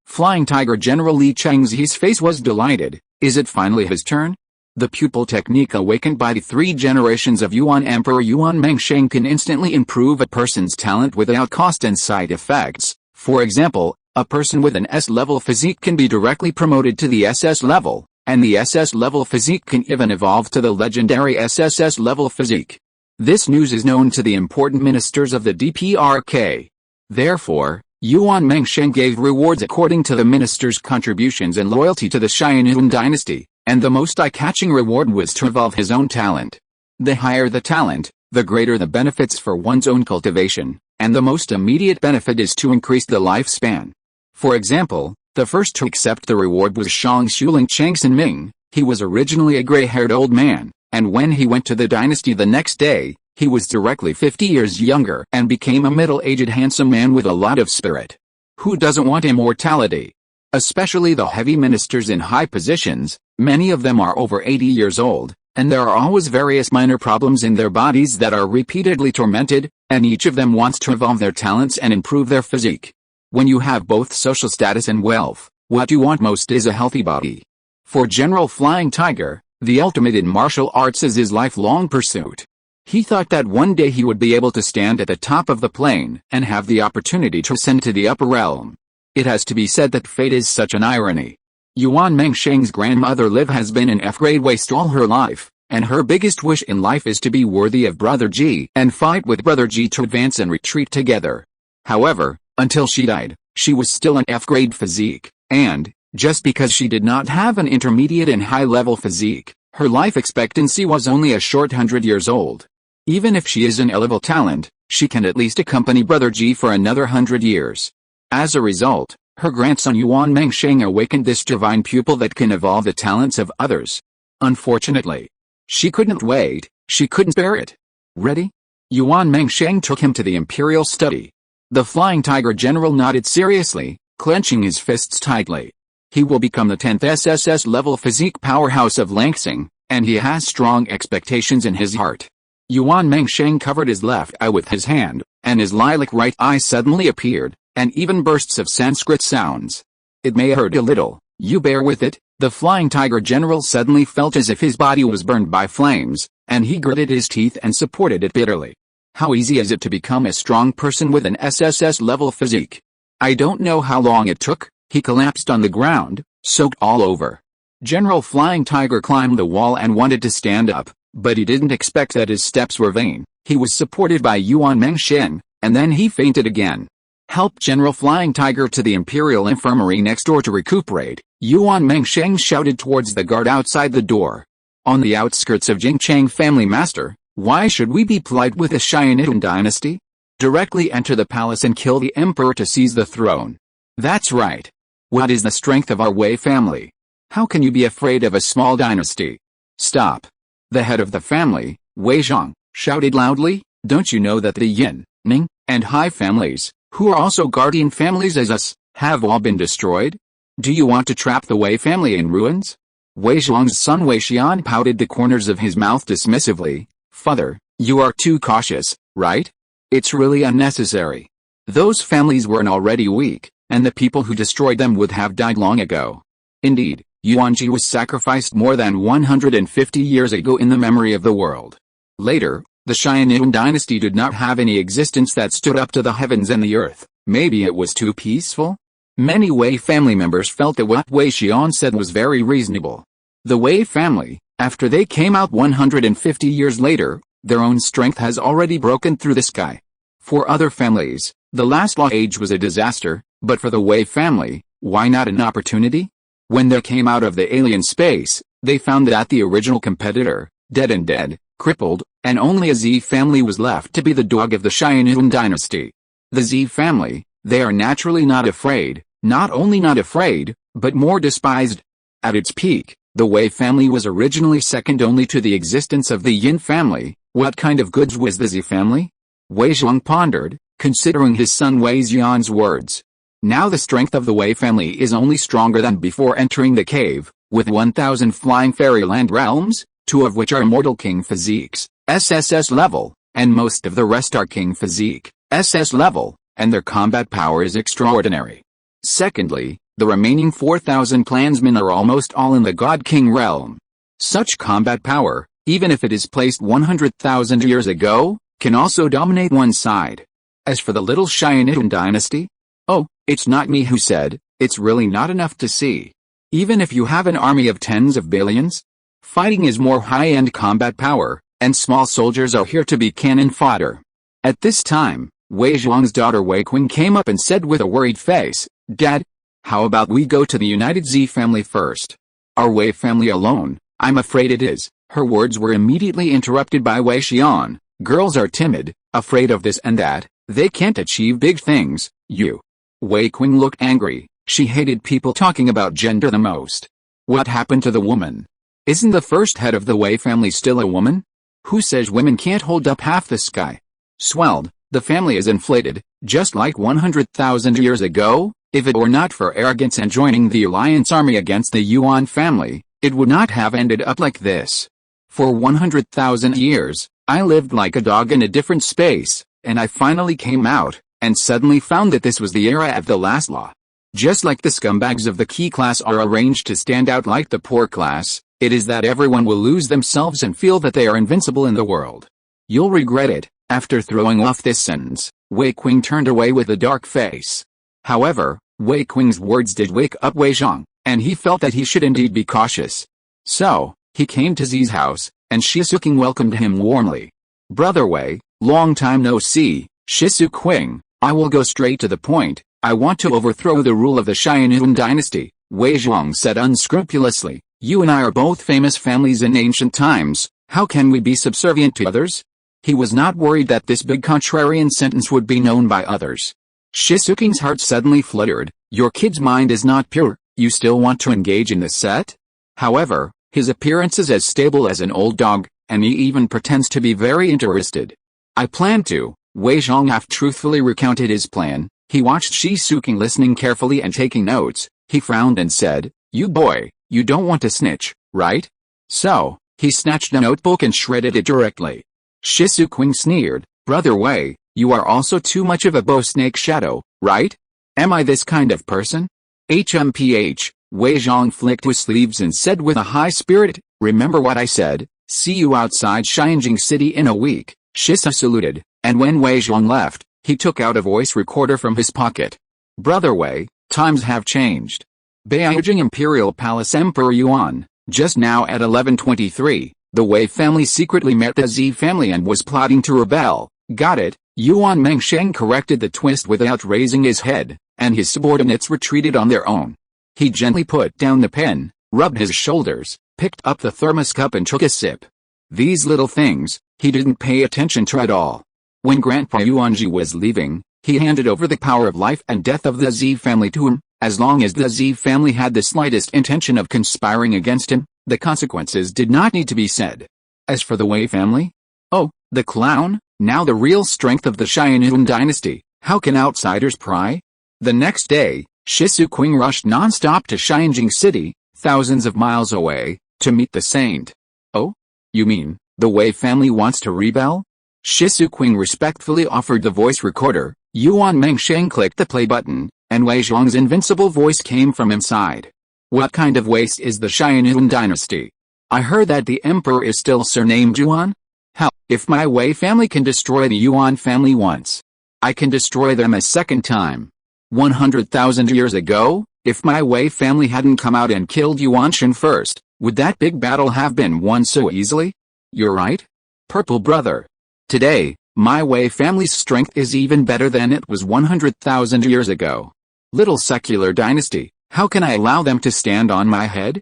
Flying Tiger General Li Chengxi's face was delighted. Is it finally his turn? The pupil technique awakened by the 3 generations of Yuan Emperor Yuan Mengshen can instantly improve a person's talent without cost and side effects. For example, a person with an S-level physique can be directly promoted to the SS level, and the SS-level physique can even evolve to the legendary SSS-level physique. This news is known to the important ministers of the DPRK. Therefore, Yuan Mengshen gave rewards according to the ministers' contributions and loyalty to the Sharingan dynasty, and the most eye-catching reward was to evolve his own talent. The higher the talent, the greater the benefits for one's own cultivation, and the most immediate benefit is to increase the lifespan. For example, the first to accept the reward was Shang Shuling Changsen Ming. He was originally a gray-haired old man, and when he went to the dynasty the next day, he was directly 50 years younger and became a middle-aged handsome man with a lot of spirit. Who doesn't want immortality? Especially the heavy ministers in high positions. Many of them are over 80 years old, and there are always various minor problems in their bodies that are repeatedly tormented, and each of them wants to evolve their talents and improve their physique. When you have both social status and wealth, What you want most is a healthy body. For General Flying Tiger, the ultimate in martial arts is his lifelong pursuit. He thought that one day he would be able to stand at the top of the plane and have the opportunity to ascend to the upper realm. It has to be said that fate is such an irony. Yuan Mengsheng's grandmother Liv has been an F-grade waste all her life, and her biggest wish in life is to be worthy of Brother G and fight with Brother G to advance and retreat together. However, until she died, she was still an F-grade physique, and, just because she did not have an intermediate and high-level physique, her life expectancy was only a short 100 years old. Even if she is an A-level talent, she can at least accompany Brother G for another 100 years. As a result, her grandson Yuan Mengsheng awakened this divine pupil that can evolve the talents of others. Unfortunately, she couldn't wait, she couldn't bear it. Ready? Yuan Mengsheng took him to the Imperial study. The Flying Tiger general nodded seriously, clenching his fists tightly. He will become the 10th SSS-level physique powerhouse of Langsing, and he has strong expectations in his heart. Yuan Mengsheng covered his left eye with his hand, and his lilac right eye suddenly appeared, and even bursts of Sanskrit sounds. It may hurt a little, you bear with it. The Flying Tiger general suddenly felt as if his body was burned by flames, and he gritted his teeth and supported it bitterly. How easy is it to become a strong person with an SSS-level physique? I don't know how long it took. He collapsed on the ground, soaked all over. General Flying Tiger climbed the wall and wanted to stand up, but he didn't expect that his steps were vain. He was supported by Yuan Mengsheng, and then he fainted again. Help General Flying Tiger to the Imperial Infirmary next door to recuperate, Yuan Mengsheng shouted towards the guard outside the door. On the outskirts of Jingchang family master, why should we be polite with the Sharingan dynasty? Directly enter the palace and kill the emperor to seize the throne. That's right. What is the strength of our Wei family? How can you be afraid of a small dynasty? Stop. The head of the family, Wei Zhang, shouted loudly, don't you know that the Yin, Ning, and Hai families, who are also guardian families as us, have all been destroyed? Do you want to trap the Wei family in ruins? Wei Zhang's son Wei Xian pouted the corners of his mouth dismissively. Father, you are too cautious, right? It's really unnecessary. Those families weren't already weak, and the people who destroyed them would have died long ago. Indeed, Yuanjie was sacrificed more than 150 years ago in the memory of the world. Later, the Sharingan dynasty did not have any existence that stood up to the heavens and the earth. Maybe it was too peaceful? Many Wei family members felt that what Wei Xian said was very reasonable. The Wei family, after they came out 150 years later, their own strength has already broken through the sky. For other families, the last law age was a disaster, but for the Wei family, why not an opportunity? When they came out of the alien space, they found that the original competitor, dead, crippled, and only a Z family was left to be the dog of the Sharingan dynasty. The Z family, they are naturally not afraid, not only not afraid, but more despised. At its peak, the Wei family was originally second only to the existence of the Yin family. What kind of goods was the Z family? Wei Zhang pondered, considering his son Wei Xian's words. Now the strength of the Wei family is only stronger than before entering the cave, with 1,000 flying fairyland realms, 2 of which are immortal king physiques, SSS level, and most of the rest are king physique, SS level, and their combat power is extraordinary. Secondly, the remaining 4,000 clansmen are almost all in the God King realm. Such combat power, even if it is placed 100,000 years ago, can also dominate one side. As for the little Sharingan dynasty, oh, it's not me who said, it's really not enough to see. Even if you have an army of tens of billions, fighting is more high-end combat power, and small soldiers are here to be cannon fodder. At this time, Wei Zhang's daughter Wei Qing came up and said with a worried face, Dad, how about we go to the United Z family first? Our Wei family alone, I'm afraid it is. Her words were immediately interrupted by Wei Xian. Girls are timid, afraid of this and that, they can't achieve big things, you. Wei Qing looked angry, she hated people talking about gender the most. What happened to the woman? Isn't the first head of the Wei family still a woman? Who says women can't hold up half the sky? Swelled, the family is inflated, just like 100,000 years ago. If it were not for arrogance and joining the alliance army against the Yuan family, it would not have ended up like this. For 100,000 years, I lived like a dog in a different space, and I finally came out, and suddenly found that this was the era of the last law. Just like the scumbags of the key class are arranged to stand out like the poor class, it is that everyone will lose themselves and feel that they are invincible in the world. You'll regret it. After throwing off this sentence, Wei Qing turned away with a dark face. However, Wei Qing's words did wake up Wei Zhang, and he felt that he should indeed be cautious. So, he came to Zi's house, and Shisuking welcomed him warmly. Brother Wei, long time no see, Shisuking, I will go straight to the point. I want to overthrow the rule of the Sharingan dynasty, Wei Zhang said unscrupulously. You and I are both famous families in ancient times, how can we be subservient to others? He was not worried that this big contrarian sentence would be known by others. Shisuking's heart suddenly fluttered. Your kid's mind is not pure, you still want to engage in this set? However, his appearance is as stable as an old dog, and he even pretends to be very interested. I plan to, Wei Zhang half-truthfully recounted his plan. He watched Shisuking listening carefully and taking notes. He frowned and said, You boy, you don't want to snitch, right? So, he snatched a notebook and shredded it directly. Shisuking sneered, Brother Wei, you are also too much of a bow snake shadow, right? Am I this kind of person? HMPH, Wei Zhang flicked his sleeves and said with a high spirit, Remember what I said, see you outside Xianjing City in a week. Shisa saluted, and when Wei Zhang left, he took out a voice recorder from his pocket. Brother Wei, times have changed. Byakugan Imperial Palace Emperor Yuan, just now at 11:23, the Wei family secretly met the Z family and was plotting to rebel. Got it? Yuan Mengsheng corrected the twist without raising his head, and his subordinates retreated on their own. He gently put down the pen, rubbed his shoulders, picked up the thermos cup and took a sip. These little things, he didn't pay attention to at all. When Grandpa Yuanjie was leaving, he handed over the power of life and death of the Z family to him. As long as the Z family had the slightest intention of conspiring against him, the consequences did not need to be said. As for the Wei family? Oh, the clown, now the real strength of the Sharingan dynasty, how can outsiders pry? The next day, Shisuking rushed non-stop to Xianjing City, thousands of miles away, to meet the saint. Oh? You mean, the Wei family wants to rebel? Shisuking respectfully offered the voice recorder. Yuan Mengsheng clicked the play button, and Wei Zhang's invincible voice came from inside. What kind of waste is the Sharingan dynasty? I heard that the emperor is still surnamed Yuan? Hell, if my Wei family can destroy the Yuan family once, I can destroy them a second time. 100,000 years ago, if my Wei family hadn't come out and killed Yuanshan first, would that big battle have been won so easily? You're right, Purple Brother. Today, my Wei family's strength is even better than it was 100,000 years ago. Little secular dynasty, how can I allow them to stand on my head?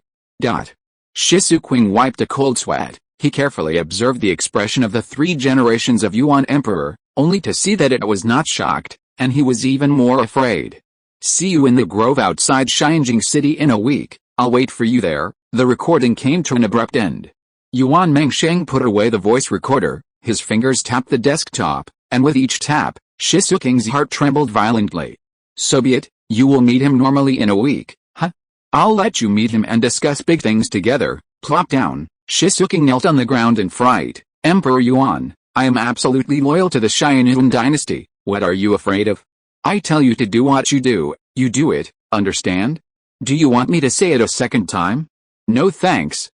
Shisuking wiped a cold sweat. He carefully observed the expression of the 3 generations of Yuan Emperor, only to see that it was not shocked, and he was even more afraid. See you in the grove outside Xianjing City in a week, I'll wait for you there. The recording came to an abrupt end. Yuan Mengsheng put away the voice recorder, his fingers tapped the desktop, and with each tap, Shisuking's heart trembled violently. So be it, you will meet him normally in a week, huh? I'll let you meet him and discuss big things together. Plop down. Shisuking knelt on the ground in fright. Emperor Yuan, I am absolutely loyal to the Sharingan dynasty, what are you afraid of? I tell you to do what you do it, understand? Do you want me to say it a second time? No thanks,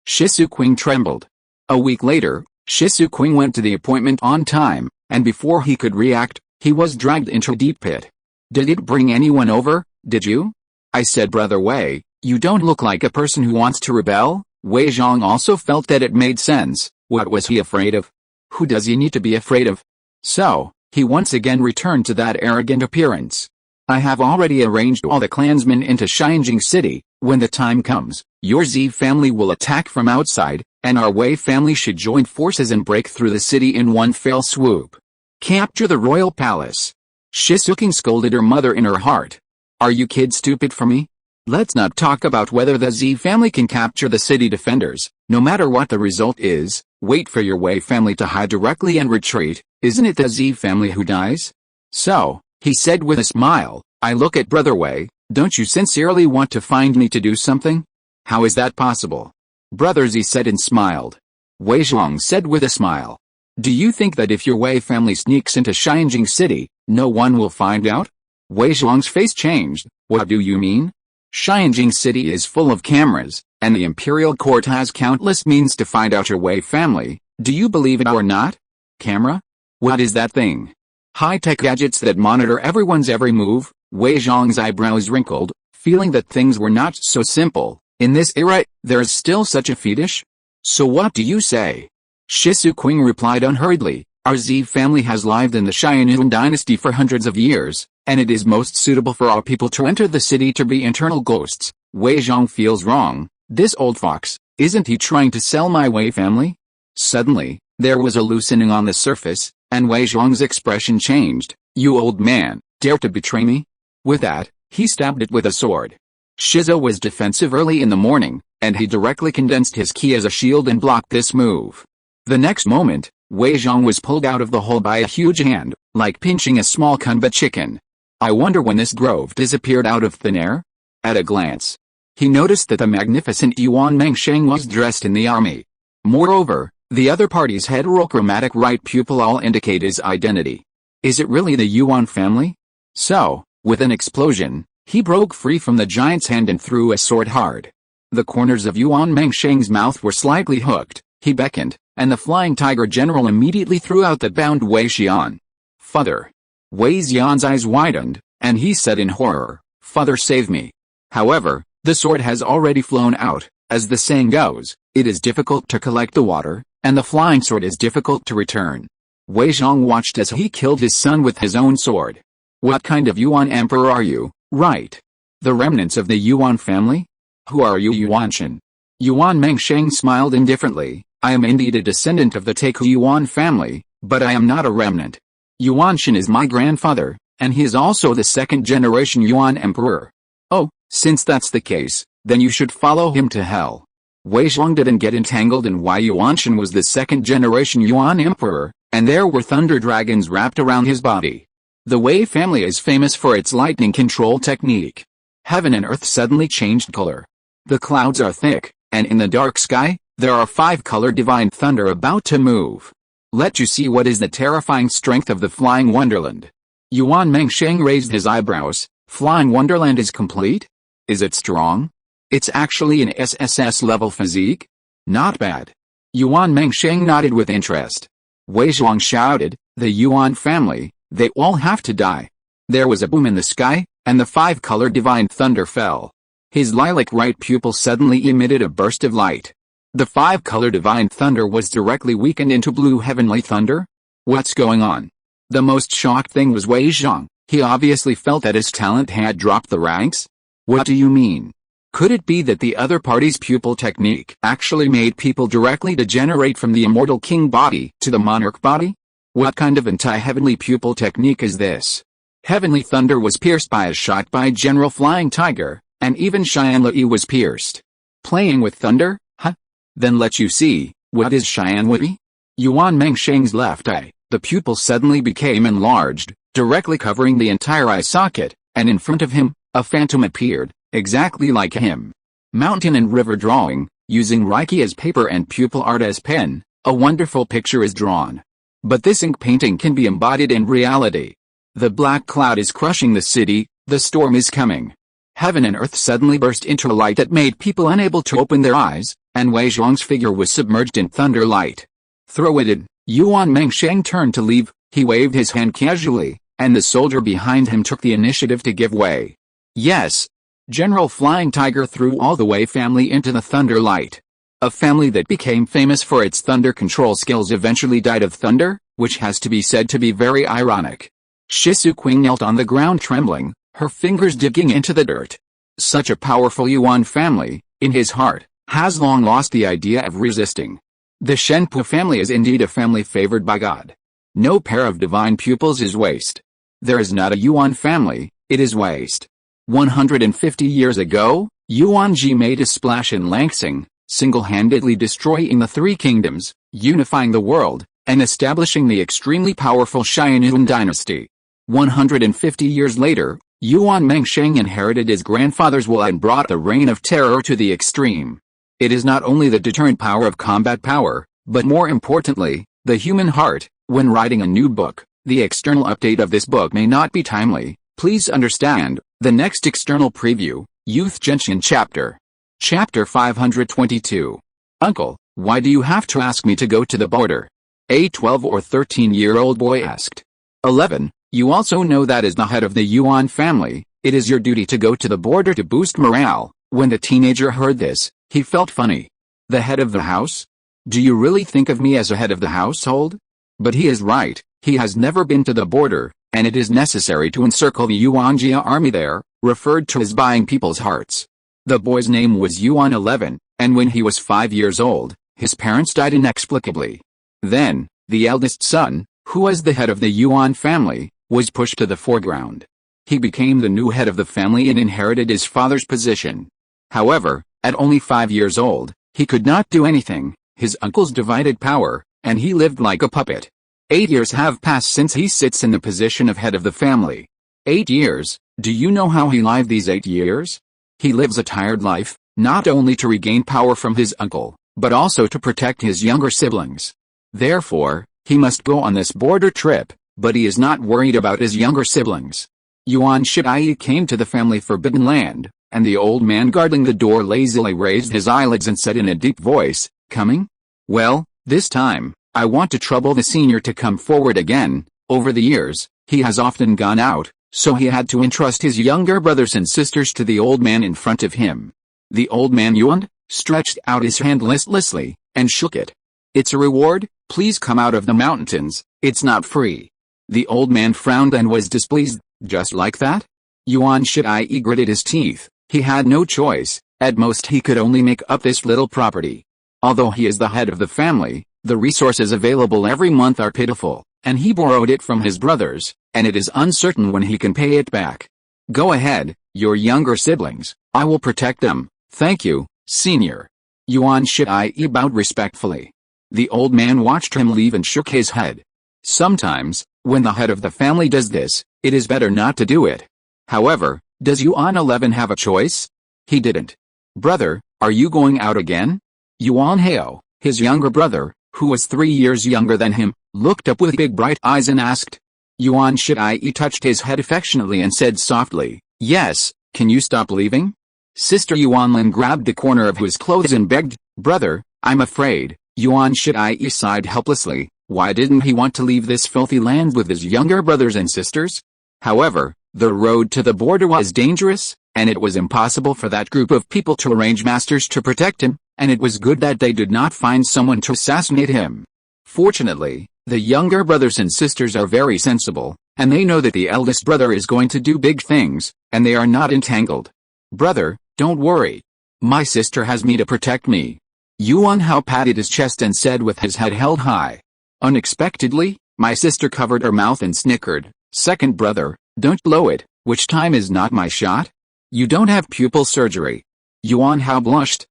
Shisuking trembled. A week later, Shisuking went to the appointment on time, and before he could react, he was dragged into a deep pit. Did it bring anyone over, did you? I said Brother Wei, you don't look like a person who wants to rebel. Wei Zhang also felt that it made sense. What was he afraid of? Who does he need to be afraid of? So, he once again returned to that arrogant appearance. I have already arranged all the clansmen into Xianjing City. When the time comes, your Z family will attack from outside, and our Wei family should join forces and break through the city in one fell swoop. Capture the royal palace. Shisuking scolded her mother in her heart. Are you kids stupid for me? Let's not talk about whether the Z family can capture the city defenders. No matter what the result is, wait for your Wei family to hide directly and retreat. Isn't it the Z family who dies? So, he said with a smile, I look at Brother Wei, don't you sincerely want to find me to do something? How is that possible? Brother Z said and smiled. Wei Zhang said with a smile. Do you think that if your Wei family sneaks into Xianjing City, no one will find out? Wei Zhong's face changed. What do you mean? Xianjing City is full of cameras, and the Imperial Court has countless means to find out your Wei family. Do you believe it or not? Camera? What is that thing? High-tech gadgets that monitor everyone's every move. Wei Zhong's eyebrows wrinkled, feeling that things were not so simple. In this era, there is still such a fetish? So what do you say? Shisu Qing replied unhurriedly. Our Z family has lived in the Sharingan dynasty for hundreds of years, and it is most suitable for our people to enter the city to be eternal ghosts. Wei Zhong feels wrong. This old fox, isn't he trying to sell my Wei family? Suddenly, there was a loosening on the surface, and Wei Zhong's expression changed. You old man, dare to betray me? With that, he stabbed it with a sword. Shizu was defensive early in the morning, and he directly condensed his ki as a shield and blocked this move. The next moment, Wei Zhong was pulled out of the hole by a huge hand, like pinching a small Kunba chicken. I wonder when this grove disappeared out of thin air? At a glance, he noticed that the magnificent Yuan Mengsheng was dressed in the army. Moreover, the other party's heterochromatic right pupil all indicate his identity. Is it really the Yuan family? So, with an explosion, he broke free from the giant's hand and threw a sword hard. The corners of Yuan Mengsheng's mouth were slightly hooked. He beckoned, and the flying tiger general immediately threw out the bound Wei Xian. Father. Wei Xian's eyes widened, and he said in horror, Father, save me. However, the sword has already flown out. As the saying goes, it is difficult to collect the water, and the flying sword is difficult to return. Wei Zhong watched as he killed his son with his own sword. What kind of Yuan emperor are you? Right. The remnants of the Yuan family? Who are you, Yuanjie? Yuan Mengsheng smiled indifferently. I am indeed a descendant of the Taiku Yuan family, but I am not a remnant. Yuanjie is my grandfather, and he is also the second-generation Yuan emperor. Oh, since that's the case, then you should follow him to hell. Wei Zhong didn't get entangled in why Yuanjie was the second-generation Yuan emperor, and there were thunder dragons wrapped around his body. The Wei family is famous for its lightning control technique. Heaven and earth suddenly changed color. The clouds are thick, and in the dark sky, there are 5-color divine thunder about to move. Let you see what is the terrifying strength of the flying wonderland. Yuan Mengsheng raised his eyebrows. Flying wonderland is complete? Is it strong? It's actually an SSS-level physique? Not bad. Yuan Mengsheng nodded with interest. Wei Zhong shouted, the Yuan family, they all have to die. There was a boom in the sky, and the 5-color divine thunder fell. His lilac right pupil suddenly emitted a burst of light. The 5-color divine thunder was directly weakened into blue heavenly thunder? What's going on? The most shocked thing was Wei Zhong. He obviously felt that his talent had dropped the ranks. What do you mean? Could it be that the other party's pupil technique actually made people directly degenerate from the immortal king body to the monarch body? What kind of anti-heavenly pupil technique is this? Heavenly thunder was pierced by a shot by General Flying Tiger, and even Xianlui was pierced. Playing with thunder? Huh? Then let you see, what is Xianlui? Yuan Mengsheng's left eye, the pupil suddenly became enlarged, directly covering the entire eye socket, and in front of him, a phantom appeared, exactly like him. Mountain and river drawing, using Reiki as paper and pupil art as pen, a wonderful picture is drawn. But this ink painting can be embodied in reality. The black cloud is crushing the city, the storm is coming. Heaven and earth suddenly burst into a light that made people unable to open their eyes, and Wei Zhong's figure was submerged in thunder light. Throw it in. Yuan Mengsheng turned to leave. He waved his hand casually, and the soldier behind him took the initiative to give way. Yes. General Flying Tiger threw all the Wei family into the thunder light. A family that became famous for its thunder control skills eventually died of thunder, which has to be said to be very ironic. Shisu Qing knelt on the ground trembling, her fingers digging into the dirt. Such a powerful Yuan family, in his heart, has long lost the idea of resisting. The Shenpu family is indeed a family favored by God. No pair of divine pupils is waste. There is not a Yuan family, it is waste. 150 years ago, Yuanjie made a splash in Langsing, single-handedly destroying the 3 kingdoms, unifying the world, and establishing the extremely powerful Sharingan dynasty. 150 years later, Yuan Mengsheng inherited his grandfather's will and brought the reign of terror to the extreme. It is not only the deterrent power of combat power, but more importantly, the human heart. When writing a new book, the external update of this book may not be timely. Please understand, the next external preview, Youth Genshin Chapter. Chapter 522. Uncle, why do you have to ask me to go to the border? A 12 or 13-year-old boy asked. 11. You also know that as the head of the Yuan family, it is your duty to go to the border to boost morale. When the teenager heard this, he felt funny. The head of the house? Do you really think of me as a head of the household? But he is right, he has never been to the border, and it is necessary to encircle the Yuanjie army there, referred to as buying people's hearts. The boy's name was Yuan 11, and when he was 5 years old, his parents died inexplicably. Then, the eldest son, who was the head of the Yuan family, was pushed to the foreground. He became the new head of the family and inherited his father's position. However, at only 5 years old, he could not do anything. His uncles divided power, and he lived like a puppet. 8 years have passed since he sits in the position of head of the family. 8 years, do you know how he lived these 8 years? He lives a tired life, not only to regain power from his uncle, but also to protect his younger siblings. Therefore, he must go on this border trip, but he is not worried about his younger siblings. Yuanjie came to the family forbidden land, and the old man guarding the door lazily raised his eyelids and said in a deep voice, "Coming? Well, this time, I want to trouble the senior to come forward again. Over the years, he has often gone out, so he had to entrust his younger brothers and sisters to the old man in front of him." The old man yawned, stretched out his hand listlessly, and shook it. "It's a reward, please come out of the mountains, it's not free." The old man frowned and was displeased. Just like that? Yuanjie gritted his teeth. He had no choice, at most he could only make up this little property. Although he is the head of the family, the resources available every month are pitiful, and he borrowed it from his brothers, and it is uncertain when he can pay it back. "Go ahead, your younger siblings, I will protect them, thank you, senior." Yuanjie bowed respectfully. The old man watched him leave and shook his head. Sometimes, when the head of the family does this, it is better not to do it. However, does Yuan 11 have a choice? He didn't. "Brother, are you going out again?" Yuanjie, his younger brother, who was 3 years younger than him, looked up with big bright eyes and asked. Yuanjie touched his head affectionately and said softly, "Yes, can you stop leaving?" Sister Yuanlin grabbed the corner of his clothes and begged, "Brother, I'm afraid." Yuanjie sighed helplessly. Why didn't he want to leave this filthy land with his younger brothers and sisters? However, the road to the border was dangerous, and it was impossible for that group of people to arrange masters to protect him, and it was good that they did not find someone to assassinate him. Fortunately, the younger brothers and sisters are very sensible, and they know that the eldest brother is going to do big things, and they are not entangled. "Brother, don't worry. My sister has me to protect me." Yuanjie patted his chest and said with his head held high. Unexpectedly, my sister covered her mouth and snickered. "Second brother, don't blow it, which time is not my shot? You don't have pupil surgery." Yuanjie blushed.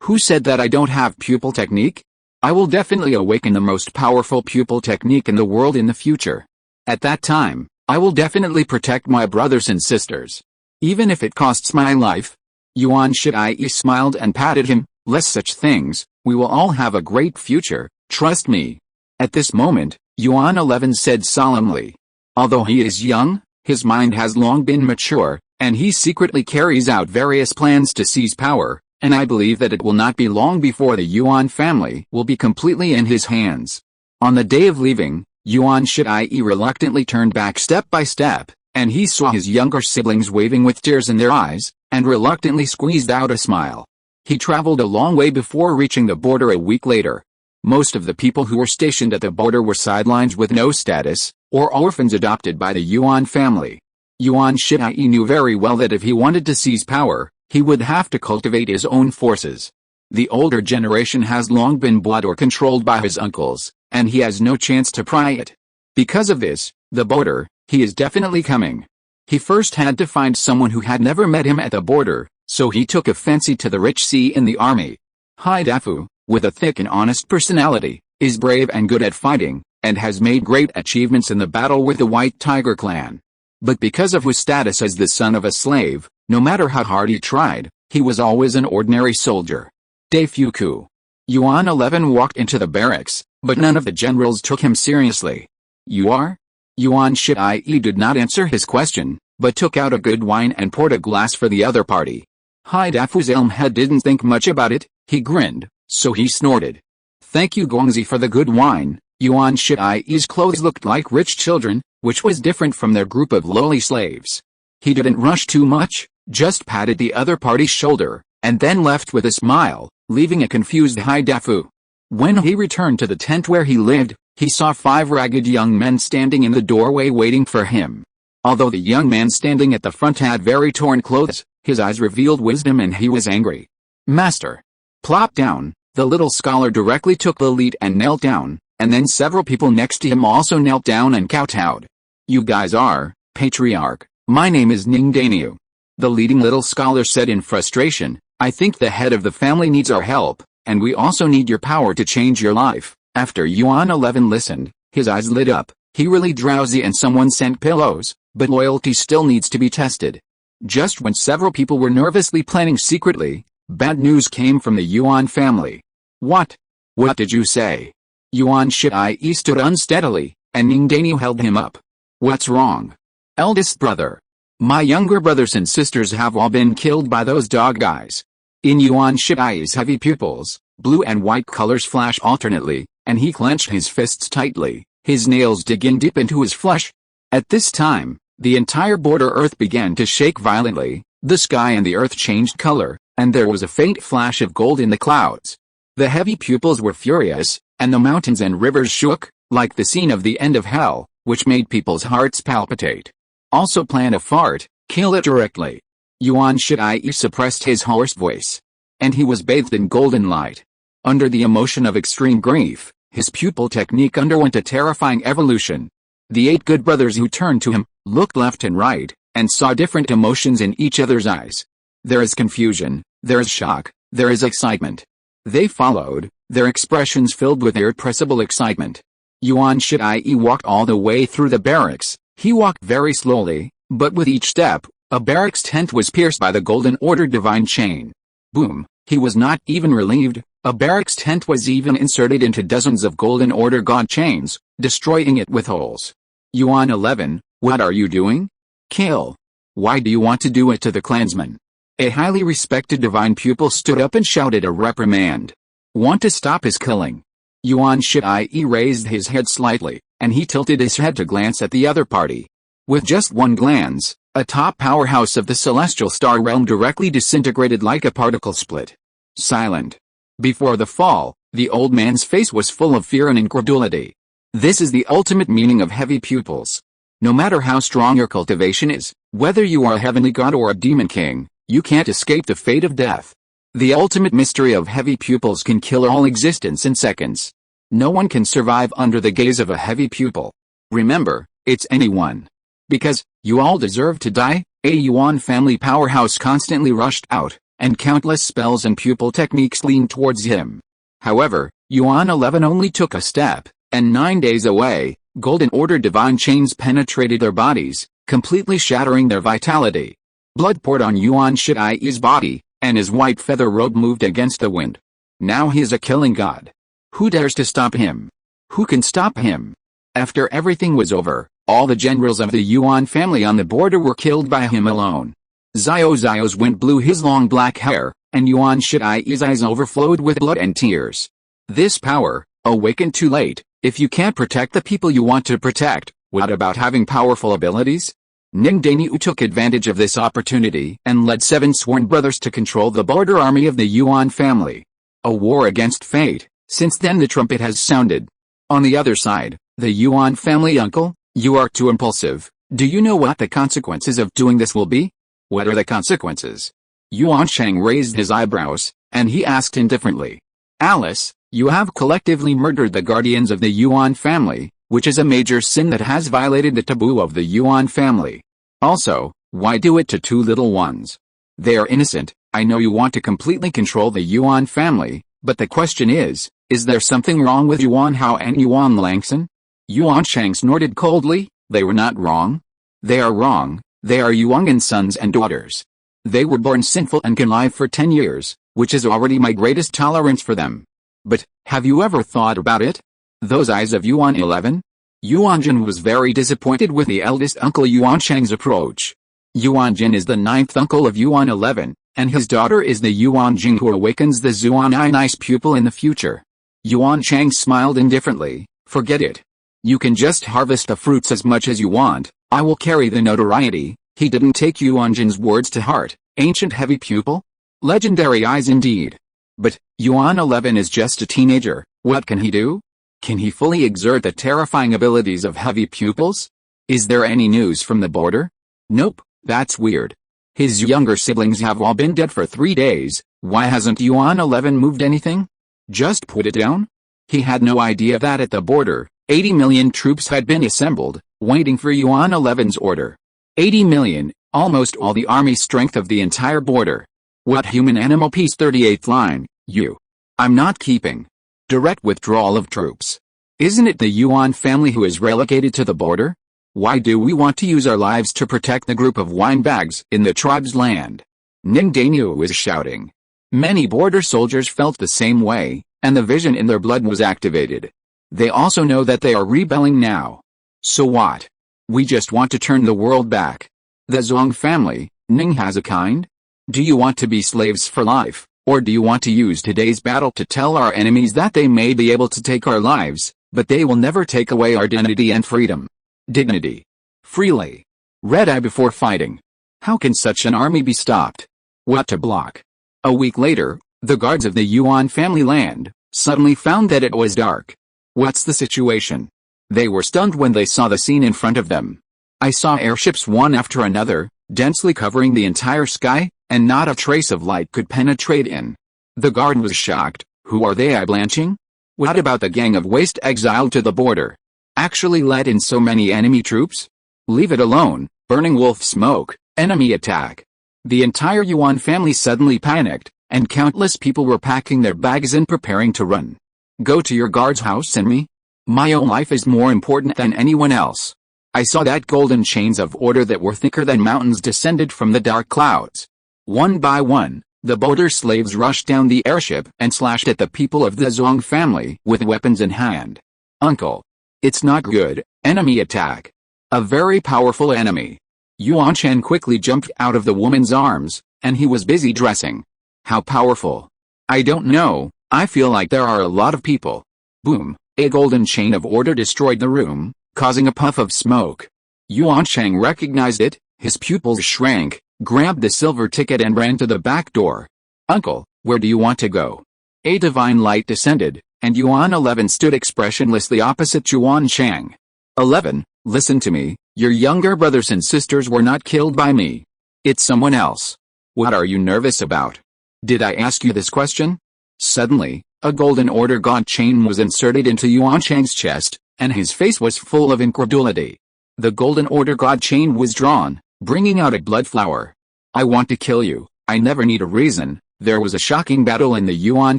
Who said that I don't have pupil technique? I will definitely awaken the most powerful pupil technique in the world in the future. At that time, I will definitely protect my brothers and sisters. Even if it costs my life. Yuanjie smiled and patted him. "Less such things, we will all have a great future, trust me." At this moment, Yuan 11 said solemnly. Although he is young, his mind has long been mature, and he secretly carries out various plans to seize power, and I believe that it will not be long before the Yuan family will be completely in his hands. On the day of leaving, Yuanjie reluctantly turned back step by step, and he saw his younger siblings waving with tears in their eyes, and reluctantly squeezed out a smile. He traveled a long way before reaching the border a week later. Most of the people who were stationed at the border were sidelines with no status, or orphans adopted by the Yuan family. Yuanjie knew very well that if he wanted to seize power, he would have to cultivate his own forces. The older generation has long been bought or controlled by his uncles, and he has no chance to pry it. Because of this, the border, he is definitely coming. He first had to find someone who had never met him at the border, so he took a fancy to the rich C in the army. Haidafu, with a thick and honest personality, is brave and good at fighting, and has made great achievements in the battle with the White Tiger clan. But because of his status as the son of a slave, no matter how hard he tried, he was always an ordinary soldier. Daifuku. Yuan 11 walked into the barracks, but none of the generals took him seriously. "You are?" Yuanjie did not answer his question, but took out a good wine and poured a glass for the other party. Haidafu's elm head didn't think much about it, he grinned, so he snorted. Thank you Guangzi for the good wine. Yuanjie's clothes looked like rich children, which was different from their group of lowly slaves. He didn't rush too much, just patted the other party's shoulder, and then left with a smile, leaving a confused Haidafu. When he returned to the tent where he lived, he saw 5 ragged young men standing in the doorway waiting for him. Although the young man standing at the front had very torn clothes, his eyes revealed wisdom and he was angry. Master! Plop down. The little scholar directly took the lead and knelt down, and then several people next to him also knelt down and kowtowed. You guys are, Patriarch. My name is Ningdaniu. The leading little scholar said in frustration, I think the head of the family needs our help, and we also need your power to change your life. After Yuan 11 listened, his eyes lit up. He really drowsy and someone sent pillows, but loyalty still needs to be tested. Just when several people were nervously planning secretly, bad news came from the Yuan family. What? What did you say? Yuanjie stood unsteadily, and Ningdaniu held him up. What's wrong? Eldest brother. My younger brothers and sisters have all been killed by those dog guys. In Yuanjie's heavy pupils, blue and white colors flash alternately, and he clenched his fists tightly, his nails digging deep into his flesh. At this time, the entire border earth began to shake violently, the sky and the earth changed color, and there was a faint flash of gold in the clouds. The heavy pupils were furious, and the mountains and rivers shook, like the scene of the end of hell, which made people's hearts palpitate. Also plan a fart, kill it directly. Yuanjie suppressed his hoarse voice. And he was bathed in golden light. Under the emotion of extreme grief, his pupil technique underwent a terrifying evolution. The 8 good brothers who turned to him, looked left and right, and saw different emotions in each other's eyes. There is confusion, there is shock, there is excitement. They followed, their expressions filled with irrepressible excitement. Yuanjie walked all the way through the barracks. He walked very slowly, but with each step, a barracks tent was pierced by the Golden Order divine chain. Boom, he was not even relieved, a barracks tent was even inserted into dozens of Golden Order god chains, destroying it with holes. Yuan 11, what are you doing? Kill. Why do you want to do it to the clansman? A highly respected divine pupil stood up and shouted a reprimand. Want to stop his killing? Yuanjie raised his head slightly, and he tilted his head to glance at the other party. With just one glance, a top powerhouse of the celestial star realm directly disintegrated like a particle split. Silent. Before the fall, the old man's face was full of fear and incredulity. This is the ultimate meaning of heavy pupils. No matter how strong your cultivation is, whether you are a heavenly god or a demon king, you can't escape the fate of death. The ultimate mystery of heavy pupils can kill all existence in seconds. No one can survive under the gaze of a heavy pupil. Remember, it's anyone. Because, you all deserve to die, a Yuan family powerhouse constantly rushed out, and countless spells and pupil techniques leaned towards him. However, Yuan 11 only took a step, and 9 days away, Golden Order divine chains penetrated their bodies, completely shattering their vitality. Blood poured on Yuanjie's body, and his white feather robe moved against the wind. Now he is a killing god. Who dares to stop him? Who can stop him? After everything was over, all the generals of the Yuan family on the border were killed by him alone. Zio's wind blew his long black hair, and Yuanjie's eyes overflowed with blood and tears. This power, awakened too late. If you can't protect the people you want to protect, what about having powerful abilities? Ningdaniu took advantage of this opportunity and led 7 sworn brothers to control the border army of the Yuan family. A war against fate. Since then the trumpet has sounded. On the other side, the Yuan family uncle, you are too impulsive. Do you know what the consequences of doing this will be? What are the consequences? Yuanshang raised his eyebrows, and he asked indifferently. Alice, you have collectively murdered the guardians of the Yuan family, which is a major sin that has violated the taboo of the Yuan family. Also, why do it to 2 little ones? They are innocent. I know you want to completely control the Yuan family, but the question is there something wrong with Yuan Hao and Yuan Langson? Yuanshang snorted coldly. They were not wrong. They are wrong. They are Yuangan's sons and daughters. They were born sinful and can live for 10 years, which is already my greatest tolerance for them. But, have you ever thought about it? Those eyes of Yuan 11? Yuanjin was very disappointed with the eldest uncle Yuanshang's approach. Yuanjin is the ninth uncle of Yuan 11, and his daughter is the Yuanjing who awakens the Zuan Nice pupil in the future. Yuan Chang smiled indifferently. Forget it. You can just harvest the fruits as much as you want, I will carry the notoriety. He didn't take Yuanjin's words to heart. Ancient heavy pupil? Legendary eyes indeed. But, Yuan 11 is just a teenager, what can he do? Can he fully exert the terrifying abilities of heavy pupils? Is there any news from the border? Nope, that's weird. His younger siblings have all been dead for 3 days, why hasn't Yuan 11 moved anything? Just put it down? He had no idea that at the border, 80 million troops had been assembled, waiting for Yuan 11's order. 80 million, almost all the army strength of the entire border. What human animal piece 38th line, you. I'm not keeping. Direct withdrawal of troops. Isn't it the Yuan family who is relegated to the border? Why do we want to use our lives to protect the group of winebags in the tribe's land? Ning Dainyu was shouting. Many border soldiers felt the same way, and the vision in their blood was activated. They also know that they are rebelling now. So what? We just want to turn the world back. The Zhong family, Ning has a kind? Do you want to be slaves for life, or do you want to use today's battle to tell our enemies that they may be able to take our lives, but they will never take away our dignity and freedom? Dignity. Freely. Red-eye before fighting. How can such an army be stopped? What to block? A week later, the guards of the Yuan family land suddenly found that it was dark. What's the situation? They were stunned when they saw the scene in front of them. I saw airships one after another, densely covering the entire sky, and not a trace of light could penetrate in. The guard was shocked. Who are they? Blanching? What about the gang of waste exiled to the border? Actually let in so many enemy troops? Leave it alone. Burning wolf smoke, enemy attack. The entire Yuan family suddenly panicked, and countless people were packing their bags and preparing to run. Go to your guard's house and me? My own life is more important than anyone else. I saw that golden chains of order that were thicker than mountains descended from the dark clouds. One by one, the border slaves rushed down the airship and slashed at the people of the Zhong family with weapons in hand. Uncle. It's not good. Enemy attack. A very powerful enemy. Yuan Chen quickly jumped out of the woman's arms, and he was busy dressing. How powerful? I don't know, I feel like there are a lot of people. Boom, a golden chain of order destroyed the room, causing a puff of smoke. Yuan Chang recognized it, his pupils shrank, grabbed the silver ticket and ran to the back door. Uncle, where do you want to go? A divine light descended, and Yuan 11 stood expressionlessly opposite Yuan Chang. 11, listen to me, your younger brothers and sisters were not killed by me. It's someone else. What are you nervous about? Did I ask you this question? Suddenly, a golden order god chain was inserted into Yuan Chang's chest, and his face was full of incredulity. The golden order god chain was drawn, bringing out a blood flower. I want to kill you, I never need a reason. There was a shocking battle in the Yuan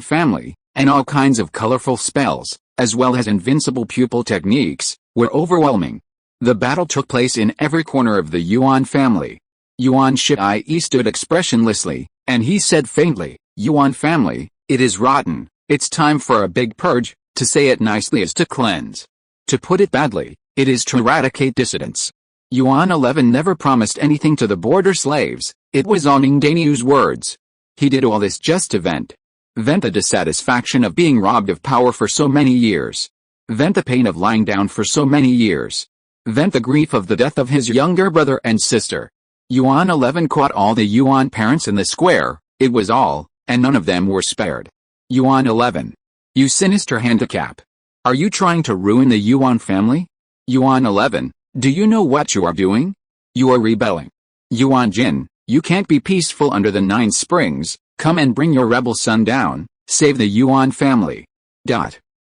family, and all kinds of colorful spells, as well as invincible pupil techniques, were overwhelming. The battle took place in every corner of the Yuan family. Yuan Shie stood expressionlessly, and he said faintly, Yuan family, it is rotten, it's time for a big purge. To say it nicely is to cleanse. To put it badly, it is to eradicate dissidents. Yuan 11 never promised anything to the border slaves, it was on Ning Dainyu's words. He did all this just to vent the dissatisfaction of being robbed of power for so many years. Vent the pain of lying down for so many years. Vent the grief of the death of his younger brother and sister. Yuan 11 caught all the Yuan parents in the square, it was all, and none of them were spared. Yuan 11. You sinister handicap. Are you trying to ruin the Yuan family? Yuan 11, do you know what you are doing? You are rebelling. Yuan Jin, you can't be peaceful under the 9 springs, come and bring your rebel son down, save the Yuan family.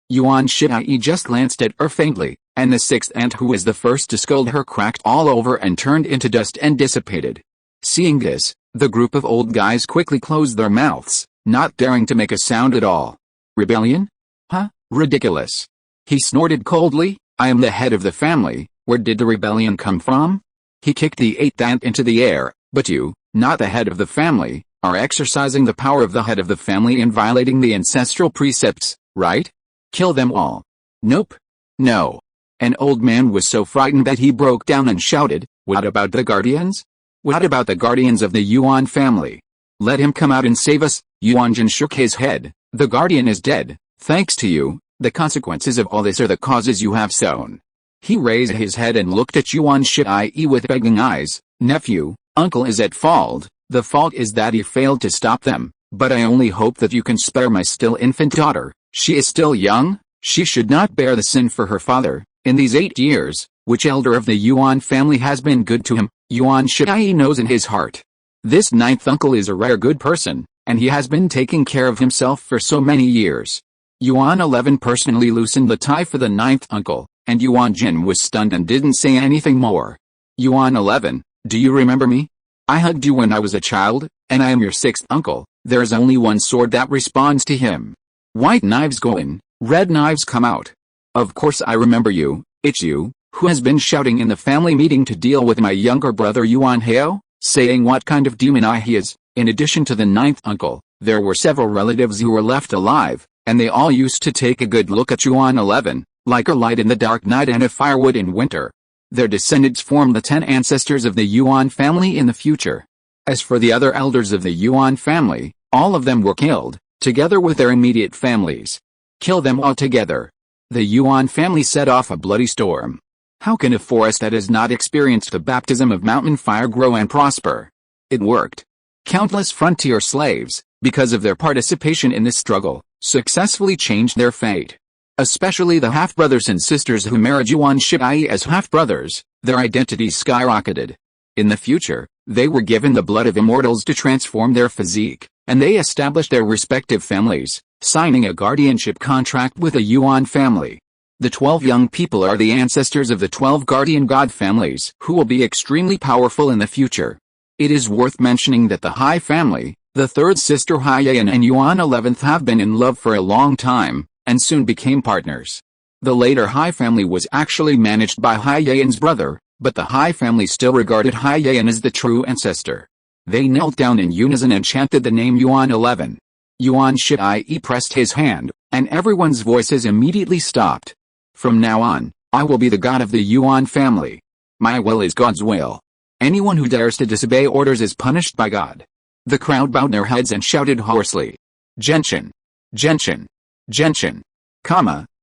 Yuan Shie just glanced at her faintly, and the 6th aunt who was the first to scold her cracked all over and turned into dust and dissipated. Seeing this, the group of old guys quickly closed their mouths, not daring to make a sound at all. Rebellion? Huh? Ridiculous. He snorted coldly, I am the head of the family, where did the rebellion come from? He kicked the 8th aunt into the air, but you, not the head of the family, are exercising the power of the head of the family and violating the ancestral precepts, right? Kill them all. Nope. No. An old man was so frightened that he broke down and shouted, what about the guardians? What about the guardians of the Yuan family? Let him come out and save us. Yuanjie shook his head. The guardian is dead, thanks to you. The consequences of all this are the causes you have sown. He raised his head and looked at Yuanjie with begging eyes. Nephew, uncle is at fault. The fault is that he failed to stop them, but I only hope that you can spare my still infant daughter. She is still young. She should not bear the sin for her father. In these 8 years, which elder of the Yuan family has been good to him? Yuanjie knows in his heart. This 9th uncle is a rare good person, and he has been taking care of himself for so many years. Yuan 11 personally loosened the tie for the 9th uncle, and Yuanjie was stunned and didn't say anything more. Yuan 11, do you remember me? I hugged you when I was a child, and I am your 6th uncle. There is only one sword that responds to him. White knives go in, red knives come out. Of course I remember you. It's you, who has been shouting in the family meeting to deal with my younger brother Yuanjie, saying what kind of demon he is. In addition to the 9th uncle, there were several relatives who were left alive, and they all used to take a good look at Yuan 11, like a light in the dark night and a firewood in winter. Their descendants form the 10 ancestors of the Yuan family in the future. As for the other elders of the Yuan family, all of them were killed, together with their immediate families. Kill them all together. The Yuan family set off a bloody storm. How can a forest that has not experienced the baptism of mountain fire grow and prosper? It worked. Countless frontier slaves, because of their participation in this struggle, successfully changed their fate. Especially the half-brothers and sisters who married Yuanjie as half-brothers, their identities skyrocketed. In the future, they were given the blood of immortals to transform their physique, and they established their respective families, signing a guardianship contract with the Yuan family. The 12 young people are the ancestors of the 12 guardian god families who will be extremely powerful in the future. It is worth mentioning that the Hai family, the third sister Haiyan and Yuan 11th have been in love for a long time, and soon became partners. The later Hai family was actually managed by Haiyan's brother, but the Hai family still regarded Haiyan as the true ancestor. They knelt down in unison and chanted the name Yuan 11. Yuanjie pressed his hand, and everyone's voices immediately stopped. From now on, I will be the god of the Yuan family. My will is God's will. Anyone who dares to disobey orders is punished by God. The crowd bowed their heads and shouted hoarsely. Genshin. Genshin. Genshin.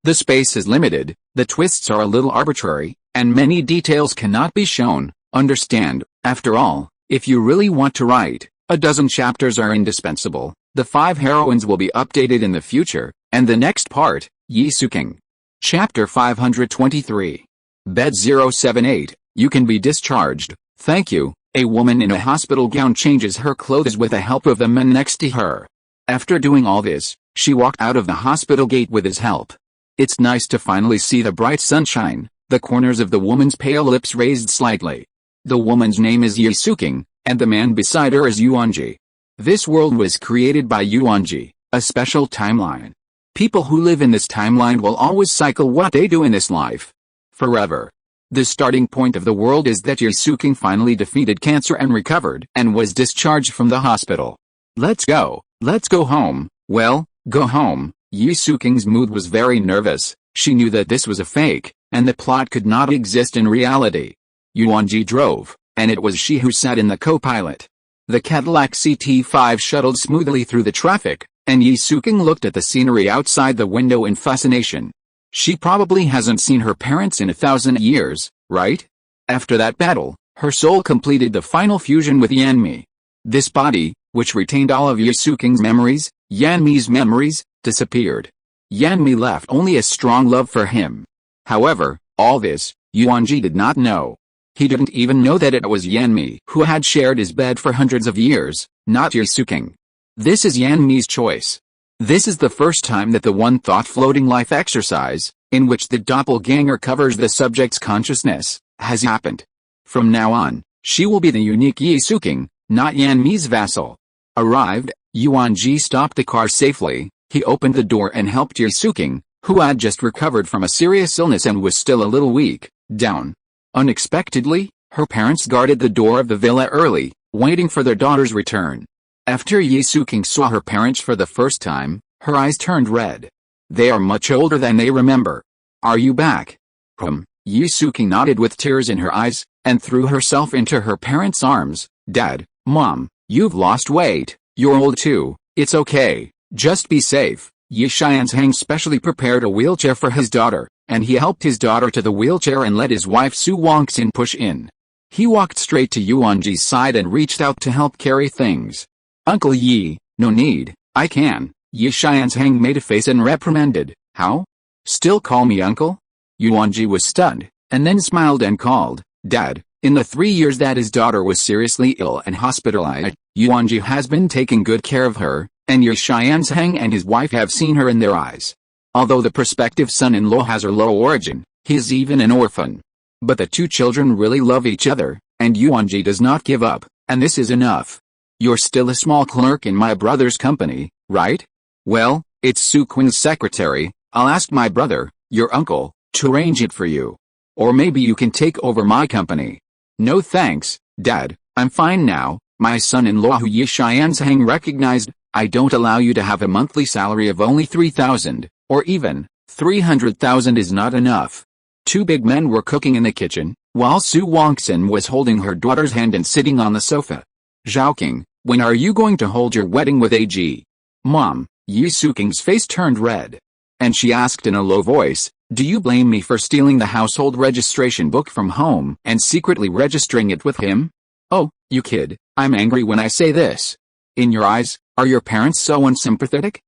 The space is limited, the twists are a little arbitrary, and many details cannot be shown. Understand, after all, if you really want to write, a dozen chapters are indispensable. The 5 heroines will be updated in the future, and the next part, Yisuking. Chapter 523. Bed 078, you can be discharged, thank you. A woman in a hospital gown changes her clothes with the help of the men next to her. After doing all this, she walked out of the hospital gate with his help. It's nice to finally see the bright sunshine. The corners of the woman's pale lips raised slightly. The woman's name is Yisuking, and the man beside her is Yuanjie. This world was created by Yuanjie, a special timeline. People who live in this timeline will always cycle what they do in this life. Forever. The starting point of the world is that Yisuking finally defeated cancer and recovered and was discharged from the hospital. Let's go home. Well, go home. Yisuking's mood was very nervous. She knew that this was a fake, and the plot could not exist in reality. Yuanjie drove, and it was she who sat in the co-pilot. The Cadillac CT5 shuttled smoothly through the traffic, and Yisuking looked at the scenery outside the window in fascination. She probably hasn't seen her parents in 1,000 years, right? After that battle, her soul completed the final fusion with Yanmi. This body, which retained all of Yisuking's memories, Yanmi's memories, disappeared. Yanmi left only a strong love for him. However, all this, Yuanjie did not know. He didn't even know that it was Yanmi who had shared his bed for hundreds of years, not Yisuking. This is Yanmi's choice. This is the first time that the one-thought floating life exercise, in which the doppelganger covers the subject's consciousness, has happened. From now on, she will be the unique Yisuking, not Yanmi's vassal. Arrived, Yuanjie stopped the car safely. He opened the door and helped Yisuking, who had just recovered from a serious illness and was still a little weak, down. Unexpectedly, her parents guarded the door of the villa early, waiting for their daughter's return. After Yisuking saw her parents for the first time, her eyes turned red. They are much older than they remember. Are you back? Yisuking nodded with tears in her eyes, and threw herself into her parents' arms. Dad, Mom, you've lost weight, you're old too, it's okay, just be safe. Li Tiansha specially prepared a wheelchair for his daughter, and he helped his daughter to the wheelchair and let his wife Su Wangxin push in. He walked straight to Yuanjie's side and reached out to help carry things. Uncle Yi, no need, I can. Li Tiansha made a face and reprimanded. How? Still call me uncle? Yuanjie was stunned, and then smiled and called, Dad. In the 3 years that his daughter was seriously ill and hospitalized, Yuanjie has been taking good care of her, and Li Tiansha and his wife have seen her in their eyes. Although the prospective son-in-law has a low origin, he is even an orphan. But the two children really love each other, and Yuanjie does not give up, and this is enough. You're still a small clerk in my brother's company, right? Well, it's Su Qing's secretary. I'll ask my brother, your uncle, to arrange it for you. Or maybe you can take over my company. No thanks, Dad, I'm fine now. My son-in-law who Li Tiansha recognized, I don't allow you to have a monthly salary of only 3,000, or even 300,000 is not enough. Two big men were cooking in the kitchen, while Su Wangxin was holding her daughter's hand and sitting on the sofa. Zhaoqing, when are you going to hold your wedding with AG? Mom, Yi Suqing's face turned red. And she asked in a low voice, do you blame me for stealing the household registration book from home and secretly registering it with him? Oh, you kid, I'm angry when I say this. In your eyes, are your parents so unsympathetic?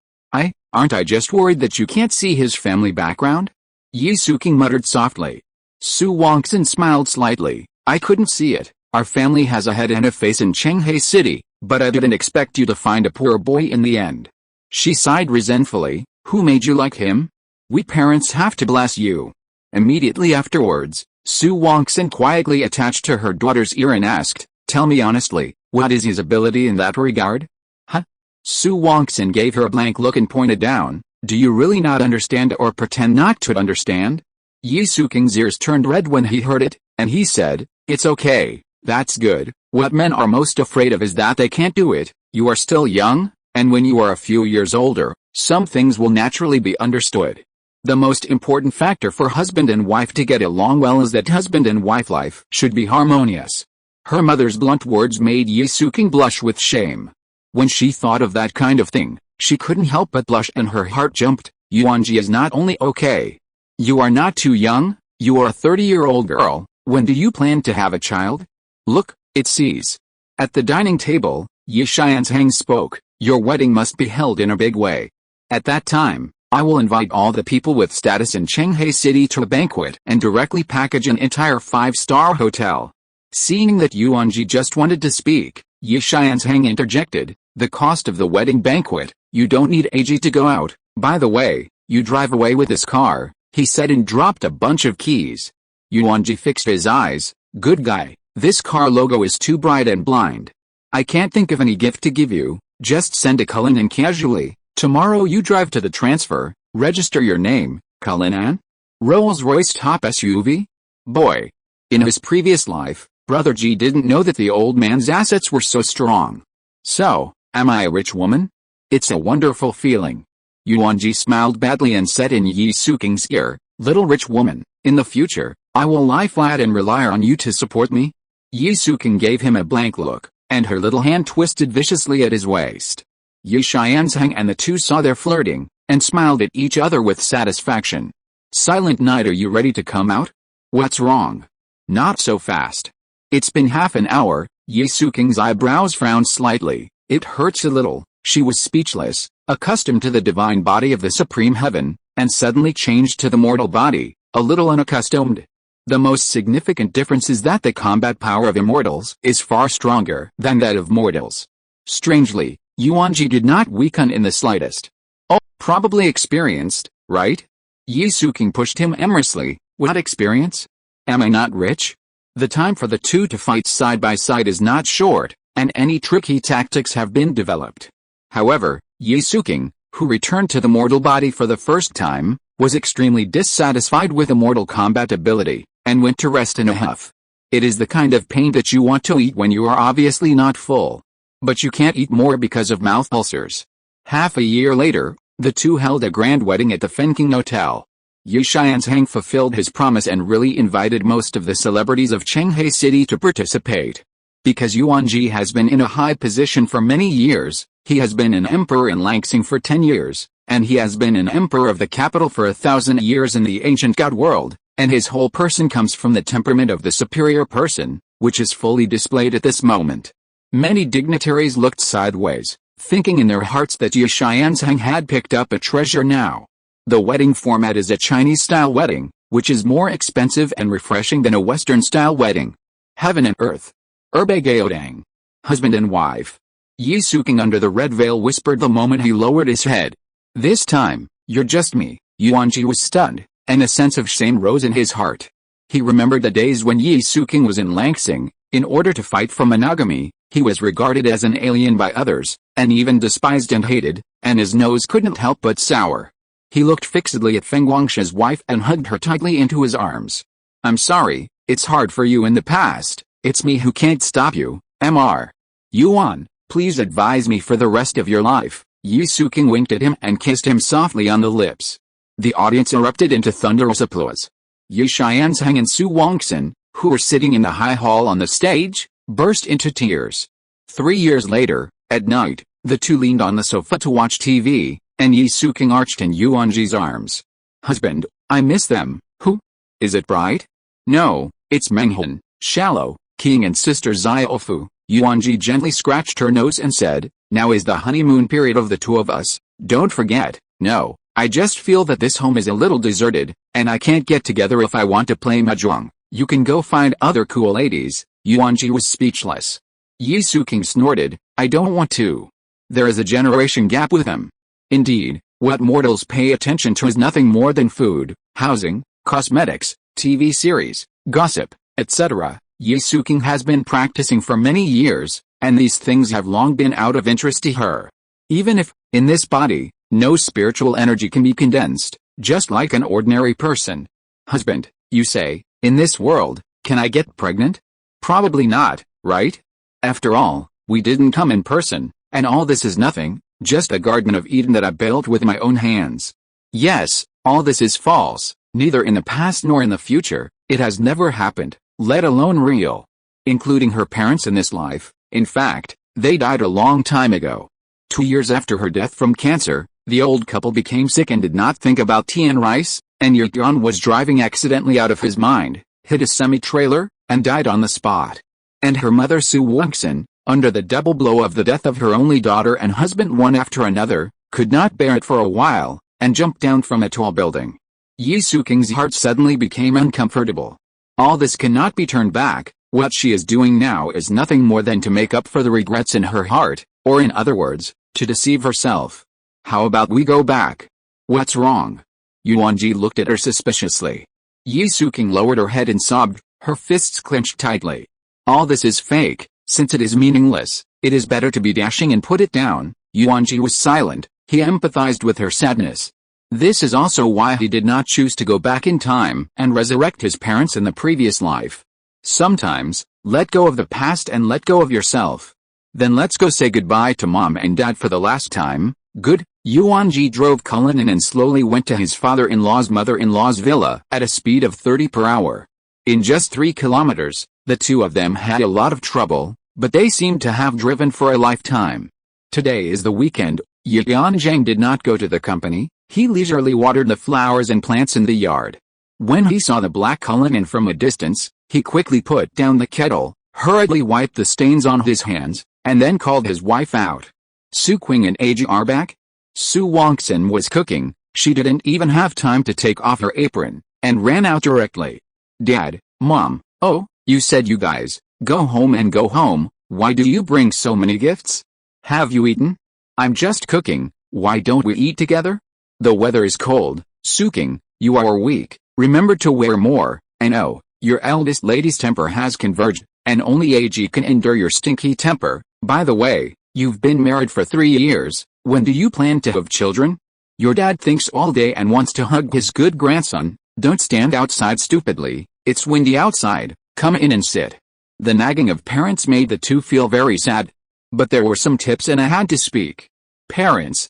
Aren't I just worried that you can't see his family background? Yi Suqing muttered softly. Su Wangxin smiled slightly. I couldn't see it. Our family has a head and a face in Shanghai City, but I didn't expect you to find a poor boy in the end. She sighed resentfully. Who made you like him? We parents have to bless you. Immediately afterwards, Su Wangxin quietly attached to her daughter's ear and asked, tell me honestly, what is his ability in that regard? Huh? Su Wangxin gave her a blank look and pointed down. Do you really not understand or pretend not to understand? Yi Suqing's ears turned red when he heard it, and he said, it's okay, that's good. What men are most afraid of is that they can't do it. You are still young, and when you are a few years older, some things will naturally be understood. The most important factor for husband and wife to get along well is that husband and wife life should be harmonious. Her mother's blunt words made Yi Suqing blush with shame. When she thought of that kind of thing, she couldn't help but blush and her heart jumped. Yuanjie is not only okay. You are not too young, you are a 30-year-old girl. When do you plan to have a child? Look, it sees. At the dining table, Li Tiansha spoke, your wedding must be held in a big way. At that time, I will invite all the people with status in Shanghai City to a banquet and directly package an entire 5-star hotel. Seeing that Yuanjie just wanted to speak, Li Tiansha interjected, the cost of the wedding banquet, you don't need AG to go out. By the way, you drive away with this car, he said and dropped a bunch of keys. Yuanjie fixed his eyes, good guy, this car logo is too bright and blind. I can't think of any gift to give you, just send a Cullinan and casually. Tomorrow you drive to the transfer, register your name, Cullinan? Rolls-Royce top SUV? Boy. In his previous life, Brother G didn't know that the old man's assets were so strong. So, am I a rich woman? It's a wonderful feeling. Yuanjie smiled badly and said in Yi Suqing's ear, little rich woman, in the future, I will lie flat and rely on you to support me. Yi Suqing gave him a blank look, and her little hand twisted viciously at his waist. Li Tiansha and the two saw their flirting, and smiled at each other with satisfaction. Silent Night, are you ready to come out? What's wrong? Not so fast. It's been half an hour. Yi Suqing's eyebrows frowned slightly. It hurts a little. She was speechless, accustomed to the divine body of the supreme heaven, and suddenly changed to the mortal body, a little unaccustomed. The most significant difference is that the combat power of immortals is far stronger than that of mortals. Strangely, Yuanjie did not weaken in the slightest. Oh, probably experienced, right? Yi Suqing pushed him amorously. What experience? Am I not rich? The time for the two to fight side by side is not short, and any tricky tactics have been developed. However, Yi Suqing, who returned to the mortal body for the first time, was extremely dissatisfied with immortal combat ability, and went to rest in a huff. It is the kind of pain that you want to eat when you are obviously not full. But you can't eat more because of mouth ulcers. Half a year later, the two held a grand wedding at the Fenking Hotel. Yi Xianzhang fulfilled his promise and really invited most of the celebrities of Chenghei City to participate. Because Yuanjie has been in a high position for many years, he has been an emperor in Langsing for 10 years, and he has been an emperor of the capital for 1,000 years in the ancient god world, and his whole person comes from the temperament of the superior person, which is fully displayed at this moment. Many dignitaries looked sideways, thinking in their hearts that Yi Xianzhang had picked up a treasure now. The wedding format is a Chinese-style wedding, which is more expensive and refreshing than a Western-style wedding. Heaven and earth. Erbegaodang. Husband and wife. Yi Suking under the red veil whispered the moment he lowered his head. This time, you're just me. Yuanjie was stunned, and a sense of shame rose in his heart. He remembered the days when Yi Suking was in Langsing. In order to fight for monogamy, he was regarded as an alien by others, and even despised and hated, and his nose couldn't help but sour. He looked fixedly at Feng Guangsha's wife and hugged her tightly into his arms. I'm sorry, it's hard for you in the past, it's me who can't stop you, Mr. Yuan, please advise me for the rest of your life. Yi Suking winked at him and kissed him softly on the lips. The audience erupted into thunderous applause. Yi Xianzhang and Su Wangxin, who were sitting in the high hall on the stage, burst into tears. 3 years later, at night, the two leaned on the sofa to watch TV, and Yi Suking arched in Yuanjie's arms. Husband, I miss them. Who? Is it bright? No, it's Menghan, Shallow, King and sister Xiaofu. Yuanjie gently scratched her nose and said, now is the honeymoon period of the two of us, don't forget. No, I just feel that this home is a little deserted, and I can't get together if I want to play mahjong. You can go find other cool ladies. Yuanjie was speechless. Yi Suking snorted, I don't want to. There is a generation gap with them. Indeed, what mortals pay attention to is nothing more than food, housing, cosmetics, TV series, gossip, etc. Yi Suking has been practicing for many years, and these things have long been out of interest to her. Even if, in this body, no spiritual energy can be condensed, just like an ordinary person. Husband, you say, in this world, can I get pregnant? Probably not, right? After all, we didn't come in person, and all this is nothing, just a Garden of Eden that I built with my own hands. Yes, all this is false, neither in the past nor in the future, it has never happened, let alone real. Including her parents in this life, in fact, they died a long time ago. 2 years after her death from cancer, the old couple became sick and did not think about tea and rice, and Yuan was driving accidentally out of his mind, hit a semi-trailer, and died on the spot. And her mother Su Wangxin, under the double blow of the death of her only daughter and husband one after another, could not bear it for a while, and jumped down from a tall building. Yi Suking's heart suddenly became uncomfortable. All this cannot be turned back, what she is doing now is nothing more than to make up for the regrets in her heart, or in other words, to deceive herself. How about we go back? What's wrong? Yuanjie looked at her suspiciously. Yi Suking lowered her head and sobbed, her fists clenched tightly. All this is fake, since it is meaningless, it is better to be dashing and put it down. Yuanjie was silent, he empathized with her sadness. This is also why he did not choose to go back in time and resurrect his parents in the previous life. Sometimes, let go of the past and let go of yourself. Then let's go say goodbye to mom and dad for the last time. Good. Yuanjie drove Cullinan and slowly went to his father-in-law's mother-in-law's villa at a speed of 30 per hour. In just 3 kilometers, the two of them had a lot of trouble, but they seemed to have driven for a lifetime. Today is the weekend. Yuanjie did not go to the company, he leisurely watered the flowers and plants in the yard. When he saw the black Cullinan from a distance, he quickly put down the kettle, hurriedly wiped the stains on his hands, and then called his wife out. Su Qing and Ag are back? Su Wangxin was cooking, she didn't even have time to take off her apron, and ran out directly. Dad, Mom, oh, you said you guys, go home and go home, why do you bring so many gifts? Have you eaten? I'm just cooking, why don't we eat together? The weather is cold, Su Qing, you are weak, remember to wear more, and oh, your eldest lady's temper has converged, and only Ag can endure your stinky temper. By the way, you've been married for 3 years, when do you plan to have children? Your dad thinks all day and wants to hug his good grandson, don't stand outside stupidly, it's windy outside, come in and sit. The nagging of parents made the two feel very sad. But there were some tips and I had to speak. Parents,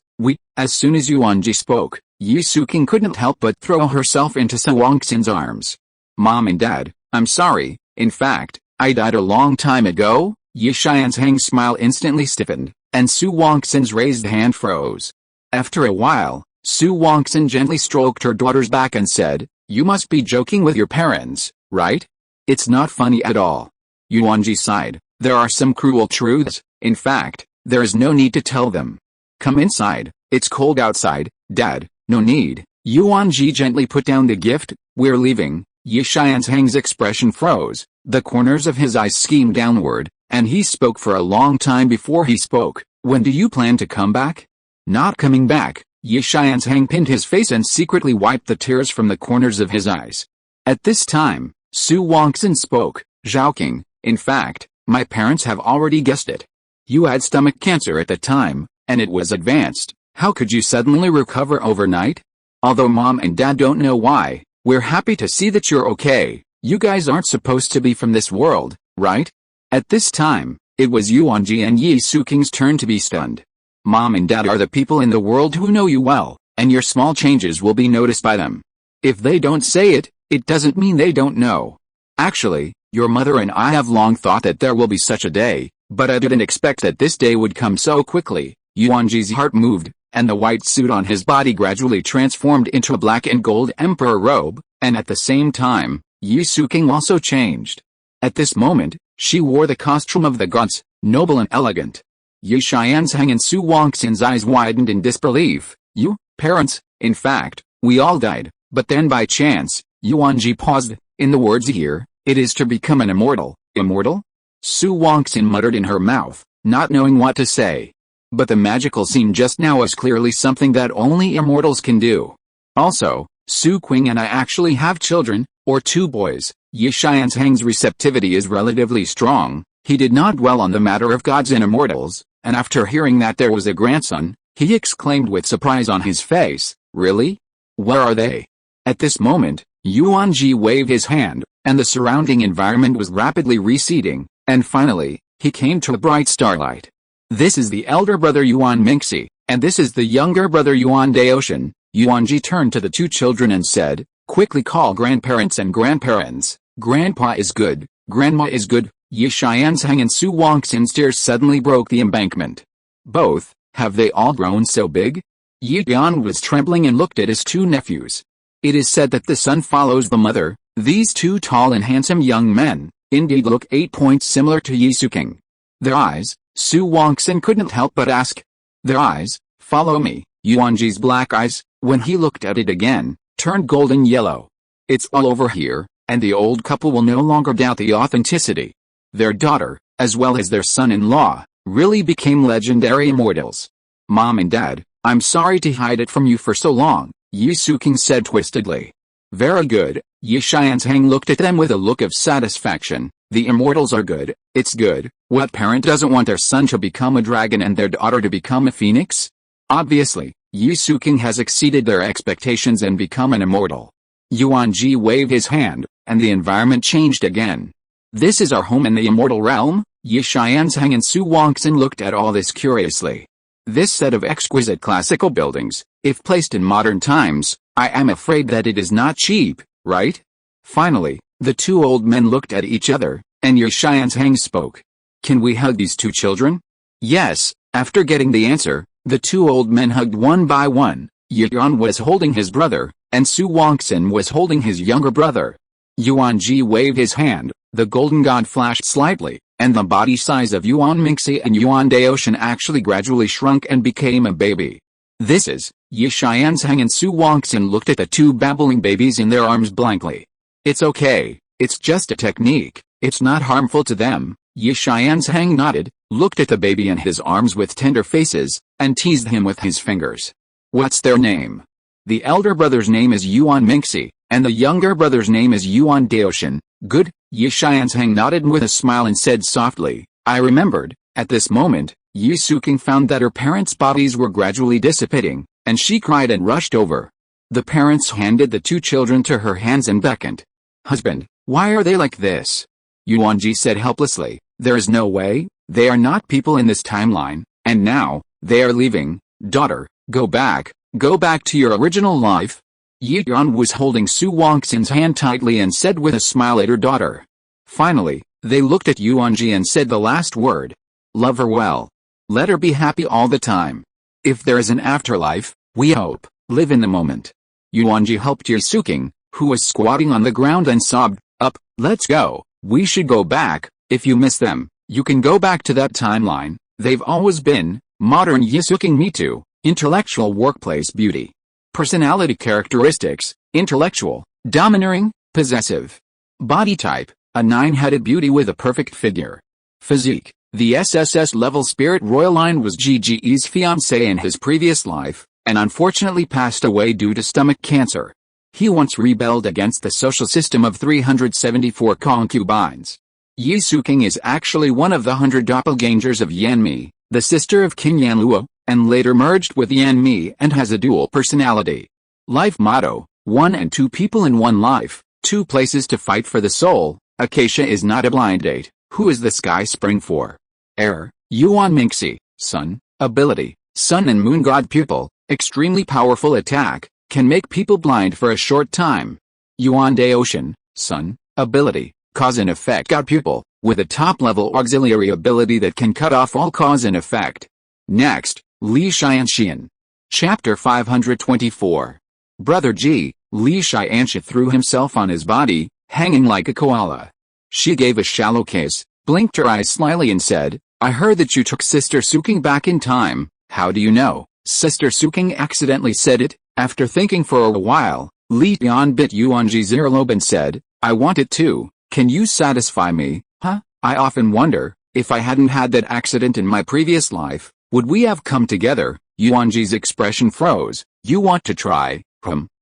as soon as Yuanjie spoke, Yisuking couldn't help but throw herself into Su Wangxin's arms. Mom and Dad, I'm sorry, in fact, I died a long time ago. Yi Xianzhang's smile instantly stiffened, and Su Wangxin's raised hand froze. After a while, Su Wangxin gently stroked her daughter's back and said, "You must be joking with your parents, right? It's not funny at all." Yuanjie sighed. "There are some cruel truths, in fact, there is no need to tell them. Come inside, it's cold outside, Dad." "No need." Yuanjie gently put down the gift. "We're leaving." Yi Xianzhang's expression froze, the corners of his eyes schemed downward, and he spoke for a long time before he spoke. "When do you plan to come back?" "Not coming back." Yi Xianzhang pinned his face and secretly wiped the tears from the corners of his eyes. At this time, Su Wangxin spoke. "Zhaoking, in fact, my parents have already guessed it. You had stomach cancer at the time, and it was advanced. How could you suddenly recover overnight? Although Mom and Dad don't know why, we're happy to see that you're okay. You guys aren't supposed to be from this world, right?" At this time, it was Yuanjie and Yisuking's turn to be stunned. Mom and Dad are the people in the world who know you well, and your small changes will be noticed by them. If they don't say it, it doesn't mean they don't know. Actually, your mother and I have long thought that there will be such a day, but I didn't expect that this day would come so quickly. Yuanji's heart moved, and the white suit on his body gradually transformed into a black and gold emperor robe, and at the same time, Yisuking also changed. At this moment, she wore the costume of the gods, noble and elegant. Yi Xianzhang and Su Wangxin's eyes widened in disbelief. "You, parents, in fact, we all died, but then by chance," Yuanjie paused. "In the words here, it is to become an immortal." "Immortal?" Su Wangxin muttered in her mouth, not knowing what to say. But the magical scene just now was clearly something that only immortals can do. "Also, Su Qing and I actually have children, or 2 boys. Yi Xianzhang's receptivity is relatively strong. He did not dwell on the matter of gods and immortals, and after hearing that there was a grandson, he exclaimed with surprise on his face, "Really? Where are they?" At this moment, Yuanjie waved his hand, and the surrounding environment was rapidly receding, and finally, he came to a bright starlight. "This is the elder brother Yuan Mingxi, and this is the younger brother Yuan Daoshan." Yuanjie turned to the 2 children and said, "Quickly call grandparents and grandparents. Grandpa is good, grandma is good." Yi Xianzhang and Su Wangxin's tears suddenly broke the embankment. "Both, have they all grown so big?" Yi Dian was trembling and looked at his 2 nephews. It is said that the son follows the mother. These 2 tall and handsome young men, indeed look 8 points similar to Yisuking. Their eyes, Su Wangxin couldn't help but ask. "Their eyes, follow me." Yuanji's black eyes, when he looked at it again, turned golden yellow. "It's all over here, and the old couple will no longer doubt the authenticity. Their daughter, as well as their son-in-law, really became legendary immortals. Mom and Dad, I'm sorry to hide it from you for so long," Yisuking said twistedly. "Very good." Yi Xianzhang looked at them with a look of satisfaction. "The immortals are good, it's good. What parent doesn't want their son to become a dragon and their daughter to become a phoenix?" Obviously, Yisuking has exceeded their expectations and become an immortal. Yuanjie waved his hand, and the environment changed again. "This is our home in the immortal realm?" Yi Xianzhang and Su Wangxin looked at all this curiously. This set of exquisite classical buildings, if placed in modern times, I am afraid that it is not cheap, right? Finally, the 2 old men looked at each other, and Yi Xianzhang spoke. "Can we hug these 2 children?" "Yes." After getting the answer, the 2 old men hugged one by one. Yi Yuan was holding his brother, and Su Wangxin was holding his younger brother. Yuanjie waved his hand, the golden god flashed slightly, and the body size of Yuan Mingxi and Yuan Daoshan actually gradually shrunk and became a baby. "This is..." Yi Xianzhang and Su Wangxin looked at the 2 babbling babies in their arms blankly. "It's okay, it's just a technique, it's not harmful to them." Yi Xianzhang nodded, looked at the baby in his arms with tender faces, and teased him with his fingers. "What's their name?" "The elder brother's name is Yuan Mingxi, and the younger brother's name is Yuan Daoshan." "Good." Yi Xianzhang nodded with a smile and said softly, "I remembered." At this moment, Yisuking found that her parents' bodies were gradually dissipating, and she cried and rushed over. The parents handed the 2 children to her hands and beckoned. "Husband, why are they like this?" Yuanjie said helplessly, "There is no way, they are not people in this timeline, and now, they are leaving." "Daughter, go back," Go back to your original life? Yi Yuan was holding Su Wangxin's hand tightly and said with a smile at her daughter. Finally, they looked at Yuanjie and said the last word. Love her well. Let her be happy all the time. If there is an afterlife, we hope, live in the moment. Yuanjie helped Yasuking, who was squatting on the ground, and sobbed, Up, let's go, we should go back. If you miss them, you can go back to that timeline. They've always been, modern Yasuking me too, intellectual workplace beauty. Personality characteristics, intellectual, domineering, possessive. Body type, a 9-headed beauty with a perfect figure. Physique, the SSS-level spirit royal line was GGE's fiancé in his previous life, and unfortunately passed away due to stomach cancer. He once rebelled against the social system of 374 concubines. Yasuking is actually one of the 100 doppelgangers of Yanmi, the sister of King Yanluo, and later merged with Yanmi and has a dual personality. Life motto, 1 and 2 people in one life, 2 places to fight for the soul. Acacia is not a blind date. Who is the sky spring for? Error, Yuan Minxi, Sun, ability, Sun and Moon God pupil, extremely powerful attack, can make people blind for a short time. Yuan De Ocean, Sun, ability, cause and effect God pupil, with a top-level auxiliary ability that can cut off all cause and effect. Next, Li Tiansha. Chapter 524. Brother Ji, Li Tiansha threw himself on his body, hanging like a koala. She gave a shallow kiss, blinked her eyes slyly and said, I heard that you took Sister Suking back in time. How do you know? Sister Suking accidentally said it. After thinking for a while, Li Tian bit Yuanjie's earlobe and said, I want it too. Can you satisfy me? Huh? I often wonder, if I hadn't had that accident in my previous life, would we have come together? Yuanjie's expression froze. You want to try?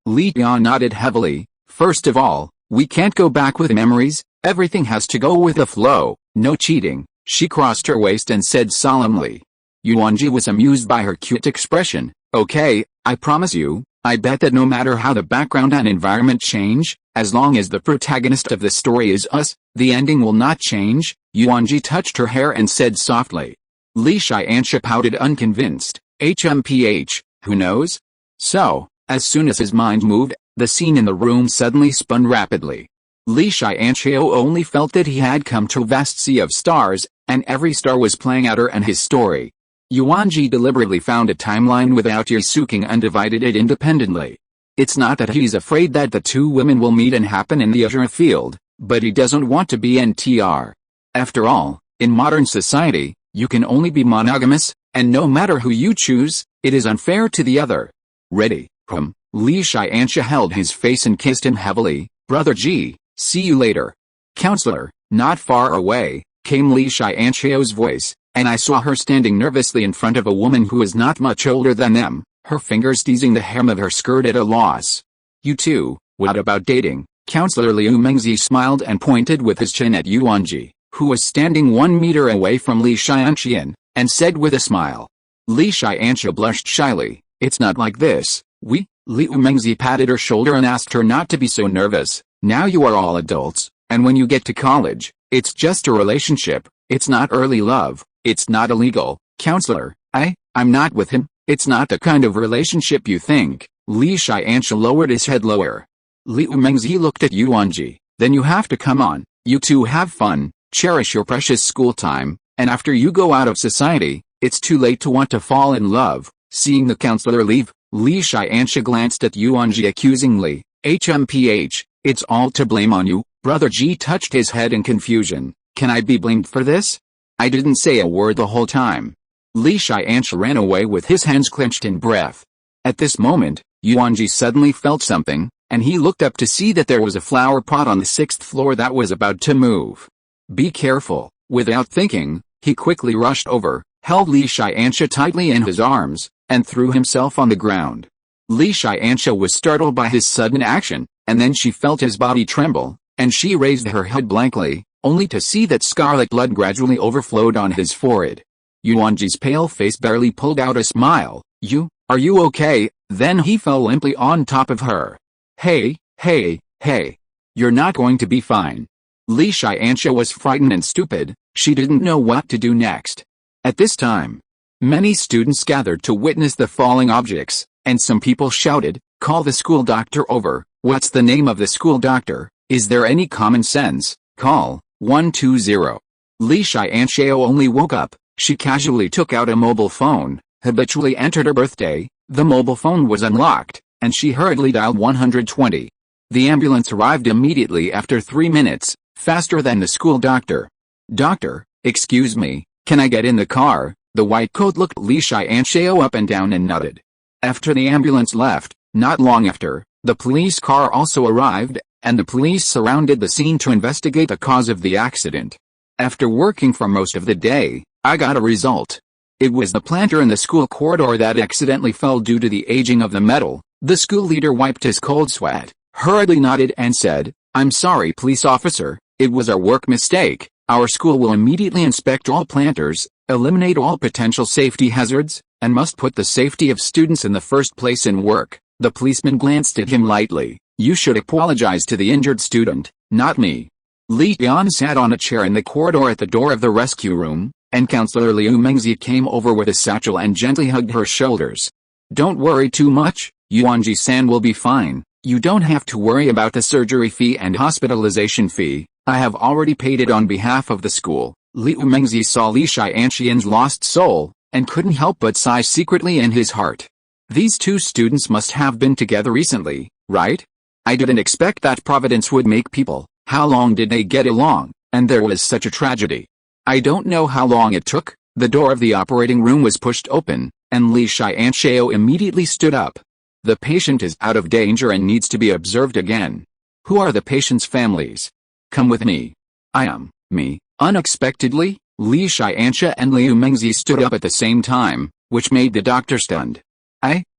Li Tian nodded heavily. First of all, we can't go back with memories. Everything has to go with the flow, no cheating. She crossed her waist and said solemnly. Yuanjie was amused by her cute expression. Okay, I promise you, I bet that no matter how the background and environment change, as long as the protagonist of the story is us, the ending will not change. Yuanjie touched her hair and said softly. Li Tiansha pouted unconvinced. HMPH, who knows? So, as soon as his mind moved, the scene in the room suddenly spun rapidly. Li Tiansha only felt that he had come to a vast sea of stars, and every star was playing out her and his story. Yuanjie deliberately found a timeline without Yasuking and divided it independently. It's not that he's afraid that the 2 women will meet and happen in the Azure field, but he doesn't want to be NTR. After all, in modern society, you can only be monogamous, and no matter who you choose, it is unfair to the other. Ready? Li Tiansha held his face and kissed him heavily. Brother Ji, see you later. Counselor, not far away, came Li Tiansha's voice, and I saw her standing nervously in front of a woman who was not much older than them, her fingers teasing the hem of her skirt at a loss. You too, what about dating? Counselor Liu Mengzi smiled and pointed with his chin at Yuanjie, who was standing 1 meter away from Li Tiansha, and said with a smile. Li Tiansha blushed shyly. It's not like this. Liu Mengzi patted her shoulder and asked her not to be so nervous. Now you are all adults, and when you get to college, it's just a relationship. It's not early love. It's not illegal. Counselor, I'm not with him. It's not the kind of relationship you think. Li Tiansha lowered his head lower. Liu Mengzi looked at Yuanjie. Then you have to come on. You two have fun, cherish your precious school time, and after you go out of society, it's too late to want to fall in love. Seeing the counselor leave, Li Tiansha glanced at Yuanjie accusingly. HMPH, it's all to blame on you. Brother Ji touched his head in confusion. Can I be blamed for this? I didn't say a word the whole time. Li Tiansha ran away with his hands clenched in breath. At this moment, Yuanjie suddenly felt something, and he looked up to see that there was a flower pot on the 6th floor that was about to move. Be careful. Without thinking, he quickly rushed over, held Li Tiansha tightly in his arms, and threw himself on the ground. Li Tiansha was startled by his sudden action, and then she felt his body tremble, and she raised her head blankly, only to see that scarlet blood gradually overflowed on his forehead. Yuanji's pale face barely pulled out a smile. Are you okay? Then he fell limply on top of her. Hey. You're not going to be fine. Li Tiansha was frightened and stupid. She didn't know what to do next. At this time, many students gathered to witness the falling objects, and some people shouted, "Call the school doctor over." "What's the name of the school doctor? Is there any common sense? Call 120. Li Tiansha only woke up. She casually took out a mobile phone, habitually entered her birthday. The mobile phone was unlocked, and she hurriedly dialed 120. The ambulance arrived immediately after 3 minutes, faster than the school doctor. "Doctor, excuse me, can I get in the car?" The white coat looked Li Tiansha up and down and nodded. After the ambulance left, not long after, the police car also arrived, and the police surrounded the scene to investigate the cause of the accident. After working for most of the day, I got a result. It was the planter in the school corridor that accidentally fell due to the aging of the metal. The school leader wiped his cold sweat, hurriedly nodded and said, "I'm sorry, police officer, it was our work mistake. Our school will immediately inspect all planters, eliminate all potential safety hazards, and must put the safety of students in the first place in work." The policeman glanced at him lightly. "You should apologize to the injured student, not me." Li Tian sat on a chair in the corridor at the door of the rescue room, and Counselor Liu Mengzi came over with a satchel and gently hugged her shoulders. "Don't worry too much, Yuanjie-san will be fine. You don't have to worry about the surgery fee and hospitalization fee. I have already paid it on behalf of the school." Liu Mengzi saw Li Tiansha's lost soul, and couldn't help but sigh secretly in his heart. These two students must have been together recently, right? I didn't expect that Providence would make people. How long did they get along, and there was such a tragedy? I don't know how long it took. The door of the operating room was pushed open, and Li Tiansha immediately stood up. "The patient is out of danger and needs to be observed again. Who are the patient's families? Come with me." "I am, me." Unexpectedly, Li Tiansha and Liu Mengzi stood up at the same time, which made the doctor stunned.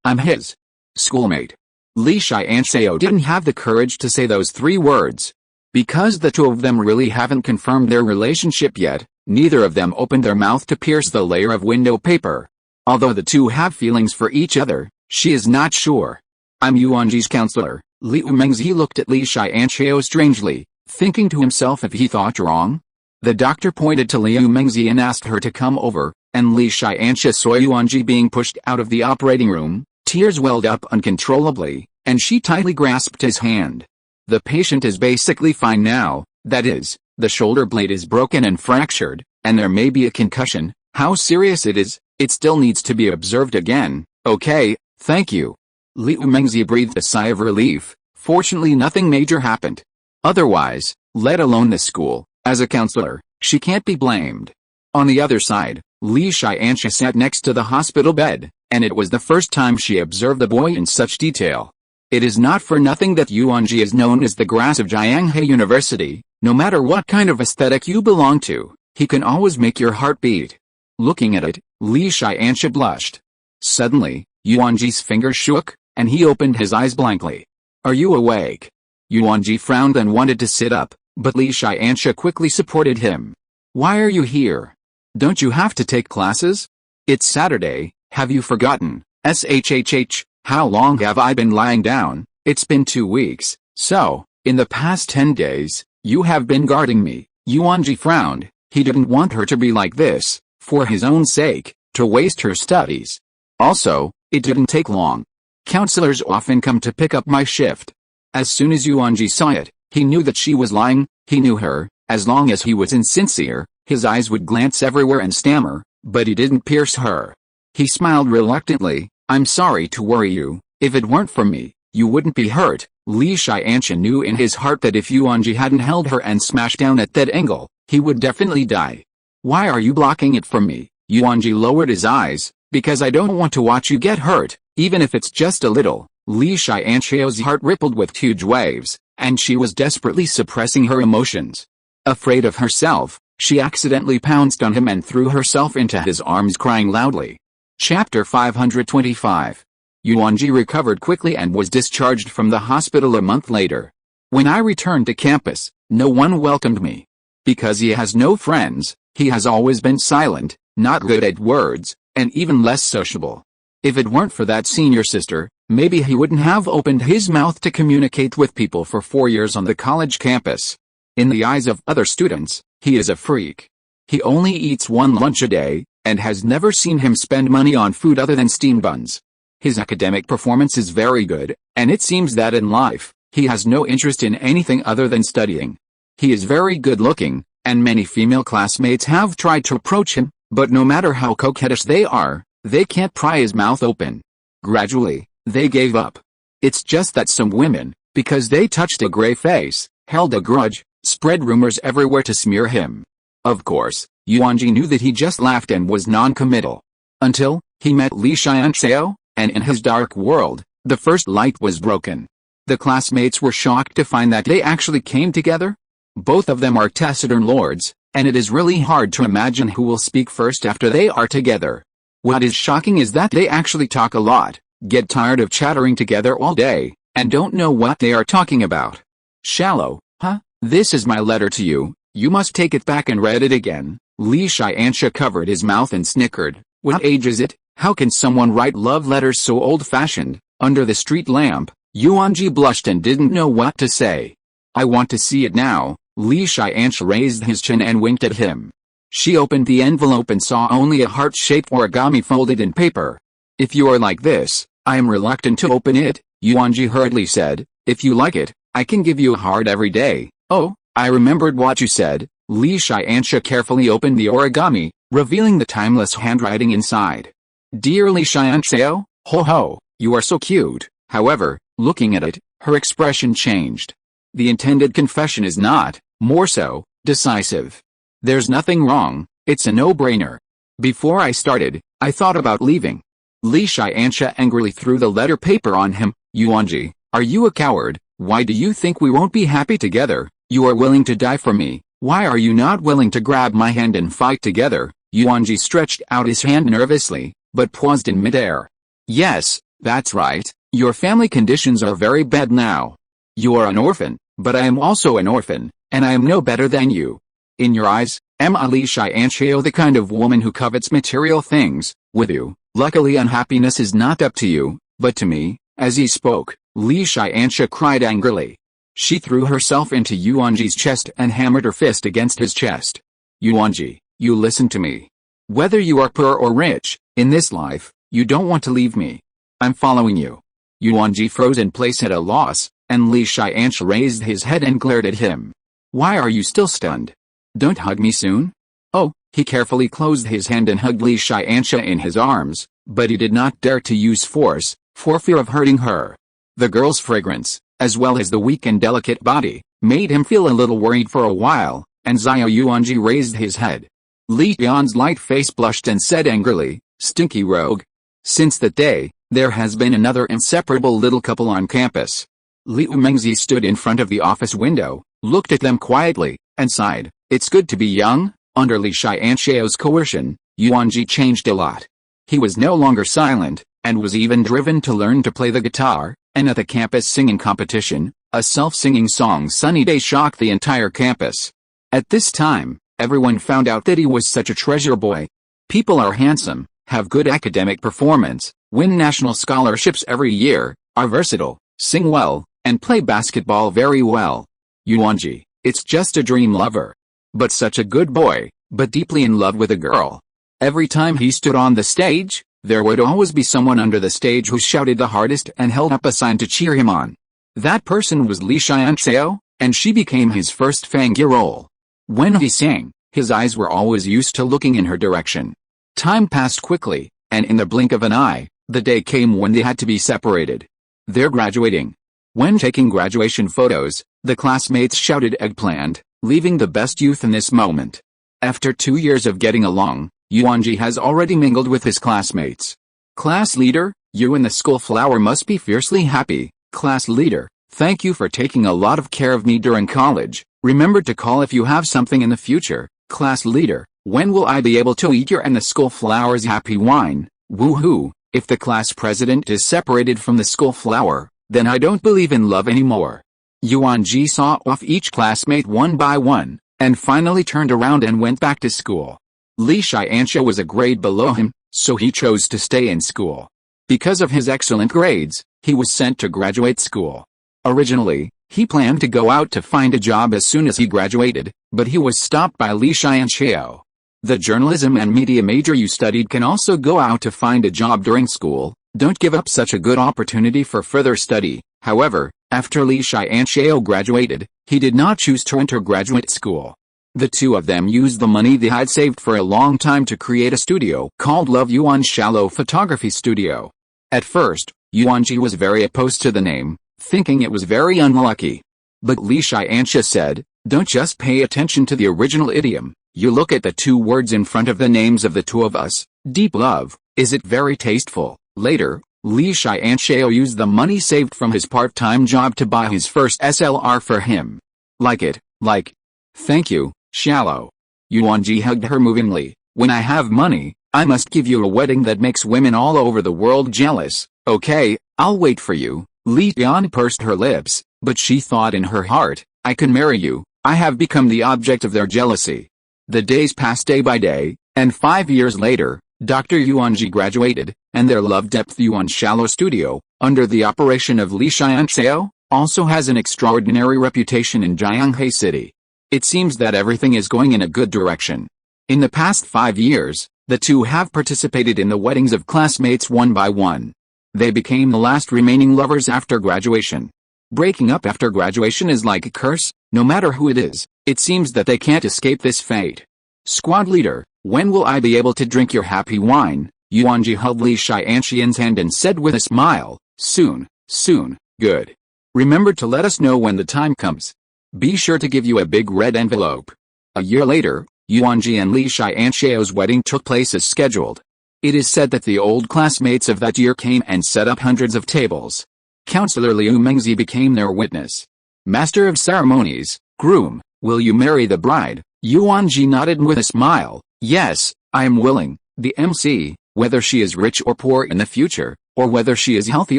I'm his schoolmate." Li Tiansha didn't have the courage to say those 3 words. Because the two of them really haven't confirmed their relationship yet, neither of them opened their mouth to pierce the layer of window paper. Although the two have feelings for each other, she is not sure. "I'm Yuanjie's counselor." Liu Mengzi looked at Li Tiansha strangely, thinking to himself if he thought wrong. The doctor pointed to Liu Mengzi and asked her to come over, and Li Tiansha saw Yuanjie being pushed out of the operating room. Tears welled up uncontrollably, and she tightly grasped his hand. "The patient is basically fine now, that is, the shoulder blade is broken and fractured, and there may be a concussion. How serious it is, it still needs to be observed again." "Okay, thank you." Liu Mengzi breathed a sigh of relief. Fortunately nothing major happened. Otherwise, let alone the school, as a counselor, she can't be blamed. On the other side, Li Tiansha sat next to the hospital bed, and it was the first time she observed the boy in such detail. It is not for nothing that Yuanjie is known as the grass of Jianghe University. No matter what kind of aesthetic you belong to, he can always make your heart beat. Looking at it, Li Tiansha blushed. Suddenly, Yuanjie's fingers shook, and he opened his eyes blankly. "Are you awake?" Yuanjie frowned and wanted to sit up, but Li Tiansha quickly supported him. "Why are you here? Don't you have to take classes? It's Saturday, have you forgotten?" "SHHH, how long have I been lying down?" "It's been 2 weeks, so, in the past 10 days, you have been guarding me." Yuanjie frowned. He didn't want her to be like this, for his own sake, to waste her studies. Also, it didn't take long. Counselors often come to pick up my shift. As soon as Yuanjie saw it, he knew that she was lying. He knew her. As long as he was insincere, his eyes would glance everywhere and stammer, but he didn't pierce her. He smiled reluctantly. "I'm sorry to worry you. If it weren't for me, you wouldn't be hurt." Li Tiansha knew in his heart that if Yuanjie hadn't held her and smashed down at that angle, he would definitely die. "Why are you blocking it from me?" Yuanjie lowered his eyes. "Because I don't want to watch you get hurt, even if it's just a little." Li Tiansha's heart rippled with huge waves, and she was desperately suppressing her emotions. Afraid of herself, she accidentally pounced on him and threw herself into his arms, crying loudly. Chapter 525. Yuanjie recovered quickly and was discharged from the hospital a month later. When I returned to campus, no one welcomed me. Because he has no friends, he has always been silent, not good at words, and even less sociable. If it weren't for that senior sister, maybe he wouldn't have opened his mouth to communicate with people for 4 years on the college campus. In the eyes of other students, he is a freak. He only eats 1 lunch a day, and has never seen him spend money on food other than steamed buns. His academic performance is very good, and it seems that in life, he has no interest in anything other than studying. He is very good looking, and many female classmates have tried to approach him, but no matter how coquettish they are, they can't pry his mouth open. Gradually, they gave up. It's just that some women, because they touched a gray face, held a grudge, spread rumors everywhere to smear him. Of course, Yuanjie knew that he just laughed and was non-committal. Until he met Li Tiansha, and in his dark world, the first light was broken. The classmates were shocked to find that they actually came together. Both of them are taciturn lords, and it is really hard to imagine who will speak first after they are together. What is shocking is that they actually talk a lot, get tired of chattering together all day, and don't know what they are talking about. Shallow, huh? This is my letter to you, you must take it back and read it again. Li Tiansha covered his mouth and snickered. What age is it? How can someone write love letters so old-fashioned? Under the street lamp, Yuanjie blushed and didn't know what to say. I want to see it now. Li Tiansha raised his chin and winked at him. She opened the envelope and saw only a heart-shaped origami folded in paper. If you are like this, I am reluctant to open it, Yuanjie hurriedly said. If you like it, I can give you a heart every day. Oh, I remembered what you said. Li Tiansha carefully opened the origami, revealing the timeless handwriting inside. Dear Li Tiansha, ho ho, you are so cute. However, looking at it, her expression changed. The intended confession is not, more so, decisive. There's nothing wrong, it's a no-brainer. Before I started, I thought about leaving. Li Tiansha angrily threw the letter paper on him. Yuanjie, are you a coward? Why do you think we won't be happy together? You are willing to die for me. Why are you not willing to grab my hand and fight together? Yuanjie stretched out his hand nervously, but paused in midair. Yes, that's right, your family conditions are very bad now. You are an orphan, but I am also an orphan, and I am no better than you. In your eyes, am I Li Tiansha the kind of woman who covets material things? With you, luckily unhappiness is not up to you, but to me. As he spoke, Li Tiansha cried angrily. She threw herself into Yuanjie's chest and hammered her fist against his chest. Yuanjie, you listen to me. Whether you are poor or rich, in this life, you don't want to leave me. I'm following you. Yuanjie froze in place at a loss, and Li Tiansha raised his head and glared at him. Why are you still stunned? Don't hug me soon? Oh, he carefully closed his hand and hugged Li Tiansha in his arms, but he did not dare to use force, for fear of hurting her. The girl's fragrance, as well as the weak and delicate body, made him feel a little worried for a while, and Yuanjie raised his head. Li Tian's light face blushed and said angrily, stinky rogue. Since that day, there has been another inseparable little couple on campus. Li Mengzi stood in front of the office window, looked at them quietly, and sighed. It's good to be young. Under Li Tiansha's coercion, Yuanjie changed a lot. He was no longer silent, and was even driven to learn to play the guitar, and at the campus singing competition, a self-singing song Sunny Day shocked the entire campus. At this time, everyone found out that he was such a treasure boy. People are handsome, have good academic performance, win national scholarships every year, are versatile, sing well, and play basketball very well. Yuanjie, it's just a dream lover. But such a good boy, but deeply in love with a girl. Every time he stood on the stage, there would always be someone under the stage who shouted the hardest and held up a sign to cheer him on. That person was Li Tiansha, and she became his first fangirl. When he sang, his eyes were always used to looking in her direction. Time passed quickly, and in the blink of an eye, the day came when they had to be separated. They're graduating. When taking graduation photos, the classmates shouted eggplant, leaving the best youth in this moment. After 2 years of getting along, Yuanjie has already mingled with his classmates. Class leader, you and the school flower must be fiercely happy. Class leader, thank you for taking a lot of care of me during college. Remember to call if you have something in the future. Class leader, when will I be able to eat your and the school flower's happy wine? Woohoo, if the class president is separated from the school flower, then I don't believe in love anymore. Yuanjie saw off each classmate one by one, and finally turned around and went back to school. Li Tiansha was a grade below him, so he chose to stay in school. Because of his excellent grades, he was sent to graduate school. Originally, he planned to go out to find a job as soon as he graduated, but he was stopped by Li Tiansha. The journalism and media major you studied can also go out to find a job during school, Don't give up such a good opportunity for further study. However, after Li Tiansha graduated, he did not choose to enter graduate school. The two of them used the money they had saved for a long time to create a studio called Love Yuan Shallow Photography Studio. At first, Yuanjie was very opposed to the name, thinking it was very unlucky. But Li Tiansha said, "Don't just pay attention to the original idiom, you look at the two words in front of the names of the two of us. Deep love, is it very tasteful?" Later, Li Tiansha used the money saved from his part-time job to buy his first SLR for him. Like it, like. Thank you, Shallow. Yuanjie hugged her movingly. When I have money, I must give you a wedding that makes women all over the world jealous. Okay, I'll wait for you. Li Tian pursed her lips, but she thought in her heart, I can marry you. I have become the object of their jealousy. The days passed day by day, and 5 years later, Dr. Yuanjie graduated, and their Love Depth Yuan Shallow studio, under the operation of Li Tiansha, also has an extraordinary reputation in Jianghe City. It seems that everything is going in a good direction. In the past 5 years, the two have participated in the weddings of classmates one by one. They became the last remaining lovers after graduation. Breaking up after graduation is like a curse, no matter who it is. It seems that they can't escape this fate. Squad leader, when will I be able to drink your happy wine? Yuanjie held Li Tiansha's hand and said with a smile, soon, soon, good. Remember to let us know when the time comes. Be sure to give you a big red envelope. A year later, Yuanjie and Li Tiansha's wedding took place as scheduled. It is said that the old classmates of that year came and set up hundreds of tables. Counselor Liu Mengzi became their witness. Master of ceremonies, groom, will you marry the bride? Yuanjie nodded with a smile. Yes, I am willing. The MC, whether she is rich or poor in the future, or whether she is healthy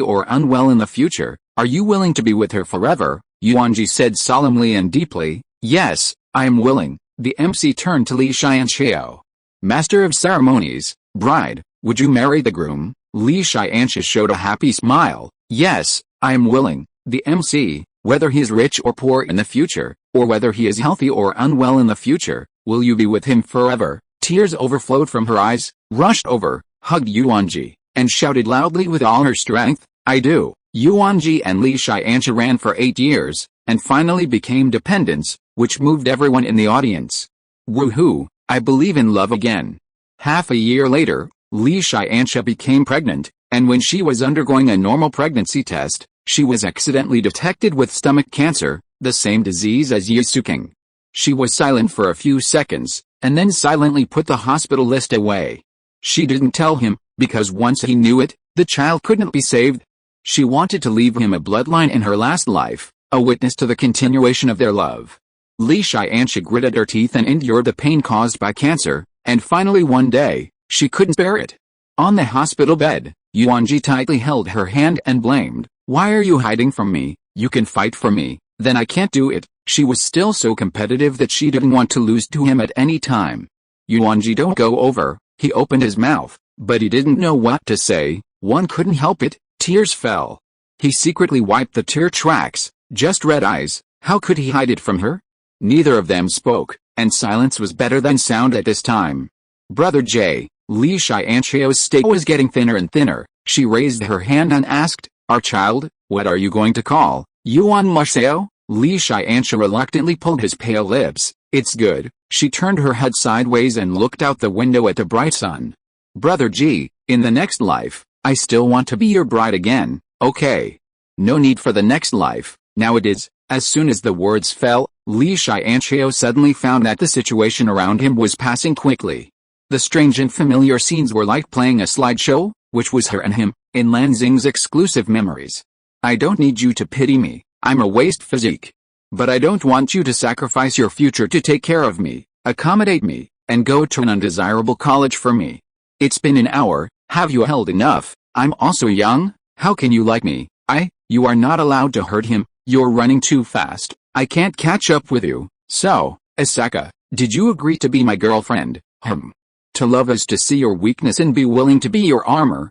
or unwell in the future, are you willing to be with her forever? Yuanjie said solemnly and deeply. Yes, I am willing. The MC turned to Li Tiansha. Master of ceremonies, bride, would you marry the groom? Li Tiansha showed a happy smile. Yes, I am willing. The MC, whether he is rich or poor in the future, or whether he is healthy or unwell in the future, will you be with him forever? Tears overflowed from her eyes, rushed over, hugged Yuanjie, and shouted loudly with all her strength, I do. Yuanjie and Li Tiansha ran for 8 years, and finally became dependents, which moved everyone in the audience. Woohoo, I believe in love again. Half a year later, Li Tiansha became pregnant, and when she was undergoing a normal pregnancy test, she was accidentally detected with stomach cancer, the same disease as Yasuking. She was silent for a few seconds, and then silently put the hospital list away. She didn't tell him, because once he knew it, the child couldn't be saved. She wanted to leave him a bloodline in her last life, a witness to the continuation of their love. Li Tiansha gritted her teeth and endured the pain caused by cancer, and finally one day, she couldn't bear it. On the hospital bed, Yuanjie tightly held her hand and blamed, why are you hiding from me? You can fight for me, then I can't do it. She was still so competitive that she didn't want to lose to him at any time. Yuanjie don't go over, he opened his mouth, but he didn't know what to say. One couldn't help it, tears fell. He secretly wiped the tear tracks, just red eyes. How could he hide it from her? Neither of them spoke, and silence was better than sound at this time. Brother J. Li Tiansha's steak was getting thinner and thinner. She raised her hand and asked, our child, what are you going to call? Yuan Mushao? Li Tiansha reluctantly pulled his pale lips. It's good. She turned her head sideways and looked out the window at the bright sun. Brother G, in the next life, I still want to be your bride again, okay? No need for the next life, now it is. As soon as the words fell, Li Tiansha suddenly found that the situation around him was passing quickly. The strange and familiar scenes were like playing a slideshow, which was her and him, in Lanzing's exclusive memories. I don't need you to pity me, I'm a waste physique. But I don't want you to sacrifice your future to take care of me, accommodate me, and go to an undesirable college for me. It's been an hour, have you held enough? I'm also young, how can you like me? You are not allowed to hurt him, you're running too fast, I can't catch up with you. So, Asaka, did you agree to be my girlfriend? To love is to see your weakness and be willing to be your armor.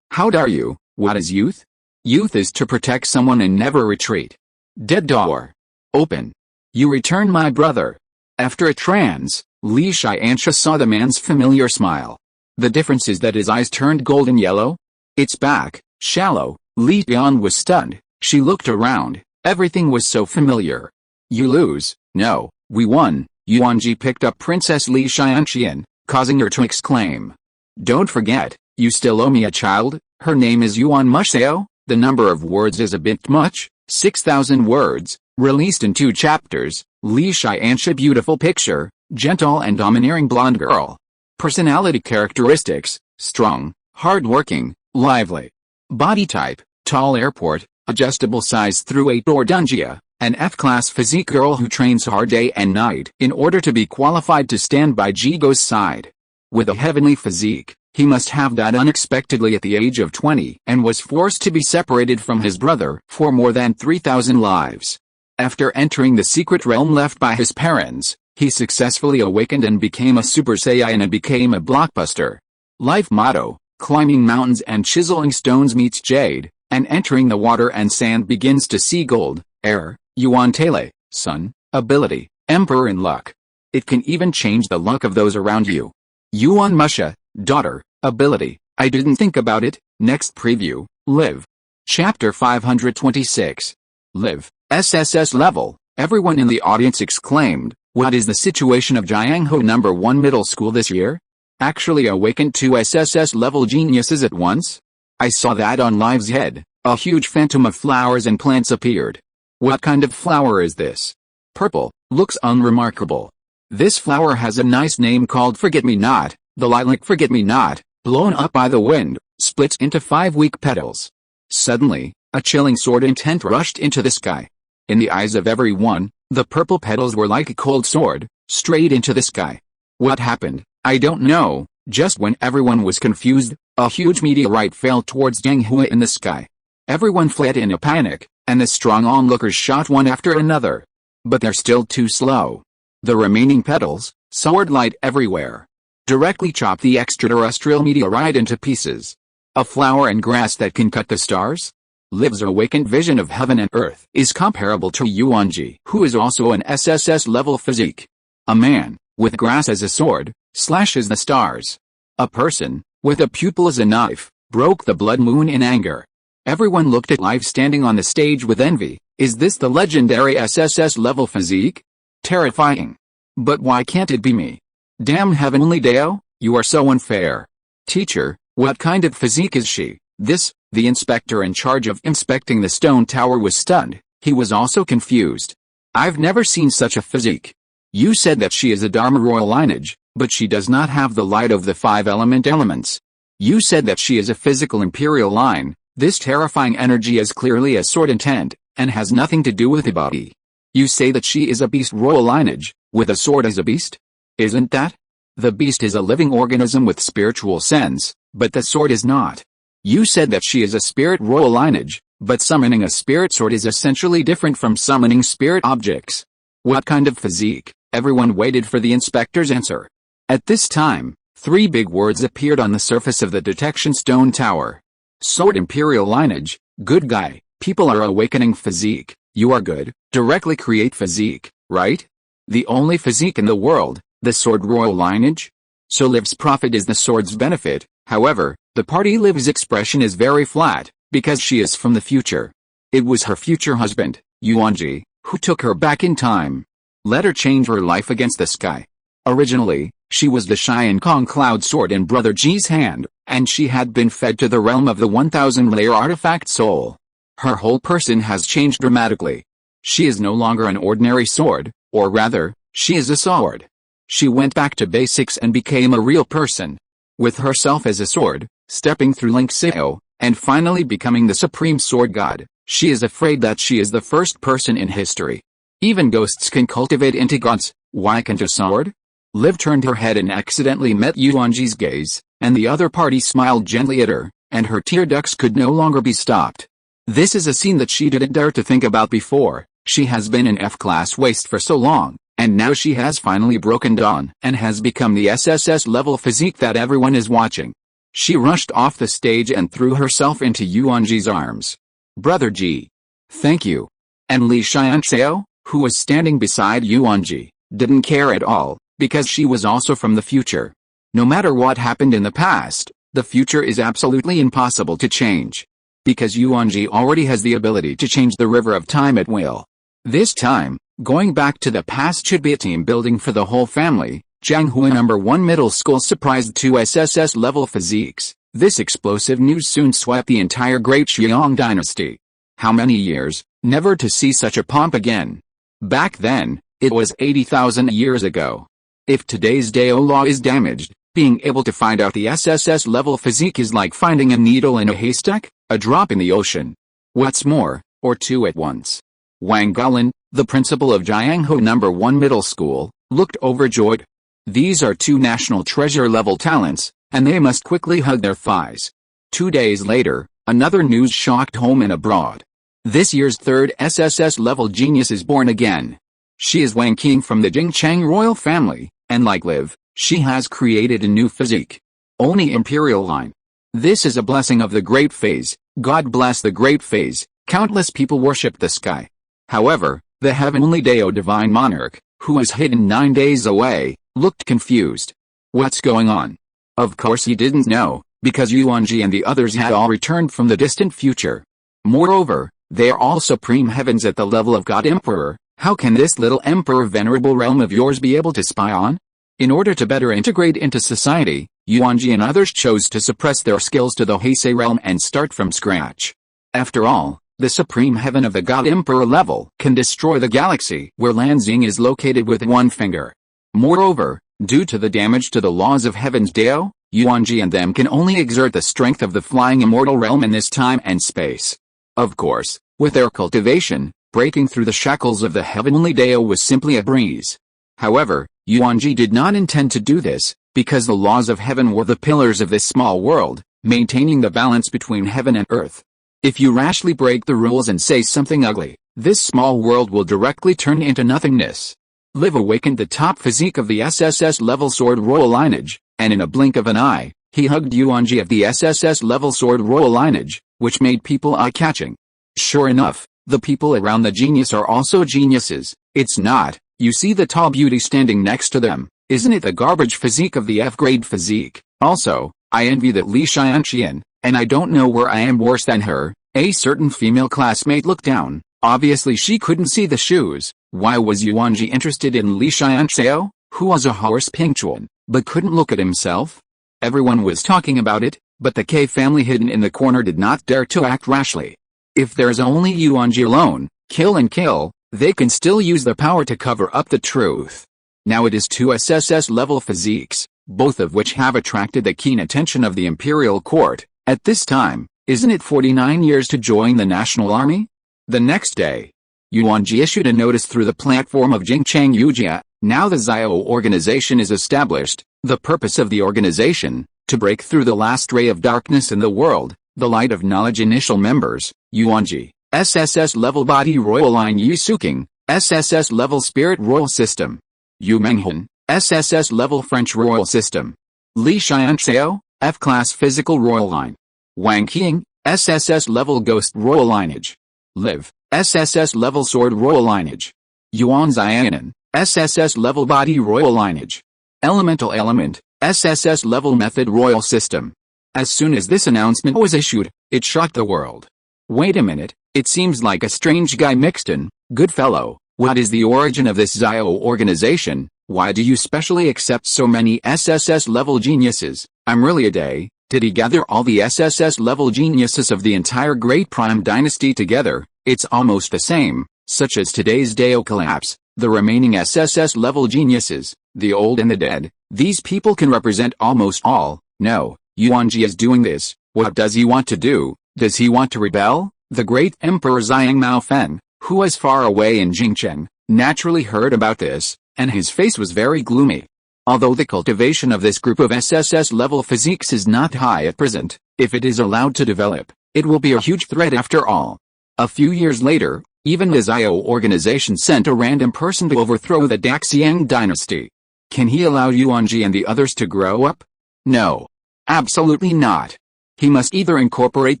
How dare you? What is youth? Youth is to protect someone and never retreat. Dead door. Open. You return my brother. After a trance, Li Tiansha saw the man's familiar smile. The difference is that his eyes turned golden yellow. It's back, shallow. Li Tian was stunned. She looked around. Everything was so familiar. You lose. No, we won. Yuanjie picked up Princess Li Tiansha, causing her to exclaim. Don't forget, you still owe me a child. Her name is Yuan Musheo. The number of words is a bit much. 6,000 words, released in 2 chapters. Li Tiansha, beautiful picture, gentle and domineering blonde girl. Personality characteristics, strong, hardworking, lively. Body type, tall airport, adjustable size through 8 or dungia, an F-class physique girl who trains hard day and night in order to be qualified to stand by Jigo's side. With a heavenly physique, he must have died unexpectedly at the age of 20 and was forced to be separated from his brother for more than 3,000 lives. After entering the secret realm left by his parents, he successfully awakened and became a Super Saiyan and became a blockbuster. Life motto, climbing mountains and chiseling stones meets jade, and entering the water and sand begins to see gold. Air, Yuan Tele, sun, ability, emperor in luck. It can even change the luck of those around you. Yuan Musha, daughter, ability, I didn't think about it. Next preview, live. Chapter 526. Live, SSS-level. Everyone in the audience exclaimed, what is the situation of Jianghu No. 1 middle school this year? Actually awakened 2 SSS-level geniuses at once? I saw that on Live's head. A huge phantom of flowers and plants appeared. What kind of flower is this? Purple, looks unremarkable. This flower has a nice name called Forget-Me-Not. The lilac Forget-Me-Not, blown up by the wind, splits into 5 weak petals. Suddenly, a chilling sword intent rushed into the sky. In the eyes of everyone, the purple petals were like a cold sword, straight into the sky. What happened? I don't know. Just when everyone was confused, a huge meteorite fell towards Jianghu in the sky. Everyone fled in a panic, and the strong onlookers shot one after another. But they're still too slow. The remaining petals, sword-light everywhere, directly chop the extraterrestrial meteorite into pieces. A flower and grass that can cut the stars? Live's awakened vision of heaven and earth is comparable to Yuanjie, who is also an SSS-level physique. A man, with grass as a sword, slashes the stars. A person, with a pupil as a knife, broke the blood moon in anger. Everyone looked at Live standing on the stage with envy. Is this the legendary SSS-level physique? Terrifying. But why can't it be me? Damn heavenly Deo, you are so unfair. Teacher, what kind of physique is she? The inspector in charge of inspecting the stone tower was stunned. He was also confused. I've never seen such a physique. You said that she is a Dharma royal lineage, but she does not have the light of the 5 elements. You said that she is a physical imperial line. This terrifying energy is clearly a sword intent, and has nothing to do with the body. You say that she is a beast royal lineage, with a sword as a beast? Isn't that? The beast is a living organism with spiritual sense, but the sword is not. You said that she is a spirit royal lineage, but summoning a spirit sword is essentially different from summoning spirit objects. What kind of physique? Everyone waited for the inspector's answer. At this time, 3 big words appeared on the surface of the detection stone tower. Sword imperial lineage, good guy, people are awakening physique, you are good, directly create physique, right? The only physique in the world, the sword royal lineage? So Live's profit is the sword's benefit. However, the party Live's expression is very flat, because she is from the future. It was her future husband, Yuanjie, who took her back in time. Let her change her life against the sky. Originally, she was the Cheyenne Kong cloud sword in Brother Ji's hand, and she had been fed to the realm of the 1,000-layer artifact soul. Her whole person has changed dramatically. She is no longer an ordinary sword, or rather, she is a sword. She went back to basics and became a real person. With herself as a sword, stepping through Link Sao, and finally becoming the supreme sword god, she is afraid that she is the first person in history. Even ghosts can cultivate into gods, why can't a sword? Liv turned her head and accidentally met Yuanjie's gaze, and the other party smiled gently at her, and her tear ducts could no longer be stopped. This is a scene that she didn't dare to think about before. She has been an F-class waste for so long, and now she has finally broken dawn and has become the SSS-level physique that everyone is watching. She rushed off the stage and threw herself into Yuanjie's arms. Brother Ji. Thank you. And Li Tiansha, who was standing beside Yuanjie, didn't care at all, because she was also from the future. No matter what happened in the past, The future is absolutely impossible to change. Because Yuanjie already has the ability to change the river of time at will. This time, going back to the past should be a team building for the whole family. Jianghua No. 1 Middle School surprised 2 SSS-level physiques. This explosive news soon swept the entire Great Xiong dynasty. How many years, never to see such a pomp again. Back then, it was 80,000 years ago. If today's Dao law is damaged, being able to find out the SSS-level physique is like finding a needle in a haystack, a drop in the ocean. What's more, or two at once. Wang Guolin, the principal of Jianghua No. 1 Middle School, looked overjoyed. These are 2 national treasure-level talents, and they must quickly hug their thighs. 2 days later, another news shocked home and abroad. This year's 3rd SSS-level genius is born again. She is Wang Qing from the Jingchang royal family, and like Liv, she has created a new physique. Only imperial line. This is a blessing of the great phase. God bless the great phase. Countless people worship the sky. However, the heavenly Dao divine monarch, who is hidden 9 days away, looked confused. What's going on? Of course he didn't know, because Yuanjie and the others had all returned from the distant future. Moreover, they are all supreme heavens at the level of God Emperor. How can this little emperor venerable realm of yours be able to spy on? In order to better integrate into society, Yuanjie and others chose to suppress their skills to the Heisei realm and start from scratch. After all, the supreme heaven of the God Emperor level can destroy the galaxy where Lanxing is located with one finger. Moreover, due to the damage to the laws of heaven's Dao, Yuanjie and them can only exert the strength of the flying immortal realm in this time and space. Of course, with their cultivation, breaking through the shackles of the heavenly Dao was simply a breeze. However, Yuanjie did not intend to do this, because the laws of heaven were the pillars of this small world, maintaining the balance between heaven and earth. If you rashly break the rules and say something ugly, this small world will directly turn into nothingness. Liv awakened the top physique of the SSS-level sword royal lineage, and in a blink of an eye, he hugged Yuanjie of the SSS-level sword royal lineage, which made people eye-catching. Sure enough, the people around the genius are also geniuses. It's not, you see the tall beauty standing next to them, isn't it the garbage physique of the F-grade physique? Also, I envy that Li Tiansha, and I don't know where I am worse than her. A certain female classmate looked down. Obviously she couldn't see the shoes. Why was Yuanjie interested in Li Tiansha, who was a horse punctual, but couldn't look at himself? Everyone was talking about it, but the K family hidden in the corner did not dare to act rashly. If there's only Yuanjie alone, kill and kill, they can still use their power to cover up the truth. Now it is 2 SSS-level physiques, both of which have attracted the keen attention of the imperial court. At this time, isn't it 49 years to join the national army? The next day, Yuanjie issued a notice through the platform of Jingchang Yujia. Now the Xiao Organization is established. The purpose of the organization, to break through the last ray of darkness in the world, the light of knowledge. Initial members, Yuanjie, SSS-level body royal line Yu Suking, SSS-level spirit royal system. Yu Menghan, SSS-level French royal system. Li Tianshao, F-class physical royal line. Wang Qing, SSS-level ghost royal lineage. Liv, SSS-level sword royal lineage. Yuanjie, SSS-level body royal lineage. Elemental element, SSS-level method royal system. As soon as this announcement was issued, it shocked the world. Wait a minute, it seems like a strange guy mixed in. Good fellow, what is the origin of this Xiao organization? Why do you specially accept so many SSS-level geniuses? I'm really a day. Did he gather all the SSS-level geniuses of the entire Great Prime Dynasty together? It's almost the same, such as today's Dao collapse, the remaining SSS-level geniuses, the old and the dead. These people can represent almost all. No, Yuanjie is doing this. What does he want to do? Does he want to rebel? The great Emperor Xiang Maofen, who was far away in Jingcheng, naturally heard about this, and his face was very gloomy. Although the cultivation of this group of SSS-level physiques is not high at present, if it is allowed to develop, it will be a huge threat after all. A few years later, even the Xiao organization sent a random person to overthrow the Daxiang dynasty. Can he allow Yuanjie and the others to grow up? No. Absolutely not. He must either incorporate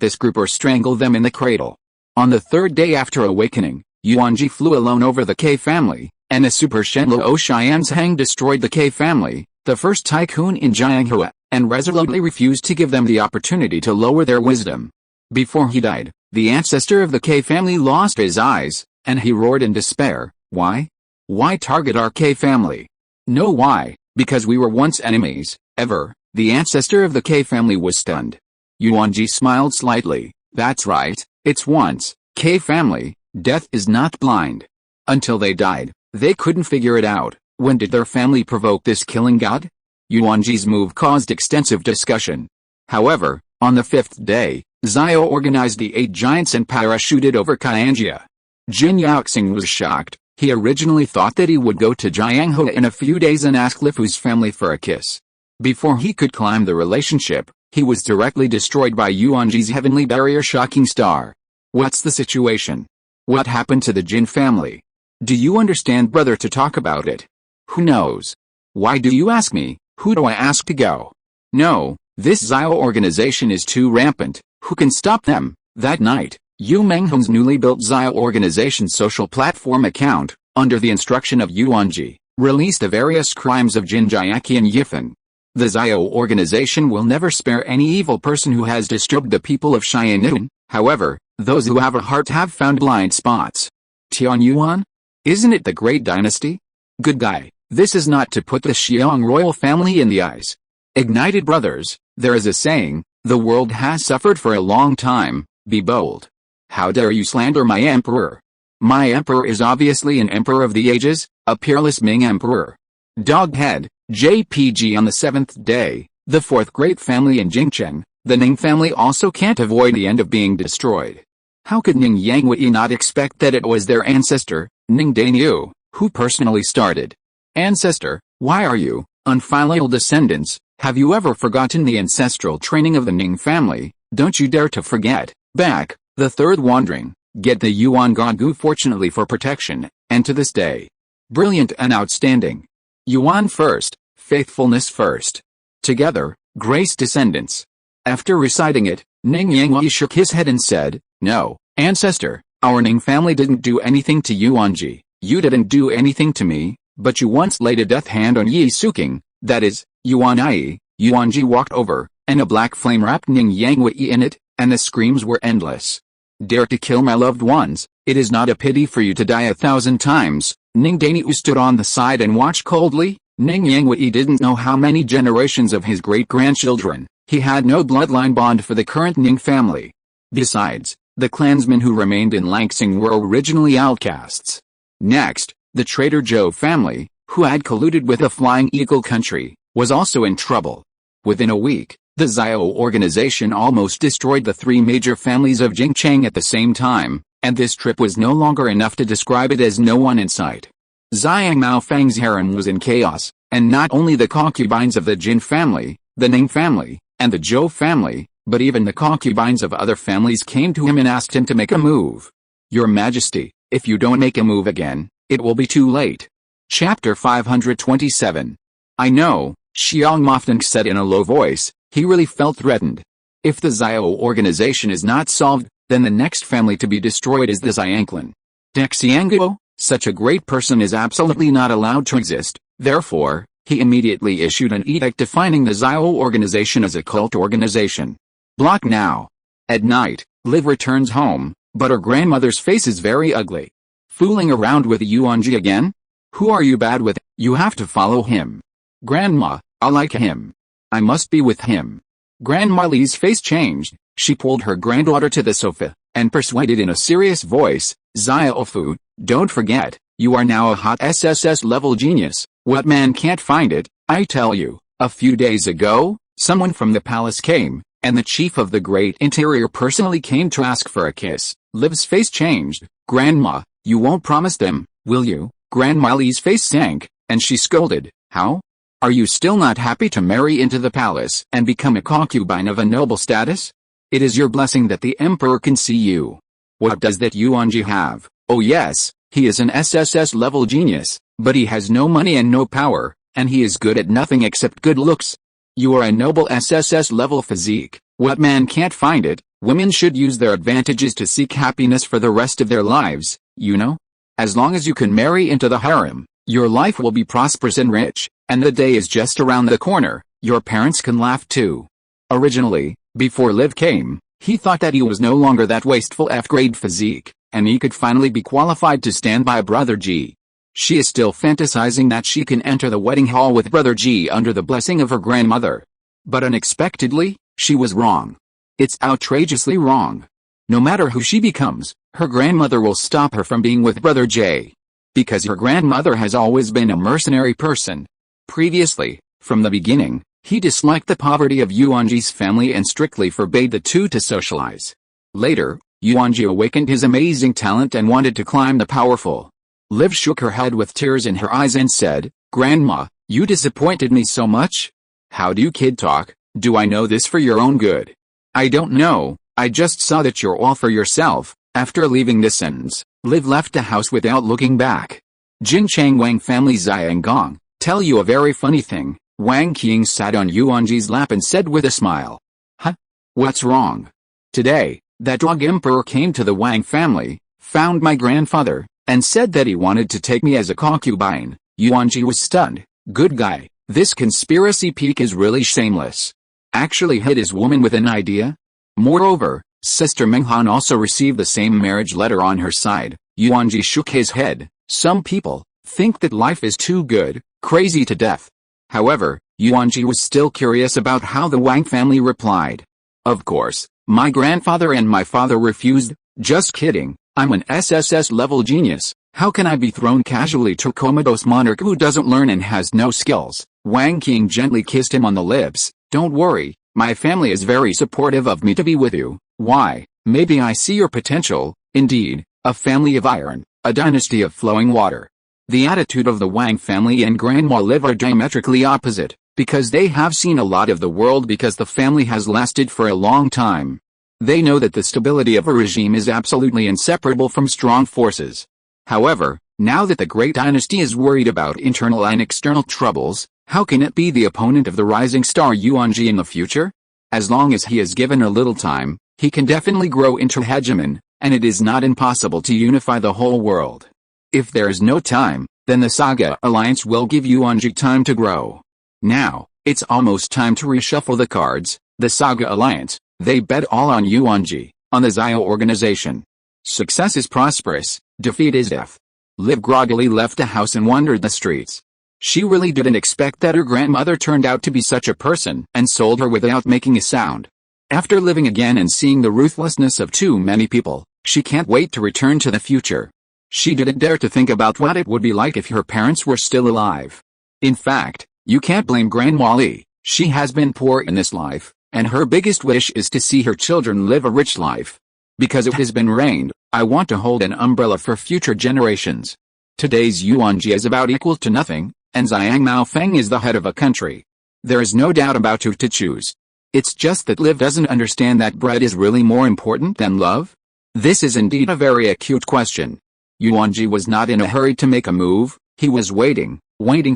this group or strangle them in the cradle. On the 3rd day after awakening, Yuanjie flew alone over the K family, and a super Shenluo Xianzhang destroyed the K family, the first tycoon in Jianghua, and resolutely refused to give them the opportunity to lower their wisdom. Before he died, the ancestor of the K family lost his eyes, and he roared in despair, "Why? Why target our K family? No, why? Because we were once enemies, ever." The ancestor of the K family was stunned. Yuanjie smiled slightly. "That's right, it's once K family. Death is not blind. Until they died, they couldn't figure it out. When did their family provoke this killing god?" Yuanjie's move caused extensive discussion. However, on the 5th day, Xiao organized the 8 giants and parachuted over Qianjia. Jin Yaoxing was shocked. He originally thought that he would go to Jianghua in a few days and ask Lifu's family for a kiss. Before he could climb the relationship, he was directly destroyed by Yuanjie's heavenly barrier shocking star. What's the situation? What happened to the Jin family? Do you understand, brother, to talk about it? Who knows? Why do you ask me? Who do I ask to go? No, this Xiao organization is too rampant. Who can stop them? That night, Yu Menghong's newly built Xiao organization social platform account, under the instruction of Yuanjie, released the various crimes of Jin Jiaqi and Yifan. The Xiao organization will never spare any evil person who has disturbed the people of Xianyuan. However, those who have a heart have found blind spots. Tianyuan? Isn't it the great dynasty? Good guy, this is not to put the Xiong royal family in the eyes. Ignited brothers, there is a saying, the world has suffered for a long time, be bold. How dare you slander my emperor? My emperor is obviously an emperor of the ages, a peerless Ming emperor. Doghead, JPG. On the 7th day, the 4th great family in Jingcheng, the Ning family also can't avoid the end of being destroyed. How could Ning Yangwei not expect that it was their ancestor, Ning Dainyu, who personally started? Ancestor, why are you, unfilial descendants, have you ever forgotten the ancestral training of the Ning family? Don't you dare to forget. Back, the 3rd wandering, get the Yuan God Gu fortunately for protection, and to this day. Brilliant and outstanding. Yuan first, faithfulness first. Together, grace descendants. After reciting it, Ning Yangwei shook his head and said, "No, ancestor, our Ning family didn't do anything to Yuanjie. You didn't do anything to me, but you once laid a death hand on Yi Suking, that is, Yuanjie." Yuanjie walked over, and a black flame wrapped Ning Yangwei in it, and the screams were endless. "Dare to kill my loved ones, it is not a pity for you to die 1,000 times. Ning Dainyu stood on the side and watched coldly. Ning Yangwei didn't know how many generations of his great-grandchildren. He had no bloodline bond for the current Ning family. Besides, the clansmen who remained in Langsing were originally outcasts. Next, the traitor Zhou family, who had colluded with the Flying Eagle country, was also in trouble. Within a week, the Xiao organization almost destroyed the 3 major families of Jingcheng at the same time, and this trip was no longer enough to describe it as no one in sight. Xiang Maofang's harem was in chaos, and not only the concubines of the Jin family, the Ning family, and the Zhou family, but even the concubines of other families came to him and asked him to make a move. "Your Majesty, if you don't make a move again, it will be too late." Chapter 527. "I know," Xiang Maofang said in a low voice. He really felt threatened. If the Xiao organization is not solved, then the next family to be destroyed is the Xiangclan. Dexianguo, such a great person is absolutely not allowed to exist. Therefore, he immediately issued an edict defining the Xiao organization as a cult organization. Block now. At night, Liv returns home, but her grandmother's face is very ugly. "Fooling around with Yuanjie again? Who are you bad with? You have to follow him." "Grandma, I like him. I must be with him." Grandma Li's face changed. She pulled her granddaughter to the sofa, and persuaded in a serious voice, "Xiaofu, don't forget, you are now a hot SSS-level genius. What man can't find it? I tell you, a few days ago, someone from the palace came, and the chief of the Great Interior personally came to ask for a kiss." Liv's face changed. "Grandma, you won't promise them, will you?" Grandma Li's face sank, and she scolded, "How? Are you still not happy to marry into the palace and become a concubine of a noble status? It is your blessing that the emperor can see you. What does that Yuanjie have? Oh yes, he is an SSS-level genius, but he has no money and no power, and he is good at nothing except good looks. You are a noble SSS-level physique. What man can't find it? Women should use their advantages to seek happiness for the rest of their lives, you know? As long as you can marry into the harem, your life will be prosperous and rich, and the day is just around the corner. Your parents can laugh too. Originally, before Liv came, he thought that he was no longer that wasteful F-grade physique, and he could finally be qualified to stand by Brother G. She is still fantasizing that she can enter the wedding hall with Brother G under the blessing of her grandmother. But unexpectedly, she was wrong. It's outrageously wrong. No matter who she becomes, her grandmother will stop her from being with Brother J. Because her grandmother has always been a mercenary person. Previously, from the beginning, he disliked the poverty of Yuanjie's family and strictly forbade the two to socialize. Later, Yuanjie awakened his amazing talent and wanted to climb the powerful. Liv shook her head with tears in her eyes and said, "Grandma, you disappointed me so much? How do you kid talk? Do I know this for your own good? I don't know, I just saw that you're all for yourself." After leaving this sentence, Liv left the house without looking back. Jin Chang Wang family Xiangong, tell you a very funny thing. Wang Qing sat on Yuanjie's lap and said with a smile. Huh? What's wrong? Today, that dog emperor came to the Wang family, found my grandfather, and said that he wanted to take me as a concubine. Yuanjie was stunned. Good guy, this conspiracy peak is really shameless. Actually hit his woman with an idea? Moreover, Sister Menghan also received the same marriage letter on her side. Yuanjie shook his head. Some people think that life is too good, crazy to death. However, Yuanjie was still curious about how the Wang family replied. Of course, my grandfather and my father refused. Just kidding, I'm an SSS-level genius. How can I be thrown casually to a comatose monarch who doesn't learn and has no skills? Wang Qing gently kissed him on the lips. Don't worry, my family is very supportive of me to be with you. Why, maybe I see your potential. Indeed, a family of iron, a dynasty of flowing water. The attitude of the Wang family and Grandma Liv are diametrically opposite, because they have seen a lot of the world because the family has lasted for a long time. They know that the stability of a regime is absolutely inseparable from strong forces. However, now that the great dynasty is worried about internal and external troubles, how can it be the opponent of the rising star Yuanjie in the future? As long as he is given a little time, he can definitely grow into hegemon, and it is not impossible to unify the whole world. If there is no time, then the Saga Alliance will give Yuanjie time to grow. Now, it's almost time to reshuffle the cards. The Saga Alliance, they bet all on Yuanjie, on the Zio Organization. Success is prosperous, defeat is death. Liv groggily left the house and wandered the streets. She really didn't expect that her grandmother turned out to be such a person and sold her without making a sound. After living again and seeing the ruthlessness of too many people, she can't wait to return to the future. She didn't dare to think about what it would be like if her parents were still alive. In fact, you can't blame Grandma Li. She has been poor in this life, and her biggest wish is to see her children live a rich life. Because it has been rained, I want to hold an umbrella for future generations. Today's Yuanjie is about equal to nothing, and Zhang Maofeng is the head of a country. There is no doubt about who to choose. It's just that Liv doesn't understand that bread is really more important than love. This is indeed a very acute question. Yuanjie was not in a hurry to make a move, he was waiting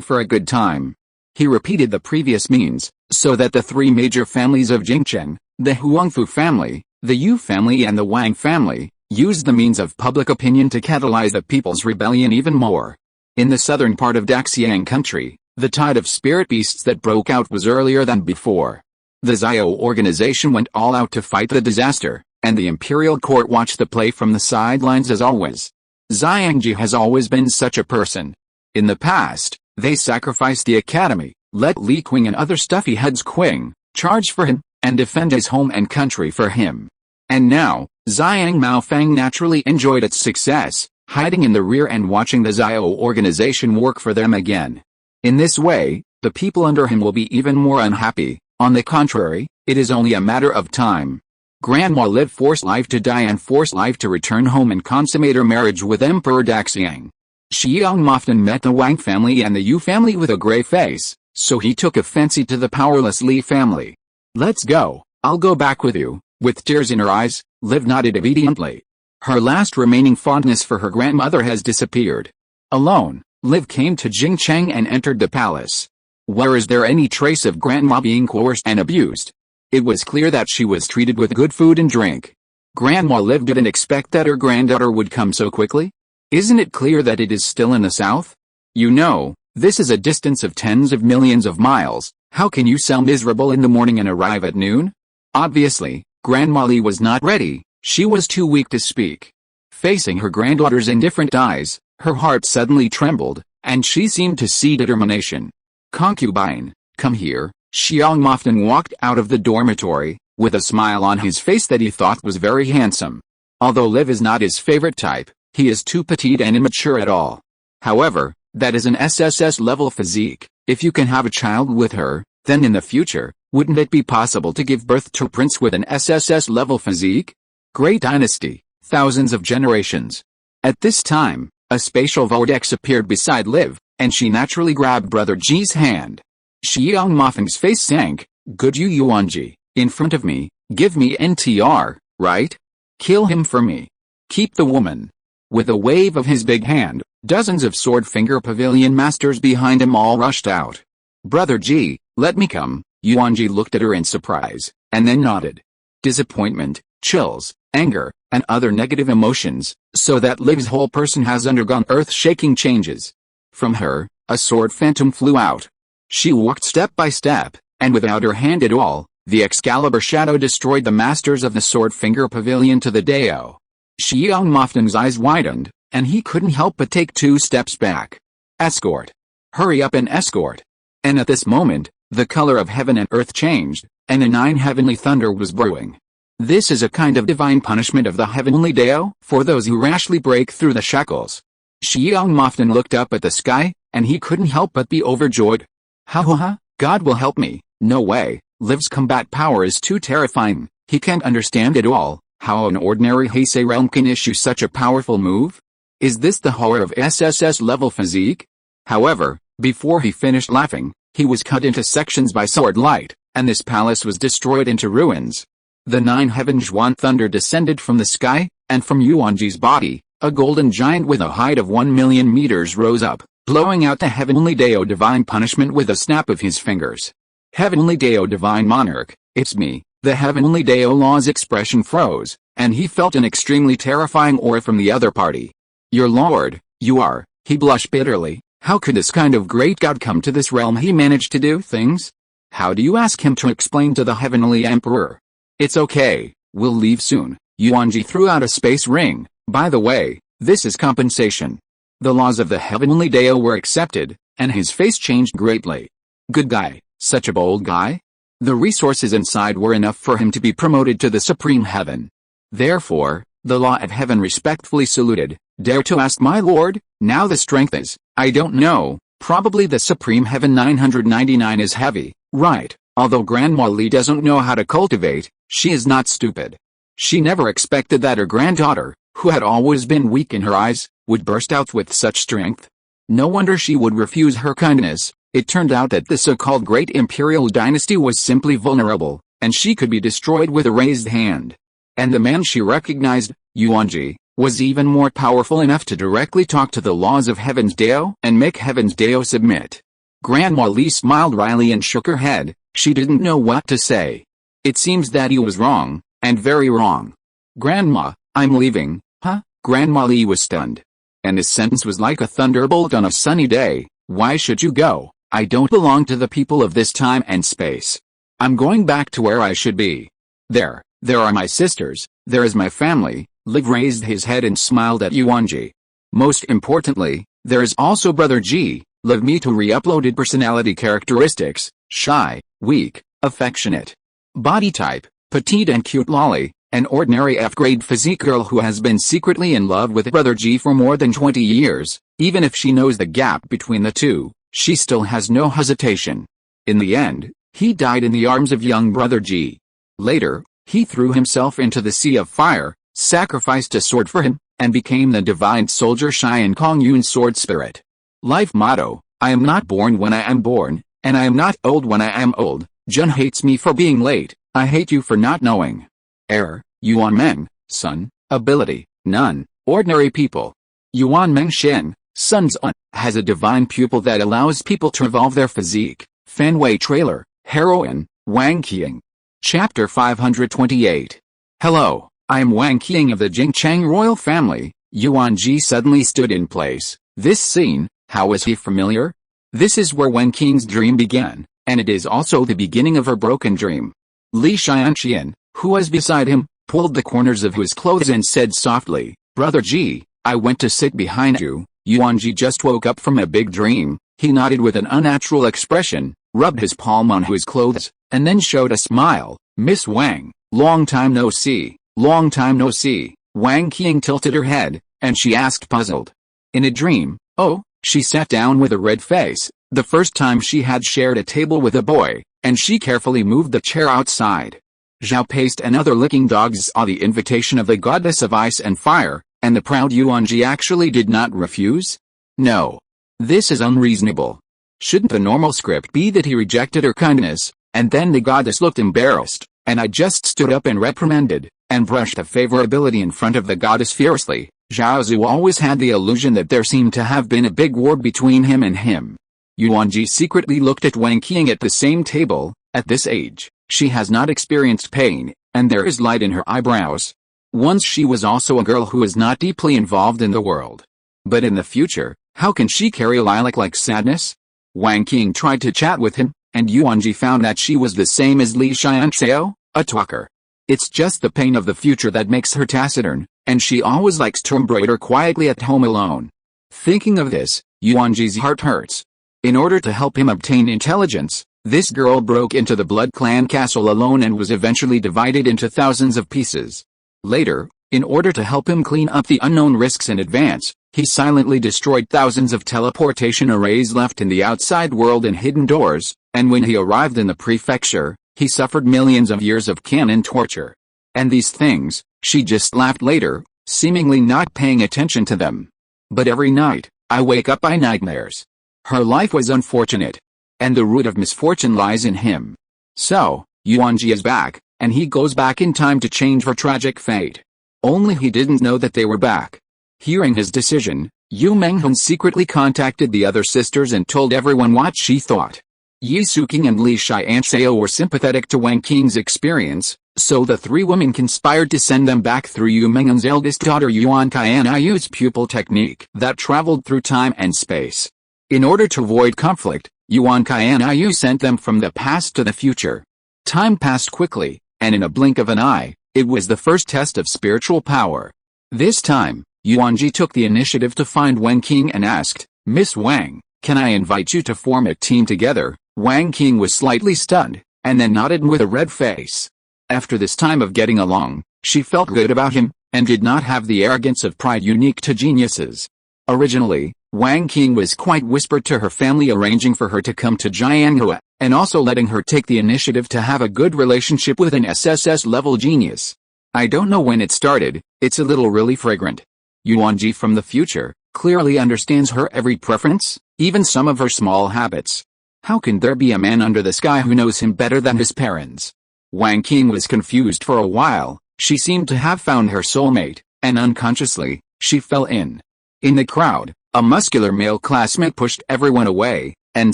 for a good time. He repeated the previous means, so that the three major families of Jingcheng, the Huangfu family, the Yu family and the Wang family, used the means of public opinion to catalyze the people's rebellion even more. In the southern part of Daxiang country, the tide of spirit beasts that broke out was earlier than before. The Zio Organization went all out to fight the disaster, and the imperial court watched the play from the sidelines as always. Xiangji has always been such a person. In the past, they sacrificed the academy, let Li Qing and other stuffy heads Qing charge for him, and defend his home and country for him. And now, Zhang Maofeng naturally enjoyed its success, hiding in the rear and watching the Zio Organization work for them again. In this way, the people under him will be even more unhappy. On the contrary, it is only a matter of time. Grandma Liv forced life to die and forced life to return home and consummate her marriage with Emperor Daxiang. Xiang often met the Wang family and the Yu family with a gray face, so he took a fancy to the powerless Li family. Let's go, I'll go back with you. With tears in her eyes, Liv nodded obediently. Her last remaining fondness for her grandmother has disappeared. Alone, Liv came to Jingcheng and entered the palace. Where is there any trace of Grandma being coerced and abused? It was clear that she was treated with good food and drink. Grandma Liv didn't expect that her granddaughter would come so quickly. Isn't it clear that it is still in the south? You know, this is a distance of tens of millions of miles, How can you sound miserable in the morning and arrive at noon? Obviously, Grandma Li was not ready. She was too weak to speak. Facing her granddaughter's indifferent eyes, her heart suddenly trembled, and she seemed to see determination. Concubine, come here. Xiang Moftan walked out of the dormitory, with a smile on his face that he thought was very handsome. Although Liv is not his favorite type, he is too petite and immature at all. However, that is an SSS-level physique. If you can have a child with her, then in the future, wouldn't it be possible to give birth to a prince with an SSS-level physique? Great dynasty, thousands of generations. At this time, a spatial vortex appeared beside Liv, and she naturally grabbed Brother Ji's hand. Xiang Mofeng's face sank. Good you Yuanjie, in front of me, give me NTR, right? Kill him for me. Keep the woman. With a wave of his big hand, dozens of sword-finger pavilion masters behind him all rushed out. Brother Ji, let me come. Yuanjie looked at her in surprise, and then nodded. Disappointment, chills, anger, and other negative emotions, so that Liv's whole person has undergone earth-shaking changes. From her, a sword phantom flew out. She walked step by step, and without her hand at all, the Excalibur shadow destroyed the masters of the sword-finger pavilion to the Dao. Xiang Moftan's eyes widened, and he couldn't help but take 2 steps back. Escort. Hurry up and escort. And at this moment, the color of heaven and earth changed, and a 9 heavenly thunder was brewing. This is a kind of divine punishment of the heavenly Dao for those who rashly break through the shackles. Xiang Moftan looked up at the sky, and he couldn't help but be overjoyed. Ha, God will help me. No way, Liv's combat power is too terrifying. He can't understand at all how an ordinary Heisei realm can issue such a powerful move. Is this the horror of SSS-level physique? However, before he finished laughing, he was cut into sections by sword light, and this palace was destroyed into ruins. The 9 heaven Zhuan thunder descended from the sky, and from Yuanjie's body, a golden giant with a height of 1,000,000 meters rose up, blowing out the heavenly Dao divine punishment with a snap of his fingers. Heavenly Dao divine monarch, it's me. The heavenly Dao law's expression froze, and he felt an extremely terrifying aura from the other party. Your lord, you are, he blushed bitterly. How could this kind of great god come to this realm? He managed to do things? How do you ask him to explain to the heavenly emperor? It's okay, we'll leave soon. Yuanjie threw out a space ring. By the way, this is compensation. The laws of the heavenly Dao were accepted, and his face changed greatly. Good guy, such a bold guy? The resources inside were enough for him to be promoted to the supreme heaven. Therefore, the law of heaven respectfully saluted. Dare to ask my lord? Now the strength is, I don't know, probably the supreme heaven 999 is heavy, right? Although Grandma Li doesn't know how to cultivate, she is not stupid. She never expected that her granddaughter, who had always been weak in her eyes, would burst out with such strength. No wonder she would refuse her kindness. It turned out that the so-called great imperial dynasty was simply vulnerable, and she could be destroyed with a raised hand. And the man she recognized, Yuanjie, was even more powerful enough to directly talk to the laws of Heaven's Dao and make Heaven's Dao submit. Grandma Li smiled wryly and shook her head. She didn't know what to say. It seems that he was wrong, and very wrong. Grandma, I'm leaving. Huh? Grandma Li was stunned. And his sentence was like a thunderbolt on a sunny day. Why should you go? I don't belong to the people of this time and space. I'm going back to where I should be. There are my sisters, there is my family. Liv raised his head and smiled at Yuanjie. Most importantly, there is also Brother Ji. Liv Mito re-uploaded personality characteristics: shy, weak, affectionate. Body type, petite and cute lolly, an ordinary F-grade physique girl who has been secretly in love with Brother Ji for more than 20 years. Even if she knows the gap between the two, she still has no hesitation. In the end, he died in the arms of young Brother Ji. Later, he threw himself into the sea of fire, sacrificed a sword for him, and became the divine soldier Xian Kongyun's sword spirit. Life motto: I am not born when I am born, and I am not old when I am old. Jun hates me for being late, I hate you for not knowing. Error: Yuan Meng, son, ability, none, ordinary people. Yuan Meng Shen, son's un, has a divine pupil that allows people to evolve their physique. Fanwei trailer, heroine, Wang Qing. Chapter 528. Hello, I am Wang Qing of the Jingchang royal family. Yuanjie suddenly stood in place. This scene, how was he familiar? This is where Wang Qing's dream began, and it is also the beginning of her broken dream. Li Tiansha, who was beside him, pulled the corners of his clothes and said softly, "Brother G, I went to sit behind you." Yuanjie just woke up from a big dream. He nodded with an unnatural expression, rubbed his palm on his clothes, and then showed a smile. "Miss Wang, long time no see, long time no see." Wang Qing tilted her head, and she asked puzzled. "In a dream?" "Oh." She sat down with a red face, the first time she had shared a table with a boy, and she carefully moved the chair outside. Zhao Paste and other licking dogs saw the invitation of the goddess of ice and fire, and the proud Yuanjie actually did not refuse? No. This is unreasonable. Shouldn't the normal script be that he rejected her kindness, and then the goddess looked embarrassed, and I just stood up and reprimanded, and brushed the favorability in front of the goddess fiercely? Zhao Zu always had the illusion that there seemed to have been a big war between him and him. Yuanjie secretly looked at Wang Qing at the same table. At this age, she has not experienced pain, and there is light in her eyebrows. Once she was also a girl who is not deeply involved in the world. But in the future, how can she carry a lilac-like sadness? Wang Qing tried to chat with him, and Yuanjie found that she was the same as Li Tiansha, a talker. It's just the pain of the future that makes her taciturn, and she always likes to embroider quietly at home alone. Thinking of this, Yuanjie's heart hurts. In order to help him obtain intelligence, this girl broke into the Blood Clan castle alone and was eventually divided into thousands of pieces. Later, in order to help him clean up the unknown risks in advance, he silently destroyed thousands of teleportation arrays left in the outside world and hidden doors, and when he arrived in the prefecture, he suffered millions of years of canon torture. And these things, she just laughed later, seemingly not paying attention to them. But every night, I wake up by nightmares. Her life was unfortunate. And the root of misfortune lies in him. So, Yuanjie is back, and he goes back in time to change her tragic fate. Only he didn't know that they were back. Hearing his decision, Yu Menghun secretly contacted the other sisters and told everyone what she thought. Yi Suking and Li Tiansha were sympathetic to Wang Qing's experience, so the three women conspired to send them back through Yu Menghun's eldest daughter Yuan Qianyu's pupil technique that traveled through time and space. In order to avoid conflict, Yuan Qianyu sent them from the past to the future. Time passed quickly, and in a blink of an eye, it was the first test of spiritual power. This time, Yuanjie took the initiative to find Wang Qing and asked, "Miss Wang, can I invite you to form a team together?" Wang Qing was slightly stunned, and then nodded with a red face. After this time of getting along, she felt good about him, and did not have the arrogance of pride unique to geniuses. Originally, Wang Qing was quite whispered to her family, arranging for her to come to Jianghua, and also letting her take the initiative to have a good relationship with an SSS-level genius. I don't know when it started, it's a little really fragrant. Yuanjie from the future clearly understands her every preference, even some of her small habits. How can there be a man under the sky who knows him better than his parents? Wang Qing was confused for a while. She seemed to have found her soulmate, and unconsciously, she fell in. In the crowd, a muscular male classmate pushed everyone away, and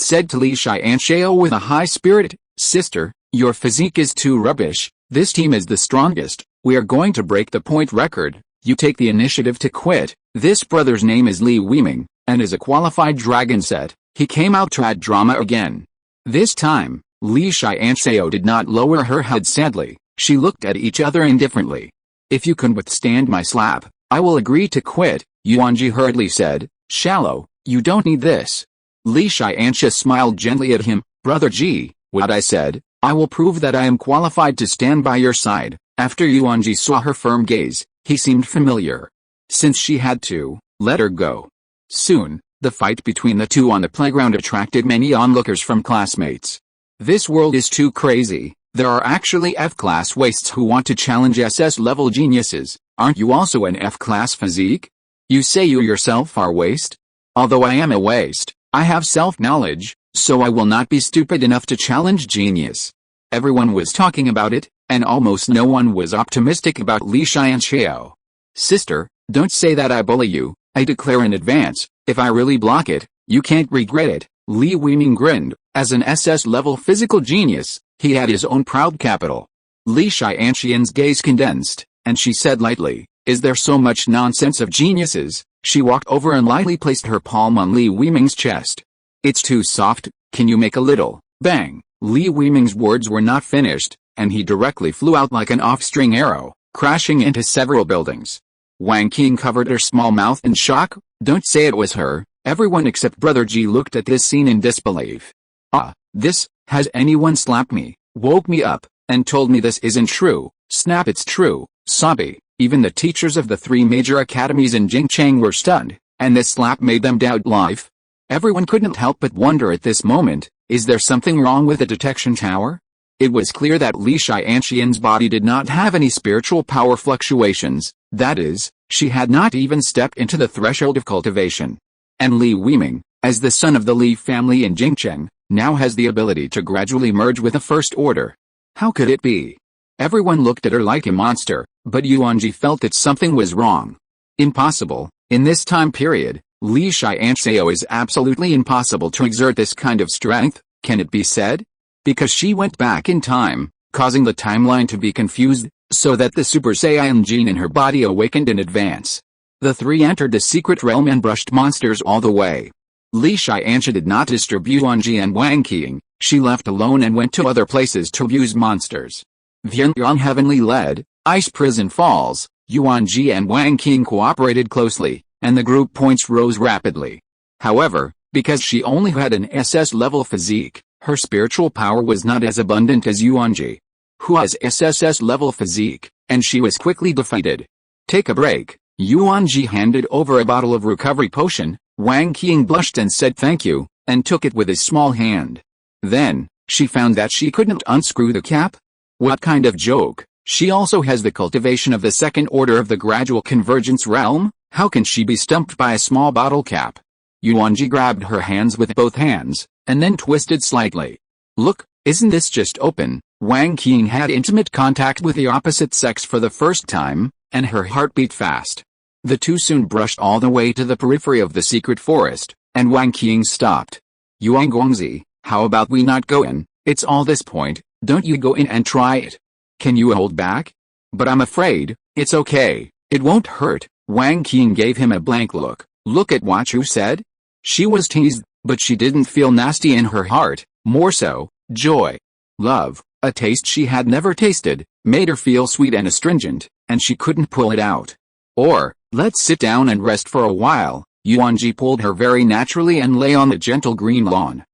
said to Li Tiansha with a high spirit, "Sister, your physique is too rubbish, this team is the strongest, we are going to break the point record, you take the initiative to quit." This brother's name is Li Weiming, and is a qualified dragon set. He came out to add drama again. This time, Li Tiansha did not lower her head sadly, she looked at each other indifferently. "If you can withstand my slap, I will agree to quit," Yuanjie hurriedly said. "Shallow, you don't need this." Li Tiansha smiled gently at him. "Brother G, what I said, I will prove that I am qualified to stand by your side." After Yuanjie saw her firm gaze, he seemed familiar. Since she had to let her go. Soon, the fight between the two on the playground attracted many onlookers from classmates. This world is too crazy, there are actually F-class wastes who want to challenge SS-level geniuses. Aren't you also an F-class physique? You say you yourself are waste? Although I am a waste, I have self-knowledge, so I will not be stupid enough to challenge genius. Everyone was talking about it, and almost no one was optimistic about Li Tiansha. "Sister, don't say that I bully you, I declare in advance, if I really block it, you can't regret it." Li Weiming grinned. As an SS-level physical genius, he had his own proud capital. Li Tiansha's gaze condensed, and she said lightly, "Is there so much nonsense of geniuses?" She walked over and lightly placed her palm on Li Weiming's chest. "It's too soft, can you make a little bang?" Li Weiming's words were not finished, and he directly flew out like an off-string arrow, crashing into several buildings. Wang Qing covered her small mouth in shock. Don't say it was her. Everyone except Brother Ji looked at this scene in disbelief. Has anyone slapped me, woke me up, and told me this isn't true? Snap, it's true, Sabi. Even the teachers of the 3 major academies in Jingcheng were stunned, and this slap made them doubt life. Everyone couldn't help but wonder at this moment, is there something wrong with the detection tower? It was clear that Li Tiansha's body did not have any spiritual power fluctuations, that is, she had not even stepped into the threshold of cultivation. And Li Weiming, as the son of the Li family in Jingcheng, now has the ability to gradually merge with the First Order. How could it be? Everyone looked at her like a monster, but Yuanjie felt that something was wrong. Impossible. In this time period, Li Tiansha is absolutely impossible to exert this kind of strength, can it be said? Because she went back in time, causing the timeline to be confused, so that the Super Saiyan gene in her body awakened in advance. The 3 entered the secret realm and brushed monsters all the way. Li Tiansha did not disturb Yuanjie and Wang Qing. She left alone and went to other places to abuse monsters. Vianyang heavenly led, Ice Prison Falls, Yuanjie and Wang Qing cooperated closely, and the group points rose rapidly. However, because she only had an SS-level physique, her spiritual power was not as abundant as Yuanjie, who has SSS-level physique, and she was quickly defeated. Take a break. Yuanjie handed over a bottle of recovery potion. Wang Qing blushed and said thank you, and took it with his small hand. Then, she found that she couldn't unscrew the cap? What kind of joke? She also has the cultivation of the second order of the gradual convergence realm? How can she be stumped by a small bottle cap? Yuanjie grabbed her hands with both hands, and then twisted slightly. Look, isn't this just open? Wang Qing had intimate contact with the opposite sex for the first time, and her heart beat fast. The two soon brushed all the way to the periphery of the secret forest, and Wang Qing stopped. Yuanjie, how about we not go in? It's all this point, don't you go in and try it. Can you hold back? But I'm afraid. It's okay, it won't hurt. Wang Qing gave him a blank look. Look at what you said? She was teased, but she didn't feel nasty in her heart, more so, joy. Love, a taste she had never tasted, made her feel sweet and astringent, and she couldn't pull it out. Or, let's sit down and rest for a while. Yuanjie pulled her very naturally and lay on the gentle green lawn.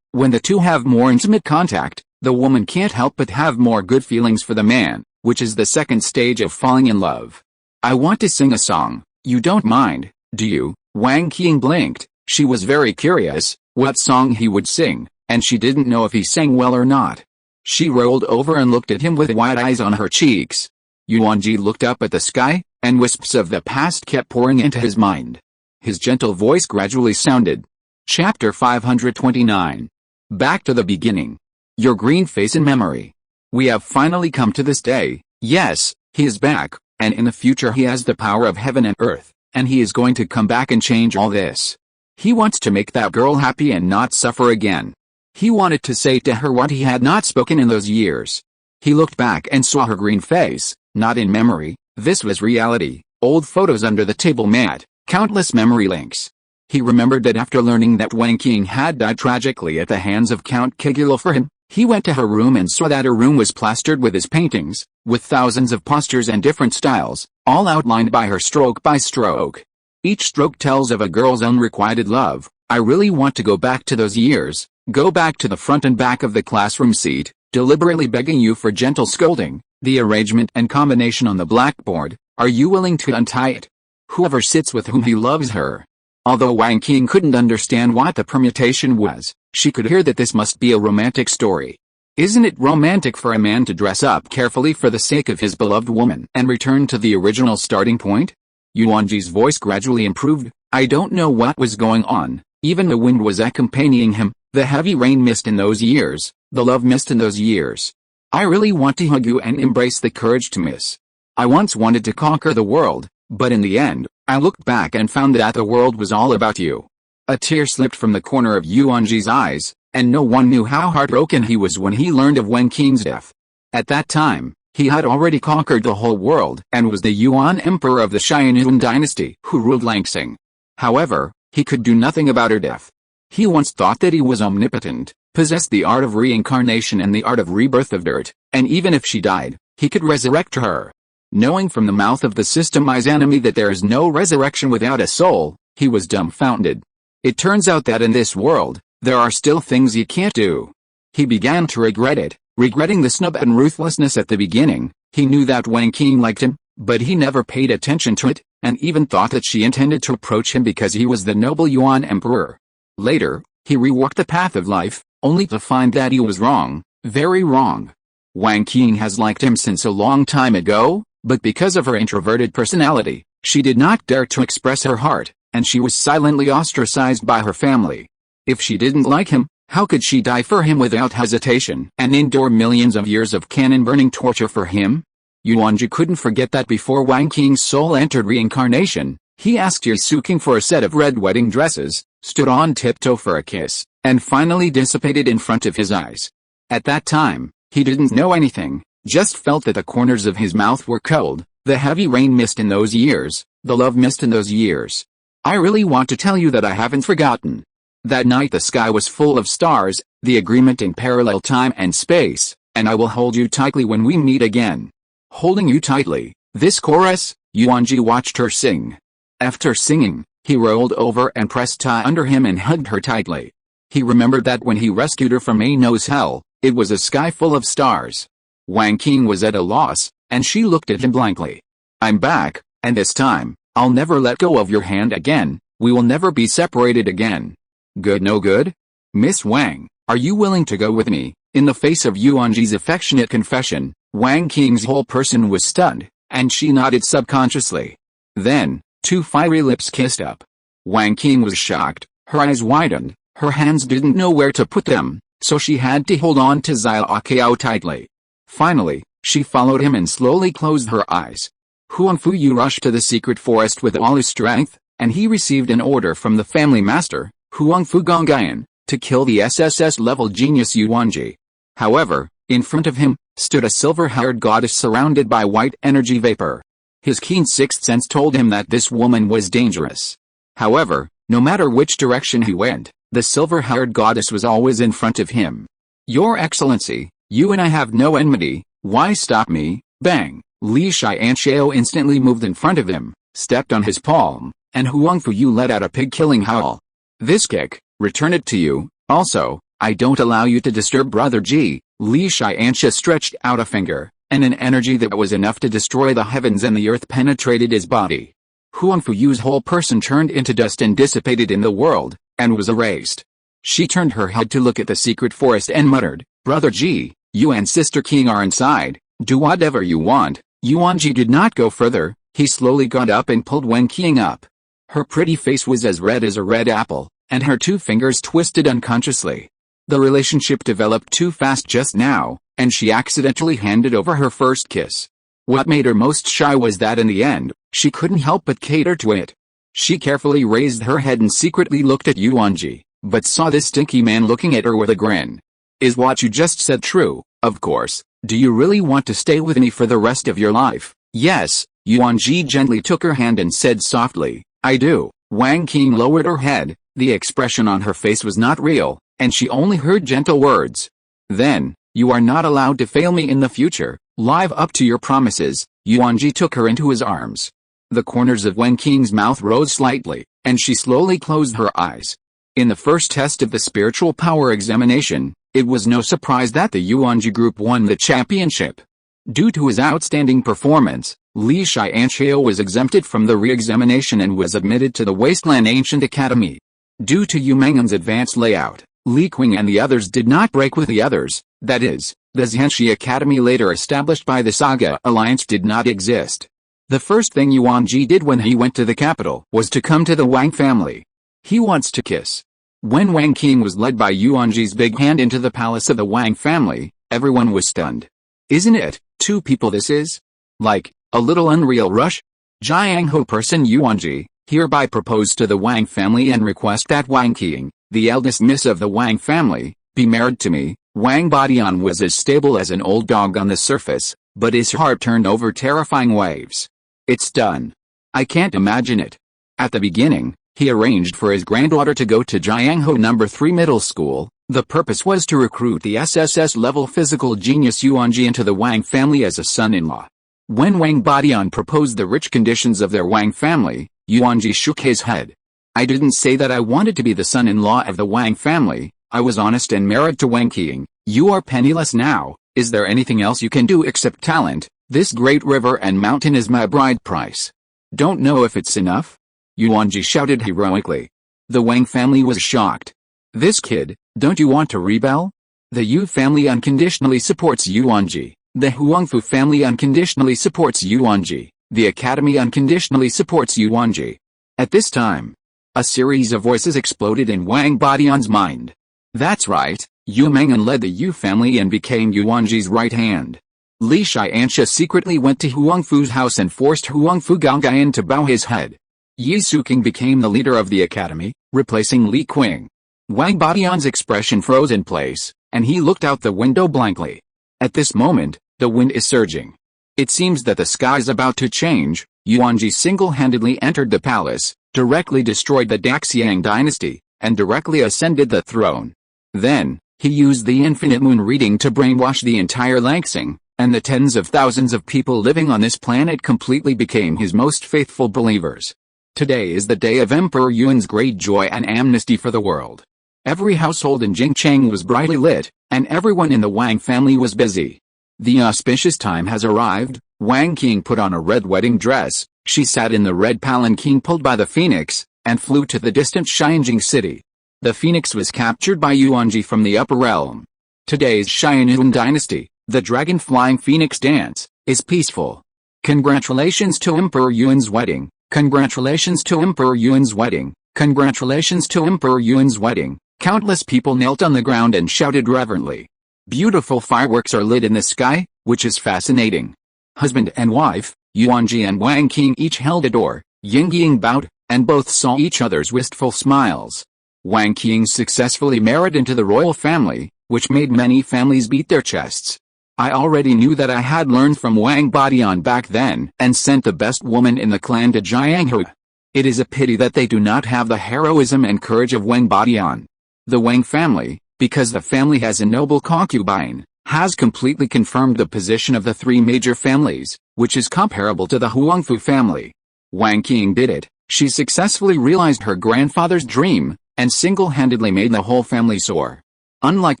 When the two have more intimate contact, the woman can't help but have more good feelings for the man, which is the second stage of falling in love. I want to sing a song, you don't mind, do you? Wang Qing blinked. She was very curious what song he would sing, and she didn't know if he sang well or not. She rolled over and looked at him with wide eyes on her cheeks. Yuanjie looked up at the sky, and wisps of the past kept pouring into his mind. His gentle voice gradually sounded. Chapter 529. Back to the beginning. Your green face in memory. We have finally come to this day. Yes, he is back, and in the future he has the power of heaven and earth, and he is going to come back and change all this. He wants to make that girl happy and not suffer again. He wanted to say to her what he had not spoken in those years. He looked back and saw her green face, not in memory, this was reality, old photos under the table mat, countless memory links. He remembered that after learning that Wang Qing had died tragically at the hands of Count Kigula for him, he went to her room and saw that her room was plastered with his paintings, with thousands of postures and different styles, all outlined by her stroke by stroke. Each stroke tells of a girl's unrequited love. I really want to go back to those years, go back to the front and back of the classroom seat, deliberately begging you for gentle scolding, the arrangement and combination on the blackboard. Are you willing to untie it? Whoever sits with whom he loves her. Although Wang Qing couldn't understand what the permutation was, she could hear that this must be a romantic story. Isn't it romantic for a man to dress up carefully for the sake of his beloved woman and return to the original starting point? Yuanjie's voice gradually improved. I don't know what was going on, even the wind was accompanying him, the heavy rain mist in those years, the love mist in those years. I really want to hug you and embrace the courage to miss. I once wanted to conquer the world, but in the end, I looked back and found that the world was all about you. A tear slipped from the corner of Yuanjie's eyes, and no one knew how heartbroken he was when he learned of Wang Qing's death. At that time, he had already conquered the whole world and was the Yuan emperor of the Sharingan dynasty who ruled Langsing. However, he could do nothing about her death. He once thought that he was omnipotent, possessed the art of reincarnation and the art of rebirth of dirt, and even if she died, he could resurrect her. Knowing from the mouth of the systemized enemy that there is no resurrection without a soul, he was dumbfounded. It turns out that in this world, there are still things you can't do. He began to regret it, regretting the snub and ruthlessness at the beginning. He knew that Wang Qing liked him, but he never paid attention to it, and even thought that she intended to approach him because he was the noble Yuan emperor. Later, he reworked the path of life, only to find that he was wrong, very wrong. Wang Qing has liked him since a long time ago, but because of her introverted personality, she did not dare to express her heart, and she was silently ostracized by her family. If she didn't like him, how could she die for him without hesitation and endure millions of years of cannon-burning torture for him? Yuanjie couldn't forget that before Wang Qing's soul entered reincarnation, he asked Yasuking for a set of red wedding dresses, stood on tiptoe for a kiss, and finally dissipated in front of his eyes. At that time, he didn't know anything, just felt that the corners of his mouth were cold, the heavy rain mist in those years, the love mist in those years. I really want to tell you that I haven't forgotten. That night the sky was full of stars, the agreement in parallel time and space, and I will hold you tightly when we meet again. Holding you tightly, this chorus, Yuanjie watched her sing. After singing, he rolled over and pressed Tai under him and hugged her tightly. He remembered that when he rescued her from A knows hell, it was a sky full of stars. Wang Qing was at a loss, and she looked at him blankly. I'm back, and this time, I'll never let go of your hand again, we will never be separated again. Good no good? Miss Wang, are you willing to go with me? In the face of Yuanjie's affectionate confession, Wang Qing's whole person was stunned, and she nodded subconsciously. Then, two fiery lips kissed up. Wang Qing was shocked, her eyes widened, her hands didn't know where to put them, so she had to hold on to Xiaoqiao tightly. Finally, she followed him and slowly closed her eyes. Huangfu Yu rushed to the secret forest with all his strength, and he received an order from the family master, Huangfu Gongyan, to kill the SSS-level genius Yuanjie. However, in front of him, stood a silver-haired goddess surrounded by white energy vapor. His keen sixth sense told him that this woman was dangerous. However, no matter which direction he went, the silver-haired goddess was always in front of him. Your Excellency, you and I have no enmity, why stop me? Bang! Li Tiansha instantly moved in front of him, stepped on his palm, and Huangfu Yu let out a pig-killing howl. This kick, return it to you, also, I don't allow you to disturb Brother Ji. Li Tiansha stretched out a finger, and an energy that was enough to destroy the heavens and the earth penetrated his body. Huangfu Yu's whole person turned into dust and dissipated in the world, and was erased. She turned her head to look at the secret forest and muttered, Brother Ji, you and Sister King are inside, do whatever you want. Yuanjie did not go further, he slowly got up and pulled Wang Qing up. Her pretty face was as red as a red apple, and her two fingers twisted unconsciously. The relationship developed too fast just now, and she accidentally handed over her first kiss. What made her most shy was that in the end, she couldn't help but cater to it. She carefully raised her head and secretly looked at Yuanjie, but saw this stinky man looking at her with a grin. Is what you just said true? Of course. Do you really want to stay with me for the rest of your life? Yes. Yuanjie gently took her hand and said softly, I do. Wang Qing lowered her head, the expression on her face was not real, and she only heard gentle words. Then, you are not allowed to fail me in the future, live up to your promises. Yuanjie took her into his arms. The corners of Wang Qing's mouth rose slightly, and she slowly closed her eyes. In the first test of the spiritual power examination, it was no surprise that the Yuanjie group won the championship. Due to his outstanding performance, Li Tiansha was exempted from the re-examination and was admitted to the Wasteland Ancient Academy. Due to Yu Meng'en's advanced layout, Li Qing and the others did not break with the others, that is, the Zhenshi Academy later established by the Saga Alliance did not exist. The first thing Yuanjie did when he went to the capital was to come to the Wang family. He wants to kiss. When Wang Qing was led by Yuanjie's big hand into the palace of the Wang family, everyone was stunned. Isn't it, two people this is? Like, a little unreal rush? Jianghu person Yuanjie, hereby propose to the Wang family and request that Wang Qing, the eldest miss of the Wang family, be married to me. Wang Badian was as stable as an old dog on the surface, but his heart turned over terrifying waves. It's done. I can't imagine it. At the beginning, he arranged for his granddaughter to go to Jianghu No. 3 middle school, The purpose was to recruit the SSS-level physical genius Yuanjie into the Wang family as a son-in-law. When Wang Badian proposed the rich conditions of their Wang family, Yuanjie shook his head. I didn't say that I wanted to be the son-in-law of the Wang family. I was honest and married to Wang Qing. You are penniless now. Is there anything else you can do except talent? This great river and mountain is my bride price. Don't know if it's enough? Yuanjie shouted heroically. The Wang family was shocked. This kid, don't you want to rebel? The Yu family unconditionally supports Yuanjie. The Huangfu family unconditionally supports Yuanjie. The Academy unconditionally supports Yuanjie. At this time, a series of voices exploded in Wang Badian's mind. That's right, Yu Meng'an led the Yu family and became Yuanjie's right hand. Li Tiansha secretly went to Huangfu's house and forced Huangfu Gaogayan to bow his head. Yi Suking became the leader of the Academy, replacing Li Qing. Wang Badian's expression froze in place, and he looked out the window blankly. At this moment, the wind is surging. It seems that the sky is about to change. Yuanjie single-handedly entered the palace, directly destroyed the Daxiang dynasty, and directly ascended the throne. Then, he used the infinite moon reading to brainwash the entire Langsing, and the tens of thousands of people living on this planet completely became his most faithful believers. Today is the day of Emperor Yuan's great joy and amnesty for the world. Every household in Jingcheng was brightly lit, and everyone in the Wang family was busy. The auspicious time has arrived. Wang Qing put on a red wedding dress. She sat in the red palanquin pulled by the phoenix, and flew to the distant Xianjing city. The phoenix was captured by Yuanjie from the upper realm. Today's Xianyun dynasty, the dragon-flying phoenix dance, is peaceful. Congratulations to Emperor Yuan's wedding. Congratulations to Emperor Yuan's wedding. Congratulations to Emperor Yuan's wedding. Countless people knelt on the ground and shouted reverently. Beautiful fireworks are lit in the sky, which is fascinating. Husband and wife, Yuanjie and Wang Qing each held a door. Yingying bowed, and both saw each other's wistful smiles. Wang Qing successfully married into the royal family, which made many families beat their chests. I already knew that I had learned from Wang Badian back then and sent the best woman in the clan to Jianghu. It is a pity that they do not have the heroism and courage of Wang Badian. The Wang family, because the family has a noble concubine, has completely confirmed the position of the three major families, which is comparable to the Huangfu family. Wang Qing did it. She successfully realized her grandfather's dream, and single-handedly made the whole family soar. Unlike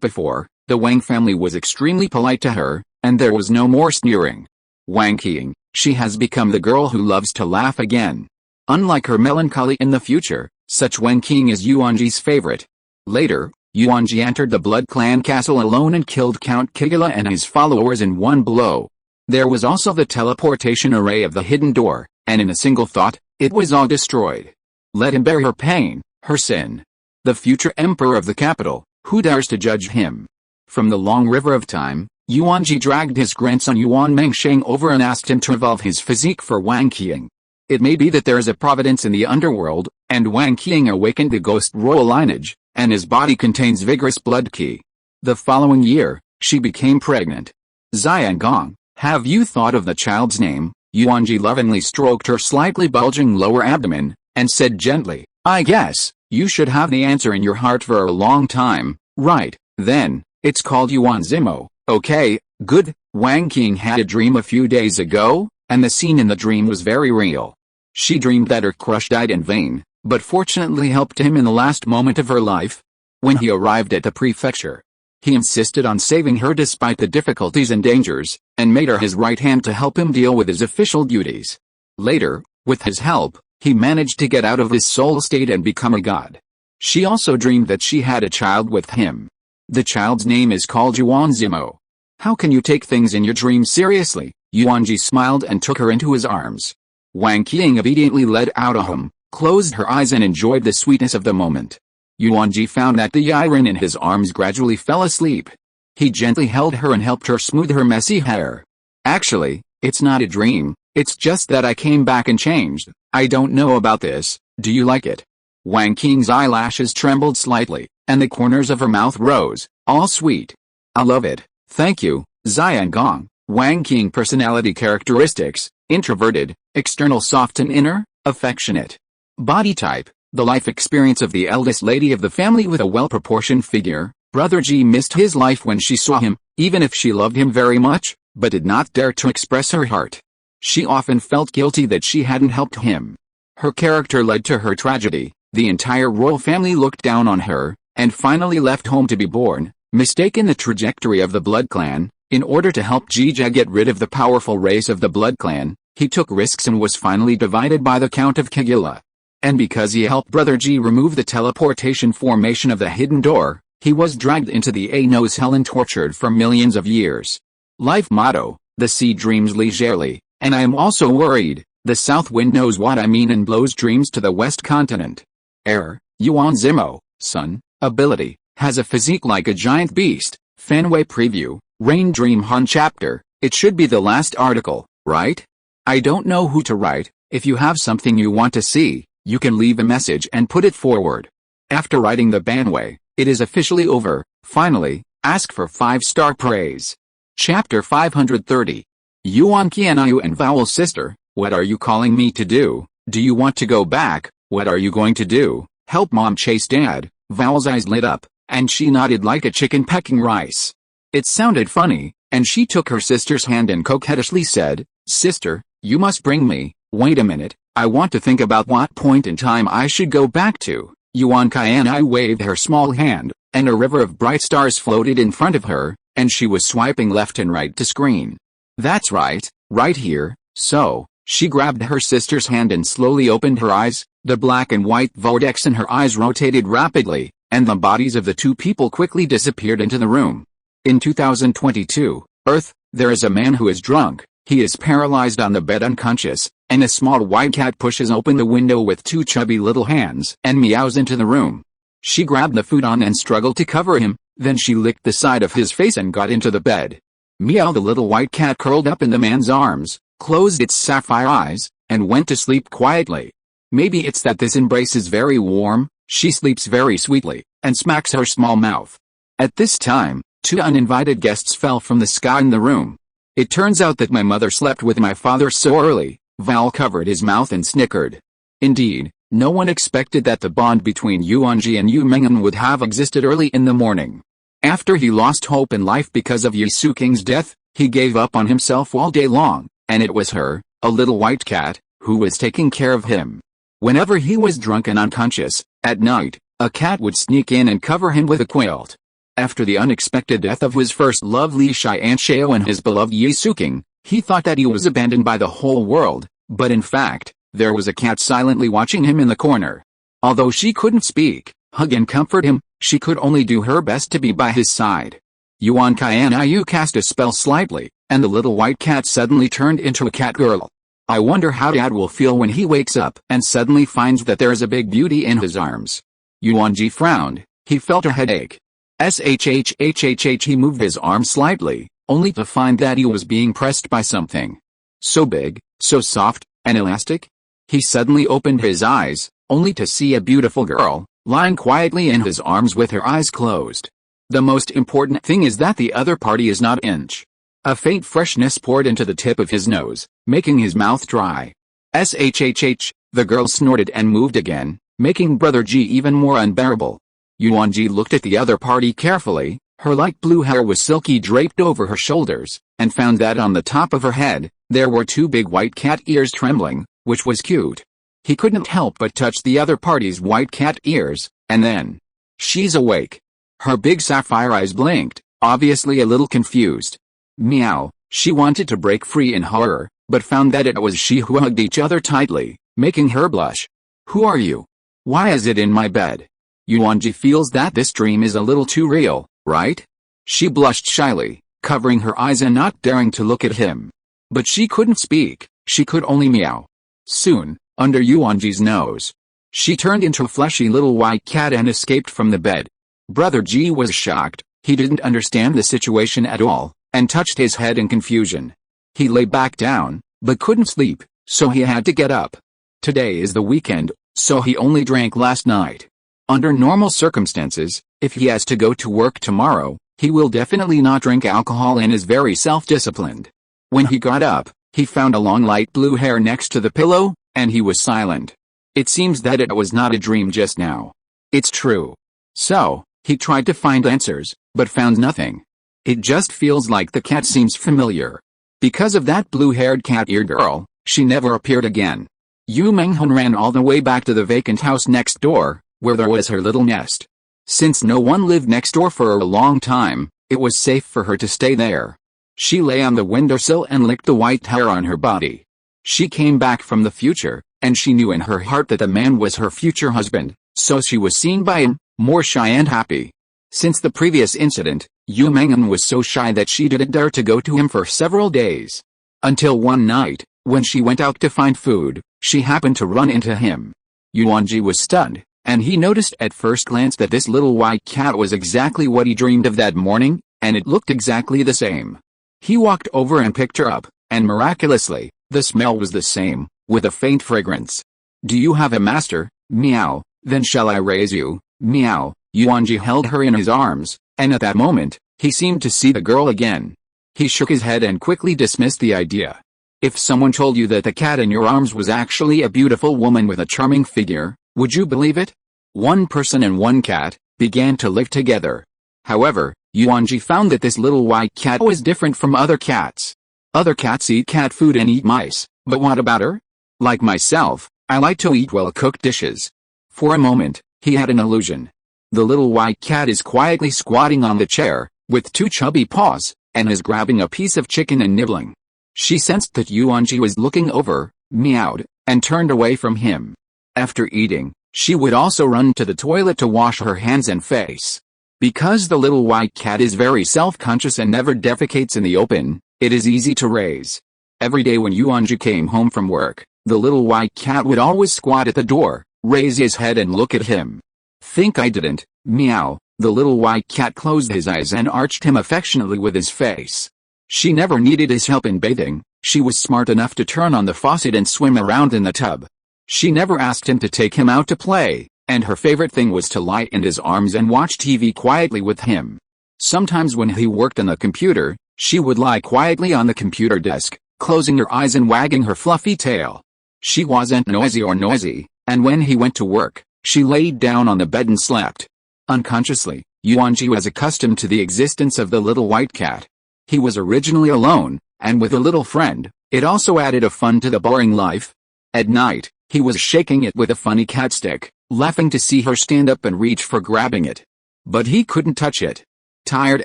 before, the Wang family was extremely polite to her, and there was no more sneering. Wang Qing, she has become the girl who loves to laugh again. Unlike her melancholy in the future, such Wang Qing is Yuanjie's favorite. Later, Yuanjie entered the Blood Clan castle alone and killed Count Kigula and his followers in one blow. There was also the teleportation array of the hidden door, and in a single thought, it was all destroyed. Let him bear her pain, her sin. The future emperor of the capital, who dares to judge him? From the long river of time, Yuanjie dragged his grandson Yuan Mengsheng over and asked him to evolve his physique for Wang Qing. It may be that there is a providence in the underworld, and Wang Qing awakened the ghost royal lineage, and his body contains vigorous blood qi. The following year, she became pregnant. Xiangong, have you thought of the child's name? Yuanjie lovingly stroked her slightly bulging lower abdomen, and said gently, I guess, you should have the answer in your heart for a long time, right? Then, it's called Yuanzimo, okay, good. Wang Qing had a dream a few days ago, and the scene in the dream was very real. She dreamed that her crush died in vain, but fortunately helped him in the last moment of her life. When he arrived at the prefecture, he insisted on saving her despite the difficulties and dangers, and made her his right hand to help him deal with his official duties. Later, with his help, he managed to get out of his soul state and become a god. She also dreamed that she had a child with him. The child's name is called Yuanzimo. How can you take things in your dreams seriously? Yuanjie smiled and took her into his arms. Wang Qing obediently led out a hum, closed her eyes and enjoyed the sweetness of the moment. Yuanjie found that the Yiren in his arms gradually fell asleep. He gently held her and helped her smooth her messy hair. Actually, it's not a dream, it's just that I came back and changed. I don't know about this, do you like it? Wang Qing's eyelashes trembled slightly, and the corners of her mouth rose, all sweet. I love it, thank you, Xiangong. Wang Qing personality characteristics, introverted, external soft and inner, affectionate. Body type, the life experience of the eldest lady of the family with a well-proportioned figure, Brother G missed his life when she saw him, even if she loved him very much, but did not dare to express her heart. She often felt guilty that she hadn't helped him. Her character led to her tragedy. The entire royal family looked down on her, and finally left home to be born, mistaken the trajectory of the Blood Clan. In order to help Jija get rid of the powerful race of the Blood Clan, he took risks and was finally divided by the Count of Kagilla. And because he helped Brother G remove the teleportation formation of the hidden door, he was dragged into the A-Nose hell and tortured for millions of years. Life motto: the sea dreams leisurely, and I am also worried. The south wind knows what I mean and blows dreams to the west continent. Error: Yuanzimo, son. Ability: has a physique like a giant beast. Fanway preview, Rain Dream Han chapter. It should be the last article, right? I don't know who to write. If you have something you want to see, you can leave a message and put it forward. After writing the Banway, it is officially over. Finally, ask for 5-star praise. Chapter 530. Yuanjie and Vowel sister, what are you calling me to do? Do you want to go back? What are you going to do? Help mom chase dad. Vowel's eyes lit up, and she nodded like a chicken pecking rice. It sounded funny, and she took her sister's hand and coquettishly said, Sister, you must bring me. Wait a minute, I want to think about what point in time I should go back to. Yuanjie waved her small hand, and a river of bright stars floated in front of her, and she was swiping left and right to screen. That's right here. So, she grabbed her sister's hand and slowly opened her eyes. The black and white vortex in her eyes rotated rapidly, and the bodies of the two people quickly disappeared into the room. In 2022, Earth, there is a man who is drunk. He is paralyzed on the bed unconscious, and a small white cat pushes open the window with two chubby little hands and meows into the room. She grabbed the futon and struggled to cover him, then she licked the side of his face and got into the bed. Meow. The little white cat curled up in the man's arms, closed its sapphire eyes, and went to sleep quietly. Maybe it's that this embrace is very warm. She sleeps very sweetly, and smacks her small mouth. At this time, 2 uninvited guests fell from the sky in the room. It turns out that my mother slept with my father so early. Val covered his mouth and snickered. Indeed, no one expected that the bond between Yuanjie and Yumengan would have existed early in the morning. After he lost hope in life because of Yisuking's death, he gave up on himself all day long, and it was her, a little white cat, who was taking care of him. Whenever he was drunk and unconscious, at night, a cat would sneak in and cover him with a quilt. After the unexpected death of his first love Li Tiansha and his beloved Yisuking, he thought that he was abandoned by the whole world, but in fact, there was a cat silently watching him in the corner. Although she couldn't speak, hug and comfort him, she could only do her best to be by his side. Yuanjie cast a spell slightly, and the little white cat suddenly turned into a cat girl. I wonder how Dad will feel when he wakes up and suddenly finds that there is a big beauty in his arms. Yuanjie frowned. He felt a headache. He moved his arm slightly, only to find that he was being pressed by something. So big, so soft, and elastic. He suddenly opened his eyes, only to see a beautiful girl, lying quietly in his arms with her eyes closed. The most important thing is that the other party is not inch. A faint freshness poured into the tip of his nose, making his mouth dry. The girl snorted and moved again, making Brother G even more unbearable. Yuanjie looked at the other party carefully. Her light blue hair was silky draped over her shoulders, and found that on the top of her head, there were 2 big white cat ears trembling, which was cute. He couldn't help but touch the other party's white cat ears, and then, she's awake. Her big sapphire eyes blinked, obviously a little confused. Meow. She wanted to break free in horror, but found that it was she who hugged each other tightly, making her blush. Who are you? Why is it in my bed? Yuanjie feels that this dream is a little too real, right? She blushed shyly, covering her eyes and not daring to look at him. But she couldn't speak, she could only meow. Soon, under Yuanjie's nose, she turned into a fleshy little white cat and escaped from the bed. Brother G was shocked. He didn't understand the situation at all, and touched his head in confusion. He lay back down, but couldn't sleep, so he had to get up. Today is the weekend, so he only drank last night. Under normal circumstances, if he has to go to work tomorrow, he will definitely not drink alcohol and is very self-disciplined. When he got up, he found a long light blue hair next to the pillow, and he was silent. It seems that it was not a dream just now. It's true. So, He tried to find answers, but found nothing. It just feels like the cat seems familiar. Because of that blue-haired cat-ear girl, she never appeared again. Yu Menghen ran all the way back to the vacant house next door, where there was her little nest. Since no one lived next door for a long time, it was safe for her to stay there. She lay on the windowsill and licked the white hair on her body. She came back from the future, and she knew in her heart that the man was her future husband, so she was seen by him, more shy and happy. Since the previous incident, Yu Menghen was so shy that she didn't dare to go to him for several days. Until one night, when she went out to find food, she happened to run into him. Yuanjie was stunned, and he noticed at first glance that this little white cat was exactly what he dreamed of that morning, and it looked exactly the same. He walked over and picked her up, and miraculously, the smell was the same, with a faint fragrance. "Do you have a master? Meow. Then shall I raise you? Meow." Yuanjie held her in his arms, and at that moment, he seemed to see the girl again. He shook his head and quickly dismissed the idea. If someone told you that the cat in your arms was actually a beautiful woman with a charming figure, would you believe it? One person and one cat began to live together. However, Yuanjie found that this little white cat was different from other cats. Other cats eat cat food and eat mice, but what about her? Like myself, I like to eat well-cooked dishes. For a moment, he had an illusion. The little white cat is quietly squatting on the chair, with two chubby paws, and is grabbing a piece of chicken and nibbling. She sensed that Yuanjie was looking over, meowed, and turned away from him. After eating, she would also run to the toilet to wash her hands and face. Because the little white cat is very self-conscious and never defecates in the open, it is easy to raise. Every day when Yuanjie came home from work, the little white cat would always squat at the door, raise his head and look at him. "Think I didn't, meow." The little white cat closed his eyes and arched him affectionately with his face. She never needed his help in bathing. She was smart enough to turn on the faucet and swim around in the tub. She never asked him to take him out to play, and her favorite thing was to lie in his arms and watch TV quietly with him. Sometimes when he worked on the computer, she would lie quietly on the computer desk, closing her eyes and wagging her fluffy tail. She wasn't noisy, and when he went to work, she laid down on the bed and slept. Unconsciously, Yuanjie was accustomed to the existence of the little white cat. He was originally alone, and with a little friend, it also added a fun to the boring life. At night, he was shaking it with a funny cat stick, laughing to see her stand up and reach for grabbing it. But he couldn't touch it. Tired,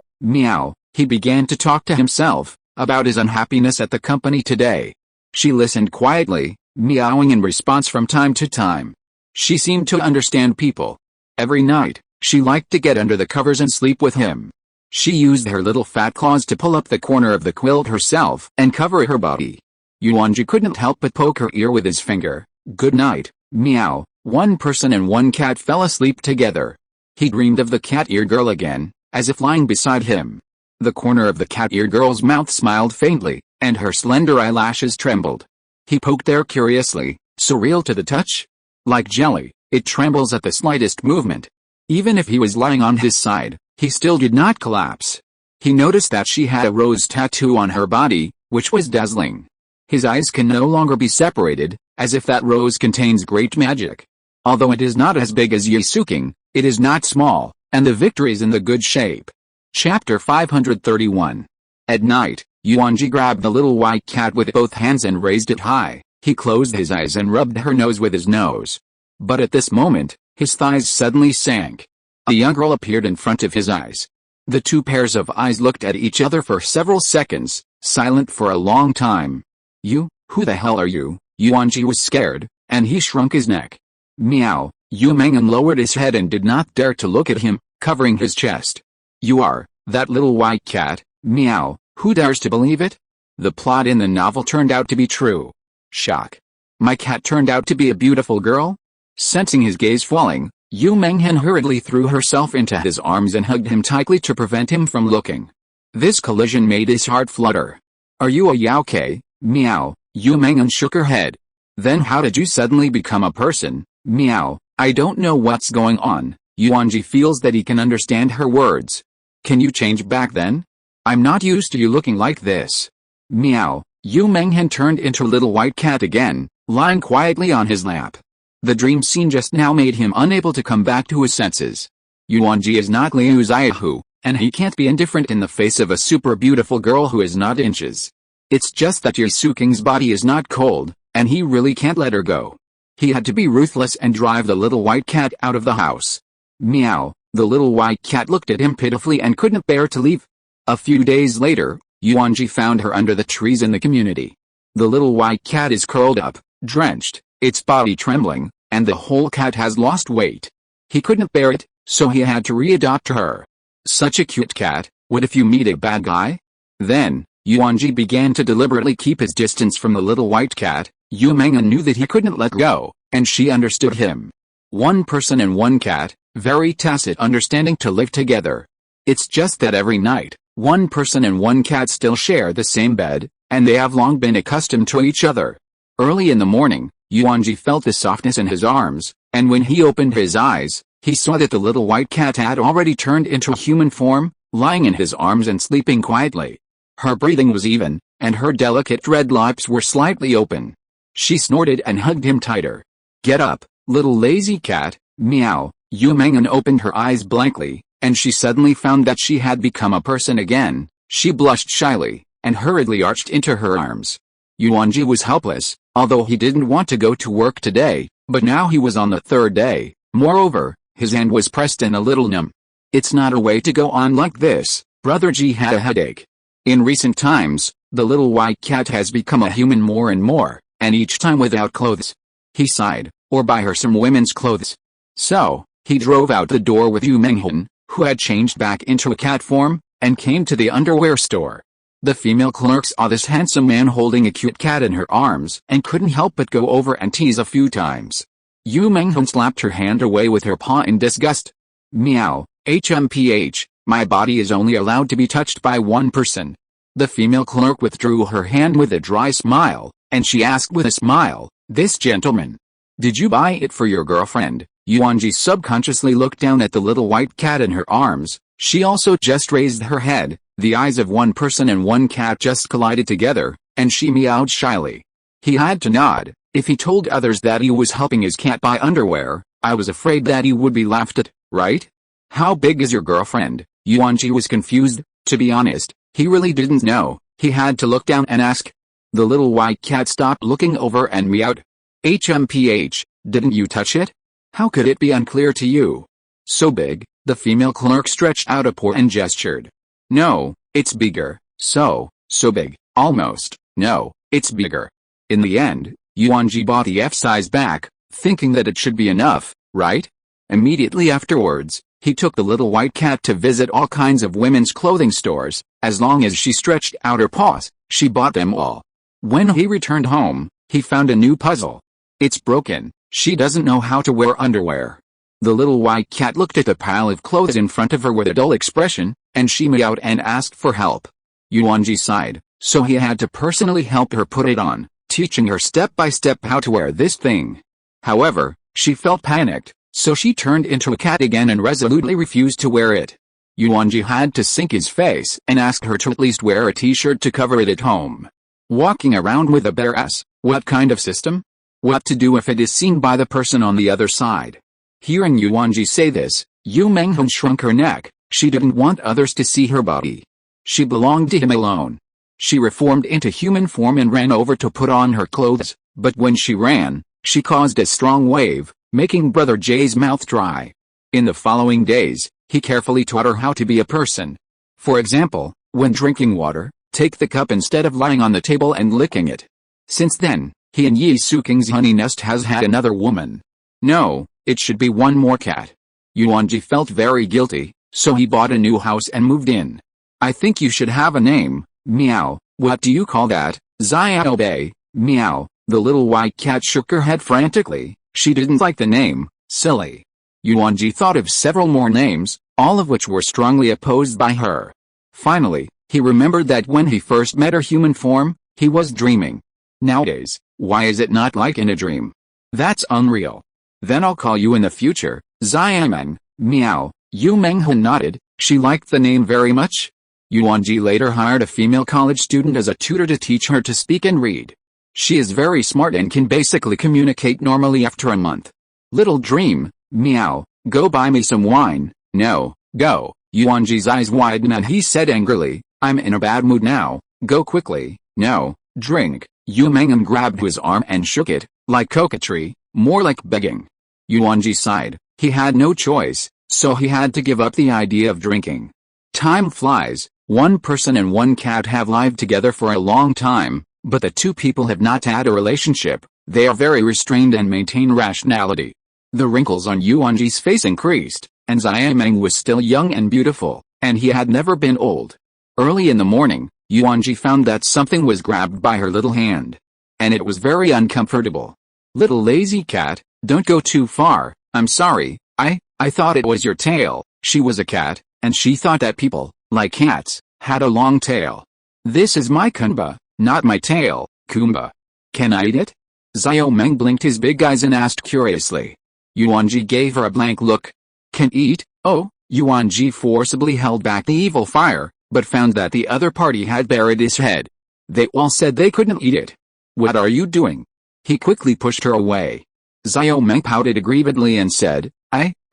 meow, he began to talk to himself about his unhappiness at the company today. She listened quietly, meowing in response from time to time. She seemed to understand people. Every night, she liked to get under the covers and sleep with him. She used her little fat claws to pull up the corner of the quilt herself and cover her body. Yuanjie couldn't help but poke her ear with his finger. "Good night, meow." One person and one cat fell asleep together. He dreamed of the cat-ear girl again, as if lying beside him. The corner of the cat-ear girl's mouth smiled faintly, and her slender eyelashes trembled. He poked there curiously, surreal to the touch. Like jelly, it trembles at the slightest movement. Even if he was lying on his side, he still did not collapse. He noticed that she had a rose tattoo on her body, which was dazzling. His eyes can no longer be separated, as if that rose contains great magic. Although it is not as big as Yisuking, it is not small, and the victory is in the good shape. Chapter 531. At night, Yuanjie grabbed the little white cat with both hands and raised it high. He closed his eyes and rubbed her nose with his nose. But at this moment, his thighs suddenly sank. A young girl appeared in front of his eyes. The two pairs of eyes looked at each other for several seconds, silent for a long time. "You, who the hell are you?" Yuanjie was scared, and he shrunk his neck. "Meow." Yu Menghen lowered his head and did not dare to look at him, covering his chest. "You are that little white cat, meow." Who dares to believe it? The plot in the novel turned out to be true. Shock. My cat turned out to be a beautiful girl? Sensing his gaze falling, Yu Menghen hurriedly threw herself into his arms and hugged him tightly to prevent him from looking. This collision made his heart flutter. "Are you a Yaokei, meow?" Yu Menghen shook her head. "Then how did you suddenly become a person, meow?" "I don't know what's going on." Yuanjie feels that he can understand her words. "Can you change back then? I'm not used to you looking like this." Meow. Yu Menghen turned into little white cat again, lying quietly on his lap. The dream scene just now made him unable to come back to his senses. Yuanjie is not Liu Xiaohu, and he can't be indifferent in the face of a super beautiful girl who is not inches. It's just that Yusuking's body is not cold, and he really can't let her go. He had to be ruthless and drive the little white cat out of the house. Meow, the little white cat looked at him pitifully and couldn't bear to leave. A few days later, Yuanjie found her under the trees in the community. The little white cat is curled up, drenched, its body trembling, and the whole cat has lost weight. He couldn't bear it, so he had to readopt her. Such a cute cat, what if you meet a bad guy? Then, Yuanjie began to deliberately keep his distance from the little white cat. Yuanjie knew that he couldn't let go, and she understood him. One person and one cat, very tacit understanding to live together. It's just that every night, one person and one cat still share the same bed, and they have long been accustomed to each other. Early in the morning, Yuanjie felt the softness in his arms, and when he opened his eyes, he saw that the little white cat had already turned into human form, lying in his arms and sleeping quietly. Her breathing was even, and her delicate red lips were slightly open. She snorted and hugged him tighter. "Get up, little lazy cat, meow." Yuanjie opened her eyes blankly, and she suddenly found that she had become a person again. She blushed shyly, and hurriedly arched into her arms. Yuanjie was helpless, although he didn't want to go to work today, but now he was on the third day. Moreover, his hand was pressed and a little numb. It's not a way to go on like this. Brother G had a headache. In recent times, the little white cat has become a human more and more, and each time without clothes. He sighed, or buy her some women's clothes. So, he drove out the door with Yuanjie, who had changed back into a cat form, and came to the underwear store. The female clerk saw this handsome man holding a cute cat in her arms and couldn't help but go over and tease a few times. Yuanjie slapped her hand away with her paw in disgust. "Meow, HMPH, my body is only allowed to be touched by one person." The female clerk withdrew her hand with a dry smile, and she asked with a smile, "This gentleman, did you buy it for your girlfriend?" Yuanjie subconsciously looked down at the little white cat in her arms. She also just raised her head. The eyes of one person and one cat just collided together, and she meowed shyly. He had to nod. If he told others that he was helping his cat buy underwear, I was afraid that he would be laughed at, right? "How big is your girlfriend?" Yuanjie was confused. To be honest, he really didn't know. He had to look down and ask. The little white cat stopped looking over and meowed. "HMPH, didn't you touch it? How could it be unclear to you?" "So big." The female clerk stretched out a paw and gestured. "No, it's bigger." So big. Almost. "No, it's bigger." In the end, Yuanjie bought the F-size back, thinking that it should be enough, right? Immediately afterwards, he took the little white cat to visit all kinds of women's clothing stores. As long as she stretched out her paws, she bought them all. When he returned home, he found a new puzzle. It's broken. She doesn't know how to wear underwear. The little white cat looked at the pile of clothes in front of her with a dull expression, and she meowed and asked for help. Yuanjie sighed, so he had to personally help her put it on, teaching her step by step how to wear this thing. However, she felt panicked, so she turned into a cat again and resolutely refused to wear it. Yuanjie had to sink his face and ask her to at least wear a t-shirt to cover it at home. Walking around with a bare ass, what kind of system? What to do if it is seen by the person on the other side? Hearing Yuanjie say this, Yuanjie shrunk her neck. She didn't want others to see her body. She belonged to him alone. She reformed into human form and ran over to put on her clothes, but when she ran, she caused a strong wave, making Brother J's mouth dry. In the following days, he carefully taught her how to be a person. For example, when drinking water, take the cup instead of lying on the table and licking it. Since then, he and Yi Suking's honey nest has had another woman. No, it should be one more cat. Yuanjie felt very guilty, so he bought a new house and moved in. I think you should have a name. Meow. What do you call that? Xiao Bei. Meow. The little white cat shook her head frantically. She didn't like the name. Silly. Yuanjie thought of several more names, all of which were strongly opposed by her. Finally, he remembered that when he first met her human form, he was dreaming. Nowadays, why is it not like in a dream? That's unreal. Then I'll call you in the future, Xiaomeng. Meow. Yuanjie nodded. She liked the name very much. Yuanjie later hired a female college student as a tutor to teach her to speak and read. She is very smart and can basically communicate normally after a month. Little dream. Meow. Go buy me some wine. No, go. Yuanjie's eyes widened and he said angrily, I'm in a bad mood now, go quickly. No, drink. Yuanjie grabbed his arm and shook it, like coquetry, more like begging. Yuanjie sighed. He had no choice, so he had to give up the idea of drinking. Time flies. One person and one cat have lived together for a long time, but the two people have not had a relationship. They are very restrained and maintain rationality. The wrinkles on Yuanjie's face increased, and Xiaomeng was still young and beautiful, and he had never been old. Early in the morning, Yuanjie found that something was grabbed by her little hand. And it was very uncomfortable. Little lazy cat, don't go too far, I'm sorry, I thought it was your tail. She was a cat, and she thought that people, like cats, had a long tail. This is my kumba, not my tail, Kumba. Can I eat it? Xiaomeng blinked his big eyes and asked curiously. Yuanjie gave her a blank look. Can eat? Oh, Yuanjie forcibly held back the evil fire, but found that the other party had buried his head. They all said they couldn't eat it. What are you doing? He quickly pushed her away. Xiaomeng pouted aggrievedly and said,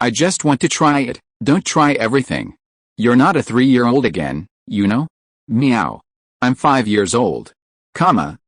I just want to try it, don't try everything. You're not a 3-year-old again, you know? Meow. I'm 5 years old.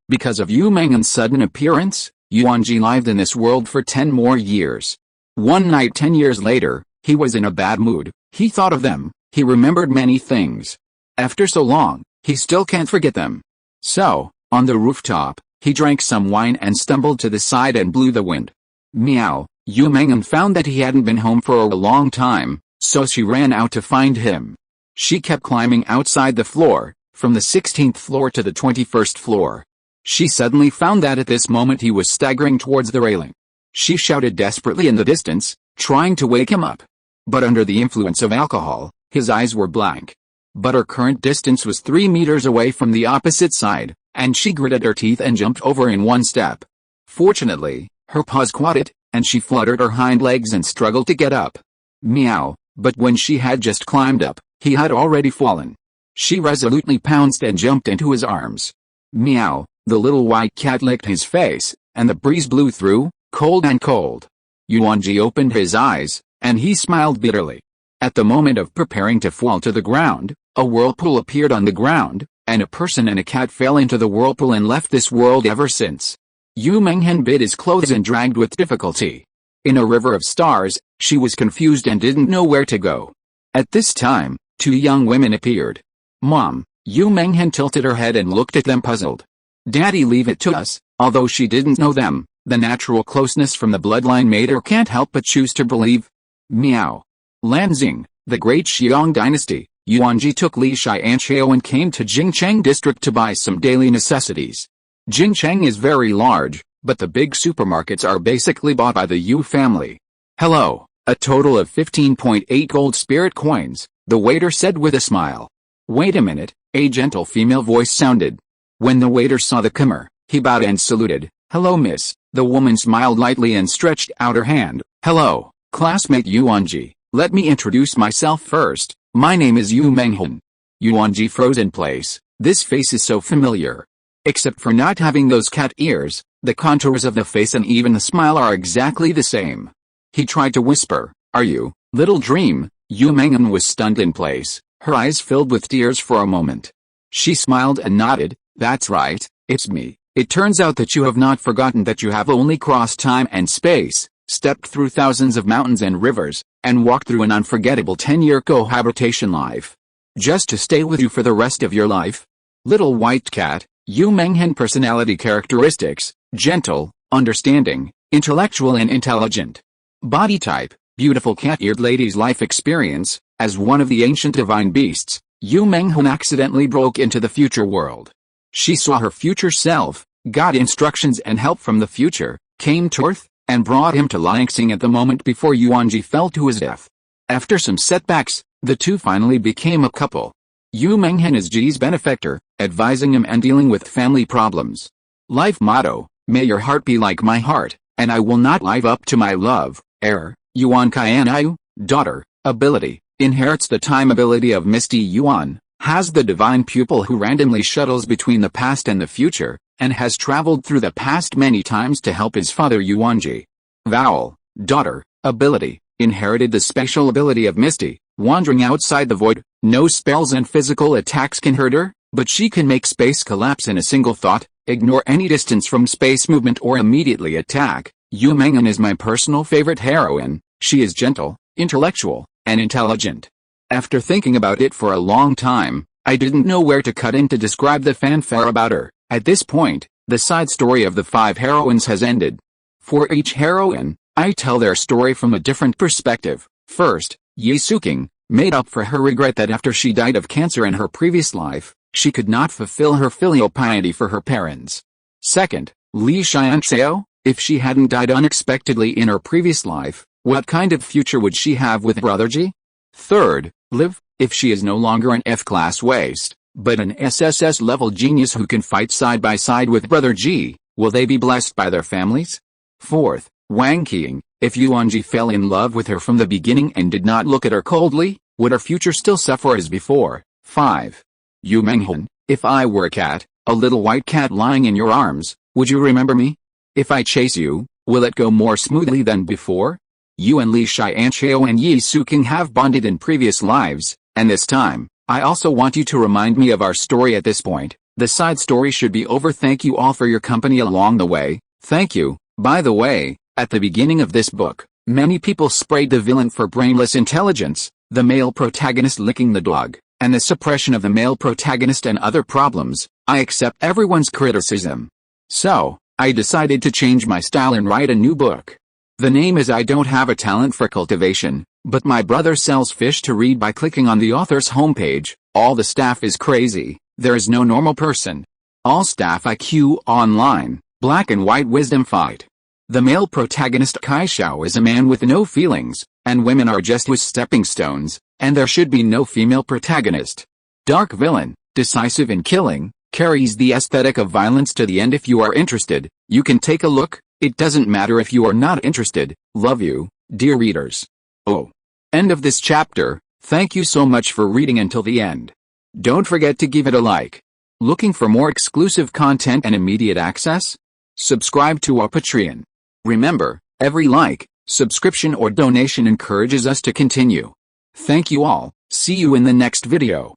Because of Yuanjie's sudden appearance, Yuanjie lived in this world for 10 more years. One night 10 years later, he was in a bad mood. He thought of them, he remembered many things. After so long, he still can't forget them. So, on the rooftop, he drank some wine and stumbled to the side and blew the wind. Meow. Yuanjie found that he hadn't been home for a long time, so she ran out to find him. She kept climbing outside the floor, from the 16th floor to the 21st floor. She suddenly found that at this moment he was staggering towards the railing. She shouted desperately in the distance, trying to wake him up. But under the influence of alcohol, his eyes were blank. But her current distance was 3 meters away from the opposite side, and she gritted her teeth and jumped over in one step. Fortunately, her paws caught it, and she fluttered her hind legs and struggled to get up. Meow, but when she had just climbed up, he had already fallen. She resolutely pounced and jumped into his arms. Meow, the little white cat licked his face, and the breeze blew through, cold and cold. Yuanjie opened his eyes, and he smiled bitterly. At the moment of preparing to fall to the ground, a whirlpool appeared on the ground, and a person and a cat fell into the whirlpool and left this world ever since. Yuanjie bit his clothes and dragged with difficulty. In a river of stars, she was confused and didn't know where to go. At this time, 2 young women appeared. Mom, Yuanjie tilted her head and looked at them puzzled. Daddy, leave it to us. Although she didn't know them, the natural closeness from the bloodline made her can't help but choose to believe. Meow. Lanzing, the great Xiong dynasty, Yuanjie took Li Tiansha and came to Jingcheng district to buy some daily necessities. Jingcheng is very large, but the big supermarkets are basically bought by the Yu family. Hello, a total of 15.8 gold spirit coins, the waiter said with a smile. Wait a minute, a gentle female voice sounded. When the waiter saw the comer, he bowed and saluted. Hello miss, the woman smiled lightly and stretched out her hand. Hello, classmate Yuanjie, let me introduce myself first, my name is Yuanjie. Yuanjie froze in place, this face is so familiar. Except for not having those cat ears, the contours of the face and even the smile are exactly the same. He tried to whisper, are you, little dream? Yuanjie was stunned in place, her eyes filled with tears for a moment. She smiled and nodded, that's right, it's me. It turns out that you have not forgotten that you have only crossed time and space, stepped through thousands of mountains and rivers, and walked through an unforgettable 10-year cohabitation life. Just to stay with you for the rest of your life? Little white cat, Yuanjie personality characteristics, gentle, understanding, intellectual and intelligent. Body type, beautiful cat-eared lady's life experience, as one of the ancient divine beasts, Yuanjie accidentally broke into the future world. She saw her future self, got instructions and help from the future, came to Earth, and brought him to Liangsing at the moment before Yuanjie fell to his death. After some setbacks, the two finally became a couple. Yuanjie is Ji's benefactor, advising him and dealing with family problems. Life motto, may your heart be like my heart, and I will not live up to my love. Yuanqian, daughter, ability, inherits the time ability of Misty Yuan, has the divine pupil who randomly shuttles between the past and the future, and has traveled through the past many times to help his father Yuanjie. Vowel, daughter, ability, inherited the special ability of Misty, Wandering outside the void, no spells and physical attacks can hurt her, but she can make space collapse in a single thought, ignore any distance from space movement or immediately attack. Yuanjie is my personal favorite heroine. She is gentle, intellectual, and intelligent. After thinking about it for a long time, I didn't know where to cut in to describe the fanfare about her. At this point, the side story of the 5 heroines has ended. For each heroine, I tell their story from a different perspective. First, Yusuking made up for her regret that after she died of cancer in her previous life, she could not fulfill her filial piety for her parents. Second, Li Tiansha, if she hadn't died unexpectedly in her previous life, what kind of future would she have with Brother G? Third, Liv, if she is no longer an F-class waste, but an SSS-level genius who can fight side by side with Brother G, will they be blessed by their families? Fourth, Wang Qiang, if Yuanjie fell in love with her from the beginning and did not look at her coldly, would her future still suffer as before? 5. Yuanjie, if I were a cat, a little white cat lying in your arms, would you remember me? If I chase you, will it go more smoothly than before? You and Li Tiansha and Yusuking have bonded in previous lives, and this time, I also want you to remind me of our story at this point. The side story should be over. Thank you all for your company along the way. Thank you. By the way, at the beginning of this book, many people sprayed the villain for brainless intelligence, the male protagonist licking the dog, and the suppression of the male protagonist and other problems. I accept everyone's criticism. So, I decided to change my style and write a new book. The name is I Don't Have a Talent for Cultivation, but my brother sells fish to read by clicking on the author's homepage. All the staff is crazy, there is no normal person. All staff IQ online, black and white wisdom fight. The male protagonist Kai Xiao is a man with no feelings, and women are just his stepping stones, and there should be no female protagonist. Dark villain, decisive in killing, carries the aesthetic of violence to the end. If you are interested, you can take a look. It doesn't matter if you are not interested. Love you, dear readers. Oh. End of this chapter. Thank you so much for reading until the end. Don't forget to give it a like. Looking for more exclusive content and immediate access? Subscribe to our Patreon. Remember, every like, subscription or donation encourages us to continue. Thank you all. See you in the next video.